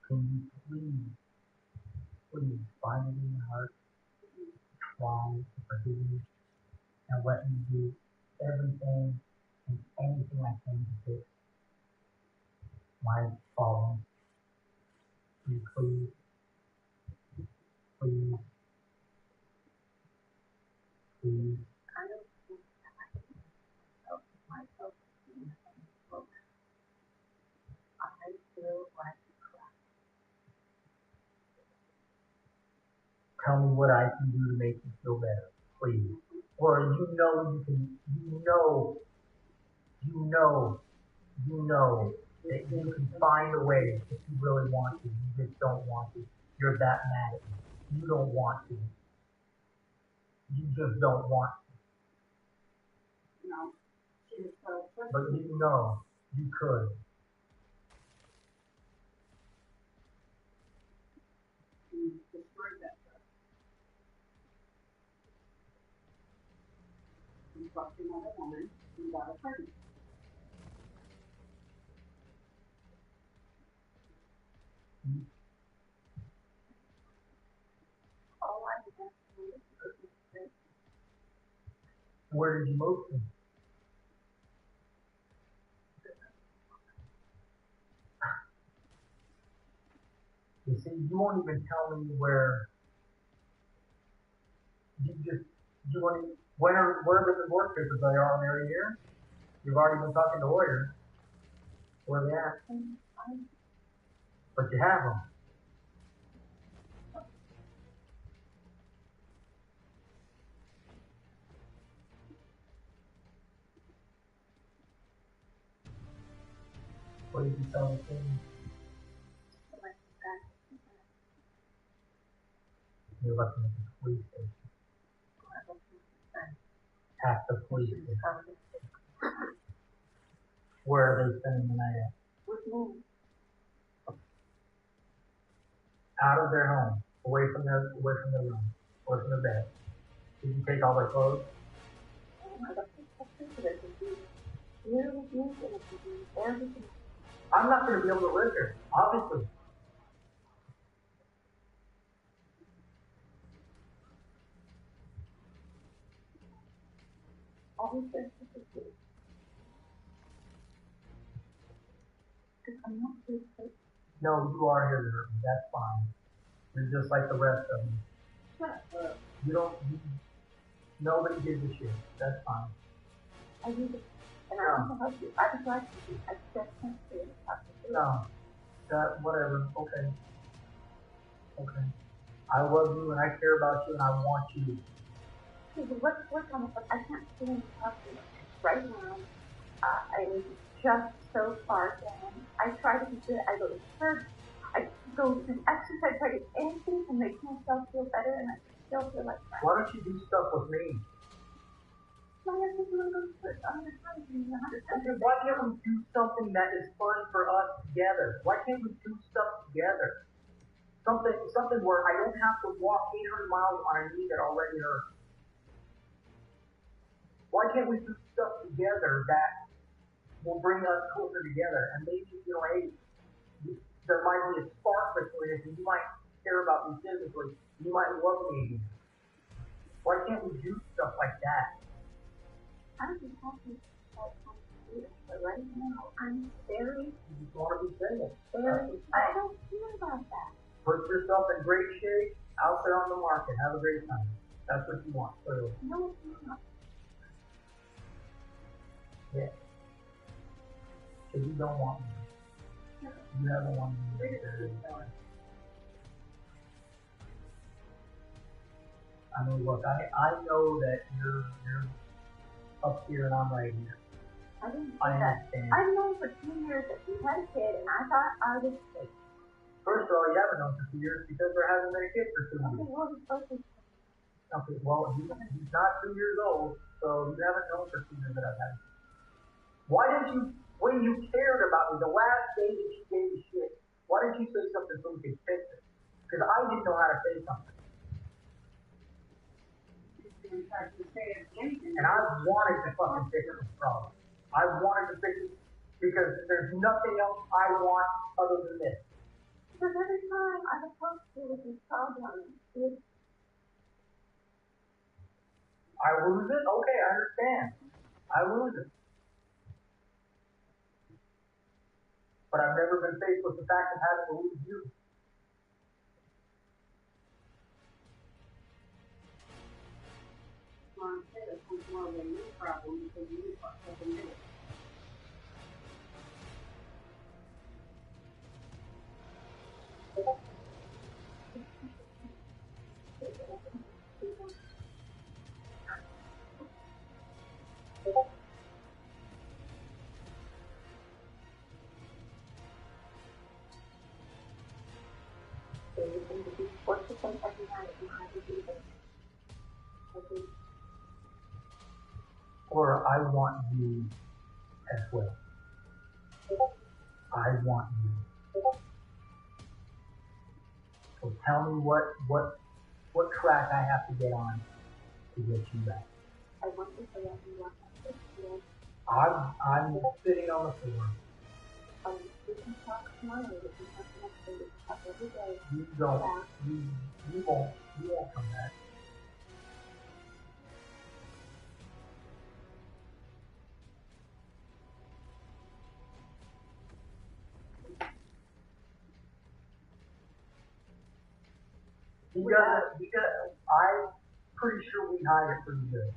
Can you please find it in your heart, try to forgive me, and let me do everything and anything I can to fix my problems. Please, please, please. I don't think that I can help myself in any book. I feel like Tell me what I can do to make you feel better, please. Or you know that you can find a way if you really want to. You just don't want to. You're that mad at me. You don't want to. You just don't want to. No. She was so But you know you could. She destroyed that trust. You fucked another woman and got her pregnant. All I have to do is put this straight. Where did you move to? You see, you won't even tell me where. You won't even, where the divorce papers they are on every year? You've already been talking to lawyers. Where they at? But you have them. What did you tell the king? You left them at the police station. At the police station. Where are they spending the night at? With me. Out of their home, away from their room, away from their bed. Did you take all their clothes? I'm not going to be able to live here, obviously. No, you are here to hurt me. That's fine. You're just like the rest of them. You don't. Nobody gives a shit. That's fine. I need it. And I want to help you. I would like to. I just can't say it. No. That, whatever. Okay. Okay. I love you and I care about you and I want you. What's on the I can't stand to talk to you right now. I'm just so far down. I try to be good. I go to church. I go to exercise. I try to do anything to make myself feel better, and I still feel like crap. Why don't you do stuff with me? Why don't you go to church? I'm going to try to do Okay, why can't we do something that is fun for us together? Why can't we do stuff together? Something where I don't have to walk 800 miles on a knee that already hurts. Why can't we do stuff together that will bring us closer together? And maybe, there might be a spark between us and you might care about me physically. You might love me again. Why can't we do stuff like that? I'm just happy but right now, I'm very... You just want to be single. I don't care about that. Put yourself in great shape, out there on the market. Have a great time. That's what you want, clearly. No, it's not. Yeah. Because you don't want me. You haven't wanted me to be there. I mean, look, I know that you're up here and I'm right here. I didn't I say that. understand. I've known for 2 years that you had a kid, and I thought I was sick. First of all, you haven't known for 2 years because there hasn't been a kid for 2 Okay, years. well, he's supposed to. Okay, well, he's not 2 years old, so you haven't known for 2 years that I've had. Why didn't you, when you cared about me, the last day that you gave me shit, why didn't you say something so we could fix it? Because I didn't know how to say something. And I wanted to fucking fix this problem. I wanted to fix it because there's nothing else I want other than this. Because every time I approach you with this problem, I lose it? Okay, I understand. I lose it. But I've never been faced with the fact of having to lose you. More of a new problem because you fucked up a minute. They need them to be 4% every night and have to do them. Okay. Or I want you as well. I want you. So tell me what track I have to get on to get you back. I want you to let me walk up this field. I'm sitting on the floor. We can talk tomorrow. We can talk next day. We can talk every day. You don't. You won't come back. I'm pretty sure we hide it pretty good.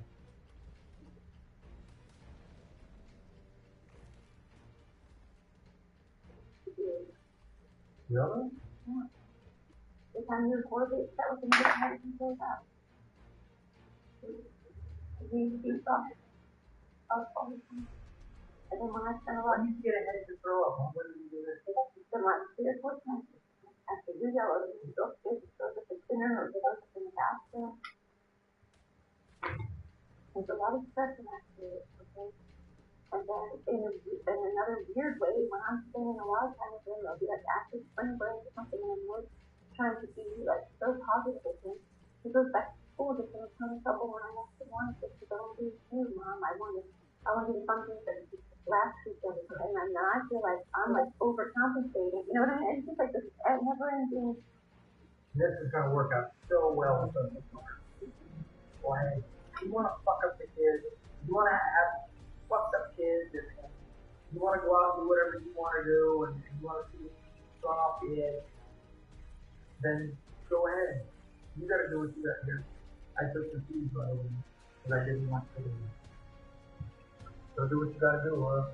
Really? Yeah. The time you recorded, that was another time you can close out. We do stuff all the time. And then when I spent a lot When you get a headache to throw up, when do you do this? the last 3 or 4 times, after you yell, you go upstairs, you go to the dinner, or you go to the bathroom. There's a lot of stress in that period, okay? And then in another weird way, when I'm spending a lot of time with him, I'll be like after spring break or something, and I'm like trying to be like so positive with him. He goes back to school, just in a ton of trouble when I actually wanted to go and do too, Mom. I wanted to do something that last weekend, and now I feel like I'm like overcompensating. You know what I mean? It's just like this never ending. This is gonna work out so well with us. Well, hey, you wanna fuck up the kids, you wanna have fucked up kids, and you wanna go out and do whatever you wanna do, and you wanna see gone off the edge, then go ahead. You gotta do what you gotta do. I took the keys right away because I didn't want to leave. So do what you gotta do, Laura.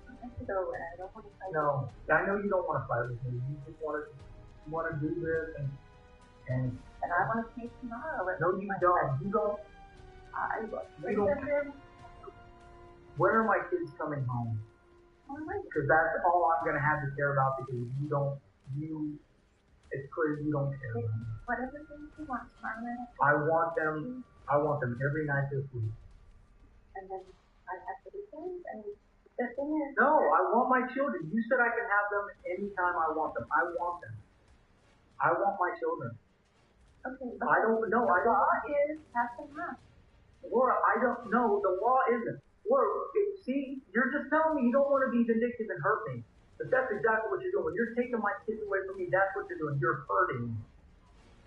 I have to go away. I don't want to fight. No, I know you don't want to fight with me. You just want to do this and I want to take tomorrow. no, you don't. You don't. When are my kids coming home? Because that's all I'm gonna have to care about because it's clear you don't care about me. Whatever things you want tomorrow. I want them every night this week. And then I have to do things, and the thing is... No, I want my children. You said I can have them anytime I want them. I want them. I want my children. Okay, but I don't know. The law is have to have. Laura, I don't know. The law isn't. Laura, see, you're just telling me you don't want to be vindictive and hurt me. But that's exactly what you're doing. When you're taking my kids away from me, that's what you're doing. You're hurting me.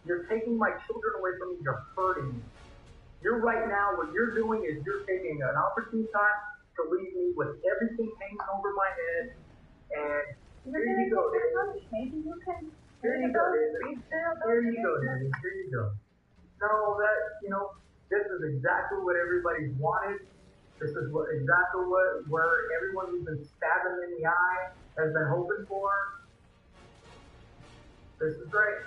You're taking my children away from me. You're hurting me. You're right now, what you're doing is you're taking an opportune time to leave me with everything hanging over my head. And here you go, David. Maybe you can... Here you go, David. Here you go, David. Here you go. No, this is exactly what everybody's wanted. This is exactly where everyone who's been stabbed them in the eye has been hoping for. This is great.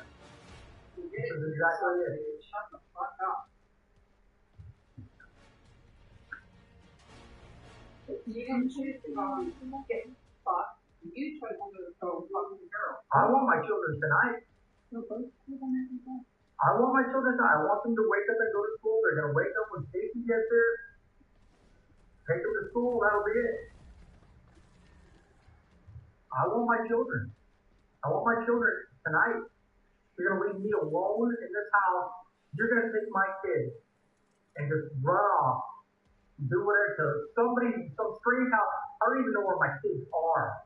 This is exactly it. Shut the fuck up. You didn't choose to go and get fucked. You chose to go fuck the girl. I want my children tonight. I want my children tonight. I want them to wake up and go to school. They're going to wake up when Stacy gets there. Take them to school. That'll be it. I want my children. I want my children tonight. You're going to leave me alone in this house. You're going to take my kids and just run off. Do whatever to some strange house. I don't even know where my kids are.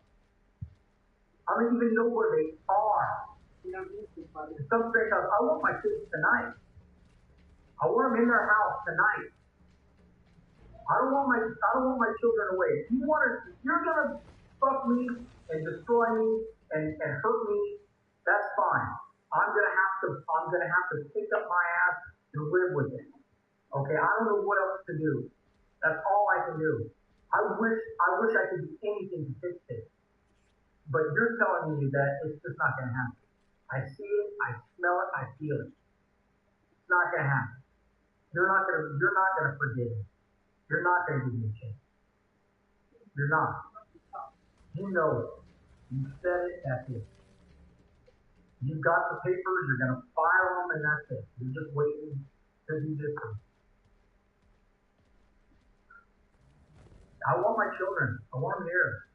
I don't even know where they are. You don't need to, buddy. Some strange house. I want my kids tonight. I want them in their house tonight. I don't want my children away. If you're gonna fuck me and destroy me and hurt me, that's fine. I'm gonna have to pick up my ass and live with it. Okay, I don't know what else to do. That's all I can do. I wish I could do anything to fix it. But you're telling me that it's just not gonna happen. I see it, I smell it, I feel it. It's not gonna happen. You're not gonna forgive me. You're not gonna give me a chance. You're not. You know it. You said it, that's it. You've got the papers, you're going to file them, and that's it. You're just waiting to do this. I want my children. I want them here.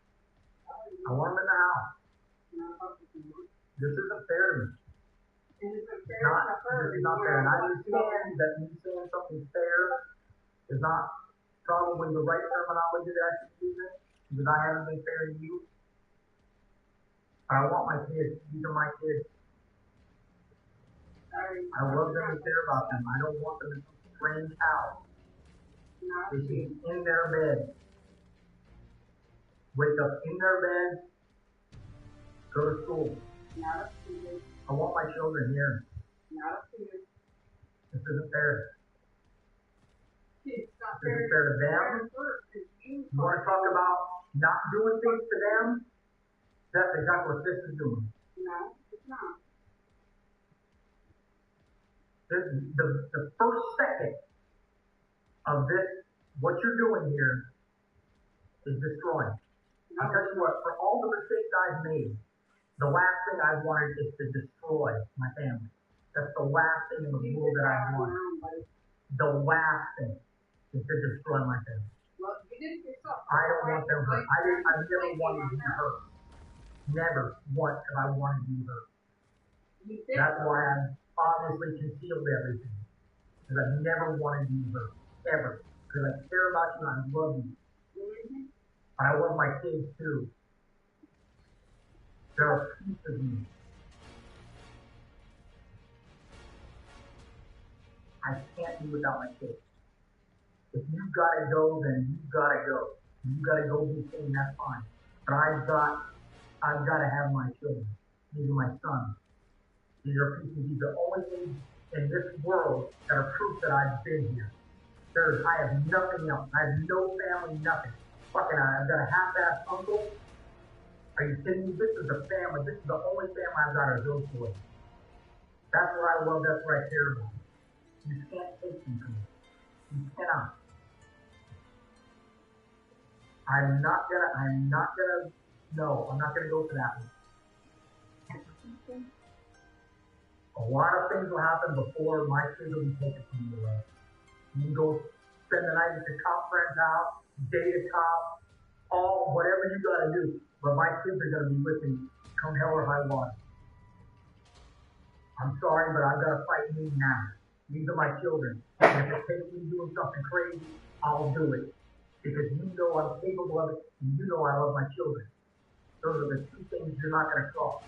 I want them in the house. This isn't fair to me. This is not fair. And I understand that me saying something's fair is not probably the right terminology that I should use, because I haven't been fair to you. I want my kids. These are my kids. I love them and care about them. I don't want them in some strange house. They should be in their bed. Wake up in their bed. Go to school. I want my children here. This isn't fair. This isn't fair to them. You want to talk about not doing things to them? That's exactly what this is doing. No, it's not. The first second of this, what you're doing here, is destroying. I'll tell you what, for all the mistakes I've made, the last thing I wanted is to destroy my family. That's the last thing in the world that I wanted. The last thing is to destroy my family. I don't want them hurt. I've never wanted to be hurt. Never once have I wanted to be hurt. That's why I've obviously concealed everything. Because I've never wanted to be hurt. Ever. Because I care about you and I love you. I love my kids too. They're a piece of me. I can't be without my kids. If you've got to go, then you've got to go. You've got to go be clean, that's fine. But I've got to have my children. These are my sons. These are people. These are the only things in this world that are proof that I've been here. I have nothing else. I have no family, nothing. Fucking, I've got a half-ass uncle. Are you kidding me? This is the family. This is the only family I've got to go for. That's what I love. That's what I care about. You can't take them from me. You cannot. I'm not gonna go for that one. A lot of things will happen before my kids will be taken from you away. You can go spend the night at the cop friend's house, date a cop, whatever you gotta do. But my kids are gonna be with me, come hell or high water. I'm sorry, but I've gotta fight me now. These are my children. And if it takes me doing something crazy, I'll do it. Because you know I'm capable of it, and you know I love my children. Those are the two things you're not gonna cross.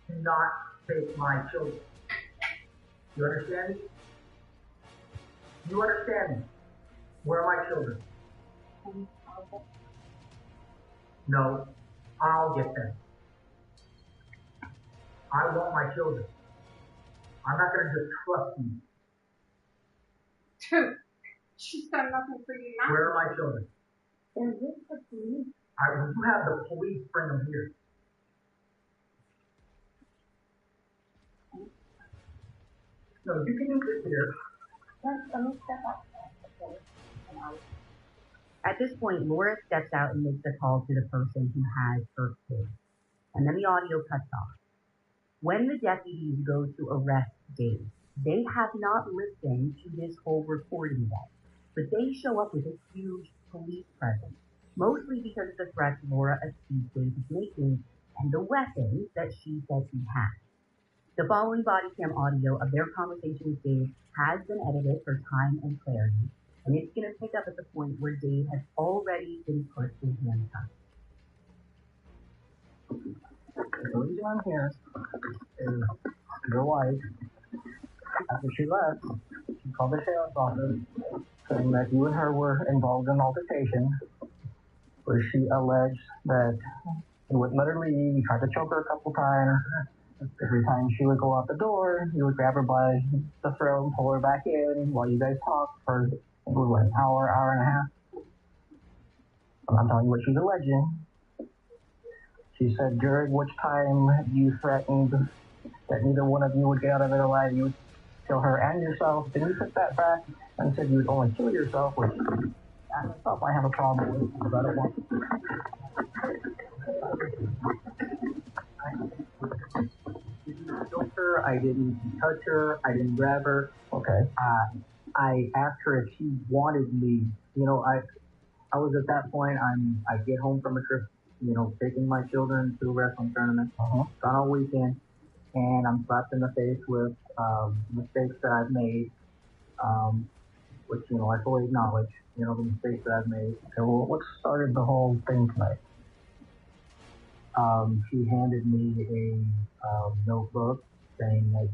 Do not take my children. You understand me? You understand me? Where are my children? No, I'll get them. I want my children. I'm not going to just trust you. Dude, she's done nothing for you now. Where are my children? They're with the police. When you have the police, bring them here. No, you can do this here. Let me step up. At this point, Laura steps out and makes a call to the person who has her kid. And then the audio cuts off. When the deputies go to arrest Dave, they have not listened to this whole recording yet. But they show up with a huge police presence, mostly because of the threats Laura accused Dave of making and the weapons that she said he had. The following body cam audio of their conversation with Dave has been edited for time and clarity, and it's going to pick up at the point where Dave has already been put in handcuffs. The reason I'm here is your wife, after she left, she called the sheriff's office saying that you and her were involved in an altercation where she alleged that you wouldn't let her leave, you tried to choke her a couple times. Every time she would go out the door, you would grab her by the throat and pull her back in while you guys talked for an hour and a half. I'm telling you what she's alleging. She said during which time you threatened that neither one of you would get out of it alive, you would kill her and yourself. Then you took that back and said you would only kill yourself, which I myself I have a problem with because I don't want didn't choke her. I didn't touch her. I didn't grab her. Okay. I asked her if she wanted me. You know, I was at that point. I get home from a trip. You know, taking my children to a wrestling tournament. Gone all weekend, and I'm slapped in the face with mistakes that I've made. Which, you know, I fully acknowledge, you know, the mistakes that I've made. Okay, well, what started the whole thing tonight? She handed me a notebook saying that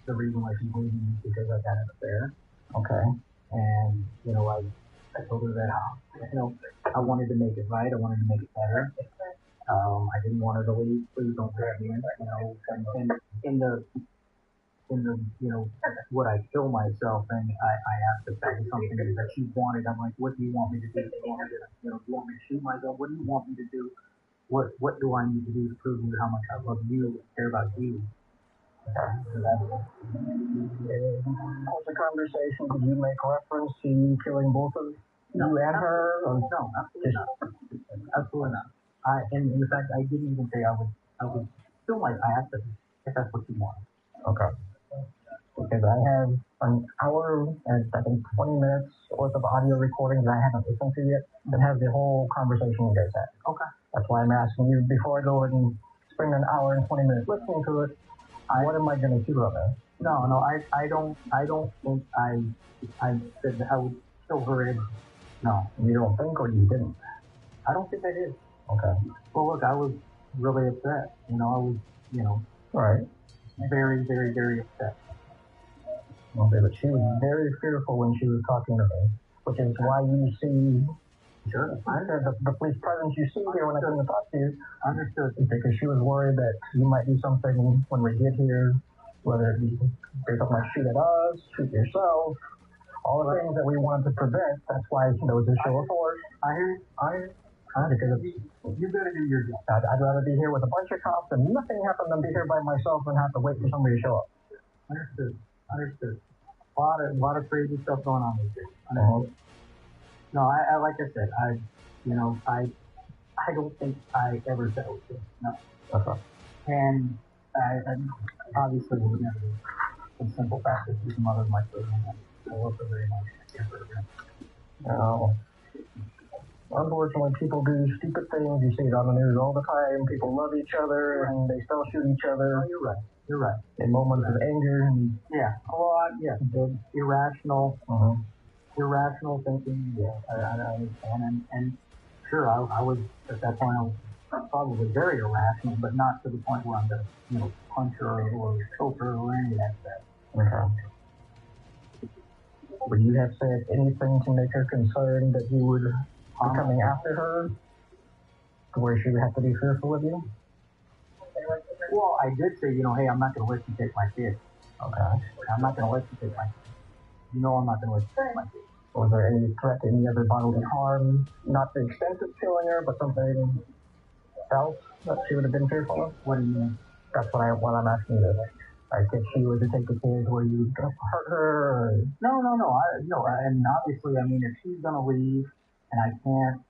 the reason why she's leaving is because I got an affair. Okay. And, you know, I told her that, you know, I wanted to make it right. I wanted to make it better. I didn't want her to leave. Please don't grab me in, you know, and in the, you know, would I kill myself? And I asked if that was something that she wanted. I'm like, what do you want me to do? Do you want me to, you know, do you want me to shoot myself? What do you want me to do? What do I need to do to prove you how much I love you and care about you? So that was the conversation, did you make reference to you killing both of you and her? Or? No, absolutely not. Absolutely not. And in fact, I didn't even say I would still like, I asked her if that's what you want. Okay. Because I have an hour and I think 20 minutes worth of audio recordings that I haven't listened to yet that have the whole conversation you guys had. Okay. That's why I'm asking you before I go and spend an hour and 20 minutes listening to it. What am I going to do on that? No, I don't think I said that I would kill her in. No. You don't think, or you didn't? I don't think I did. Okay. Well, look, I was really upset. You know, I was, you know, right. Very, very, very upset. Okay, but she was very fearful when she was talking to me, which is why you see the police presence you see here when I come to talk to you. Understood. Because she was worried that you might do something when we get here, whether it be they might shoot at us, shoot yourself, all the things that we wanted to prevent. That's why there was a show of force. I hear. Because you better do your job. I'd rather be here with a bunch of cops and nothing happen than be here by myself and have to wait for somebody to show up. Understood. A lot of crazy stuff going on with this. No, I like I said, I don't think I ever said it was good. No. Okay. And I obviously would never do the simple fact that she's the mother of my children. I love her very much. I can't hurt her. No. Unfortunately, people do stupid things. You see it on the news all the time. People love each other and they still shoot each other. Oh, you're right. In moments of anger and the irrational thinking. Yeah, I understand. And sure, I was at that point. I was probably very irrational, but not to the point where I'm gonna, punch her or choke her or any of that stuff. Okay. Would you have said anything to make her concerned that you would be coming after her, to where she would have to be fearful of you? Well, I did say, hey, I'm not going to let you take my kid. Okay. I'm not going to let you take my kid. I'm not going to let you take my kid. Was there any threat to any other bodily harm? Not the extent of killing her, but something else that she would have been fearful of? What do you mean? That's what I'm asking you. Like, if she were to take the kids, were you going to hurt her? Or? No. And obviously, if she's going to leave and I can't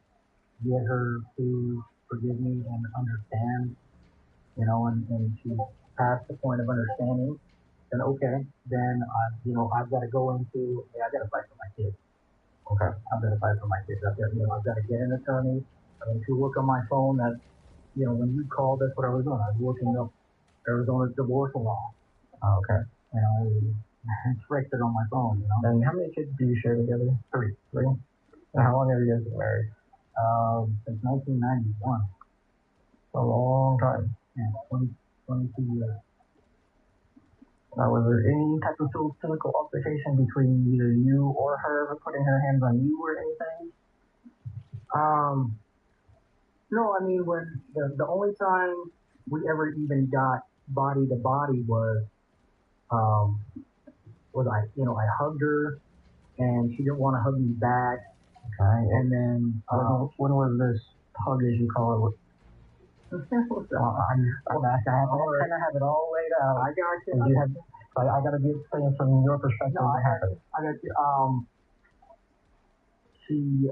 get her to forgive me and understand, and she's past the point of understanding, then okay, then I've got to go into, hey, I got to fight for my kids. Okay. I've got to fight for my kids. I've got to get an attorney. If you look on my phone, that when you called, that's what I was doing. I was looking up Arizona's divorce law. Okay. It's registered on my phone. And how many kids do you share together? Three. And how long have you guys been married? Since 1991. A long time. Yeah, 22 years. Now, was there any type of physical altercation between either you or her, putting her hands on you or anything? No, when the only time we ever even got body to body was I hugged her and she didn't want to hug me back. Okay. And then when was this hug, as you call it? I kind of have it all laid out. I got you. I got to get things from your perspective. No, I got you. She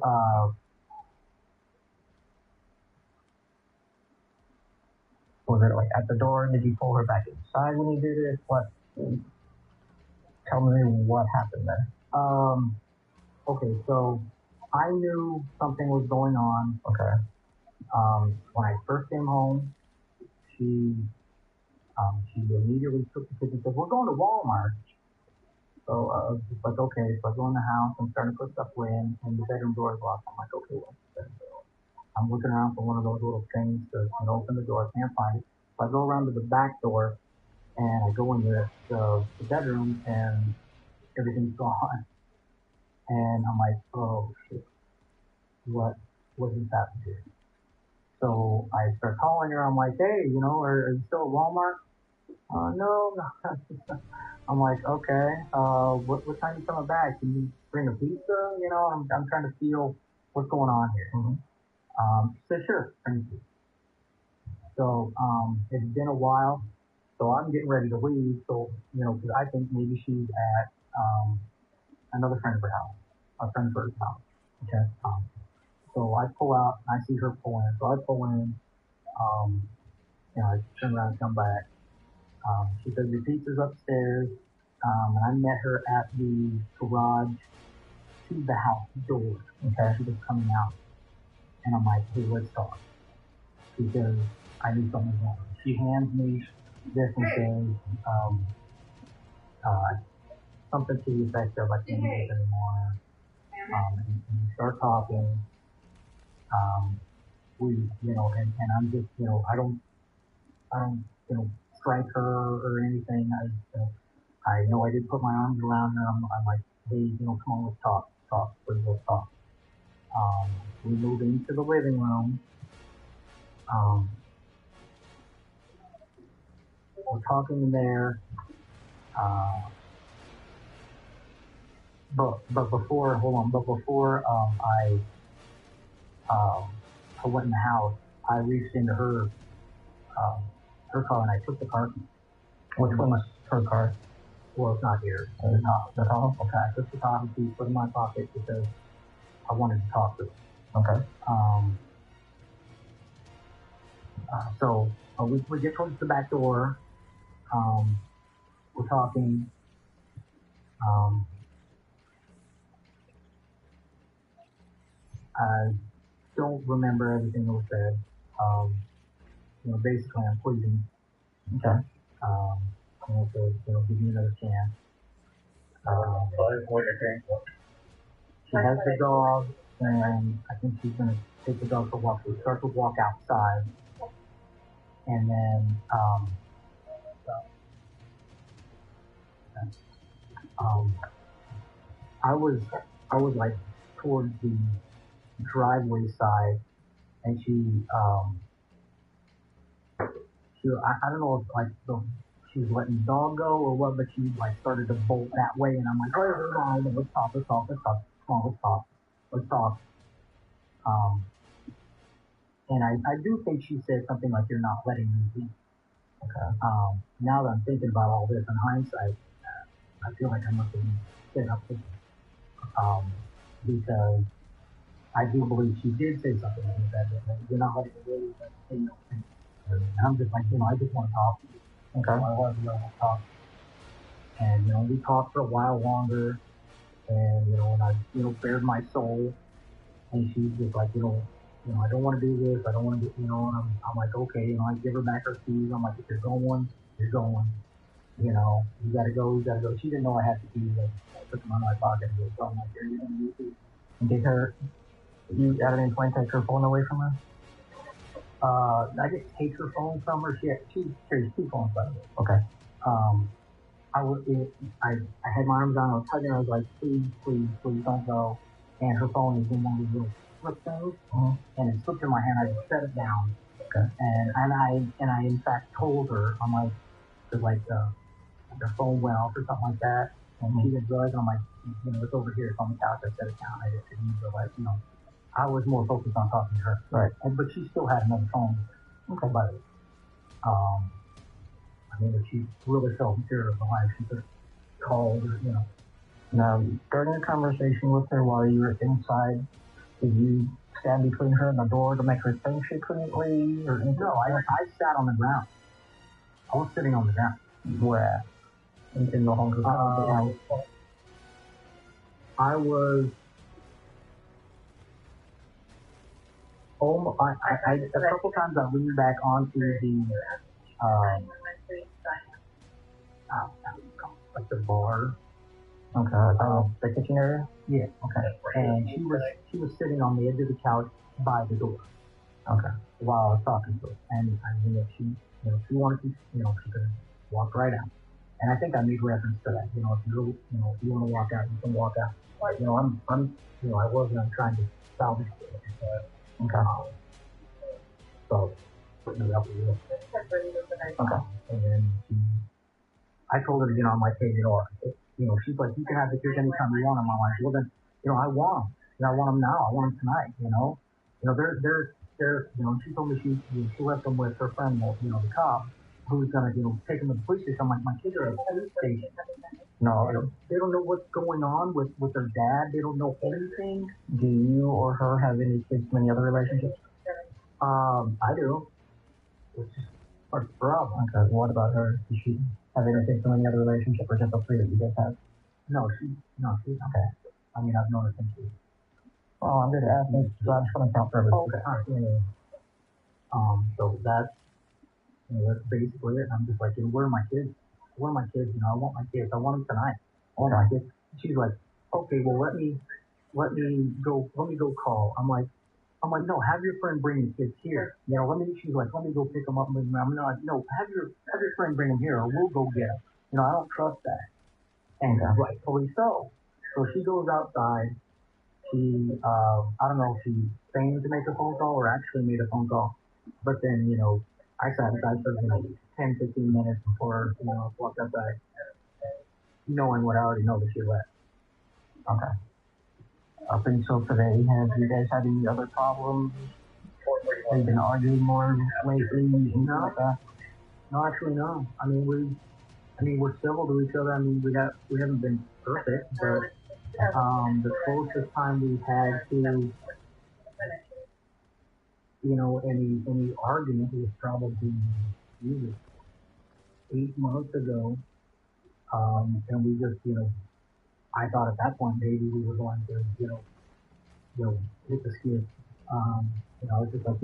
Was it like at the door? Did you pull her back inside when you did it? What? Tell me what happened there. Okay, so I knew something was going on. Okay. When I first came home, she immediately took the kids and said, "We're going to Walmart." So I was just like, okay. So I go in the house, I'm starting to put stuff away, and the bedroom door is locked. I'm like, okay, what's the bedroom door? I'm looking around for one of those little things to open the door. I can't find it. So I go around to the back door, and I go in the bedroom, and everything's gone. And I'm like, oh shit, what is happening here? So I start calling her. I'm like, hey, are you still at Walmart? No. I'm like, okay. What time you coming back? Can you bring a pizza? I'm trying to feel what's going on here. Mm-hmm. She said, sure, bring a pizza. So it's been a while. So I'm getting ready to leave. So because I think maybe she's at another friend of her house, a friend of hers house. Okay. So I pull out, and I see her pull in. So I pull in. I turn around and come back. She says, your pizza's upstairs. And I met her at the garage to the house door. Okay. She was coming out. And I'm like, hey, let's talk. Because I knew something was wrong. She hands me this and says, something to the effect of, I can't do this anymore. And we start talking. And I'm just, I don't, strike her or anything. I know I did put my arms around her. I'm like, hey, come on, let's talk, please, let's talk. We move into the living room. We're talking in there. But before I went in the house, I reached into her car and I took the car. Which one was her car? Well, it's not here. The top? Okay, I took the top and put it in my pocket because I wanted to talk to her. Okay. So we get towards the back door. We're talking. I don't remember everything that was said. Basically, I'm pleading. Okay. I'm going to give you another chance. She has the dog, and I think she's going to take the dog for a walk. So we start to walk outside, and then I was like towards the driveway side, and I don't know if like she was letting the dog go or what, but she like started to bolt that way, and I'm like, oh, hold on, let's talk, come on, let's talk. And I do think she said something like, you're not letting me be. Okay. Now that I'm thinking about all this in hindsight, I feel like I must have been set up with because I do believe she did say something like that. You're not letting me be. And I'm just like, I just want to talk. Okay. I want to talk. And, we talked for a while longer. And, and I, bared my soul. And she's just like, I don't want to do this. I don't want to do, and I'm like, okay. I give her back her keys. I'm like, if you're going, you're going. You gotta go. She didn't know I had the keys. I took them out of my pocket. So I'm like, here, you don't need to. And you at any point take her phone away from her? I didn't take her phone from her. She carries 2 phones, by the way. Okay. I had my arms on her, I was hugging her. I was like, please don't go. And her phone is in one of these little flip things, and it slipped in my hand. I just set it down. Okay. And I in fact told her, I'm like, cause like the phone went off or something like that, and she didn't realize. And I'm like, it's over here, it's on the couch. I set it down. I just didn't realize, I was more focused on talking to her. Right. But she still had another phone. Okay. But if she really felt secure of the life, she could have called or, Now, during the conversation with her while you were inside, did you stand between her and the door to make her think she couldn't leave? Or anything? No, I sat on the ground. I was sitting on the ground. Where? In the home house. I was. A couple times I leaned back onto the like the bar. Okay. The kitchen area. Yeah. Okay. And she was sitting on the edge of the couch by the door. Okay. While I was talking to her, and I knew that she wanted to, she could walk right out. And I think I made reference to that. If you want to walk out, you can walk out. But, I wasn't trying to salvage it. Okay. So, putting it up with you. Okay. And then I told her to get on my table. She's like, you can have the kids anytime you want them. I'm like, well then, I want them. I want them now. I want them tonight. They're she told me she left them with her friend, the cop, who's gonna, take them to the police station. I'm like, my kids are at the police station. No. They don't know what's going on with their dad. They don't know anything. Do you or her have any kids from any other relationships? I do. It's just part of the problem. Okay. What about her? Does she have anything from any other relationship, or just the three that you guys have? No, she's okay. I mean, I've known her since she. Oh, I'm going to ask me, so I'm just going to count for everything. Okay. So that's basically it. I'm just like, where are my kids? Where are my kids? I want my kids. I want them tonight. I want my kids. She's like, okay, well, let me go call. I'm like, no, have your friend bring the kids here. She's like, let me go pick them up. I'm like, no, have your friend bring them here, or we'll go get them. I don't trust that. And rightfully so. So she goes outside. She, I don't know if she feigned to make a phone call or actually made a phone call. But then, I sat inside for 10, 15 minutes before, walked outside, knowing what I already know that she left. Okay. Up until today, have you guys had any other problems? Have you been arguing more lately? No. No, actually, no. I mean, we're civil to each other. I mean, we haven't been perfect, but the closest time we've had to, any argument was probably 8 months ago. And we just, I thought at that point maybe we were going to, hit the skid. It's just like,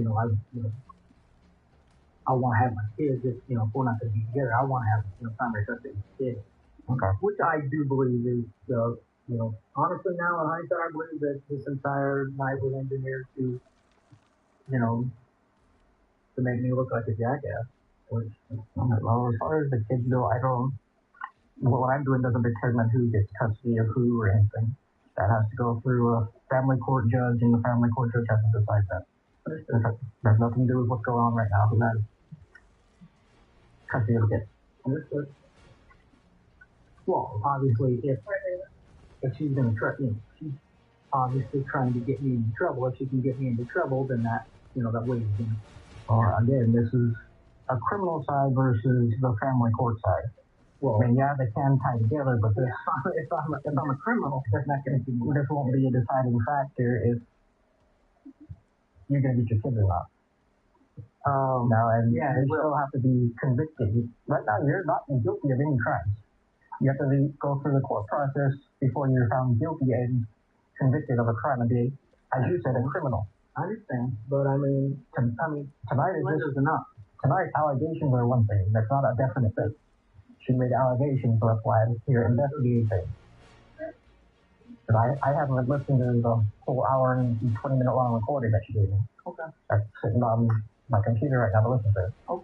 I want to have my kids. If we're not going to be together, I want to have primary custody of my kids. Okay. Which I do believe is, honestly now in hindsight, I believe that this entire night was engineered to, to make me look like a jackass. Which, well, as far as the kids go, what I'm doing doesn't determine who gets custody of who or anything. That has to go through a family court judge, and the family court judge has to decide that. There's nothing to do with what's going on right now. Who has custody of the kids? Understood. Well, obviously, if she's going to try, she's obviously trying to get me into trouble. If she can get me into trouble, then that, that weighs against. Again, this is a criminal side versus the family court side. Well, I mean, yeah, they can tie together, but this, if I'm a criminal, that's not going to be. This won't be a deciding factor if you're going to get your kids or not. You still have to be convicted. Right now, you're not guilty of any crimes. You have to go through the court process before you're found guilty and convicted of a crime and be, as you said, a criminal. I understand, but tonight is enough. Tonight's allegations are one thing. That's not a definite thing. She made allegations, so that's why I'm here investigating things. But I haven't listened to the whole hour and 20-minute long recording that she gave me. Okay. That's sitting on my computer right now to listen to. Okay.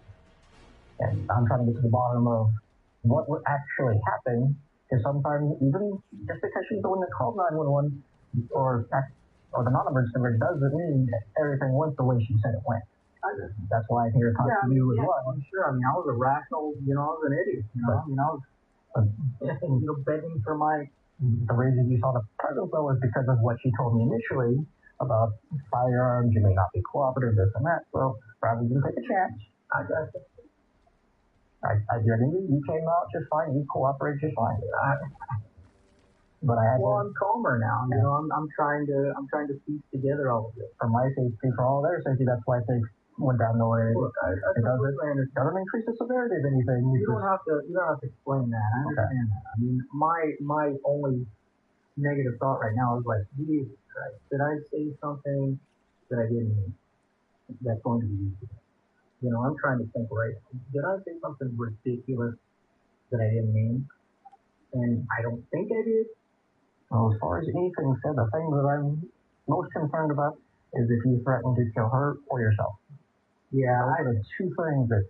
And I'm trying to get to the bottom of what would actually happen, because sometimes even just because she's the one that called 911 or the non-emergency number doesn't mean everything went the way she said it went. That's why I'm here to talk to you as well. Sure. I was a rational, I was an idiot. I was begging for my. The reason you saw the presence though was because of what she told me initially about firearms. You may not be cooperative, this and that. So rather than take a chance, I got it. I did. You came out just fine. You cooperated just fine. But I had I'm calmer now. You know, I'm trying to piece together all of this. For my safety, for all their safety, that's why they went down the way. Look, it doesn't increase the severity of anything. You don't have to explain that. I understand that. I mean, my only negative thought right now is like, Jesus Christ, did I say something that I didn't mean? That's going to be used. You know, I'm trying to think right. Did I say something ridiculous that I didn't mean? And I don't think I did. Well, as far as anything said, the thing that I'm most concerned about is if you threaten to kill her or yourself. Yeah, those are the two things that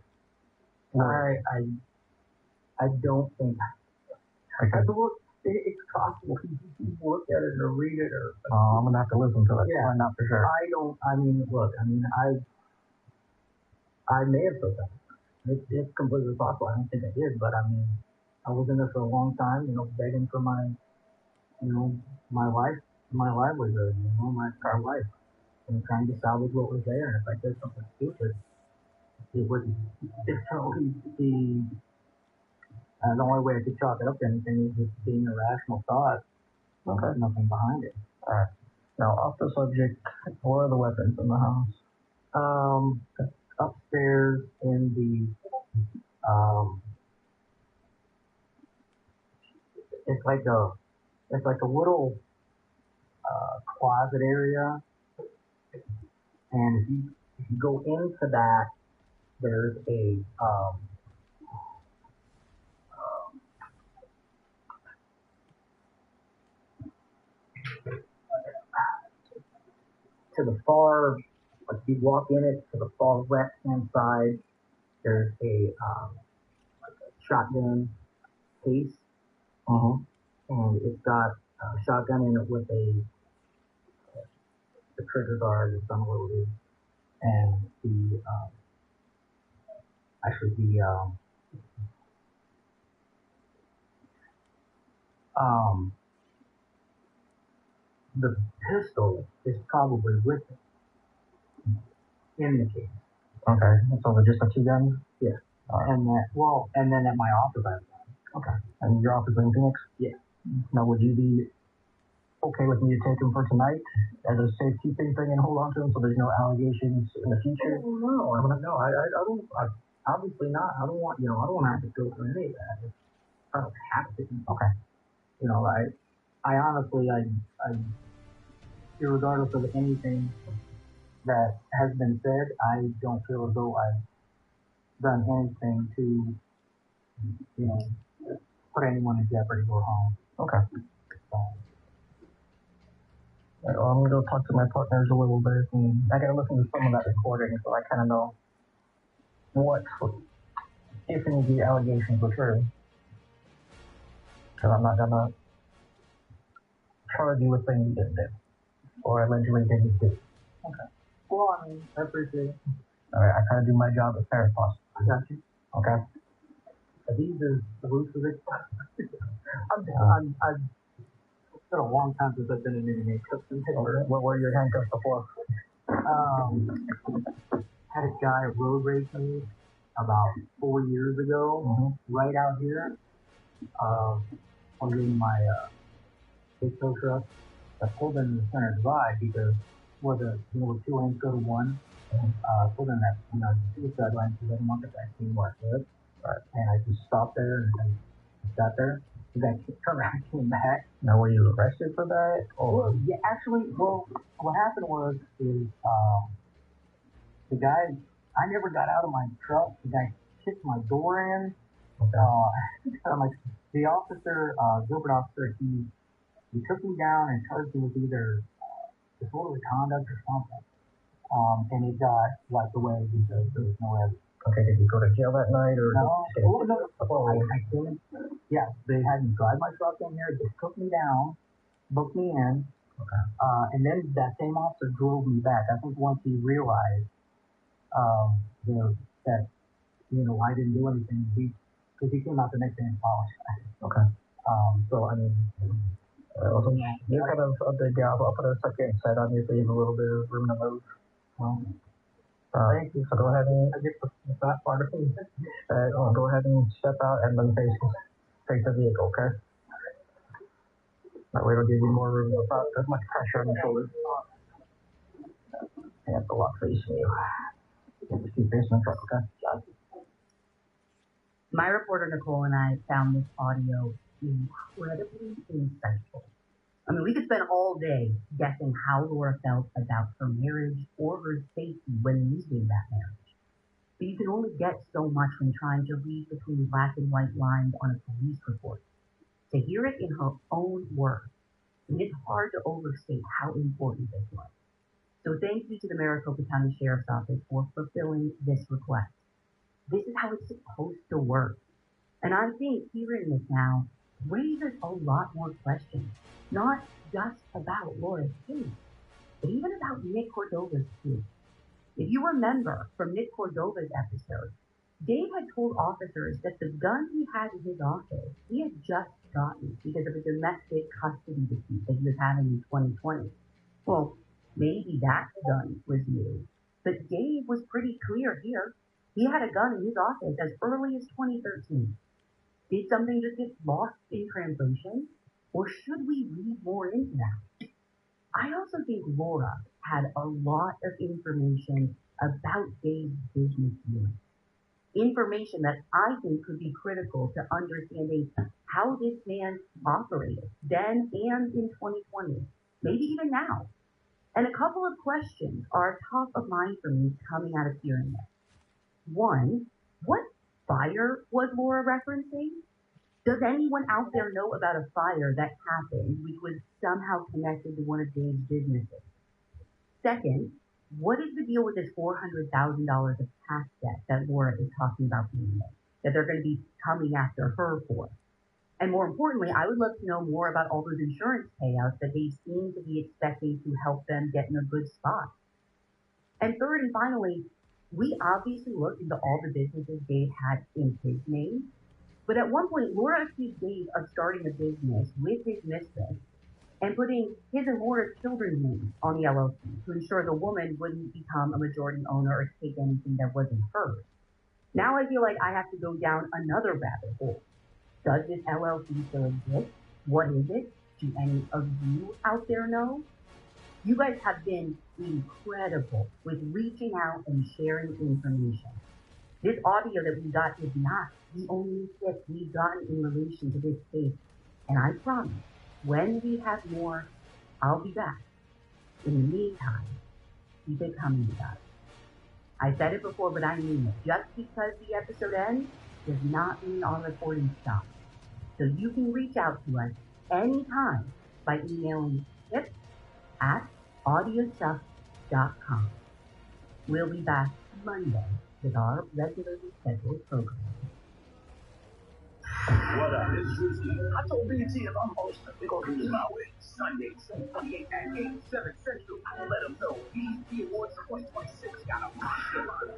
I don't think. Because it's possible. You look at it or read it or. I'm gonna have to listen to it. Yeah, not for sure. I may have said that. It's completely possible. I don't think I did, but I mean, I was in there for a long time. You know, begging for my life, my livelihood. You know, my entire life, and trying to salvage what was there. And if I did something stupid, it would totally be. The only way I could chalk it up to anything is just being a rational thought. Okay. There's nothing behind it. All right. Now, off the subject, what are the weapons in the house? Upstairs in the it's like a little closet area, and if you go into that, there's a to the far, like you walk in it to the far left hand side, there's a shotgun case, and it's got a shotgun in it with the trigger guard that's unloaded, and the the pistol is probably with it in the case. Okay. So they're just the two guns? Yeah. Right. And then at my office I have one. Okay. And your office in Phoenix? Yeah. Now, would you be okay with me to take them for tonight as a safekeeping thing and hold on to them so there's no allegations in the future? No, I don't. Obviously not. I don't want to have to go through any of that. I don't have to. Okay. You know, I honestly, irregardless of anything that has been said, I don't feel as though I've done anything to, put anyone in jeopardy or harm. Okay. Well, I'm going to go talk to my partners a little bit, and I got to listen to some of that recording so I kind of know what, if any of the allegations were true. Because I'm not going to charge you with things you didn't do, or allegedly didn't do. Okay. Well, I mean, I appreciate it. All right, I try to do my job as fair as possible. I got you. Okay. Are these as loose as it? It's been a long time since I've been in any handcuffs. What were your handcuffs before? Had a guy road race me about 4 years ago, right out here. I'm getting my big tow truck. I pulled in the center divide because where two lanes go to one. Pulled in that, suicide lane because I didn't want the vaccine where I could. And I just stopped there and got there. The guy turned around and came back. Now, were you arrested for that? Or? Well, yeah, actually, what happened was the guy, I never got out of my truck. The guy kicked my door in. Okay. The officer, Gilbert officer, he took me down and charged me with either disorderly conduct or something. And it got wiped away because there was no evidence. Okay, did you go to jail that night or? No. I couldn't. Yeah, they had me drive my truck in here. They took me down, booked me in. Okay. And then that same officer drove me back. I think once he realized, that, I didn't do anything, because he came out the next day and apologized. Okay. So, I mean, you kind of a big job. I'll put a second set. Obviously, you have a little bit of room to move. Thank you. So go ahead and I get that part of it. go ahead and step out and then face the vehicle, okay? That way it'll give you more room without as much pressure on your shoulders. I have to walk facing you. Just keep facing the truck, okay? Got it. My reporter Nicole and I found this audio incredibly insightful. I mean, we could spend all day guessing how Laura felt about her marriage or her safety when leaving that marriage. But you can only get so much when trying to read between black and white lines on a police report. To hear it in her own words, and it's hard to overstate how important this was. So thank you to the Maricopa County Sheriff's Office for fulfilling this request. This is how it's supposed to work. And I think hearing this now raises a lot more questions, not just about Laura's case, but even about Nick Cordova's case. If you remember from Nick Cordova's episode, Dave had told officers that the gun he had in his office, he had just gotten because of a domestic custody dispute that he was having in 2020. Well, maybe that gun was new, but Dave was pretty clear here. He had a gun in his office as early as 2013. Did something just get lost in translation? Or should we read more into that? I also think Laura had a lot of information about Dave's business dealings. Information that I think could be critical to understanding how this man operated then and in 2020, maybe even now. And a couple of questions are top of mind for me coming out of hearing this. One, what fire was Laura referencing? Does anyone out there know about a fire that happened which was somehow connected to one of Dave's businesses? Second, what is the deal with this $400,000 of tax debt that Laura is talking about being in, that they're going to be coming after her for? And more importantly, I would love to know more about all those insurance payouts that they seem to be expecting to help them get in a good spot. And third and finally, we obviously looked into all the businesses Dave had in his name. But at one point, Laura accused Dave of starting a business with his mistress and putting his and Laura's children's names on the LLC to ensure the woman wouldn't become a majority owner or take anything that wasn't hers. Now I feel like I have to go down another rabbit hole. Does this LLC still exist? What is it? Do any of you out there know? You guys have been incredible with reaching out and sharing information. This audio that we got is not the only tip we've gotten in relation to this case. And I promise, when we have more, I'll be back. In the meantime, keep it coming, you guys. I said it before, but I mean it. Just because the episode ends does not mean our recording stops. So you can reach out to us anytime by emailing tips@audiostuff.com. We'll be back Monday with our regularly scheduled program. What up? It's Drizzy. I told BT if I'm hosting, we're going to do it my way. Sunday, 28 at 8, 7 Central. I let them know BET Awards 2026 got a monster line.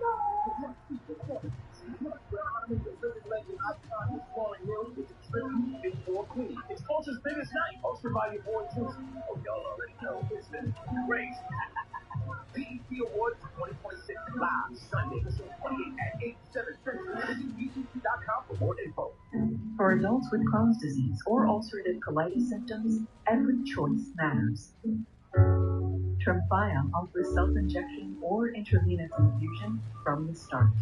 The living legend icon is falling ill with the tribute to Viking Queen. It's culture's biggest night, hosted by your boy Juicy. Oh, y'all already know it's been crazy. BET Awards 2026 live Sunday, 28 at 8, 7 Central. Visit BET.com for more info. For adults with Crohn's disease or ulcerative colitis symptoms, every choice matters. Tremfya offers self-injection or intravenous infusion from the start.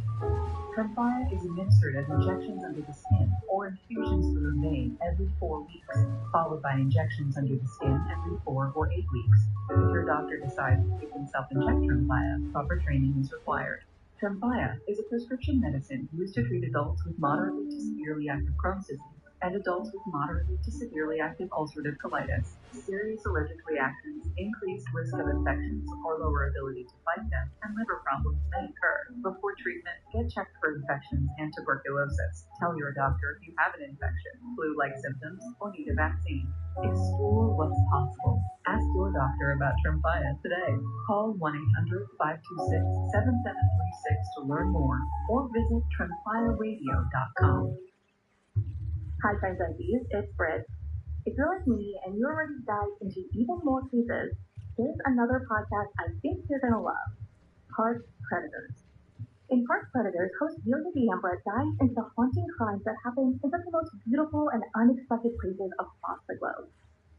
Tremfya is administered as injections under the skin or infusions through the vein every 4 weeks, followed by injections under the skin every 4 or 8 weeks. If your doctor decides you can self-inject Tremfya, proper training is required. Tremfya is a prescription medicine used to treat adults with moderately to severely active Crohn's disease and adults with moderately to severely active ulcerative colitis. Serious allergic reactions, increased risk of infections or lower ability to fight them, and liver problems may occur. Before treatment, get checked for infections and tuberculosis. Tell your doctor if you have an infection, flu-like symptoms, or need a vaccine. Explore what's possible. Ask your doctor about Tremfya today. Call 1-800-526-7736 to learn more, or visit tremfyaradio.com. Hi, friends and thieves, it's Britt. If you're like me and you're ready to dive into even more cases, there's another podcast I think you're going to love, ARK Predators. In ARK Predators, host Julia D'Ambra dives into haunting crimes that happen in some of the most beautiful and unexpected places across the globe.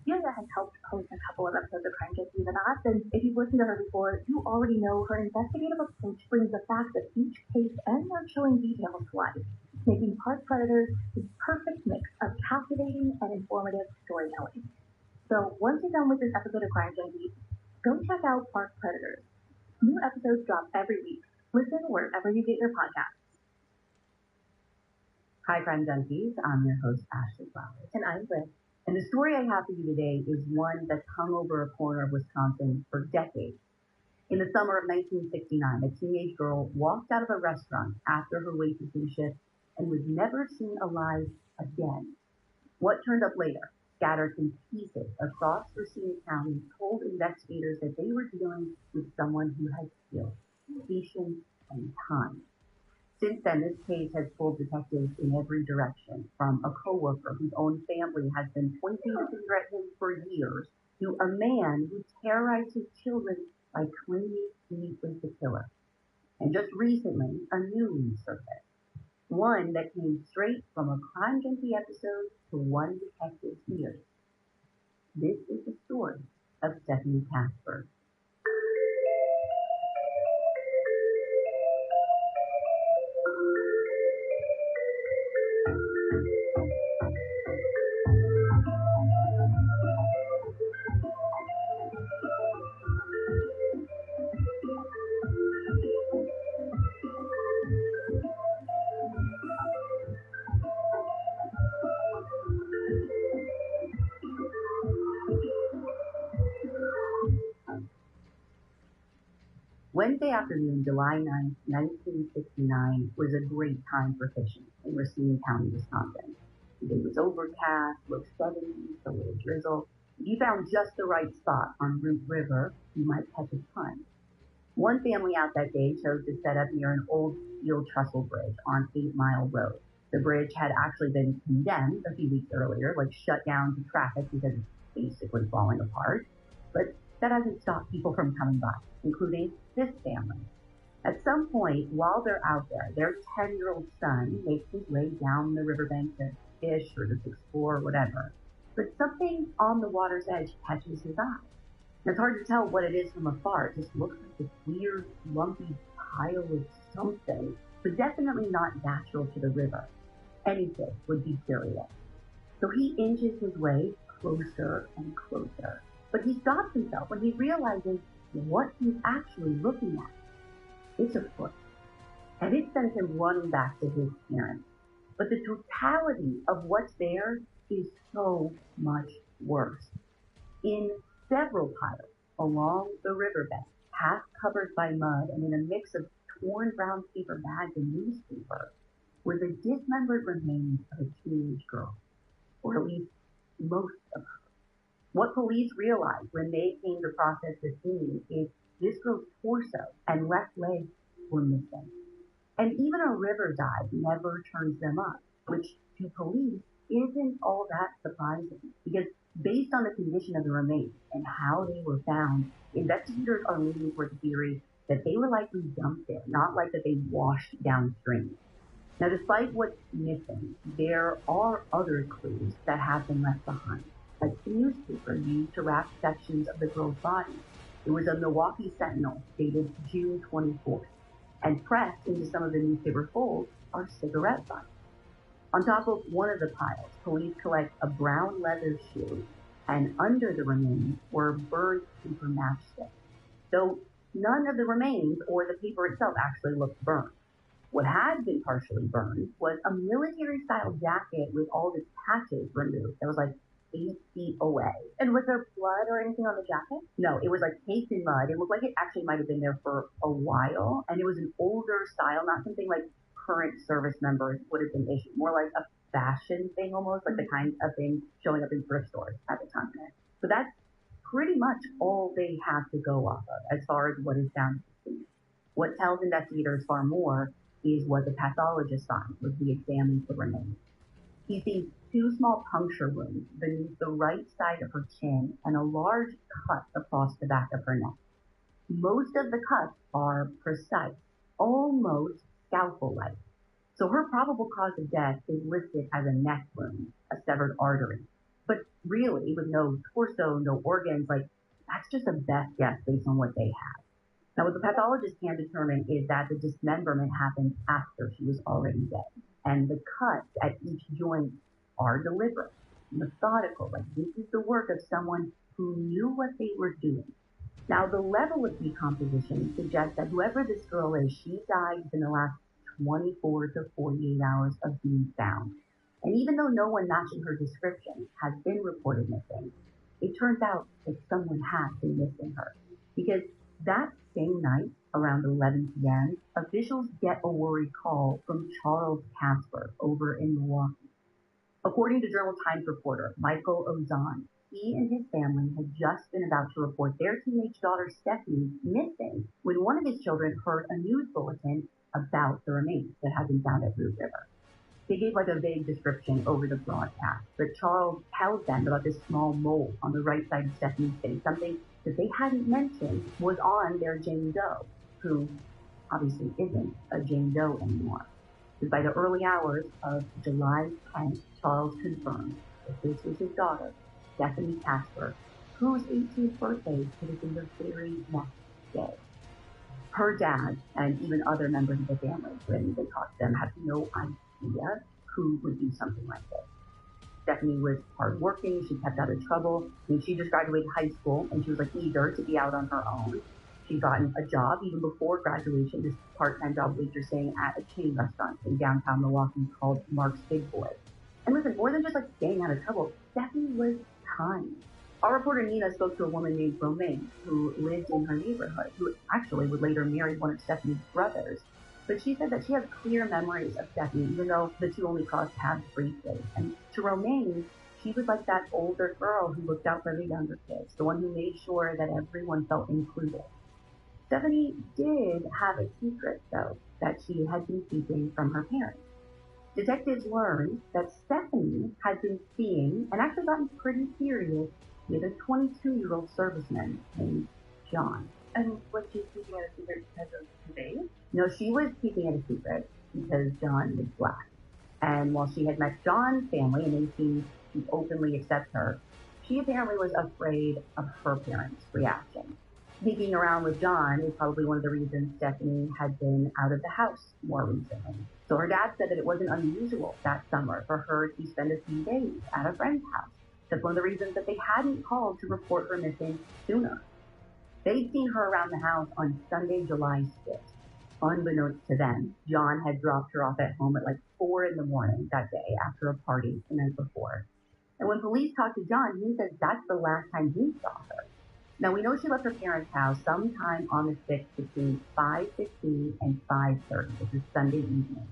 Celia has helped host a couple of episodes of Crime Junkie in the past, and if you've listened to her before, you already know her investigative approach brings the facts of each case and their chilling details to life, making Park Predators the perfect mix of captivating and informative storytelling. So once you're done with this episode of Crime Junkie, go check out Park Predators. New episodes drop every week. Listen wherever you get your podcasts. Hi, Crime Junkies. I'm your host, Ashley Flowers. And I'm Liz. And the story I have for you today is one that's hung over a corner of Wisconsin for decades. In the summer of 1969, a teenage girl walked out of a restaurant after her waitressing shift and was never seen alive again. What turned up later, scattered in pieces across Racine County, told investigators that they were dealing with someone who had skills, patience, and time. Since then, this case has pulled detectives in every direction, from a coworker whose own family has been pointing the finger at him for years, to a man who terrorized his children by claiming he was the killer. And just recently, a new lead surfaced, one that came straight from a Crime Junkie episode to one detective's ears. This is the story of Stephanie Casper. Wednesday afternoon, July 9, 1969, was a great time for fishing in Racine County, Wisconsin. The day was overcast, low 70s, a little drizzle. If you found just the right spot on Root River, you might catch a ton. One family out that day chose to set up near an old steel trestle bridge on 8 Mile Road. The bridge had actually been condemned a few weeks earlier, like shut down to traffic because it's basically falling apart. But that hasn't stopped people from coming by, including this family. At some point, while they're out there, their 10-year-old son makes his way down the riverbank to fish or just explore, whatever. But something on the water's edge catches his eye. It's hard to tell what it is from afar. It just looks like this weird, lumpy pile of something, but definitely not natural to the river. Any fish would be curious. So he inches his way closer and closer. But he stops himself when he realizes what he's actually looking at. It's a foot. And it sends him running back to his parents. But the totality of what's there is so much worse. In several piles along the riverbank, half covered by mud and in a mix of torn brown paper bags and newspaper, were the dismembered remains of a teenage girl, or at least most of her. What police realized when they came to process the scene is this girl's torso and left leg were missing. And even a river dive never turns them up, which to police isn't all that surprising, because based on the condition of the remains and how they were found, investigators are leaning toward the theory that they were likely dumped there, not like that they washed downstream. Now, despite what's missing, there are other clues that have been left behind, like the newspaper used to wrap sections of the girl's body. It was a Milwaukee Sentinel dated June 24th, and pressed into some of the newspaper folds are cigarette butts. On top of one of the piles, police collect a brown leather shoe, and under the remains were burned paper matchsticks. Though none of the remains or the paper itself actually looked burned. What had been partially burned was a military-style jacket with all the patches removed. That was like 8 feet away. And was there blood or anything on the jacket? No, it was like caked in mud. It looked like it actually might have been there for a while, and it was an older style, not something like current service members would have been issued. More like a fashion thing almost, like the kind of thing showing up in thrift stores at the time. So that's pretty much all they have to go off of as far as what is found at the scene. What tells investigators far more is what the pathologist found when he examined the remains. He sees 2 small puncture wounds beneath the right side of her chin and a large cut across the back of her neck. Most of the cuts are precise, almost scalpel-like. So her probable cause of death is listed as a neck wound, a severed artery. But really, with no torso, no organs, like, that's just a best guess based on what they have. Now, what the pathologist can determine is that the dismemberment happened after she was already dead. And the cuts at each joint are deliberate, methodical. Like, this is the work of someone who knew what they were doing. Now, the level of decomposition suggests that whoever this girl is, she died within the last 24 to 48 hours of being found. And even though no one matching her description has been reported missing, it turns out that someone has been missing her. Because that same night, around 11 p.m., officials get a worried call from Charles Casper over in Milwaukee. According to Journal Times reporter Michael Ozon, he and his family had just been about to report their teenage daughter Stephanie missing when one of his children heard a news bulletin about the remains that had been found at Root River. They gave like a vague description over the broadcast, but Charles tells them about this small mole on the right side of Stephanie's face, something that they hadn't mentioned was on their Jane Doe, who obviously isn't a Jane Doe anymore. Because by the early hours of July 10th, Charles confirmed that this was his daughter, Stephanie Casper, whose 18th birthday could have been the very next day. Her dad and even other members of the family, when they talked to them, had no idea who would do something like this. Stephanie was hardworking, she kept out of trouble. When she just graduated high school and she was like eager to be out on her own. She'd gotten a job even before graduation, this part-time job waitressing at a chain restaurant in downtown Milwaukee called Mark's Big Boy. And listen, more than just like staying out of trouble, Stephanie was kind. Our reporter Nina spoke to a woman named Romaine who lived in her neighborhood, who actually would later marry one of Stephanie's brothers. But she said that she has clear memories of Stephanie, even though the two only crossed paths briefly. And to Romaine, she was like that older girl who looked out for the younger kids, the one who made sure that everyone felt included. Stephanie did have a secret, though, that she had been keeping from her parents. Detectives learned that Stephanie had been seeing and actually gotten pretty serious with a 22-year-old serviceman named John. And was she keeping it a secret because of the baby? No, she was keeping it a secret because John was black. And while she had met John's family and they seemed to openly accept her, she apparently was afraid of her parents' reaction. Sneaking around with John is probably one of the reasons Stephanie had been out of the house more recently. So her dad said that it wasn't unusual that summer for her to spend a few days at a friend's house. That's one of the reasons that they hadn't called to report her missing sooner. They'd seen her around the house on Sunday, July 6th. Unbeknownst to them, John had dropped her off at home at like 4 in the morning that day after a party the night before. And when police talked to John, he said that's the last time he saw her. Now, we know she left her parents' house sometime on the 6th between 5:15 and 5:30. This is Sunday evening.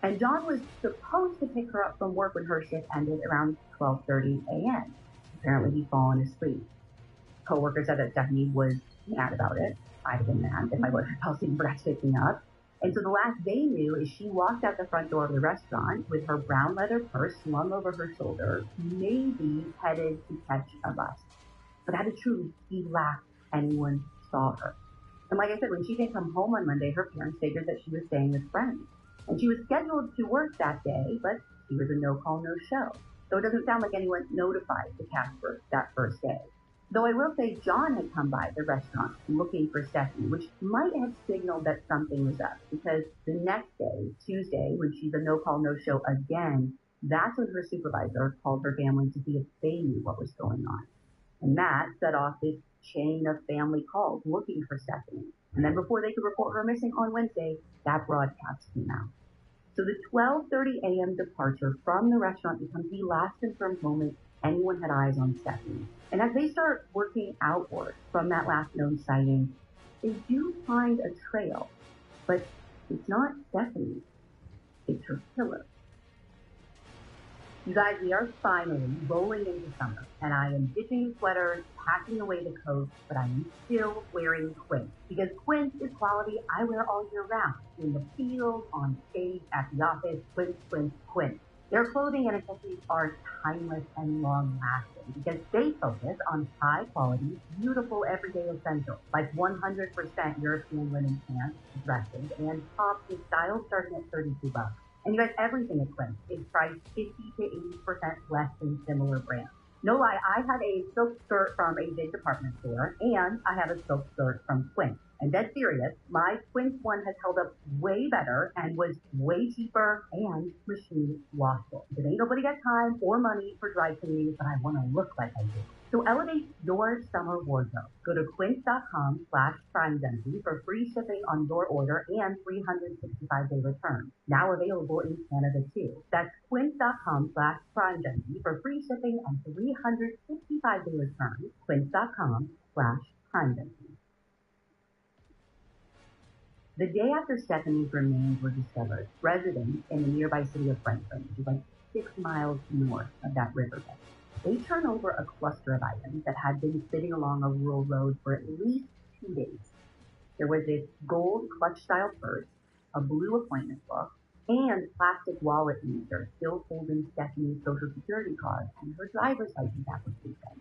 And John was supposed to pick her up from work when her shift ended around 12:30 a.m. Apparently, he'd fallen asleep. Coworker said that Stephanie was mad about it. I'd have been mad if my boyfriend fell asleep and forgot to pick me up. And so the last they knew is she walked out the front door of the restaurant with her brown leather purse slung over her shoulder, maybe headed to catch a bus. But that is true, the last anyone saw her. And like I said, when she came from home on Monday, her parents figured that she was staying with friends. And she was scheduled to work that day, but she was a no-call, no-show. So it doesn't sound like anyone notified the Casper that first day. Though I will say John had come by the restaurant looking for Stephanie, which might have signaled that something was up, because the next day, Tuesday, when she's a no-call, no-show again, that's when her supervisor called her family to see if they knew what was going on. And that set off this chain of family calls looking for Stephanie. And then before they could report her missing on Wednesday, that broadcast came out. So the 12:30 a.m. departure from the restaurant becomes the last confirmed moment anyone had eyes on Stephanie. And as they start working outward from that last known sighting, they do find a trail. But it's not Stephanie, it's her killer. You guys, we are finally rolling into summer, and I am ditching sweaters, packing away the coats, but I am still wearing Quince, because Quince is quality I wear all year round. In the field, on stage, at the office, Quince, Quince, Quince. Their clothing and accessories are timeless and long-lasting, because they focus on high-quality, beautiful everyday essentials, like 100% European linen pants, dresses, and tops with styles starting at $32. And you guys, everything at Quince is priced 50 to 80% less than similar brands. No lie, I had a silk skirt from a big department store, and I have a silk skirt from Quince. And dead serious, my Quince one has held up way better and was way cheaper and machine washable. Because ain't nobody got time or money for dry cleaning, but I want to look like I do. So elevate your summer wardrobe. Go to quince.com/PrimeDenby for free shipping on your order and 365-day return. Now available in Canada too. That's quince.com/PrimeDenby for free shipping and 365-day return. Quince.com/PrimeDenby. The day after Stephanie's remains were discovered, residents in the nearby city of Franklin, which is like 6 miles north of that riverbed, they turned over a cluster of items that had been sitting along a rural road for at least 2 days. There was this gold clutch-style purse, a blue appointment book, and plastic wallet user still holding Stephanie's social security card and her driver's license application.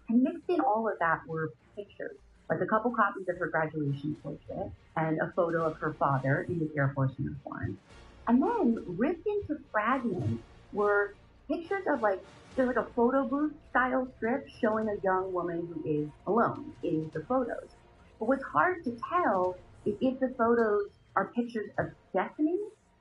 And mixed in all of that were pictures, like a couple copies of her graduation portrait and a photo of her father in his Air Force uniform. And then ripped into fragments were pictures of there's like a photo booth style strip showing a young woman who is alone in the photos. But what's hard to tell is if the photos are pictures of Stephanie.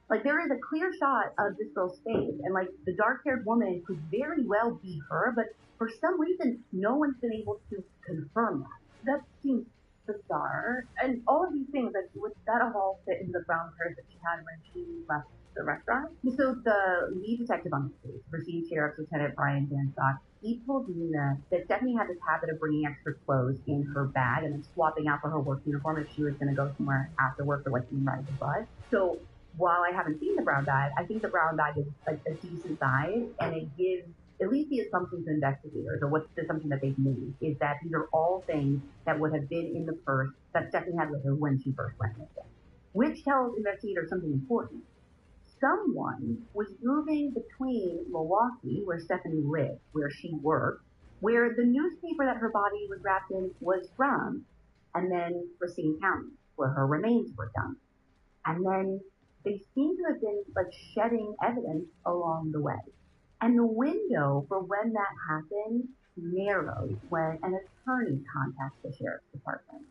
Like there is a clear shot of this girl's face, and like the dark-haired woman could very well be her, but for some reason, no one's been able to confirm that. That seems bizarre. And all of these things, like, would that all fit in the brown purse that she had when she left the restaurant? So the lead detective on the case, Racine Sheriff Lieutenant Brian Van Scott, he told Nina that Stephanie had this habit of bringing extra clothes in her bag and then swapping out for her work uniform if she was going to go somewhere after work or like ride the bus. So while I haven't seen the brown bag, I think the brown bag is like a decent size, and it gives at least the assumption to investigators, or what's the assumption that they've made, is that these are all things that would have been in the purse that Stephanie had with her when she first went missing. Which tells investigators something important. Someone was moving between Milwaukee, where Stephanie lived, where she worked, where the newspaper that her body was wrapped in was from, and then Racine County, where her remains were dumped. And then they seem to have been like shedding evidence along the way. And the window for when that happened narrowed when an attorney contacts the sheriff's department.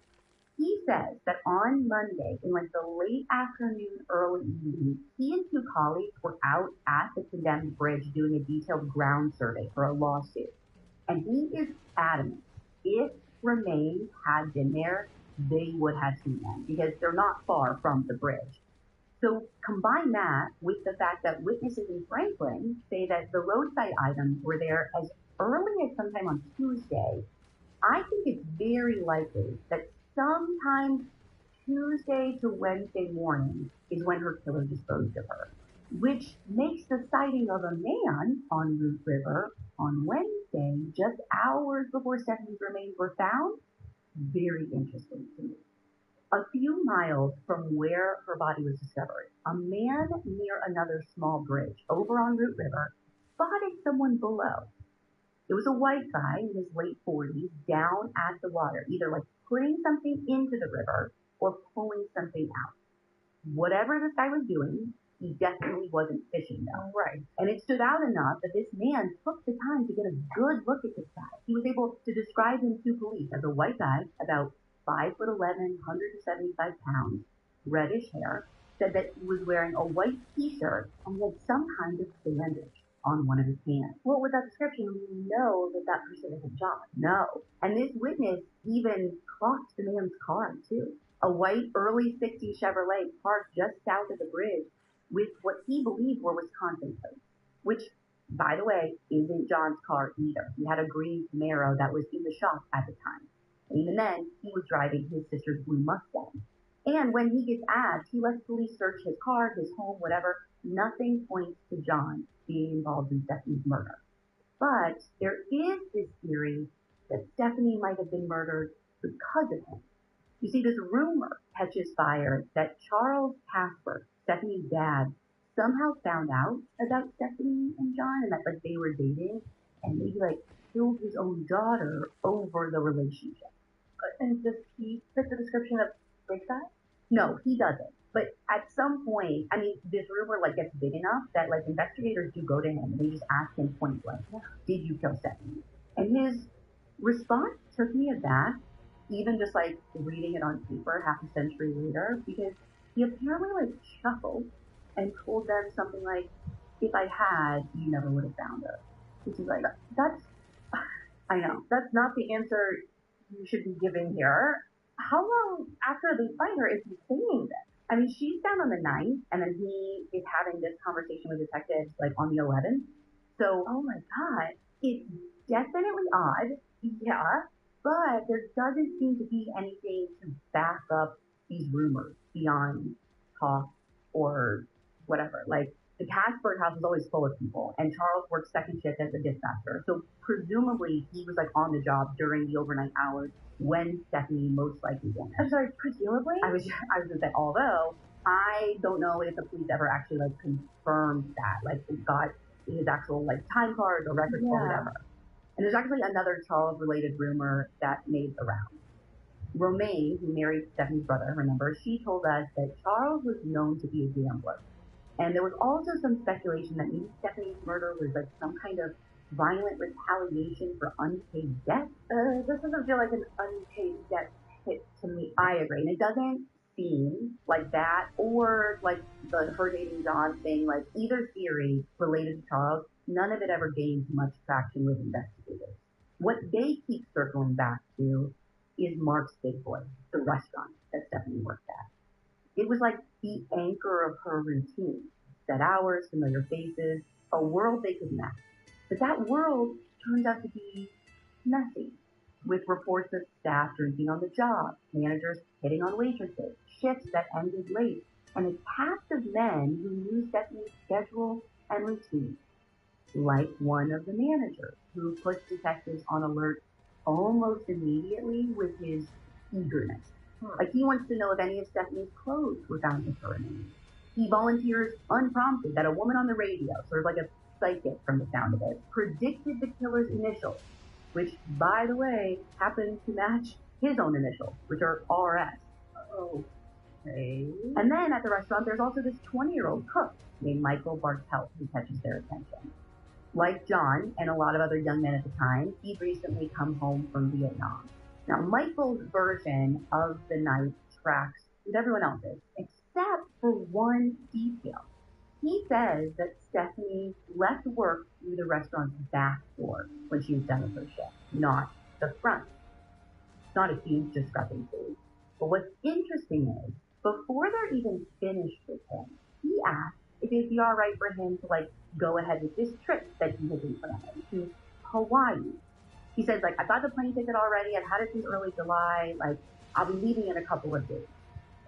He says that on Monday, in like the late afternoon, early evening, he and 2 colleagues were out at the condemned bridge doing a detailed ground survey for a lawsuit. And he is adamant, if remains had been there, they would have seen them because they're not far from the bridge. So combine that with the fact that witnesses in Franklin say that the roadside items were there as early as sometime on Tuesday. I think it's very likely that sometime Tuesday to Wednesday morning is when her killer disposed of her, which makes the sighting of a man on Root River on Wednesday, just hours before Stephanie's remains were found, very interesting to me. A few miles from where her body was discovered, a man near another small bridge over on Root River spotted someone below. It was a white guy in his late 40s down at the water, either like putting something into the river or pulling something out. Whatever this guy was doing, he definitely wasn't fishing though. Right. And it stood out enough that this man took the time to get a good look at this guy. He was able to describe him to police as a white guy, about 5'11", 175 pounds, reddish hair, said that he was wearing a white t-shirt and had some kind of bandage on one of his hands. Well, with that description, we know that that person isn't John. No. And this witness even clocked the man's car, too. A white, early 60s Chevrolet parked just south of the bridge with what he believed were Wisconsin plates, which, by the way, isn't John's car either. He had a green Camaro that was in the shop at the time. And even then, he was driving his sister's blue Mustang. And when he gets asked, he lets police search his car, his home, whatever. Nothing points to John being involved in Stephanie's murder. But there is this theory that Stephanie might have been murdered because of him. You see, this rumor catches fire that Charles Casper, Stephanie's dad, somehow found out about Stephanie and John and that like they were dating and maybe like killed his own daughter over the relationship. And does he fit the description of Big Guy? No, he doesn't. But at some point, I mean, this rumor like gets big enough that like investigators do go to him and they just ask him point blank, "Did you kill Stephanie?" And his response took me aback, even just like reading it on paper half a century later, because he apparently like chuckled and told them something like, "If I had, you never would have found her." Which is like, that's, I know, That's not the answer you should be giving here. How long after they find her is he saying this? I mean, she's down on the 9th, and then he is having this conversation with detectives like on the 11th. So, Oh my god. it's definitely odd, yeah, but there doesn't seem to be anything to back up these rumors beyond talk or whatever. Like, the Casper house is always full of people, and Charles works second shift as a dispatcher. So presumably he was like on the job during the overnight hours when Stephanie most likely vanished. I'm sorry, presumably? I was gonna say, although I don't know if the police ever actually like confirmed that, like got his actual like time cards or records or whatever. And there's actually another Charles related rumor that made the round. Romaine, who married Stephanie's brother, remember, she told us that Charles was known to be a gambler. And there was also some speculation that maybe Stephanie's murder was like some kind of violent retaliation for unpaid debt. This doesn't feel like an unpaid debt hit to me. I agree. And it doesn't seem like that or like the her dating John thing, like either theory related to Charles, none of it ever gained much traction with investigators. What they keep circling back to is Mark's Big Boy, the restaurant that Stephanie worked at. It was like the anchor of her routine. Set hours, familiar faces, a world they could map. But that world turned out to be messy, with reports of staff drinking on the job, managers hitting on waitresses, shifts that ended late, and a cast of men who knew Stephanie's schedule and routine. Like one of the managers, who puts detectives on alert almost immediately with his eagerness. Like he wants to know if any of Stephanie's clothes were found with her name. He volunteers unprompted that a woman on the radio, sort of like a psychic from the sound of it, predicted the killer's initials, which, by the way, happen to match his own initials, which are RS. Okay. And then at the restaurant, there's also this 20-year-old cook named Michael Bartelt who catches their attention. Like John and a lot of other young men at the time, he'd recently come home from Vietnam. Now, Michael's version of the night tracks with everyone else's, except for one detail. He says that Stephanie left work through the restaurant's back door when she was done with her shift, not the front. It's not a huge discrepancy. But what's interesting is, before they're even finished with him, he asked if it'd be alright for him to like go ahead with this trip that he had been planning to Hawaii. He says, like, I got the plane ticket already, I've had it since early July, like, I'll be leaving in a couple of days.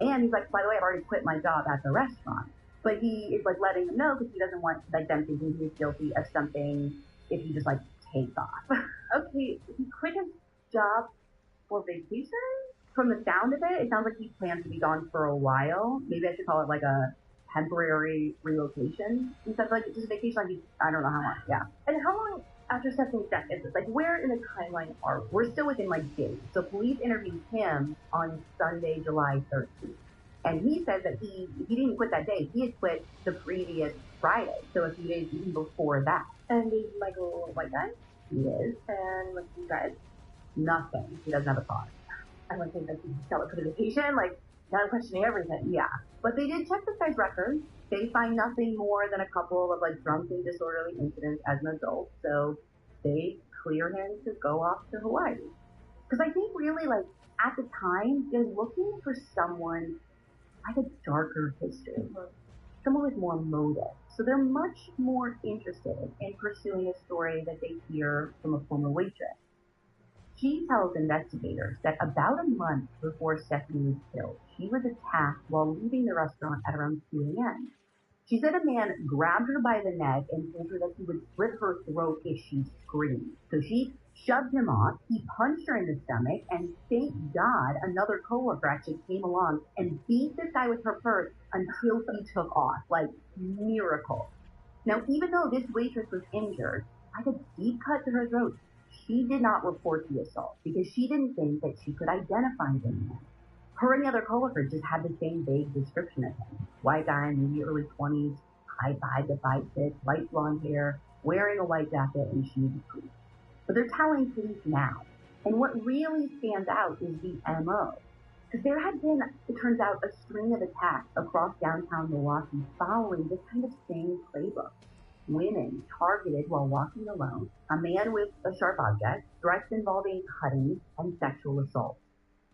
And he's like, by the way, I've already quit my job at the restaurant. But he is like letting them know because he doesn't want like them thinking he's guilty of something if he just like takes off. Okay, he quit his job for vacation? From the sound of it, it sounds like he plans to be gone for a while. Maybe I should call it like a temporary relocation instead of like just a vacation. Like I don't know how long. Yeah. And how long after Stephanie's death is this? Like, where in the timeline are we? We're still within like days. So police interviewed him on Sunday, July 13th. And he says that he didn't quit that day. He had quit the previous Friday. So a few days even before that. And is Michael a white guy? He is. And what's he drive? Nothing. He doesn't have a car. I would think that he's sell it for the vacation. Like, now I'm questioning everything. Yeah. But they did check this guy's record. They find nothing more than a couple of like drunken, disorderly incidents as an adult. So they clear him to go off to Hawaii. Because I think really like at the time, they're looking for someone like a darker history, someone with more motive. So they're much more interested in pursuing a story that they hear from a former waitress. She tells investigators that about a month before Stephanie was killed, she was attacked while leaving the restaurant at around 2 a.m. She said a man grabbed her by the neck and told her that he would slit her throat if she screamed. So she shoved him off, he punched her in the stomach, and thank God another coworker actually came along and beat this guy with her purse until he took off. Like, miracle. Now, even though this waitress was injured, like a deep cut to her throat, she did not report the assault because she didn't think that she could identify the man. Her and the other coworkers just had the same vague description of him. White guy, maybe early 20s, high 5'6", light blonde hair, wearing a white jacket and shoes and boots. But they're telling police now. And what really stands out is the MO. Because there had been, it turns out, a string of attacks across downtown Milwaukee following this kind of same playbook. Women targeted while walking alone, a man with a sharp object, threats involving cutting and sexual assault.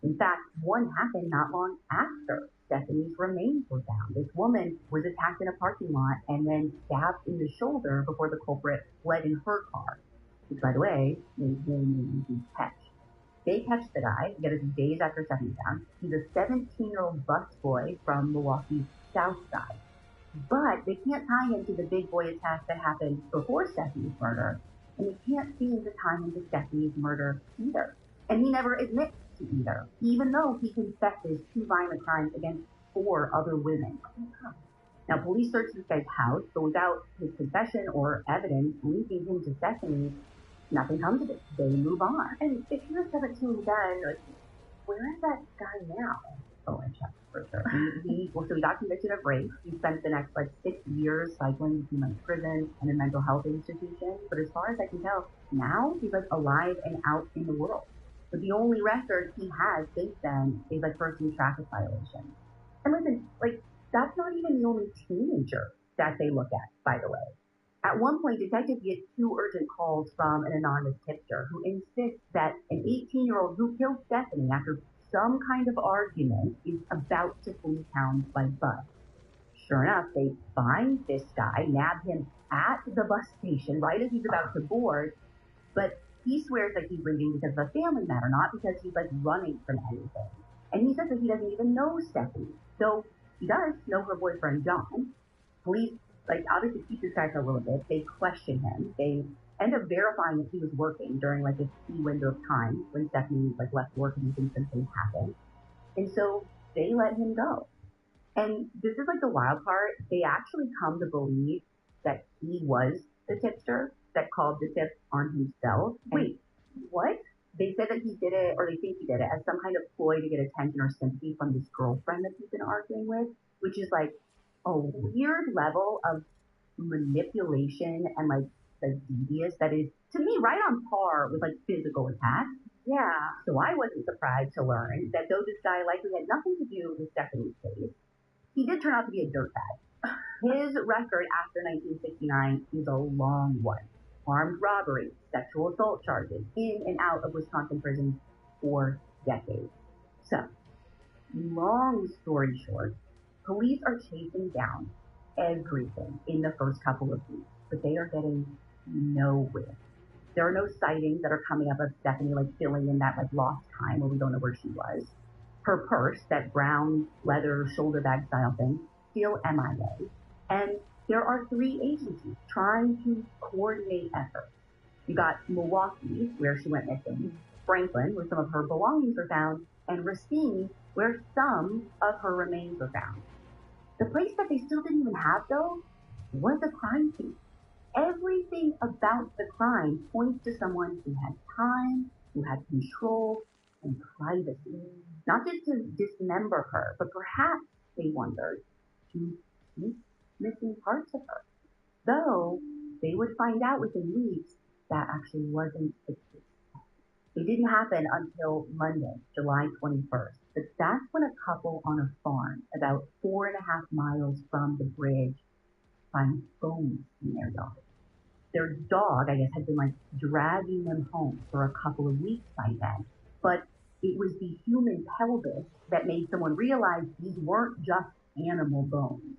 In fact, one happened not long after Stephanie's remains were found. This woman was attacked in a parking lot and then stabbed in the shoulder before the culprit fled in her car, which, by the way, made him catch. They catch the guy, get us days after Stephanie found. He's a 17-year-old busboy from Milwaukee's South Side. But they can't tie him to the big boy attack that happened before Stephanie's murder, and they can't seem to tie him to Stephanie's murder either. And he never admits to either, even though he confesses to violent crimes against 4 other women. Now, police search this guy's house, but without his confession or evidence linking him to Stephanie, nothing comes of it. They move on. And if he was 17 then, like, where is that guy now? Oh, I checked for sure. So he got convicted of rape. He spent the next 6 years cycling between prison and a mental health institution. But as far as I can tell, now he's alive and out in the world. But the only record he has since then is for some traffic violations. And listen, that's not even the only teenager that they look at, by the way. At one point, detectives get 2 urgent calls from an anonymous tipster who insists that an 18-year-old who killed Stephanie after some kind of argument is about to flee town by bus. Sure enough, they find this guy, nab him at the bus station right as he's about to board, but he swears that he's leaving because of a family matter, not because he's running from anything. And he says that he doesn't even know Stephanie, though he does know her boyfriend John. Police obviously keep this guy for a little bit. They question him. They end up verifying that he was working during a key window of time when Stephanie left work and things happened. And so they let him go. And this is the wild part. They actually come to believe that he was the tipster that called the tip on himself. Wait, what? They said that he did it, or they think he did it, as some kind of ploy to get attention or sympathy from this girlfriend that he's been arguing with, which is a weird level of manipulation and devious that is, to me, right on par with physical attacks. Yeah. So I wasn't surprised to learn that though this guy likely had nothing to do with Stephanie's case, he did turn out to be a dirtbag. His record after 1969 is a long one. Armed robbery, sexual assault charges, in and out of Wisconsin prisons for decades. So, long story short, police are chasing down everything in the first couple of weeks, but they are getting nowhere. There are no sightings that are coming up of Stephanie filling in that lost time where we don't know where she was. Her purse, that brown leather shoulder bag style thing, still MIA. And there are 3 agencies trying to coordinate efforts. You got Milwaukee, where she went missing, Franklin, where some of her belongings were found, and Racine, where some of her remains were found. The place that they still didn't even have, though, was a crime scene. Everything about the crime points to someone who had time, who had control, and privacy. Not just to dismember her, but perhaps, they wondered, to keep missing parts of her. Though, they would find out within weeks that actually wasn't the case. It didn't happen until Monday, July 21st. But that's when a couple on a farm about 4.5 miles from the bridge finds bones in their yard. Their dog, I guess, had been dragging them home for a couple of weeks by then. But it was the human pelvis that made someone realize these weren't just animal bones.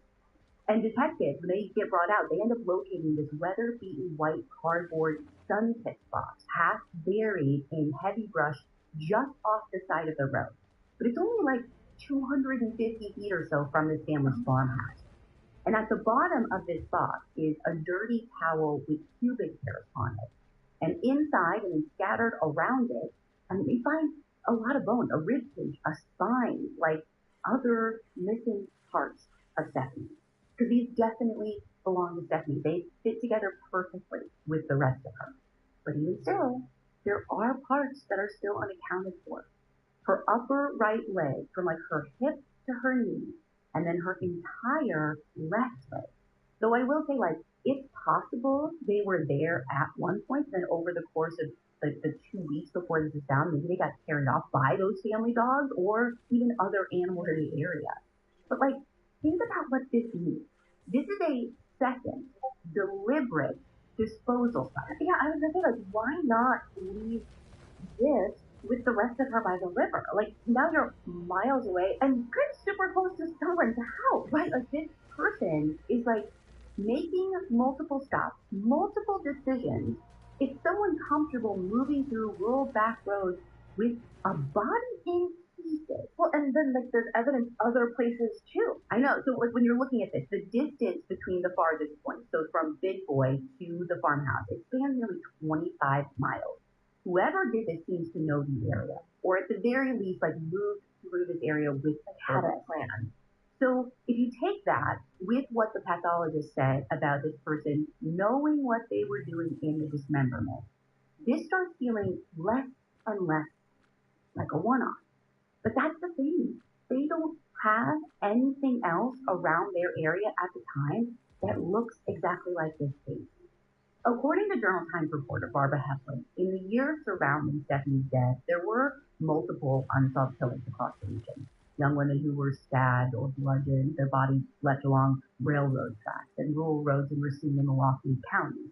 And detectives, when they get brought out, they end up locating this weather-beaten white cardboard sun-kissed box, half buried in heavy brush just off the side of the road. But it's only 250 feet or so from this family's farmhouse. And at the bottom of this box is a dirty towel with pubic hairs on it. And inside and then scattered around it, they find a lot of bones, a rib cage, a spine, other missing parts of Stephanie. Because these definitely belong to Stephanie. They fit together perfectly with the rest of her. But even still, there are parts that are still unaccounted for. her upper right leg from like her hip to her knee, and then her entire left leg. Though I will say, like, it's possible they were there at one point, then over the course of like the 2 weeks before this is found, maybe they got carried off by those family dogs or even other animals in the area. But like, think about what this means. This is a second, deliberate disposal site. Yeah, I was gonna say, like, why not leave this with the rest of her by the river? Like, now you're miles away and kind of super close to someone's house, right? Like, this person is like making multiple stops, multiple decisions. Is someone comfortable moving through rural back roads with a body in pieces? Well, and then like there's evidence other places too. I know. So like when you're looking at this, the distance between the farthest point, so from Big Boy to the farmhouse, it spans nearly 25 miles. Whoever did this seems to know the area, or at the very least, like moved through this area with had a plan. So if you take that with what the pathologist said about this person knowing what they were doing in the dismemberment, this starts feeling less and less like a one-off. But that's the thing. They don't have anything else around their area at the time that looks exactly like this case. According to Journal Times reporter Barbara Heflin, in the years surrounding Stephanie's death, there were multiple unsolved killings across the region. Young women who were stabbed or bludgeoned, their bodies left along railroad tracks and rural roads in Racine and Milwaukee counties.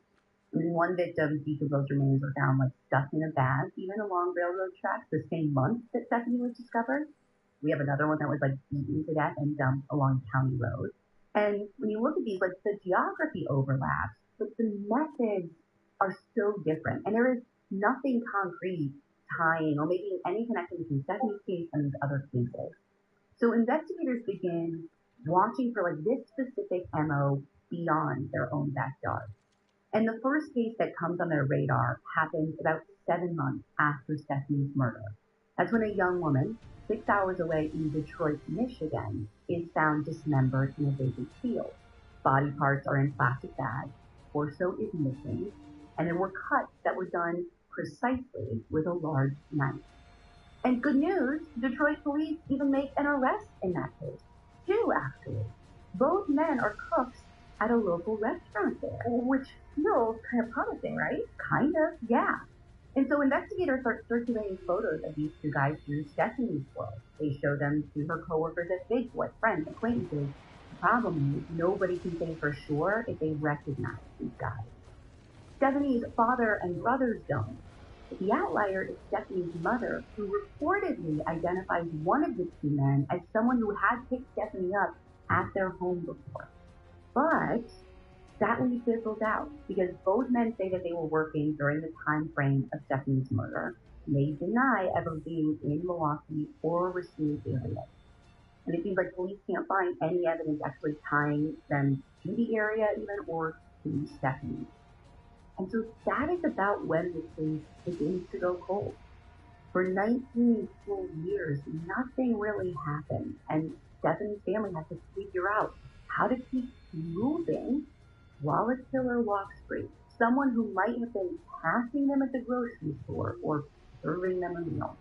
And one victim, decomposed remains were found like stuck in a bag, even along railroad tracks, the same month that Stephanie was discovered. We have another one that was like beaten to death and dumped along county roads. And when you look at these, like the geography overlaps, but the methods are so different. And there is nothing concrete tying or making any connection between Stephanie's case and these other cases. So investigators begin watching for like this specific MO beyond their own backyard. And the first case that comes on their radar happens about 7 months after Stephanie's murder. That's when a young woman, 6 hours away in Detroit, Michigan, is found dismembered in a vacant field. Body parts are in plastic bags, torso is missing, and there were cuts that were done precisely with a large knife. And good news, Detroit police even make an arrest in that case. 2, actually. Both men are cooks at a local restaurant there. Which feels kind of promising, right? Kind of, yeah. And so investigators start circulating photos of these 2 guys through Stephanie's world. They show them to her coworkers at Big Boy, friends, acquaintances. The problem is nobody can say for sure if they recognize these guys. Stephanie's father and brothers don't. But the outlier is Stephanie's mother, who reportedly identifies one of the 2 men as someone who had picked Stephanie up at their home before. But that lead fizzles out because both men say that they were working during the time frame of Stephanie's murder. They deny ever being in Milwaukee or Racine area. And it seems like police can't find any evidence actually tying them to the area even or to Stephanie. And so that is about when the case begins to go cold. For 19 full years, nothing really happened, and Stephanie's family has to figure out how to keep moving while a killer walks free. Someone who might have been passing them at the grocery store or serving them a meal.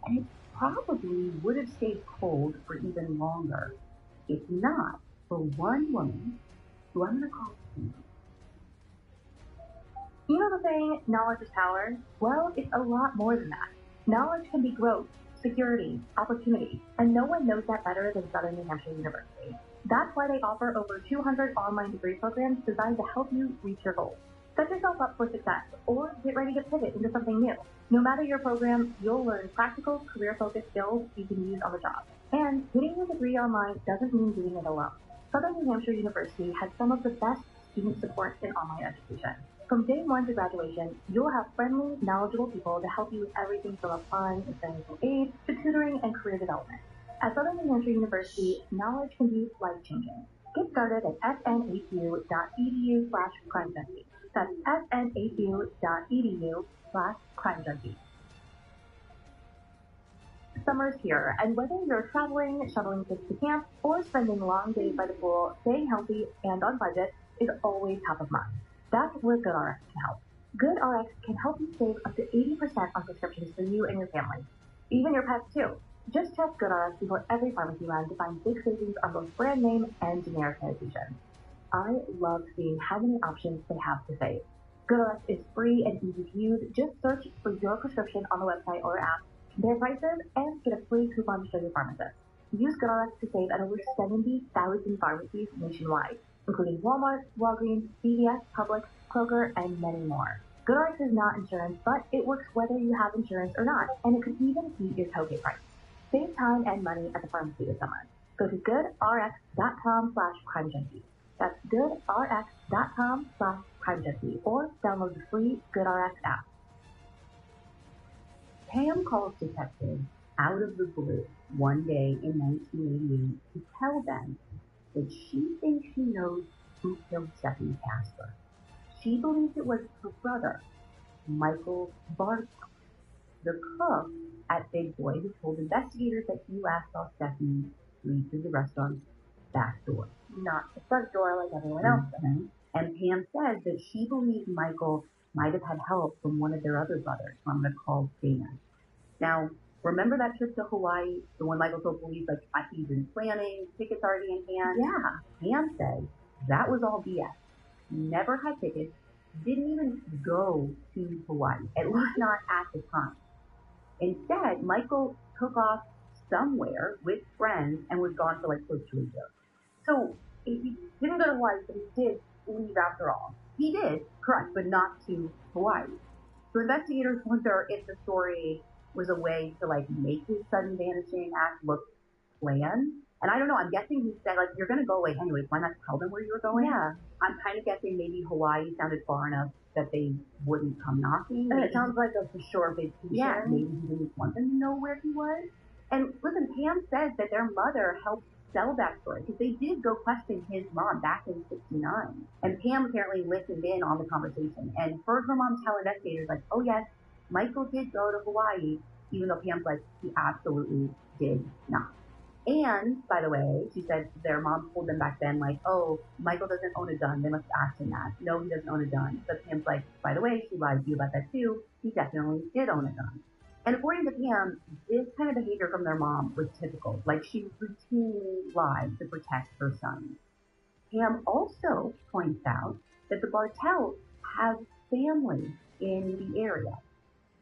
And it probably would have stayed cold for even longer, if not for one woman who I'm going to call Tina. You know the saying, knowledge is power? Well, it's a lot more than that. Knowledge can be growth, security, opportunity, and no one knows that better than Southern New Hampshire University. That's why they offer over 200 online degree programs designed to help you reach your goals. Set yourself up for success, or get ready to pivot into something new. No matter your program, you'll learn practical, career-focused skills you can use on the job. And getting your degree online doesn't mean doing it alone. Southern New Hampshire University has some of the best student support in online education. From day 1 to graduation, you'll have friendly, knowledgeable people to help you with everything from applying and financial aid to tutoring and career development. At Southern New Hampshire University, knowledge can be life-changing. Get started at snhu.edu/crimejunkie. That's snhu.edu/crimejunkie. Summer's here, and whether you're traveling, shuttling kids to camp, or spending long days by the pool, staying healthy and on budget is always top of mind. That's where GoodRx can help. GoodRx can help you save up to 80% on prescriptions for you and your family. even your pets too. Just check GoodRx before every pharmacy run to find big savings on both brand name and generic medication. I love seeing how many options they have to save. GoodRx is free and easy to use. Just search for your prescription on the website or app, compare prices, and get a free coupon to show your pharmacist. Use GoodRx to save at over 70,000 pharmacies nationwide, including Walmart, Walgreens, CVS, Publix, Kroger, and many more. GoodRx is not insurance, but it works whether you have insurance or not, and it could even beat your copay price. Save time and money at the pharmacy this summer. Go to goodrx.com/crimejunkie. That's goodrx.com/crimejunkie, or download the free GoodRx app. Pam calls detectives out of the blue one day in 1988 to tell them that she thinks she knows who killed Stephanie Casper. She believes it was her brother, Michael Bartel, the cook at Big Boy, who told investigators that he last saw Stephanie leave through the restaurant's back door, not the front door like everyone else does. And Pam says that she believes Michael might have had help from one of their other brothers, who I'm going to call Dan. Now, remember that trip to Hawaii, the one Michael told police, like, he's been planning, tickets already in hand? Yeah. Pam says that was all BS. Never had tickets, didn't even go to Hawaii, at least not at the time. Instead, Michael took off somewhere with friends and was gone for like close to a year. So he didn't go to Hawaii, but he did leave after all. He did, correct, but not to Hawaii. So investigators wonder if the story was a way to like make his sudden vanishing act look planned. And I don't know, I'm guessing he said, like, you're going to go away anyways, why not tell them where you were going? Yeah. I'm kind of guessing maybe Hawaii sounded far enough that they wouldn't come knocking. And it sounds like a for sure vacation. Yeah, maybe he didn't want them to know where he was. And listen, Pam says that their mother helped sell that story because they did go question his mom back in '69. And Pam apparently listened in on the conversation and heard her mom tell investigators, like, oh yes, Michael did go to Hawaii, even though Pam's like, he absolutely did not. And, by the way, she said their mom told them back then, like, oh, Michael doesn't own a gun. They must ask him that. No, he doesn't own a gun. But Pam's like, by the way, she lied to you about that too. He definitely did own a gun. And according to Pam, this kind of behavior from their mom was typical. Like, she routinely lied to protect her son. Pam also points out that the Bartels have family in the area.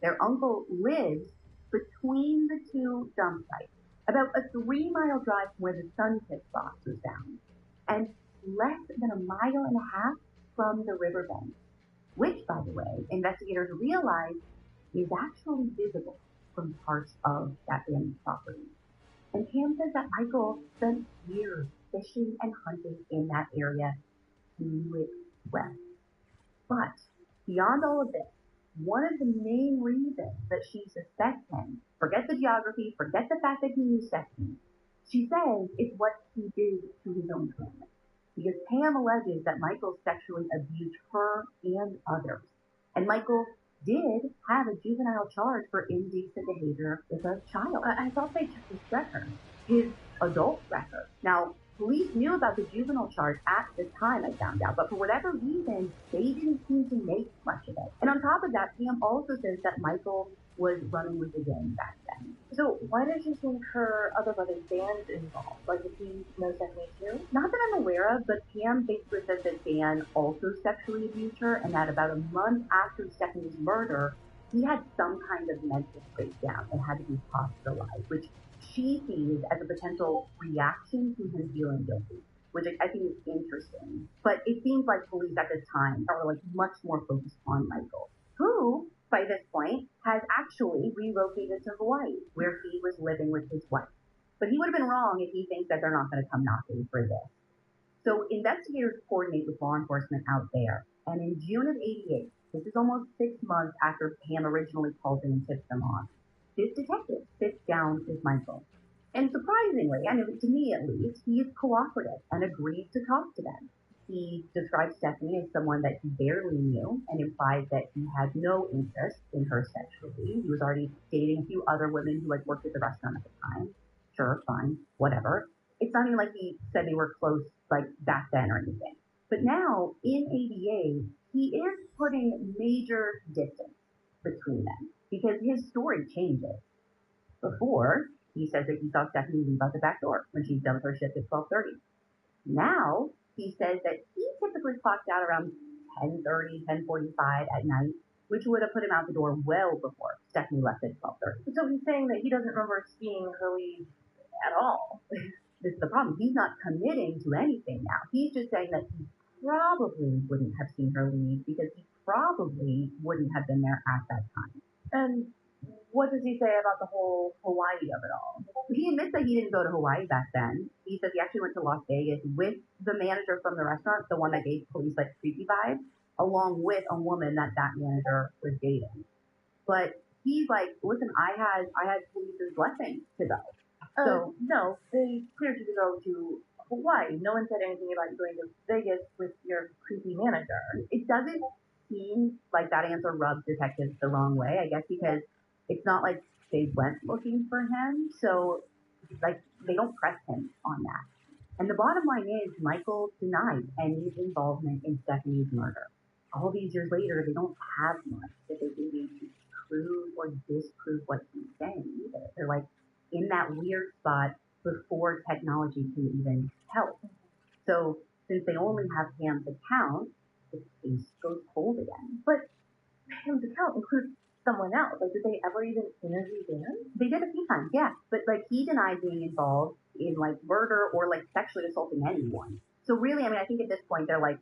Their uncle lives between the two dump sites, about a 3-mile drive from where the Sun Kiss box was found, and less than a mile and a half from the riverbank, which, by the way, investigators realize is actually visible from parts of that family's property. And Pam says that Michael spent years fishing and hunting in that area. He knew it well. But beyond all of this, one of the main reasons that she suspects him, forget the geography, forget the fact that he knew Stephanie, she says it's what he did to his own family. Because Pam alleges that Michael sexually abused her and others. And Michael did have a juvenile charge for indecent behavior with a child. I thought they took his record. His adult record. Now, police knew about the juvenile charge at the time, I found out, but for whatever reason, they didn't seem to make much of it. And on top of that, Pam also says that Michael was running with the gang back then. So why does she think her other brother's band's involved? Like, did he know Stephanie too? Not that I'm aware of, but Pam basically says that Dan also sexually abused her, and that about a month after Stephanie's murder, he had some kind of mental breakdown and had to be hospitalized, which she sees as a potential reaction to him feeling guilty, which I think is interesting. But it seems like police at this time are like much more focused on Michael, who, by this point, has actually relocated to Hawaii, where he was living with his wife. But he would have been wrong if he thinks that they're not going to come knocking for this. So investigators coordinate with law enforcement out there, and in June of '88, this is almost 6 months after Pam originally called in and tipped them off, this detective sits down with Michael. And surprisingly, I mean, to me at least, he is cooperative and agrees to talk to them. He describes Stephanie as someone that he barely knew and implies that he had no interest in her sexually. He was already dating a few other women who had worked at the restaurant at the time. Sure, fine, whatever. It's not even like he said they were close like back then or anything. But now, in '88, he is putting major distance between them because his story changes. Before, he says that he saw Stephanie leave out the back door when she's done with her shift at 12:30. Now, he says that he typically clocked out around 10:30, 10:45 at night, which would have put him out the door well before Stephanie left at 12:30. So he's saying that he doesn't remember seeing her leave at all. This is the problem. He's not committing to anything now. He's just saying that he probably wouldn't have seen her leave because he probably wouldn't have been there at that time. And what does he say about the whole Hawaii of it all? He admits that he didn't go to Hawaii back then. He says he actually went to Las Vegas with the manager from the restaurant, the one that gave police like creepy vibes, along with a woman that manager was dating. But he's like, listen, I had police's blessing to go. So no, they cleared you to go to Hawaii. No one said anything about you going to Vegas with your creepy manager. It doesn't seem like that answer rubs detectives the wrong way, I guess, because it's not like they went looking for him. So, like, they don't press him on that. And the bottom line is Michael denied any involvement in Stephanie's murder. All these years later, they don't have much that they can do to prove or disprove what he's saying either. They're like in that weird spot before technology can even help. So since they only have Pam's account, the case goes cold again. But Pam's account includes someone else. Like, did they ever even interview Dan? They did a few times, yeah. But like he denied being involved in like murder or like sexually assaulting anyone. So really, I mean, I think at this point they're like,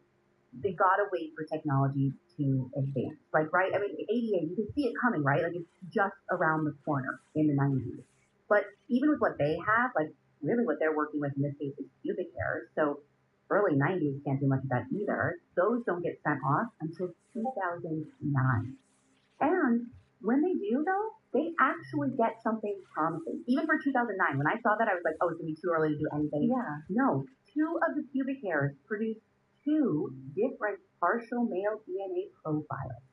they gotta wait for technology to advance. Like, right? I mean, 88, you can see it coming, right? Like, it's just around the corner in the 90s. But even with what they have, like, really what they're working with in this case is pubic hairs. So early 90s can't do much of that either. Those don't get sent off until 2009. And when they do, though, they actually get something promising. Even for 2009, when I saw that, I was like, oh, it's going to be too early to do anything. Yeah. No, 2 of the pubic hairs produce 2 different partial male DNA profiles.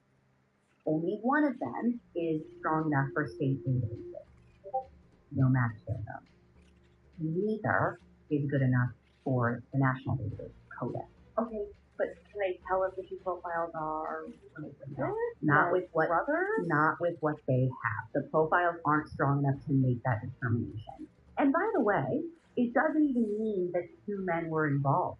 Only one of them is strong enough for state databases. No match there, though. Neither is good enough for the national database, CODA. Okay, but can they tell us if these profiles are not with what brothers? Not with what they have. The profiles aren't strong enough to make that determination. And by the way, it doesn't even mean that 2 men were involved.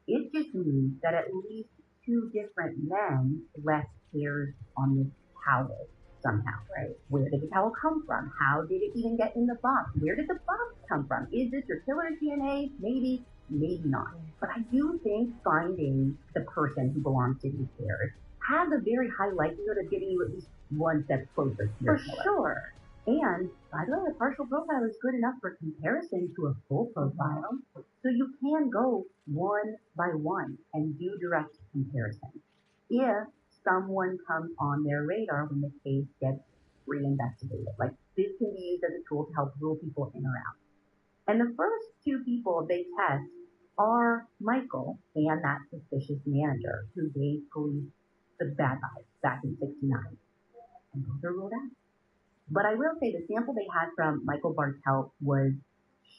It just means that at least 2 different men left hairs on this towel somehow, right? Where did the towel come from? How did it even get in the box? Where did the box come from? Is this your killer's DNA? Maybe, maybe not. But I do think finding the person who belongs to these hairs has a very high likelihood of getting you at least one step closer to your killer. For sure. And, by the way, a partial profile is good enough for comparison to a full profile. So you can go one by one and do direct comparison. If someone comes on their radar when the case gets reinvestigated. Like, this can be used as a tool to help rule people in or out. And the first 2 people they test are Michael and that suspicious manager who gave police the bad vibes back in '69. And both are ruled out. But I will say the sample they had from Michael Bartelt was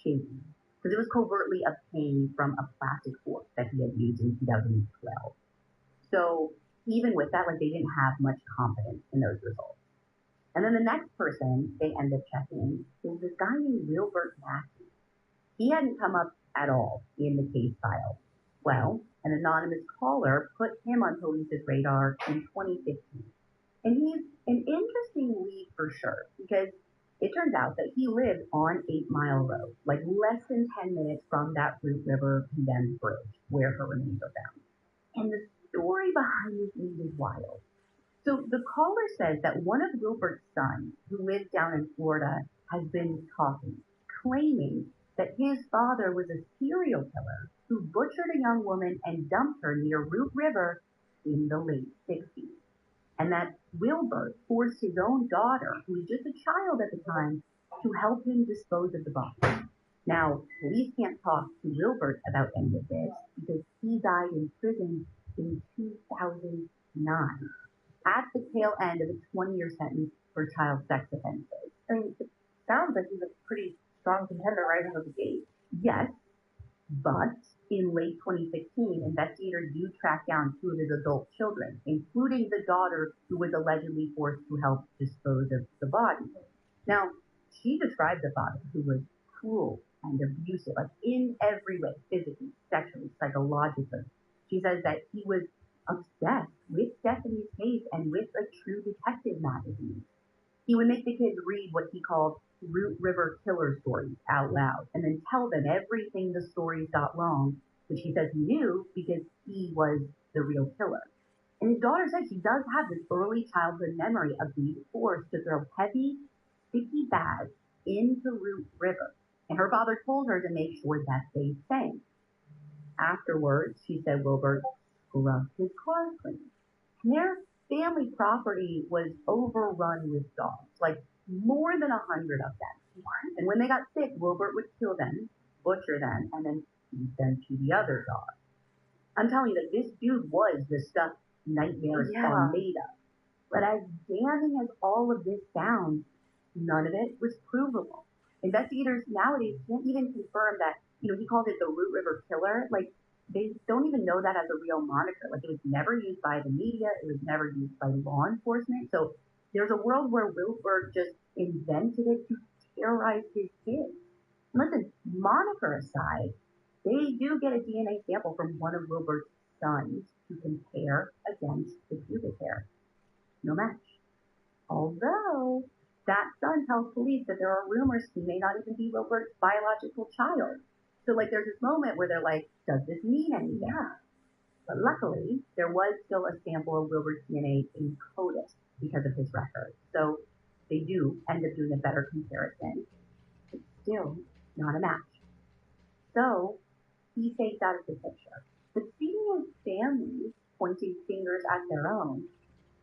shaky because it was covertly obtained from a plastic fork that he had used in 2012. So even with that, like, they didn't have much confidence in those results. And then the next person they end up checking is this guy named Wilbert Mackey. He hadn't come up at all in the case file. Well, an anonymous caller put him on police's radar in 2015. And he's an interesting lead for sure, because it turns out that he lived on 8 Mile Road, like less than 10 minutes from that Root River condemned bridge where her remains are found. And the story behind this lead is wild. So the caller says that one of Wilbert's sons, who lives down in Florida, has been talking, claiming that his father was a serial killer who butchered a young woman and dumped her near Root River in the late 60s. And that Wilbert forced his own daughter, who was just a child at the time, to help him dispose of the body. Now, police can't talk to Wilbert about any of this because he died in prison in 2009, at the tail end of a 20-year sentence for child sex offenses. I mean, it sounds like he's a pretty strong contender right out of the gate. Yes, but in late 2016, investigators do track down 2 of his adult children, including the daughter who was allegedly forced to help dispose of the body. Now, she described a father who was cruel and abusive, like in every way, physically, sexually, psychologically. She says that he was obsessed with Stephanie's case and with a true detective magazine. He would make the kids read what he called Root River killer stories out loud and then tell them everything the stories got wrong, which he says he knew because he was the real killer. And his daughter says she does have this early childhood memory of being forced to throw heavy, sticky bags into Root River. And her father told her to make sure that they sank. Afterwards, she said Wilbert scrubbed his car clean. Their family property was overrun with dogs, like more than 100 of them. And when they got sick, Wilbert would kill them, butcher them, and then feed them to the other dogs. I'm telling you that this dude was the stuff nightmares are made of. But as damning as all of this sounds, none of it was provable. Investigators nowadays can't even confirm that, he called it the Root River Killer. Like, they don't even know that as a real moniker. Like, it was never used by the media. It was never used by law enforcement. So there's a world where Wilbert just invented it to terrorize his kids. Listen, moniker aside, they do get a DNA sample from one of Wilbert's sons to compare against the pubic hair. No match. Although, that son tells police that there are rumors he may not even be Wilbert's biological child. So, there's this moment where they're like, does this mean anything? Yeah. But luckily, there was still a sample of Wilbert's DNA in CODIS because of his record. So, they do end up doing a better comparison. But still, not a match. So, he fades out of the picture. But speaking of families pointing fingers at their own,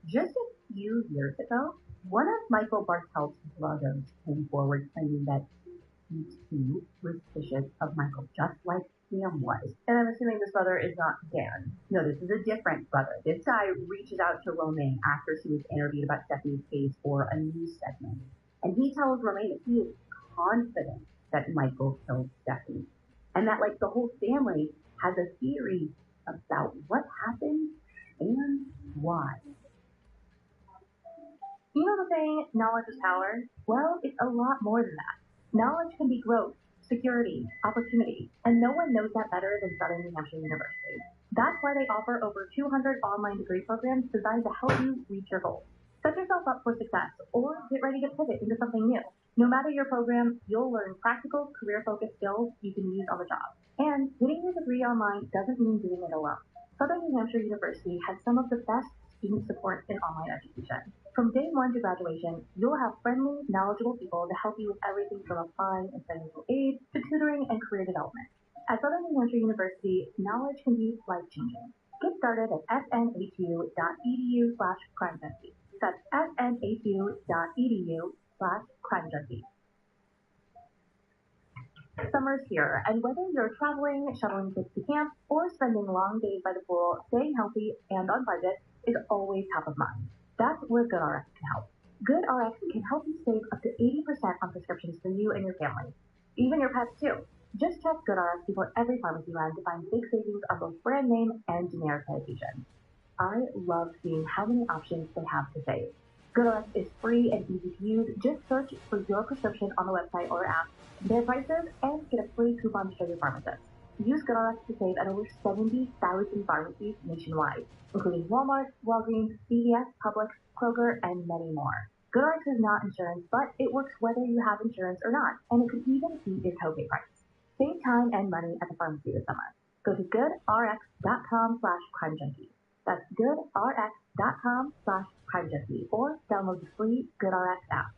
just a few years ago, one of Michael Bartel's brothers came forward claiming that he too was suspicious of Michael, just like Sam was. And I'm assuming this brother is not Dan. No, this is a different brother. This guy reaches out to Romaine after she was interviewed about Stephanie's case for a news segment. And he tells Romaine that he is confident that Michael killed Stephanie. And that, the whole family has a theory about what happened and why. You know the saying, knowledge is power? Well, it's a lot more than that. Knowledge can be growth, security, opportunity, and no one knows that better than Southern New Hampshire University. That's why they offer over 200 online degree programs designed to help you reach your goals. Set yourself up for success or get ready to pivot into something new. No matter your program, you'll learn practical, career-focused skills you can use on the job. And getting your degree online doesn't mean doing it alone. Southern New Hampshire University has some of the best student support in online education. From day one to graduation, you'll have friendly, knowledgeable people to help you with everything from applying and financial aid to tutoring and career development. At Southern New Hampshire University, knowledge can be life-changing. Get started at snhu.edu/crimejunkie. That's snhu.edu/crimejunkie. Summer's here, and whether you're traveling, shuttling kids to camp, or spending long days by the pool, staying healthy and on budget is always top of mind. That's where GoodRx can help. GoodRx can help you save up to 80% on prescriptions for you and your family. Even your pets, too. Just check GoodRx before every pharmacy run to find big savings on both brand name and generic medication. I love seeing how many options they have to save. GoodRx is free and easy to use. Just search for your prescription on the website or app, compare prices, and get a free coupon to show your pharmacist. Use GoodRx to save at over 70,000 pharmacies nationwide, including Walmart, Walgreens, CVS, Publix, Kroger, and many more. GoodRx is not insurance, but it works whether you have insurance or not, and it could even beat your copay price. Save time and money at the pharmacy this summer. Go to goodrx.com/crimejunkie. That's goodrx.com/crimejunkie, or download the free GoodRx app.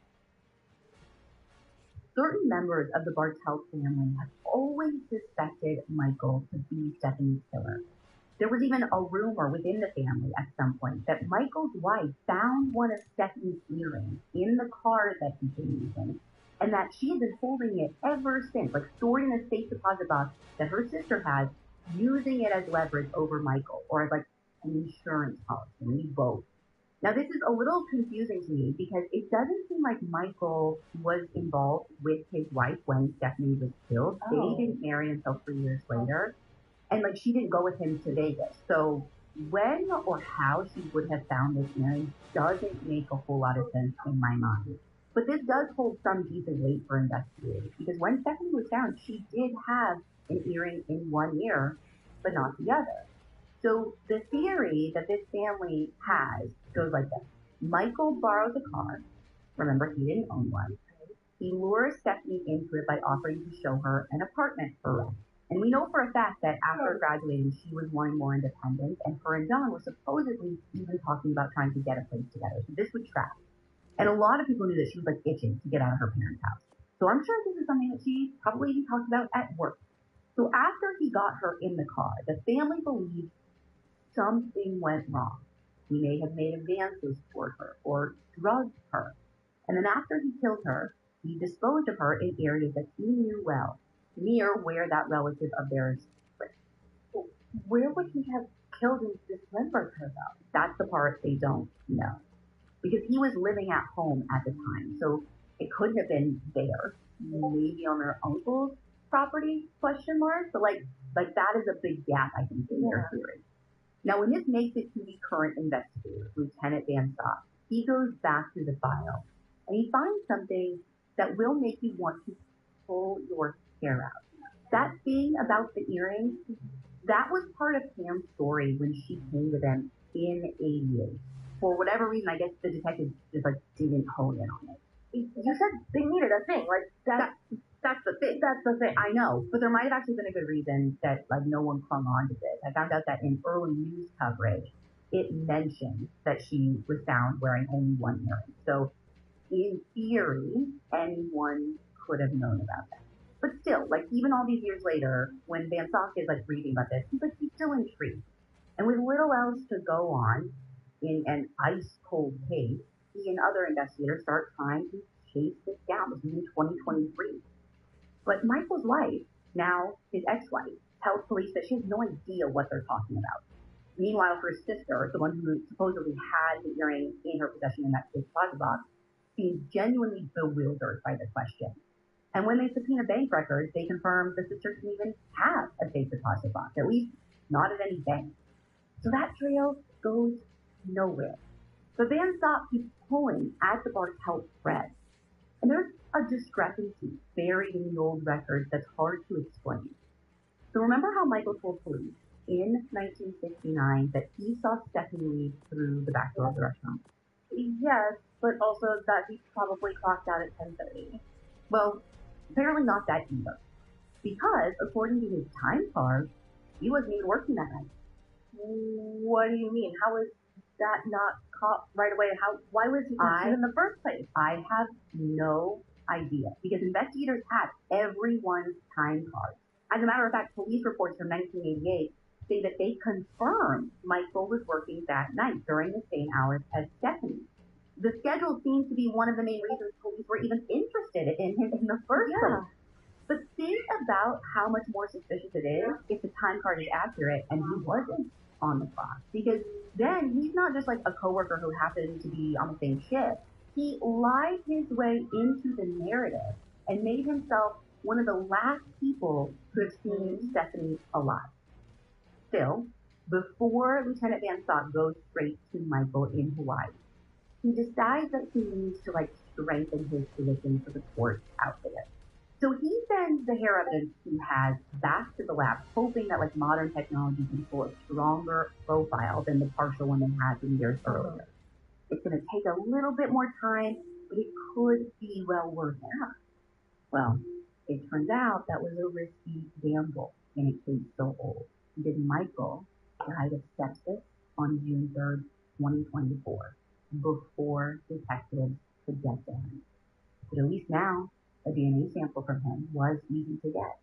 Certain members of the Bartel family have always suspected Michael to be Stephanie's killer. There was even a rumor within the family at some point that Michael's wife found one of Stephanie's earrings in the car that he'd been using, and that she had been holding it ever since, stored in a safe deposit box that her sister had, using it as leverage over Michael, or as an insurance policy, maybe both. Now, this is a little confusing to me because it doesn't seem like Michael was involved with his wife when Stephanie was killed. Oh. They didn't marry until 3 years later. And, she didn't go with him to Vegas. So when or how she would have found this earring doesn't make a whole lot of sense in my mind. But this does hold some decent weight for investigators because when Stephanie was found, she did have an earring in one ear, but not the other. So the theory that this family has goes like this. Michael borrowed the car. Remember, he didn't own one. He lures Stephanie into it by offering to show her an apartment for rent. And we know for a fact that after graduating, she was wanting more independence, and her and John were supposedly even talking about trying to get a place together. So this would track. And a lot of people knew that she was like itching to get out of her parents' house. So I'm sure this is something that she probably even talked about at work. So after he got her in the car, the family believed something went wrong. He may have made advances toward her or drugged her. And then after he killed her, he disposed of her in areas that he knew well, near where that relative of theirs lived. Where would he have killed and dismembered her, though? That's the part they don't know. Because he was living at home at the time, so it couldn't have been there. Maybe on their uncle's property, question mark. But like that is a big gap, I think, in their theory. Now, when this makes it to the current investigator, Lieutenant Van Stock, he goes back through the file, and he finds something that will make you want to pull your hair out. That thing about the earrings, that was part of Pam's story when she came to them in '88. For whatever reason, I guess the detectives just like didn't hone in on it. You said they needed a thing, like that's the thing. That's the thing. I know, but there might have actually been a good reason that like no one clung on to this. I found out that in early news coverage, it mentioned that she was found wearing only one earring. So in theory, anyone could have known about that. But still, like even all these years later, when Van Stock is like reading about this, he's still intrigued. And with little else to go on in an ice cold case, he and other investigators start trying to chase this down. This is in 2023. But Michael's wife, now his ex-wife, tells police that she has no idea what they're talking about. Meanwhile, her sister, the one who supposedly had the earring in her possession in that safe deposit box, seems genuinely bewildered by the question. And when they subpoena bank records, they confirm the sister didn't even have a safe deposit box, at least not at any bank. So that trail goes nowhere. But Van Stock keeps pulling at the Bartelt thread. And there's a discrepancy buried in the old records that's hard to explain. So remember how Michael told police in 1969 that he saw Stephanie leave through the back door of the restaurant? Yes, but also that he probably clocked out at 10:30. Well, apparently not that either. Because according to his time card, he wasn't even working that night. What do you mean? How is that not caught right away? Why was he questioned in the first place? I have no idea because investigators had everyone's time card. As a matter of fact, police reports from 1988 say that they confirmed Michael was working that night during the same hours as Stephanie. The schedule seems to be one of the main reasons police were even interested in him in the first place. But think about how much more suspicious it is if the time card is accurate and he wasn't on the clock. Because then he's not just like a coworker who happened to be on the same shift. He lied his way into the narrative and made himself one of the last people who have seen Stephanie alive. Still, before Lieutenant Van Stock goes straight to Michael in Hawaii, he decides that he needs to like strengthen his position for the court out there. So he sends the hair evidence he has back to the lab, hoping that like modern technology can pull a stronger profile than the partial one they had some years earlier. It's going to take a little bit more time, but it could be well worth it. Well, it turns out that was a risky gamble in a case so old. Because Michael died of sepsis on June 3rd, 2024, before detectives could get to him. But at least now, a DNA sample from him was easy to get.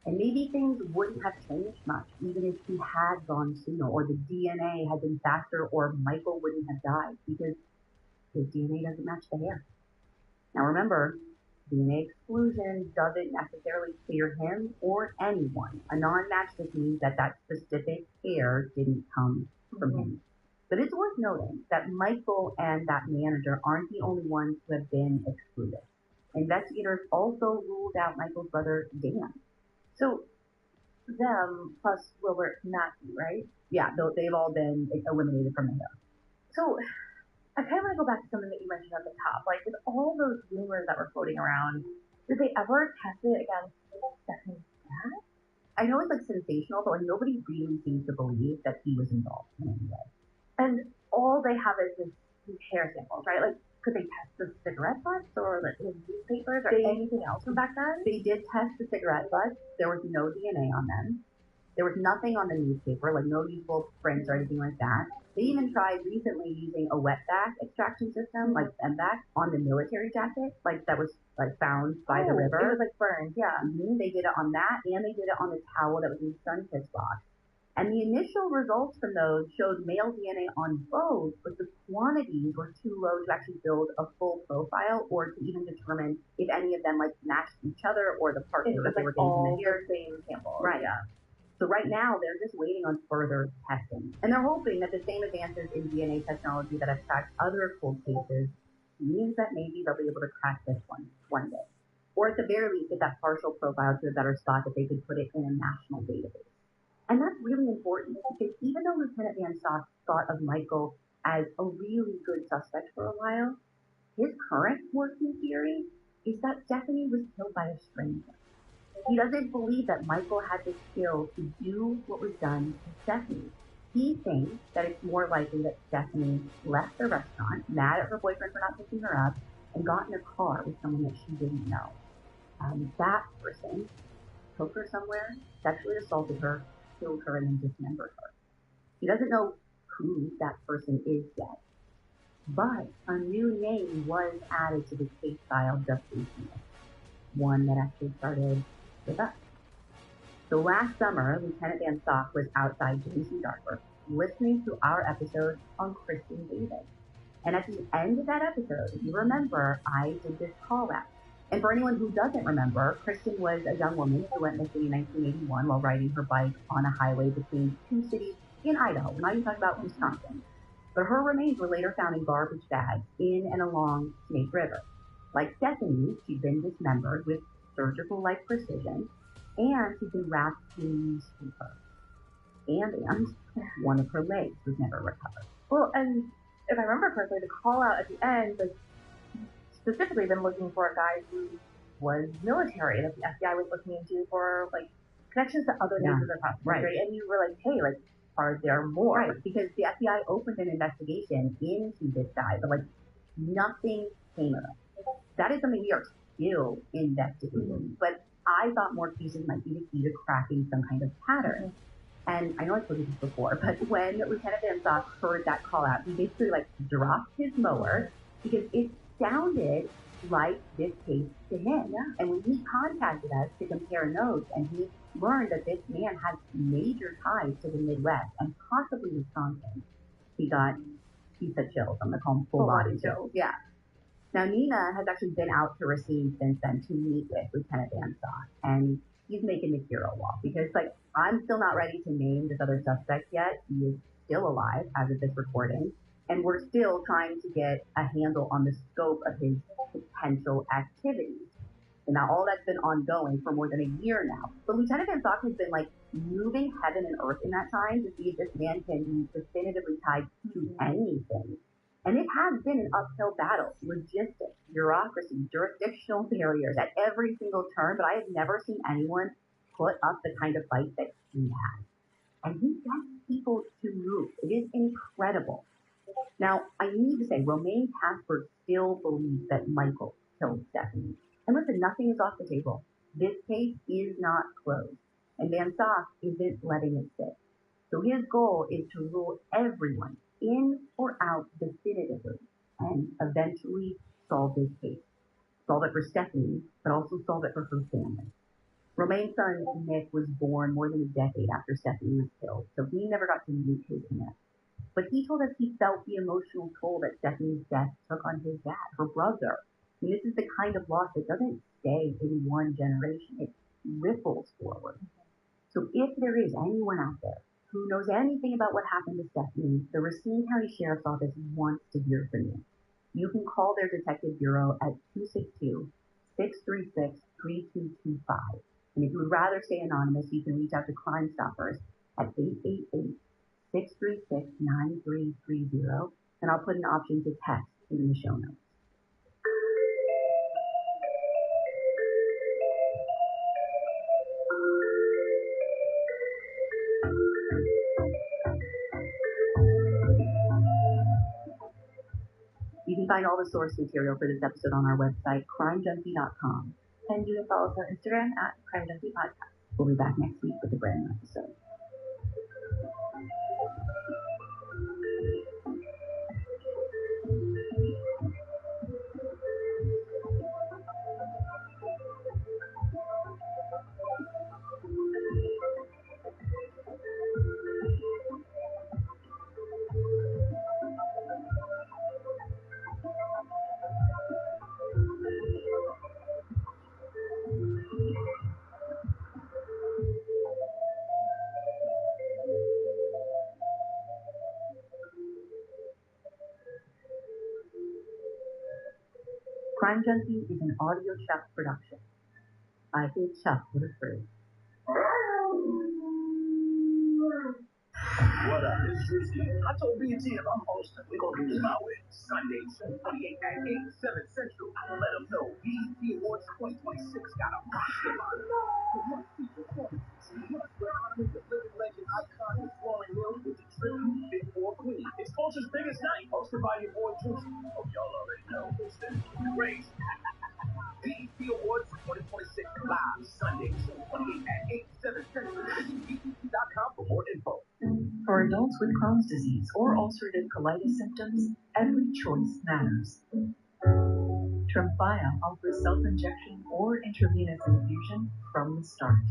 And maybe things wouldn't have changed much, even if he had gone sooner, or the DNA had been faster, or Michael wouldn't have died, because his DNA doesn't match the hair. Now remember, DNA exclusion doesn't necessarily clear him or anyone. A non-match just means that that specific hair didn't come from him. But it's worth noting that Michael and that manager aren't the only ones who have been excluded. Investigators also ruled out Michael's brother, Dan. So, them plus Wilbert and Matthew, right? Yeah, they've all been eliminated from the hair. So, I kind of want to go back to something that you mentioned at the top. Like, with all those rumors that were floating around, did they ever test it against Stephanie's dad? I know it's like sensational, but like nobody really seems to believe that he was involved in any way. And all they have is these hair samples, right? Like, could they test the cigarette butts or the newspapers or anything else from back then? They did test the cigarette butts. There was no DNA on them. There was nothing on the newspaper, like no usable prints or anything like that. They even tried recently using a wetback extraction system, like MBAC, on the military jacket, like that was like found by the river. It was like burned, yeah. Mm-hmm. They did it on that, and they did it on the towel that was in the sun-kissed box. And the initial results from those showed male DNA on both, but the quantities were too low to actually build a full profile or to even determine if any of them like matched each other or the partner that they were getting in the hair. Same sample. Right. Yeah. So right now they're just waiting on further testing, and they're hoping that the same advances in DNA technology that have cracked other cold cases means that maybe they'll be able to crack this one day, or at the very least get that partial profile to a better spot that they could put it in a national database. And that's really important because even though Lieutenant Van Stock thought of Michael as a really good suspect for a while, his current working theory is that Stephanie was killed by a stranger. He doesn't believe that Michael had the skill to do what was done to Stephanie. He thinks that it's more likely that Stephanie left the restaurant, mad at her boyfriend for not picking her up, and got in a car with someone that she didn't know. And that person took her somewhere, sexually assaulted her, killed her, and then dismembered her. He doesn't know who that person is yet. But a new name was added to the case file just recently. One that actually started with us. So last summer, Lieutenant Van Stock was outside Jameson Dartford listening to our episode on Kristen Davis. And at the end of that episode, if you remember, I did this call out. And for anyone who doesn't remember, Kristen was a young woman who went missing in 1981 while riding her bike on a highway between two cities in Idaho. We're not even talking about Wisconsin. But her remains were later found in garbage bags in and along Snake River. Like Stephanie, she'd been dismembered with surgical-like precision, and she'd been wrapped in newspaper. And one of her legs was never recovered. Well, and if I remember correctly, the call out at the end was specifically been looking for a guy who was military that the FBI was looking into for like connections to other bases across the country. Right. And you were like, hey, like, are there more? Right, because the FBI opened an investigation into this guy, but like nothing came of it. That is something we are still investigating. But I thought more pieces might be the key to cracking some kind of pattern. And I know I told you this before, but when Lieutenant Van Stock heard that call out, he basically like dropped his mower because it sounded like this case to him. Yeah. And when he contacted us to compare notes, and he learned that this man had major ties to the Midwest and possibly Wisconsin, he said chills. I'm going to call them full body chills. Yeah. Now, Nina has actually been out to Racine since then to meet with Lieutenant Van Stock, and he's making the hero walk because, like, I'm still not ready to name this other suspect yet. He is still alive as of this recording, and we're still trying to get a handle on the scope of his potential activities. And now all that's been ongoing for more than a year now. But Lieutenant Van Stock has been, like, moving heaven and earth in that time to see if this man can be definitively tied to anything. And it has been an uphill battle. Logistics, bureaucracy, jurisdictional barriers at every single turn, but I have never seen anyone put up the kind of fight that he has. And he gets people to move. It is incredible. Now, I need to say, Romaine Casper still believes that Michael killed Stephanie. And listen, nothing is off the table. This case is not closed. And Van Stock isn't letting it sit. So his goal is to rule everyone in or out definitively and eventually solve this case. Solve it for Stephanie, but also solve it for her family. Romaine's son, Nick, was born more than a decade after Stephanie was killed, so he never got to meet his aunt. But he told us he felt the emotional toll that Stephanie's death took on his dad, her brother. And this is the kind of loss that doesn't stay in one generation. It ripples forward. So if there is anyone out there who knows anything about what happened to Stephanie, the Racine County Sheriff's Office wants to hear from you. You can call their detective bureau at 262-636-3225. And if you would rather stay anonymous, you can reach out to Crime Stoppers at 888-636-9330. And and I'll put an option to text in the show notes. You can find all the source material for this episode on our website, crimejunkie.com. And you can follow us on Instagram at Crime Junkie Podcast. We'll be back next week with a brand new episode. Crime Junkie is an audio Chuck production. I think Chuck would approve. What up? It's Drizzy. I told BT if I'm hosting, we're going to do this my way. Sunday, June 28 at 8, 7 Central. I'll let them know BET Awards 2026 got a monster lineup. The must-see performances. We're honoring the living legend icon of Flooring Hill with the tribute Viking Queen. It's culture's biggest night, hosted by your boy Drizzy. Oh, y'all already know. It's crazy. BET Awards 2026 live Sunday, June 28 at 8, 7 Central. Visit BET.com for more info. For adults with Crohn's disease or ulcerative colitis symptoms, every choice matters. Tremfya offers self-injection or intravenous infusion from the start.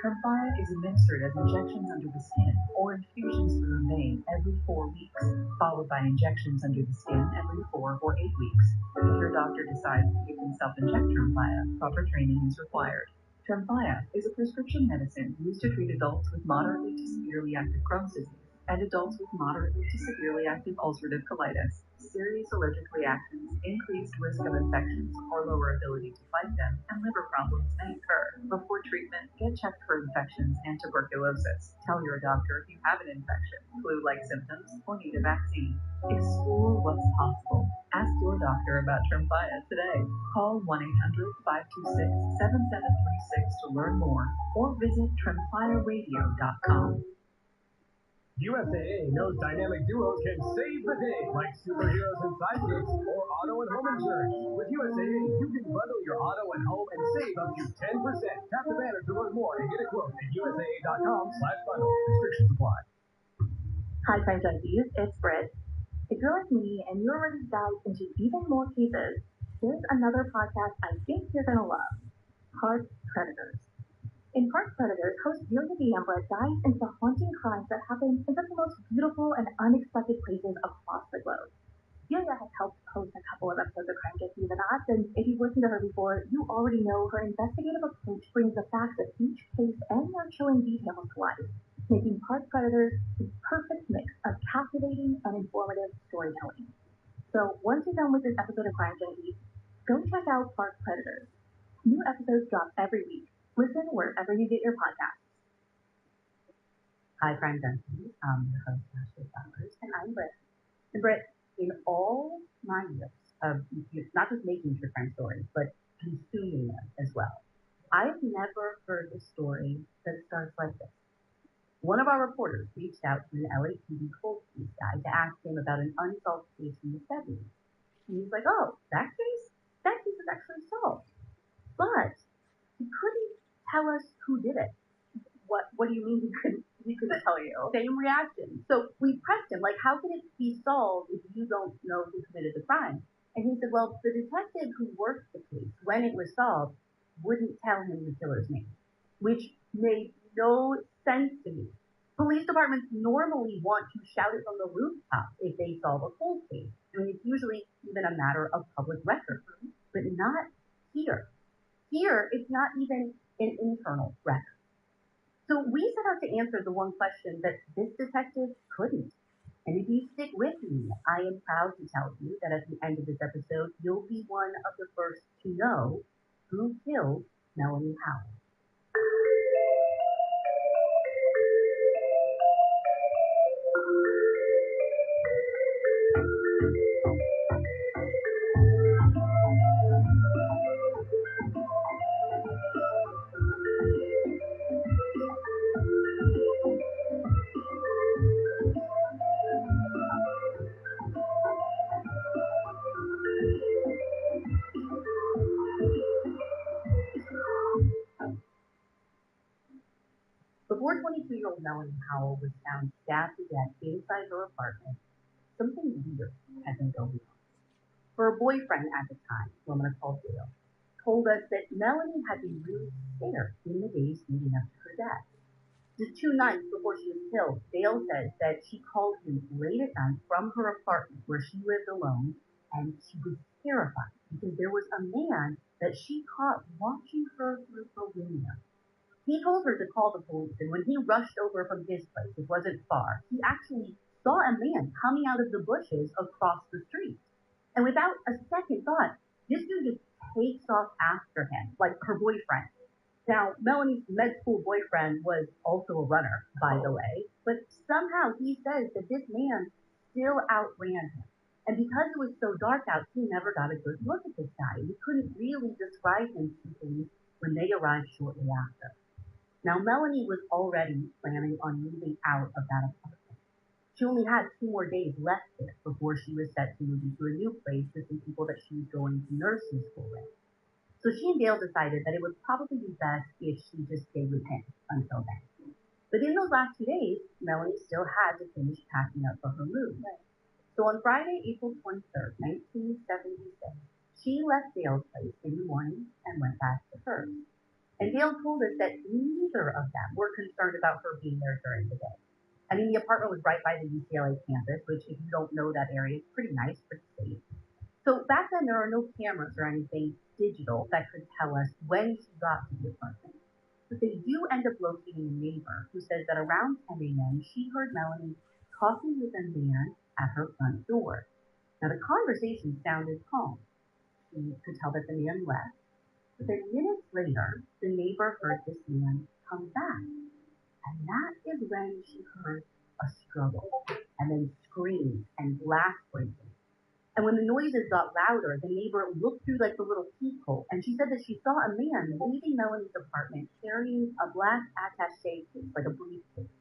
Tremfya is administered as injections under the skin or infusions through a vein every 4 weeks, followed by injections under the skin every 4 or 8 weeks. If your doctor decides you can self-inject Tremfya, proper training is required. Tremfya is a prescription medicine used to treat adults with moderately to severely active Crohn's disease and adults with moderately to severely active ulcerative colitis. Serious allergic reactions, increased risk of infections or lower ability to fight them, and liver problems may occur. Before treatment, get checked for infections and tuberculosis. Tell your doctor if you have an infection, flu-like symptoms, or need a vaccine. Explore what's possible. Ask your doctor about Tremfya today. Call 1-800-526-7736 to learn more or visit tremfyaradio.com. USAA knows dynamic duos can save the day, like superheroes and sidekicks or auto and home insurance. With USAA, you can bundle your auto and home and save up to 10%. Tap the banner to learn more and get a quote at USAA.com/bundle. Restrictions apply. Hi, Crime Junkies. It's Britt. If you're like me and you're ready to dive into even more cases, there's another podcast I think you're going to love. Park Predators. In Park Predators, host Julia D'Ambra dives into the haunting crimes that happen in some of the most beautiful and unexpected places across the globe. Julia has helped host a couple of episodes of Crime Junkie in the past, and if you've listened to her before, you already know her investigative approach brings the facts of each case and their chilling details to life, making Park Predators the perfect mix of captivating and informative storytelling. So once you're done with this episode of Crime Junkie, go check out Park Predators. New episodes drop every week. Listen wherever you get your podcasts. Hi, Crime Junkies. I'm your host, Ashley Flowers. And I'm Britt. And Britt, in all my years of not just making true crime stories, but consuming them as well, I've never heard a story that starts like this. One of our reporters reached out to an LAPD cold case guy to ask him about an unsolved case in the 70s. And he's like, oh, that case is actually solved. But he couldn't tell us who did it. What do you mean he couldn't tell you? Same reaction. So we pressed him, like, how can it be solved if you don't know who committed the crime? And he said, well, the detective who worked the case when it was solved wouldn't tell him the killer's name, which made no sense to me. Police departments normally want to shout it from the rooftop if they solve a cold case. I mean, it's usually even a matter of public record, but not here. Here, it's not even an internal record. So we set out to answer the one question that this detective couldn't. And if you stick with me, I am proud to tell you that at the end of this episode, you'll be one of the first to know who killed Melanie Howell. 23-year-old Melanie Howell was found stabbed to death inside her apartment. Something weird had been going on. Her boyfriend at the time, a woman called Dale, told us that Melanie had been really scared in the days leading up to her death. Just 2 nights before she was killed, Dale says that she called him late at night from her apartment where she lived alone, and she was terrified because there was a man that she caught watching her through her window. He told her to call the police, and when he rushed over from his place, it wasn't far, he actually saw a man coming out of the bushes across the street. And without a second thought, this dude just takes off after him, like her boyfriend. Now, Melanie's med school boyfriend was also a runner, by the way, but somehow he says that this man still outran him. And because it was so dark out, he never got a good look at this guy. He couldn't really describe him to police when they arrived shortly after. Now, Melanie was already planning on moving out of that apartment. She only had 2 more days left there before she was set to move into a new place with some people that she was going to nursing school with. So she and Dale decided that it would probably be best if she just stayed with him until then. But in those last 2 days, Melanie still had to finish packing up for her move. So on Friday, April 23rd, 1976, she left Dale's place in the morning and went back to hers. And Dale told us that neither of them were concerned about her being there during the day. I mean, the apartment was right by the UCLA campus, which if you don't know that area, it's pretty nice, pretty safe. So back then, there are no cameras or anything digital that could tell us when she got to the apartment. But they do end up locating a neighbor who says that around 10 a.m., she heard Melanie talking with a man at her front door. Now, the conversation sounded calm. She could tell that the man left. But then minutes later, the neighbor heard this man come back. And that is when she heard a struggle, and then screams and glass breaking. And when the noises got louder, the neighbor looked through like the little peephole, and she said that she saw a man leaving Melanie's apartment carrying a black attaché case, like a briefcase.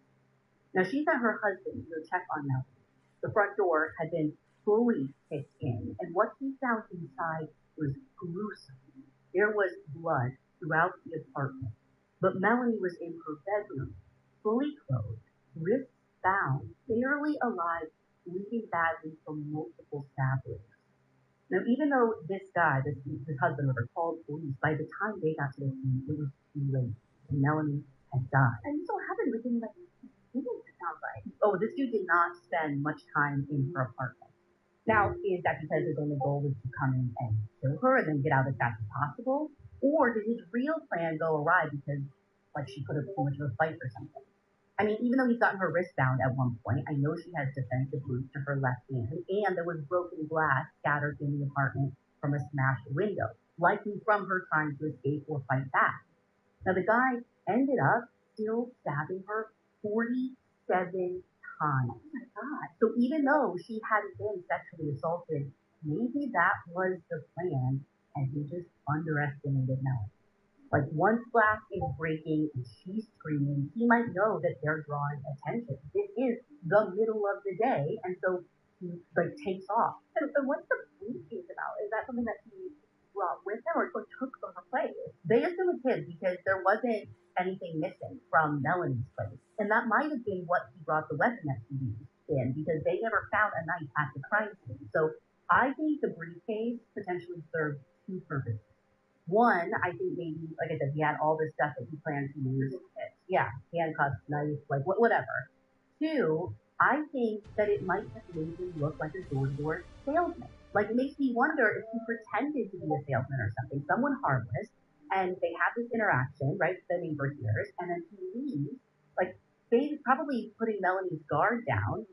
Now she sent her husband to go check on Melanie. The front door had been fully kicked in, and what he found inside was gruesome. There was blood throughout the apartment, but Melanie was in her bedroom, fully clothed, wrists bound, barely alive, bleeding badly from multiple stab wounds. Now, even though this guy, this husband of her, called police, by the time they got to the scene, it was too late. And Melanie had died. And this all happened within like minutes, it sounds like. Oh, this dude did not spend much time in her apartment. Now, is that because his only goal was to come in and kill her and then get out as fast as possible? Or did his real plan go awry because, like, she could have too much of a fight or something? I mean, even though he's gotten her wrist bound at one point, I know she has defensive wounds to her left hand, and there was broken glass scattered in the apartment from a smashed window, likely from her trying to escape or fight back. Now, the guy ended up still stabbing her 47 times. Oh my God. So even though she hadn't been sexually assaulted, maybe that was the plan, and he just underestimated Melanie. Like, once glass is breaking and she's screaming, he might know that they're drawing attention. This is the middle of the day, and so he, like, takes off. And what's the briefcase about? Is that something that he brought with him or took from her place? They assume it's his because there wasn't anything missing from Melanie's place. And that might have been what he brought the weapon that he used in, because they never found a knife at the crime scene. So I think the briefcase potentially served 2 purposes. One, I think maybe, like I said, he had all this stuff that he planned to use. Yeah, handcuffs, knife, like whatever. 2, I think that it might have made him look like a door-to-door salesman. Like, it makes me wonder if he pretended to be a salesman or something, someone harmless, and they have this interaction, right, the neighbor hears, and then he leaves, like, probably putting Melanie's guard down,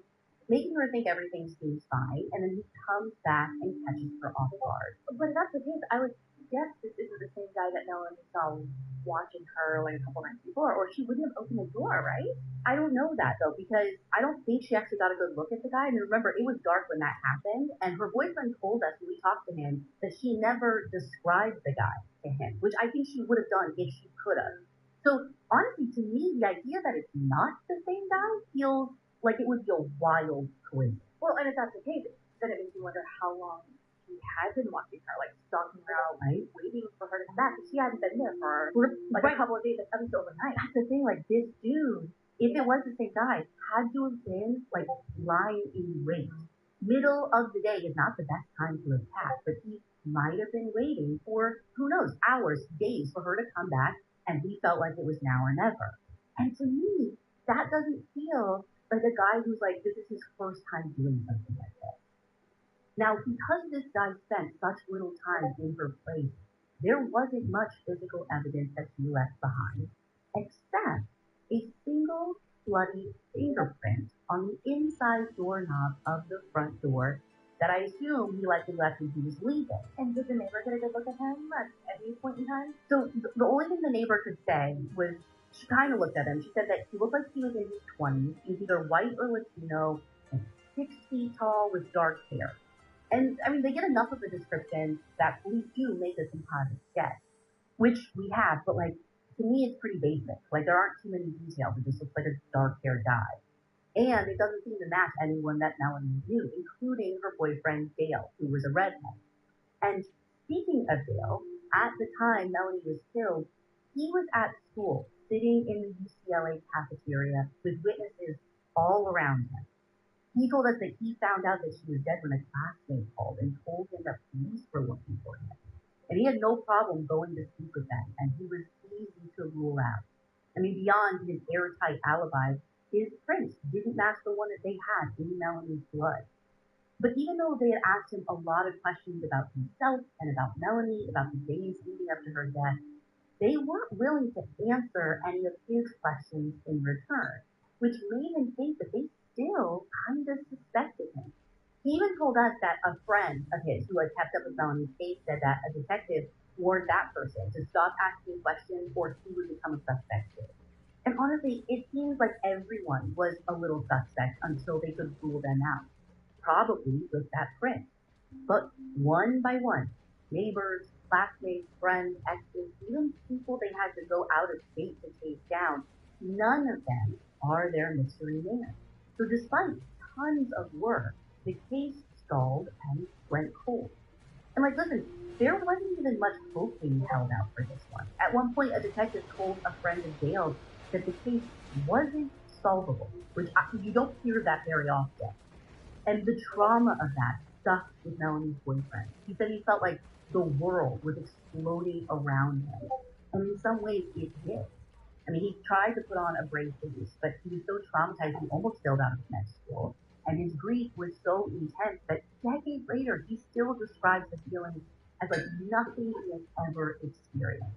making her think everything seems fine, and then he comes back and catches her off guard. But if that's the case, I would guess this isn't the same guy that Melanie saw watching her like a couple nights before, or she wouldn't have opened the door, right? I don't know that, though, because I don't think she actually got a good look at the guy. And remember, it was dark when that happened, and her boyfriend told us when we talked to him that she never described the guy to him, which I think she would have done if she could have. So, honestly, to me, the idea that it's not the same guy feels like it would be a wild coincidence. Well, and if that's the case, then it makes me wonder how long he had been watching her, like stalking her out, right, waiting for her to come back. She hadn't been there for like a couple of days, at least overnight. That's the thing, like, this dude if it was the same guy, had to have been like lying in wait. Middle of the day is not the best time to attack, but he might have been waiting for, who knows, hours, days for her to come back, and he felt like it was now or never. And to me, that doesn't feel like a guy who's like, this is his first time doing something like this. Now, because this guy spent such little time in her place, there wasn't much physical evidence that he left behind, except a single bloody fingerprint on the inside doorknob of the front door that I assume he likely left when he was leaving. And did the neighbor get a good look at him at any point in time? So the only thing the neighbor could say was she kind of looked at him. She said that he looked like he was in his 20s. He was either white or Latino, and 6 feet tall with dark hair. And I mean, they get enough of a description that police do make a composite sketch, which we have, but like, to me, it's pretty basic. Like, there aren't too many details. It just looks like a dark-haired guy. And it doesn't seem to match anyone that Melanie knew, including her boyfriend, Dale, who was a redhead. And speaking of Dale, at the time Melanie was killed, he was at school, sitting in the UCLA cafeteria with witnesses all around him. He told us that he found out that she was dead when a classmate called and told him that police were looking for him. And he had no problem going to speak with them, and he was easy to rule out. I mean, beyond his airtight alibi, his print didn't match the one that they had in Melanie's blood. But even though they had asked him a lot of questions about himself and about Melanie, about the days leading up to her death, they weren't willing to answer any of his questions in return, which made him think that they still kind of suspected him. He even told us that a friend of his who had kept up with Melanie's case said that a detective warned that person to stop asking questions or he would become a suspect too. And honestly, it seems like everyone was a little suspect until they could rule them out, probably with that print. But one by one, neighbors, classmates, friends, exes, even people they had to go out of state to chase down, none of them are their mystery man. So despite tons of work, the case stalled and went cold. And like, listen, there wasn't even much hope being held out for this one. At one point, a detective told a friend of Dale's that the case wasn't solvable, which you don't hear that very often. And the trauma of that stuck with Melanie's boyfriend. He said he felt like the world was exploding around him. And in some ways, it did. I mean, he tried to put on a brave face, but he was so traumatized he almost failed out of med school. And his grief was so intense that decades later, he still describes the feeling as like nothing he has ever experienced.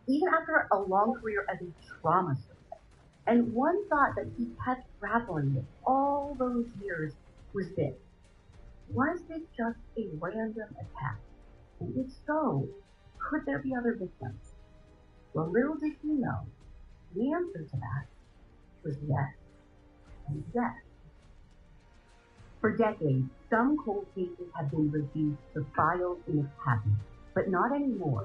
Even after a long career as a trauma survivor. And one thought that he kept grappling with all those years was this. Was this just a random attack? And if so, could there be other victims? Well, little did he know, the answer to that was yes and yes. For decades, some cold cases have been reduced to files in a cabinet, but not anymore.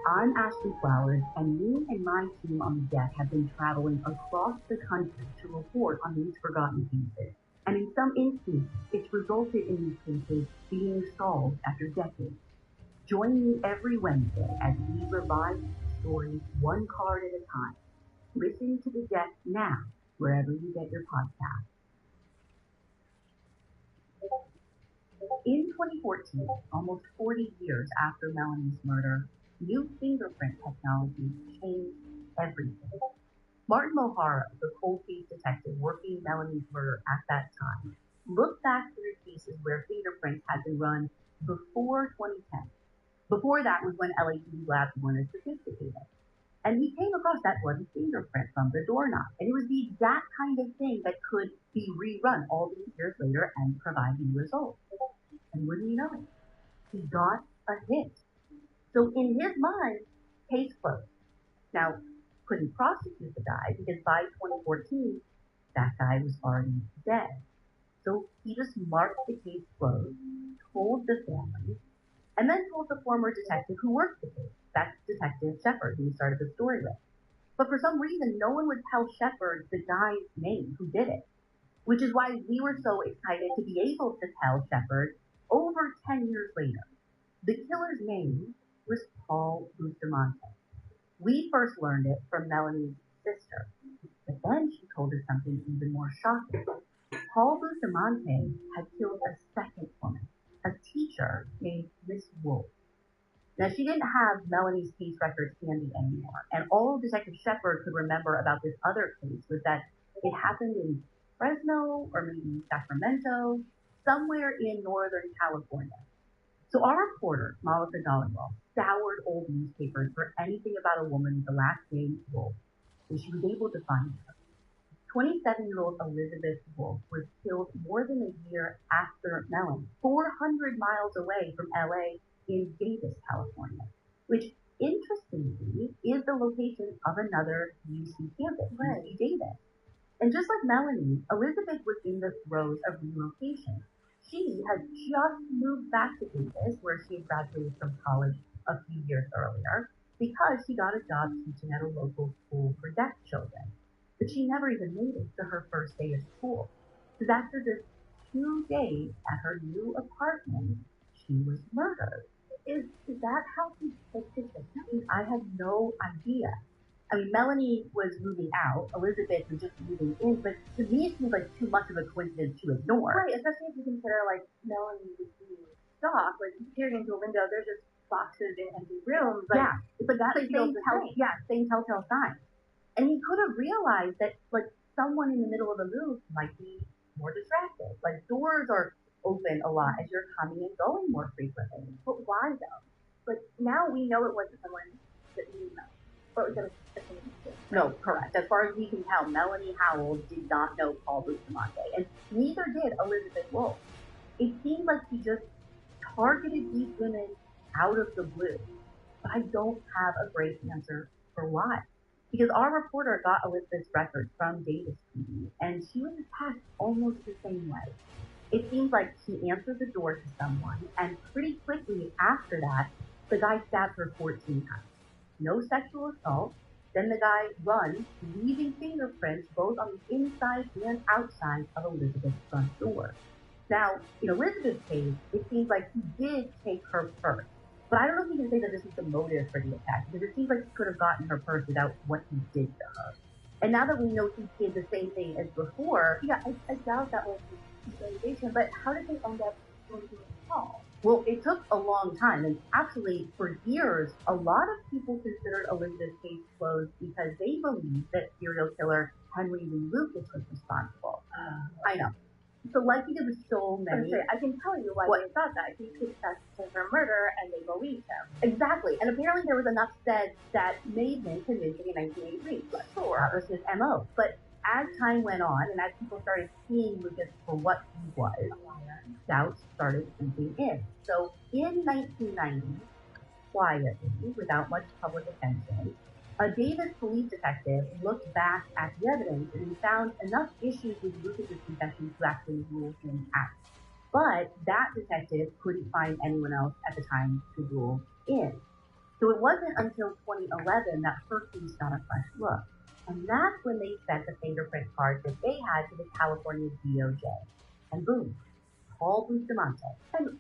I'm Ashley Flowers, and me and my team on the deck have been traveling across the country to report on these forgotten cases. And in some instances, it's resulted in these cases being solved after decades. Join me every Wednesday as we revive stories one card at a time. Listen to the deck now, wherever you get your podcast. In 2014, almost 40 years after Melanie's murder, new fingerprint technology changed everything. Martin Mohara, the cold case detective working Melanie's murder at that time, looked back through cases where fingerprints had been run before 2010. Before that was when LAPD labs weren't as sophisticated. And he came across that bloody fingerprint from the doorknob. And it was the exact kind of thing that could be rerun all these years later and provide new results. And wouldn't you know it? He got a hit. So in his mind, case closed. Now, couldn't prosecute the guy because by 2014, that guy was already dead. So he just marked the case closed, told the family, and then told the former detective who worked the case. That's Detective Shepard, who we started the story with. But for some reason, no one would tell Shepard the guy's name who did it, which is why we were so excited to be able to tell Shepard over 10 years later. The killer's name was Paul Bustamante. We first learned it from Melanie's sister. But then she told us something even more shocking. Paul Bustamante had killed a second woman, a teacher named Miss Wolf. Now, she didn't have Melanie's case records handy anymore, and all Detective Shepard could remember about this other case was that it happened in Fresno or maybe Sacramento, somewhere in Northern California. So our reporter, Malika Dhaliwal, scoured old newspapers for anything about a woman with the last name Wolf, and she was able to find her. 27-year-old Elizabeth Wolf was killed more than a year after Melanie, 400 miles away from LA in Davis, California, which interestingly is the location of another UC campus, UC Davis. And just like Melanie, Elizabeth was in the throes of relocation. She had just moved back to Davis, where she had graduated from college a few years earlier, because she got a job teaching at a local school for deaf children. But she never even made it to her first day of school, because after just 2 days at her new apartment, she was murdered. Is that how he picked his victim? I have no idea. I mean, Melanie was moving out, Elizabeth was just moving in, but to me it seems like too much of a coincidence to ignore. Right, especially if you consider, like, Melanie was being stalked, like, peering into a window, there's just boxes in empty rooms. Like, yeah, it's like that same telltale sign. And he could have realized that, like, someone in the middle of the move might be more distracted. Like, doors are open a lot as you're coming and going more frequently. But why, though? Like, now we know it wasn't someone that we know. Or that was No, correct. As far as we can tell, Melanie Howell did not know Paul Bustamante, and neither did Elizabeth Wolf. It seems like he just targeted these women out of the blue. But I don't have a great answer for why. Because our reporter got Elizabeth's records from Davis PD, and she was attacked almost the same way. It seems like she answered the door to someone, and pretty quickly after that, the guy stabbed her 14 times. No sexual assault. Then the guy runs, leaving fingerprints both on the inside and outside of Elizabeth's front door. Now, in Elizabeth's case, it seems like he did take her purse. But I don't know if you can say that this was the motive for the attack, because it seems like he could have gotten her purse without what he did to her. And now that we know he did the same thing as before, yeah, I doubt that was his motivation, but how did they end up going to Paul? Well, it took a long time, and actually, for years, a lot of people considered Elizabeth's case closed because they believed that serial killer Henry Lee Lucas was responsible. I know. So like he did with so many... I can tell you why they thought that. He confessed to her murder, and they believed him. Exactly. And apparently there was enough said that made him convincing in 1983. Sure. That was his M.O. But as time went on, and as people started seeing Lucas for what he was, doubts started creeping in. So in 1990, quietly, without much public attention, a Davis police detective looked back at the evidence and he found enough issues with Lucas's confession to actually rule him out. But that detective couldn't find anyone else at the time to rule in. So it wasn't until 2011 that her case got a fresh look. And that's when they sent the fingerprint cards that they had to the California DOJ. And boom, Paul Bustamante. And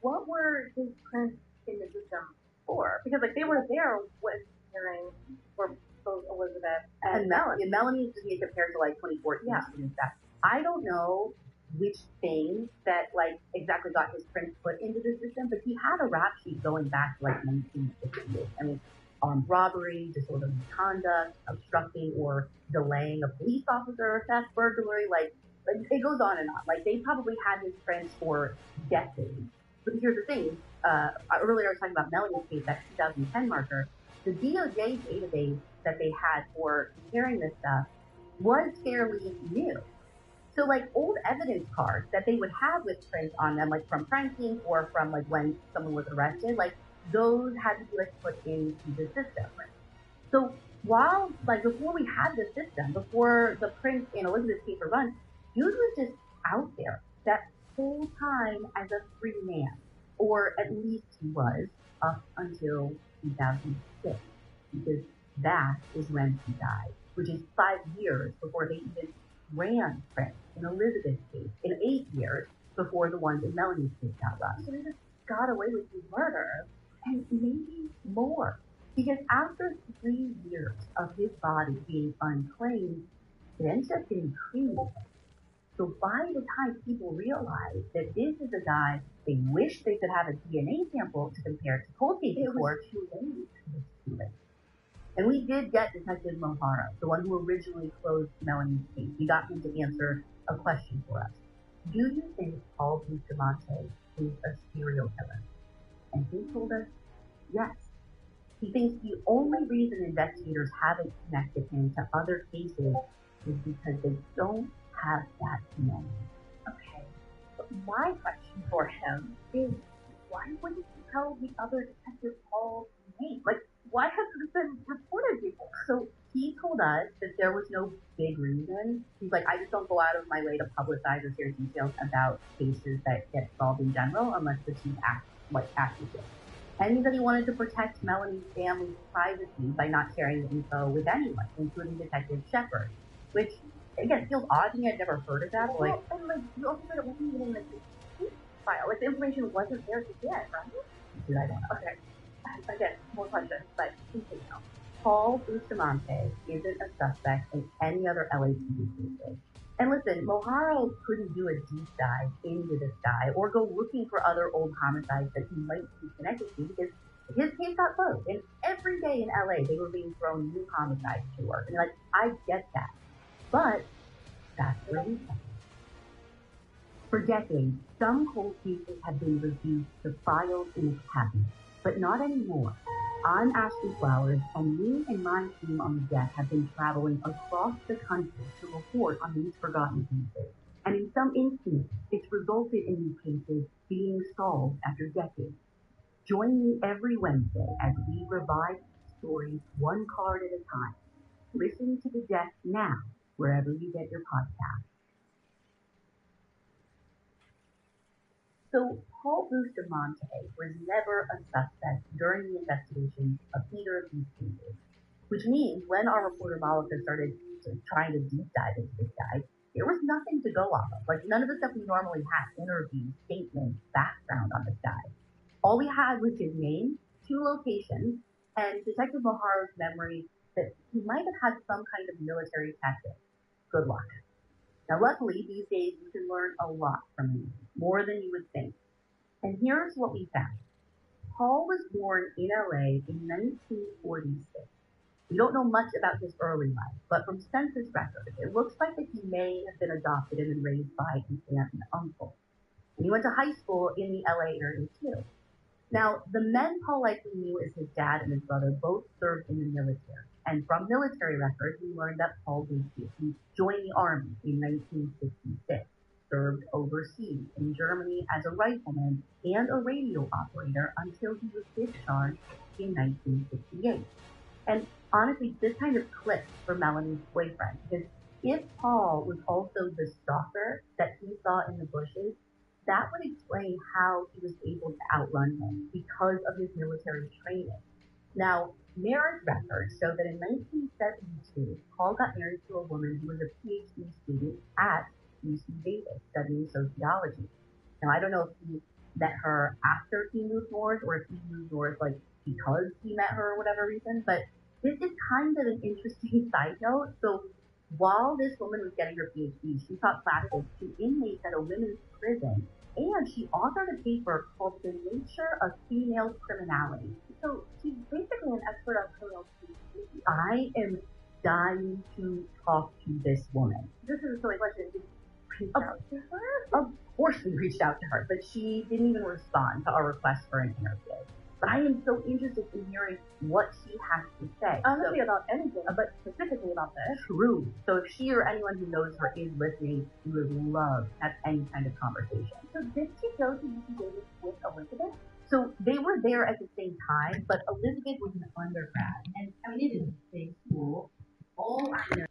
what were his prints in the system for? Because, like, they were there with hearing for both Elizabeth and Melanie. And Melanie is being compared to, like, 2014 and stuff. I don't know which thing that, like, exactly got his prints put into the system, but he had a rap sheet going back to, like, 1958. I mean, armed robbery, disorderly conduct, obstructing or delaying a police officer, theft, burglary, like, it goes on and on. Like, they probably had his prints for decades. But here's the thing. Earlier I was talking about Melanie's case, that 2010 marker. The DOJ database that they had for comparing this stuff was fairly new. So, like, old evidence cards that they would have with prints on them, like from crime scenes or from, like, when someone was arrested, like, those had to be, like, put into the system. So while, like, before we had the system, before the prints in Elizabeth's case were run, dude was just out there that whole time as a free man, or at least he was up until 2006, because that is when he died, which is 5 years before they even ran prints in Elizabeth's case, in 8 years before the ones in Melanie's case got run. So they just got away with the murder, and maybe more. Because after 3 years of his body being unclaimed, it ended up getting cremated. So by the time people realize that this is a guy they wish they could have a DNA sample to compare to cold cases for, it was too late. And we did get Detective Mohara, the one who originally closed Melanie's case. We got him to answer a question for us. Do you think Paul Bustamante is a serial killer? And he told us yes. He thinks the only reason investigators haven't connected him to other cases is because they don't have that name. Okay, but my question for him is, why wouldn't you tell the other detective Paul's name? Like, why hasn't it been reported before? So he told us that there was no big reason. He's like, I just don't go out of my way to publicize or share details about cases that get solved in general unless the chief asks me to. And he said he wanted to protect Melanie's family's privacy by not sharing the info with anyone, including Detective Shepard, which, again, feels odd to me. I'd never heard of that. Well, and like, you also said it wasn't even in the case file. Like, the information wasn't there to get, right? Dude, I don't know. Okay. Again, more questions, but continue. Paul Bustamante isn't a suspect in any other LAPD cases. And listen, Moharo couldn't do a deep dive into this guy or go looking for other old homicides that he might be connected to because his case got closed. And every day in LA, they were being thrown new homicides to work. And like, I get that. But that's where we come. For decades, some cold cases have been reduced to files in a cabinet, but not anymore. I'm Ashley Flowers, and me and my team on the deck have been traveling across the country to report on these forgotten cases. And in some instances, it's resulted in these cases being solved after decades. Join me every Wednesday as we revive stories one card at a time. Listen to the deck now, wherever you get your podcast. So Paul Bustamante was never a suspect during the investigation of either of these cases, which means when our reporter Malika started trying to deep dive into this guy, there was nothing to go off of. Like, none of the stuff we normally have, interviews, statements, background on this guy. All we had was his name, 2 locations, and Detective Moharo's memory that he might have had some kind of military tactic. Good luck. Now, luckily, these days you can learn a lot from him, more than you would think. And here's what we found. Paul was born in LA in 1946. We don't know much about his early life, but from census records, it looks like that he may have been adopted and raised by his aunt and uncle. And he went to high school in the LA area too. Now, the men Paul likely knew as his dad and his brother both served in the military. And from military records, we learned that Paul he joined the Army in 1966, served overseas in Germany as a rifleman and a radio operator until he was discharged in 1968. And honestly, this kind of clicked for Melanie's boyfriend, because if Paul was also the stalker that he saw in the bushes, that would explain how he was able to outrun him because of his military training. Now, marriage records show that in 1972, Paul got married to a woman who was a PhD student at UC Davis studying sociology. Now, I don't know if he met her after he moved north or if he moved north like because he met her or whatever reason, but this is kind of an interesting side note. So while this woman was getting her PhD, she taught classes to inmates at a women's prison, and she authored a paper called The Nature of Female Criminality. So she's basically an expert on criminal cases. I am dying to talk to this woman. This is a silly question. Did you reach out to her? Of course we reached out to her, but she didn't even respond to our request for an interview. But I am so interested in hearing what she has to say. Honestly, about anything, but specifically about this. True. So if she or anyone who knows her is listening, we would love to have any kind of conversation. So did she go to UC Davis with Elizabeth? So they were there at the same time, but Elizabeth was an undergrad. And I mean, it is a big school. All I know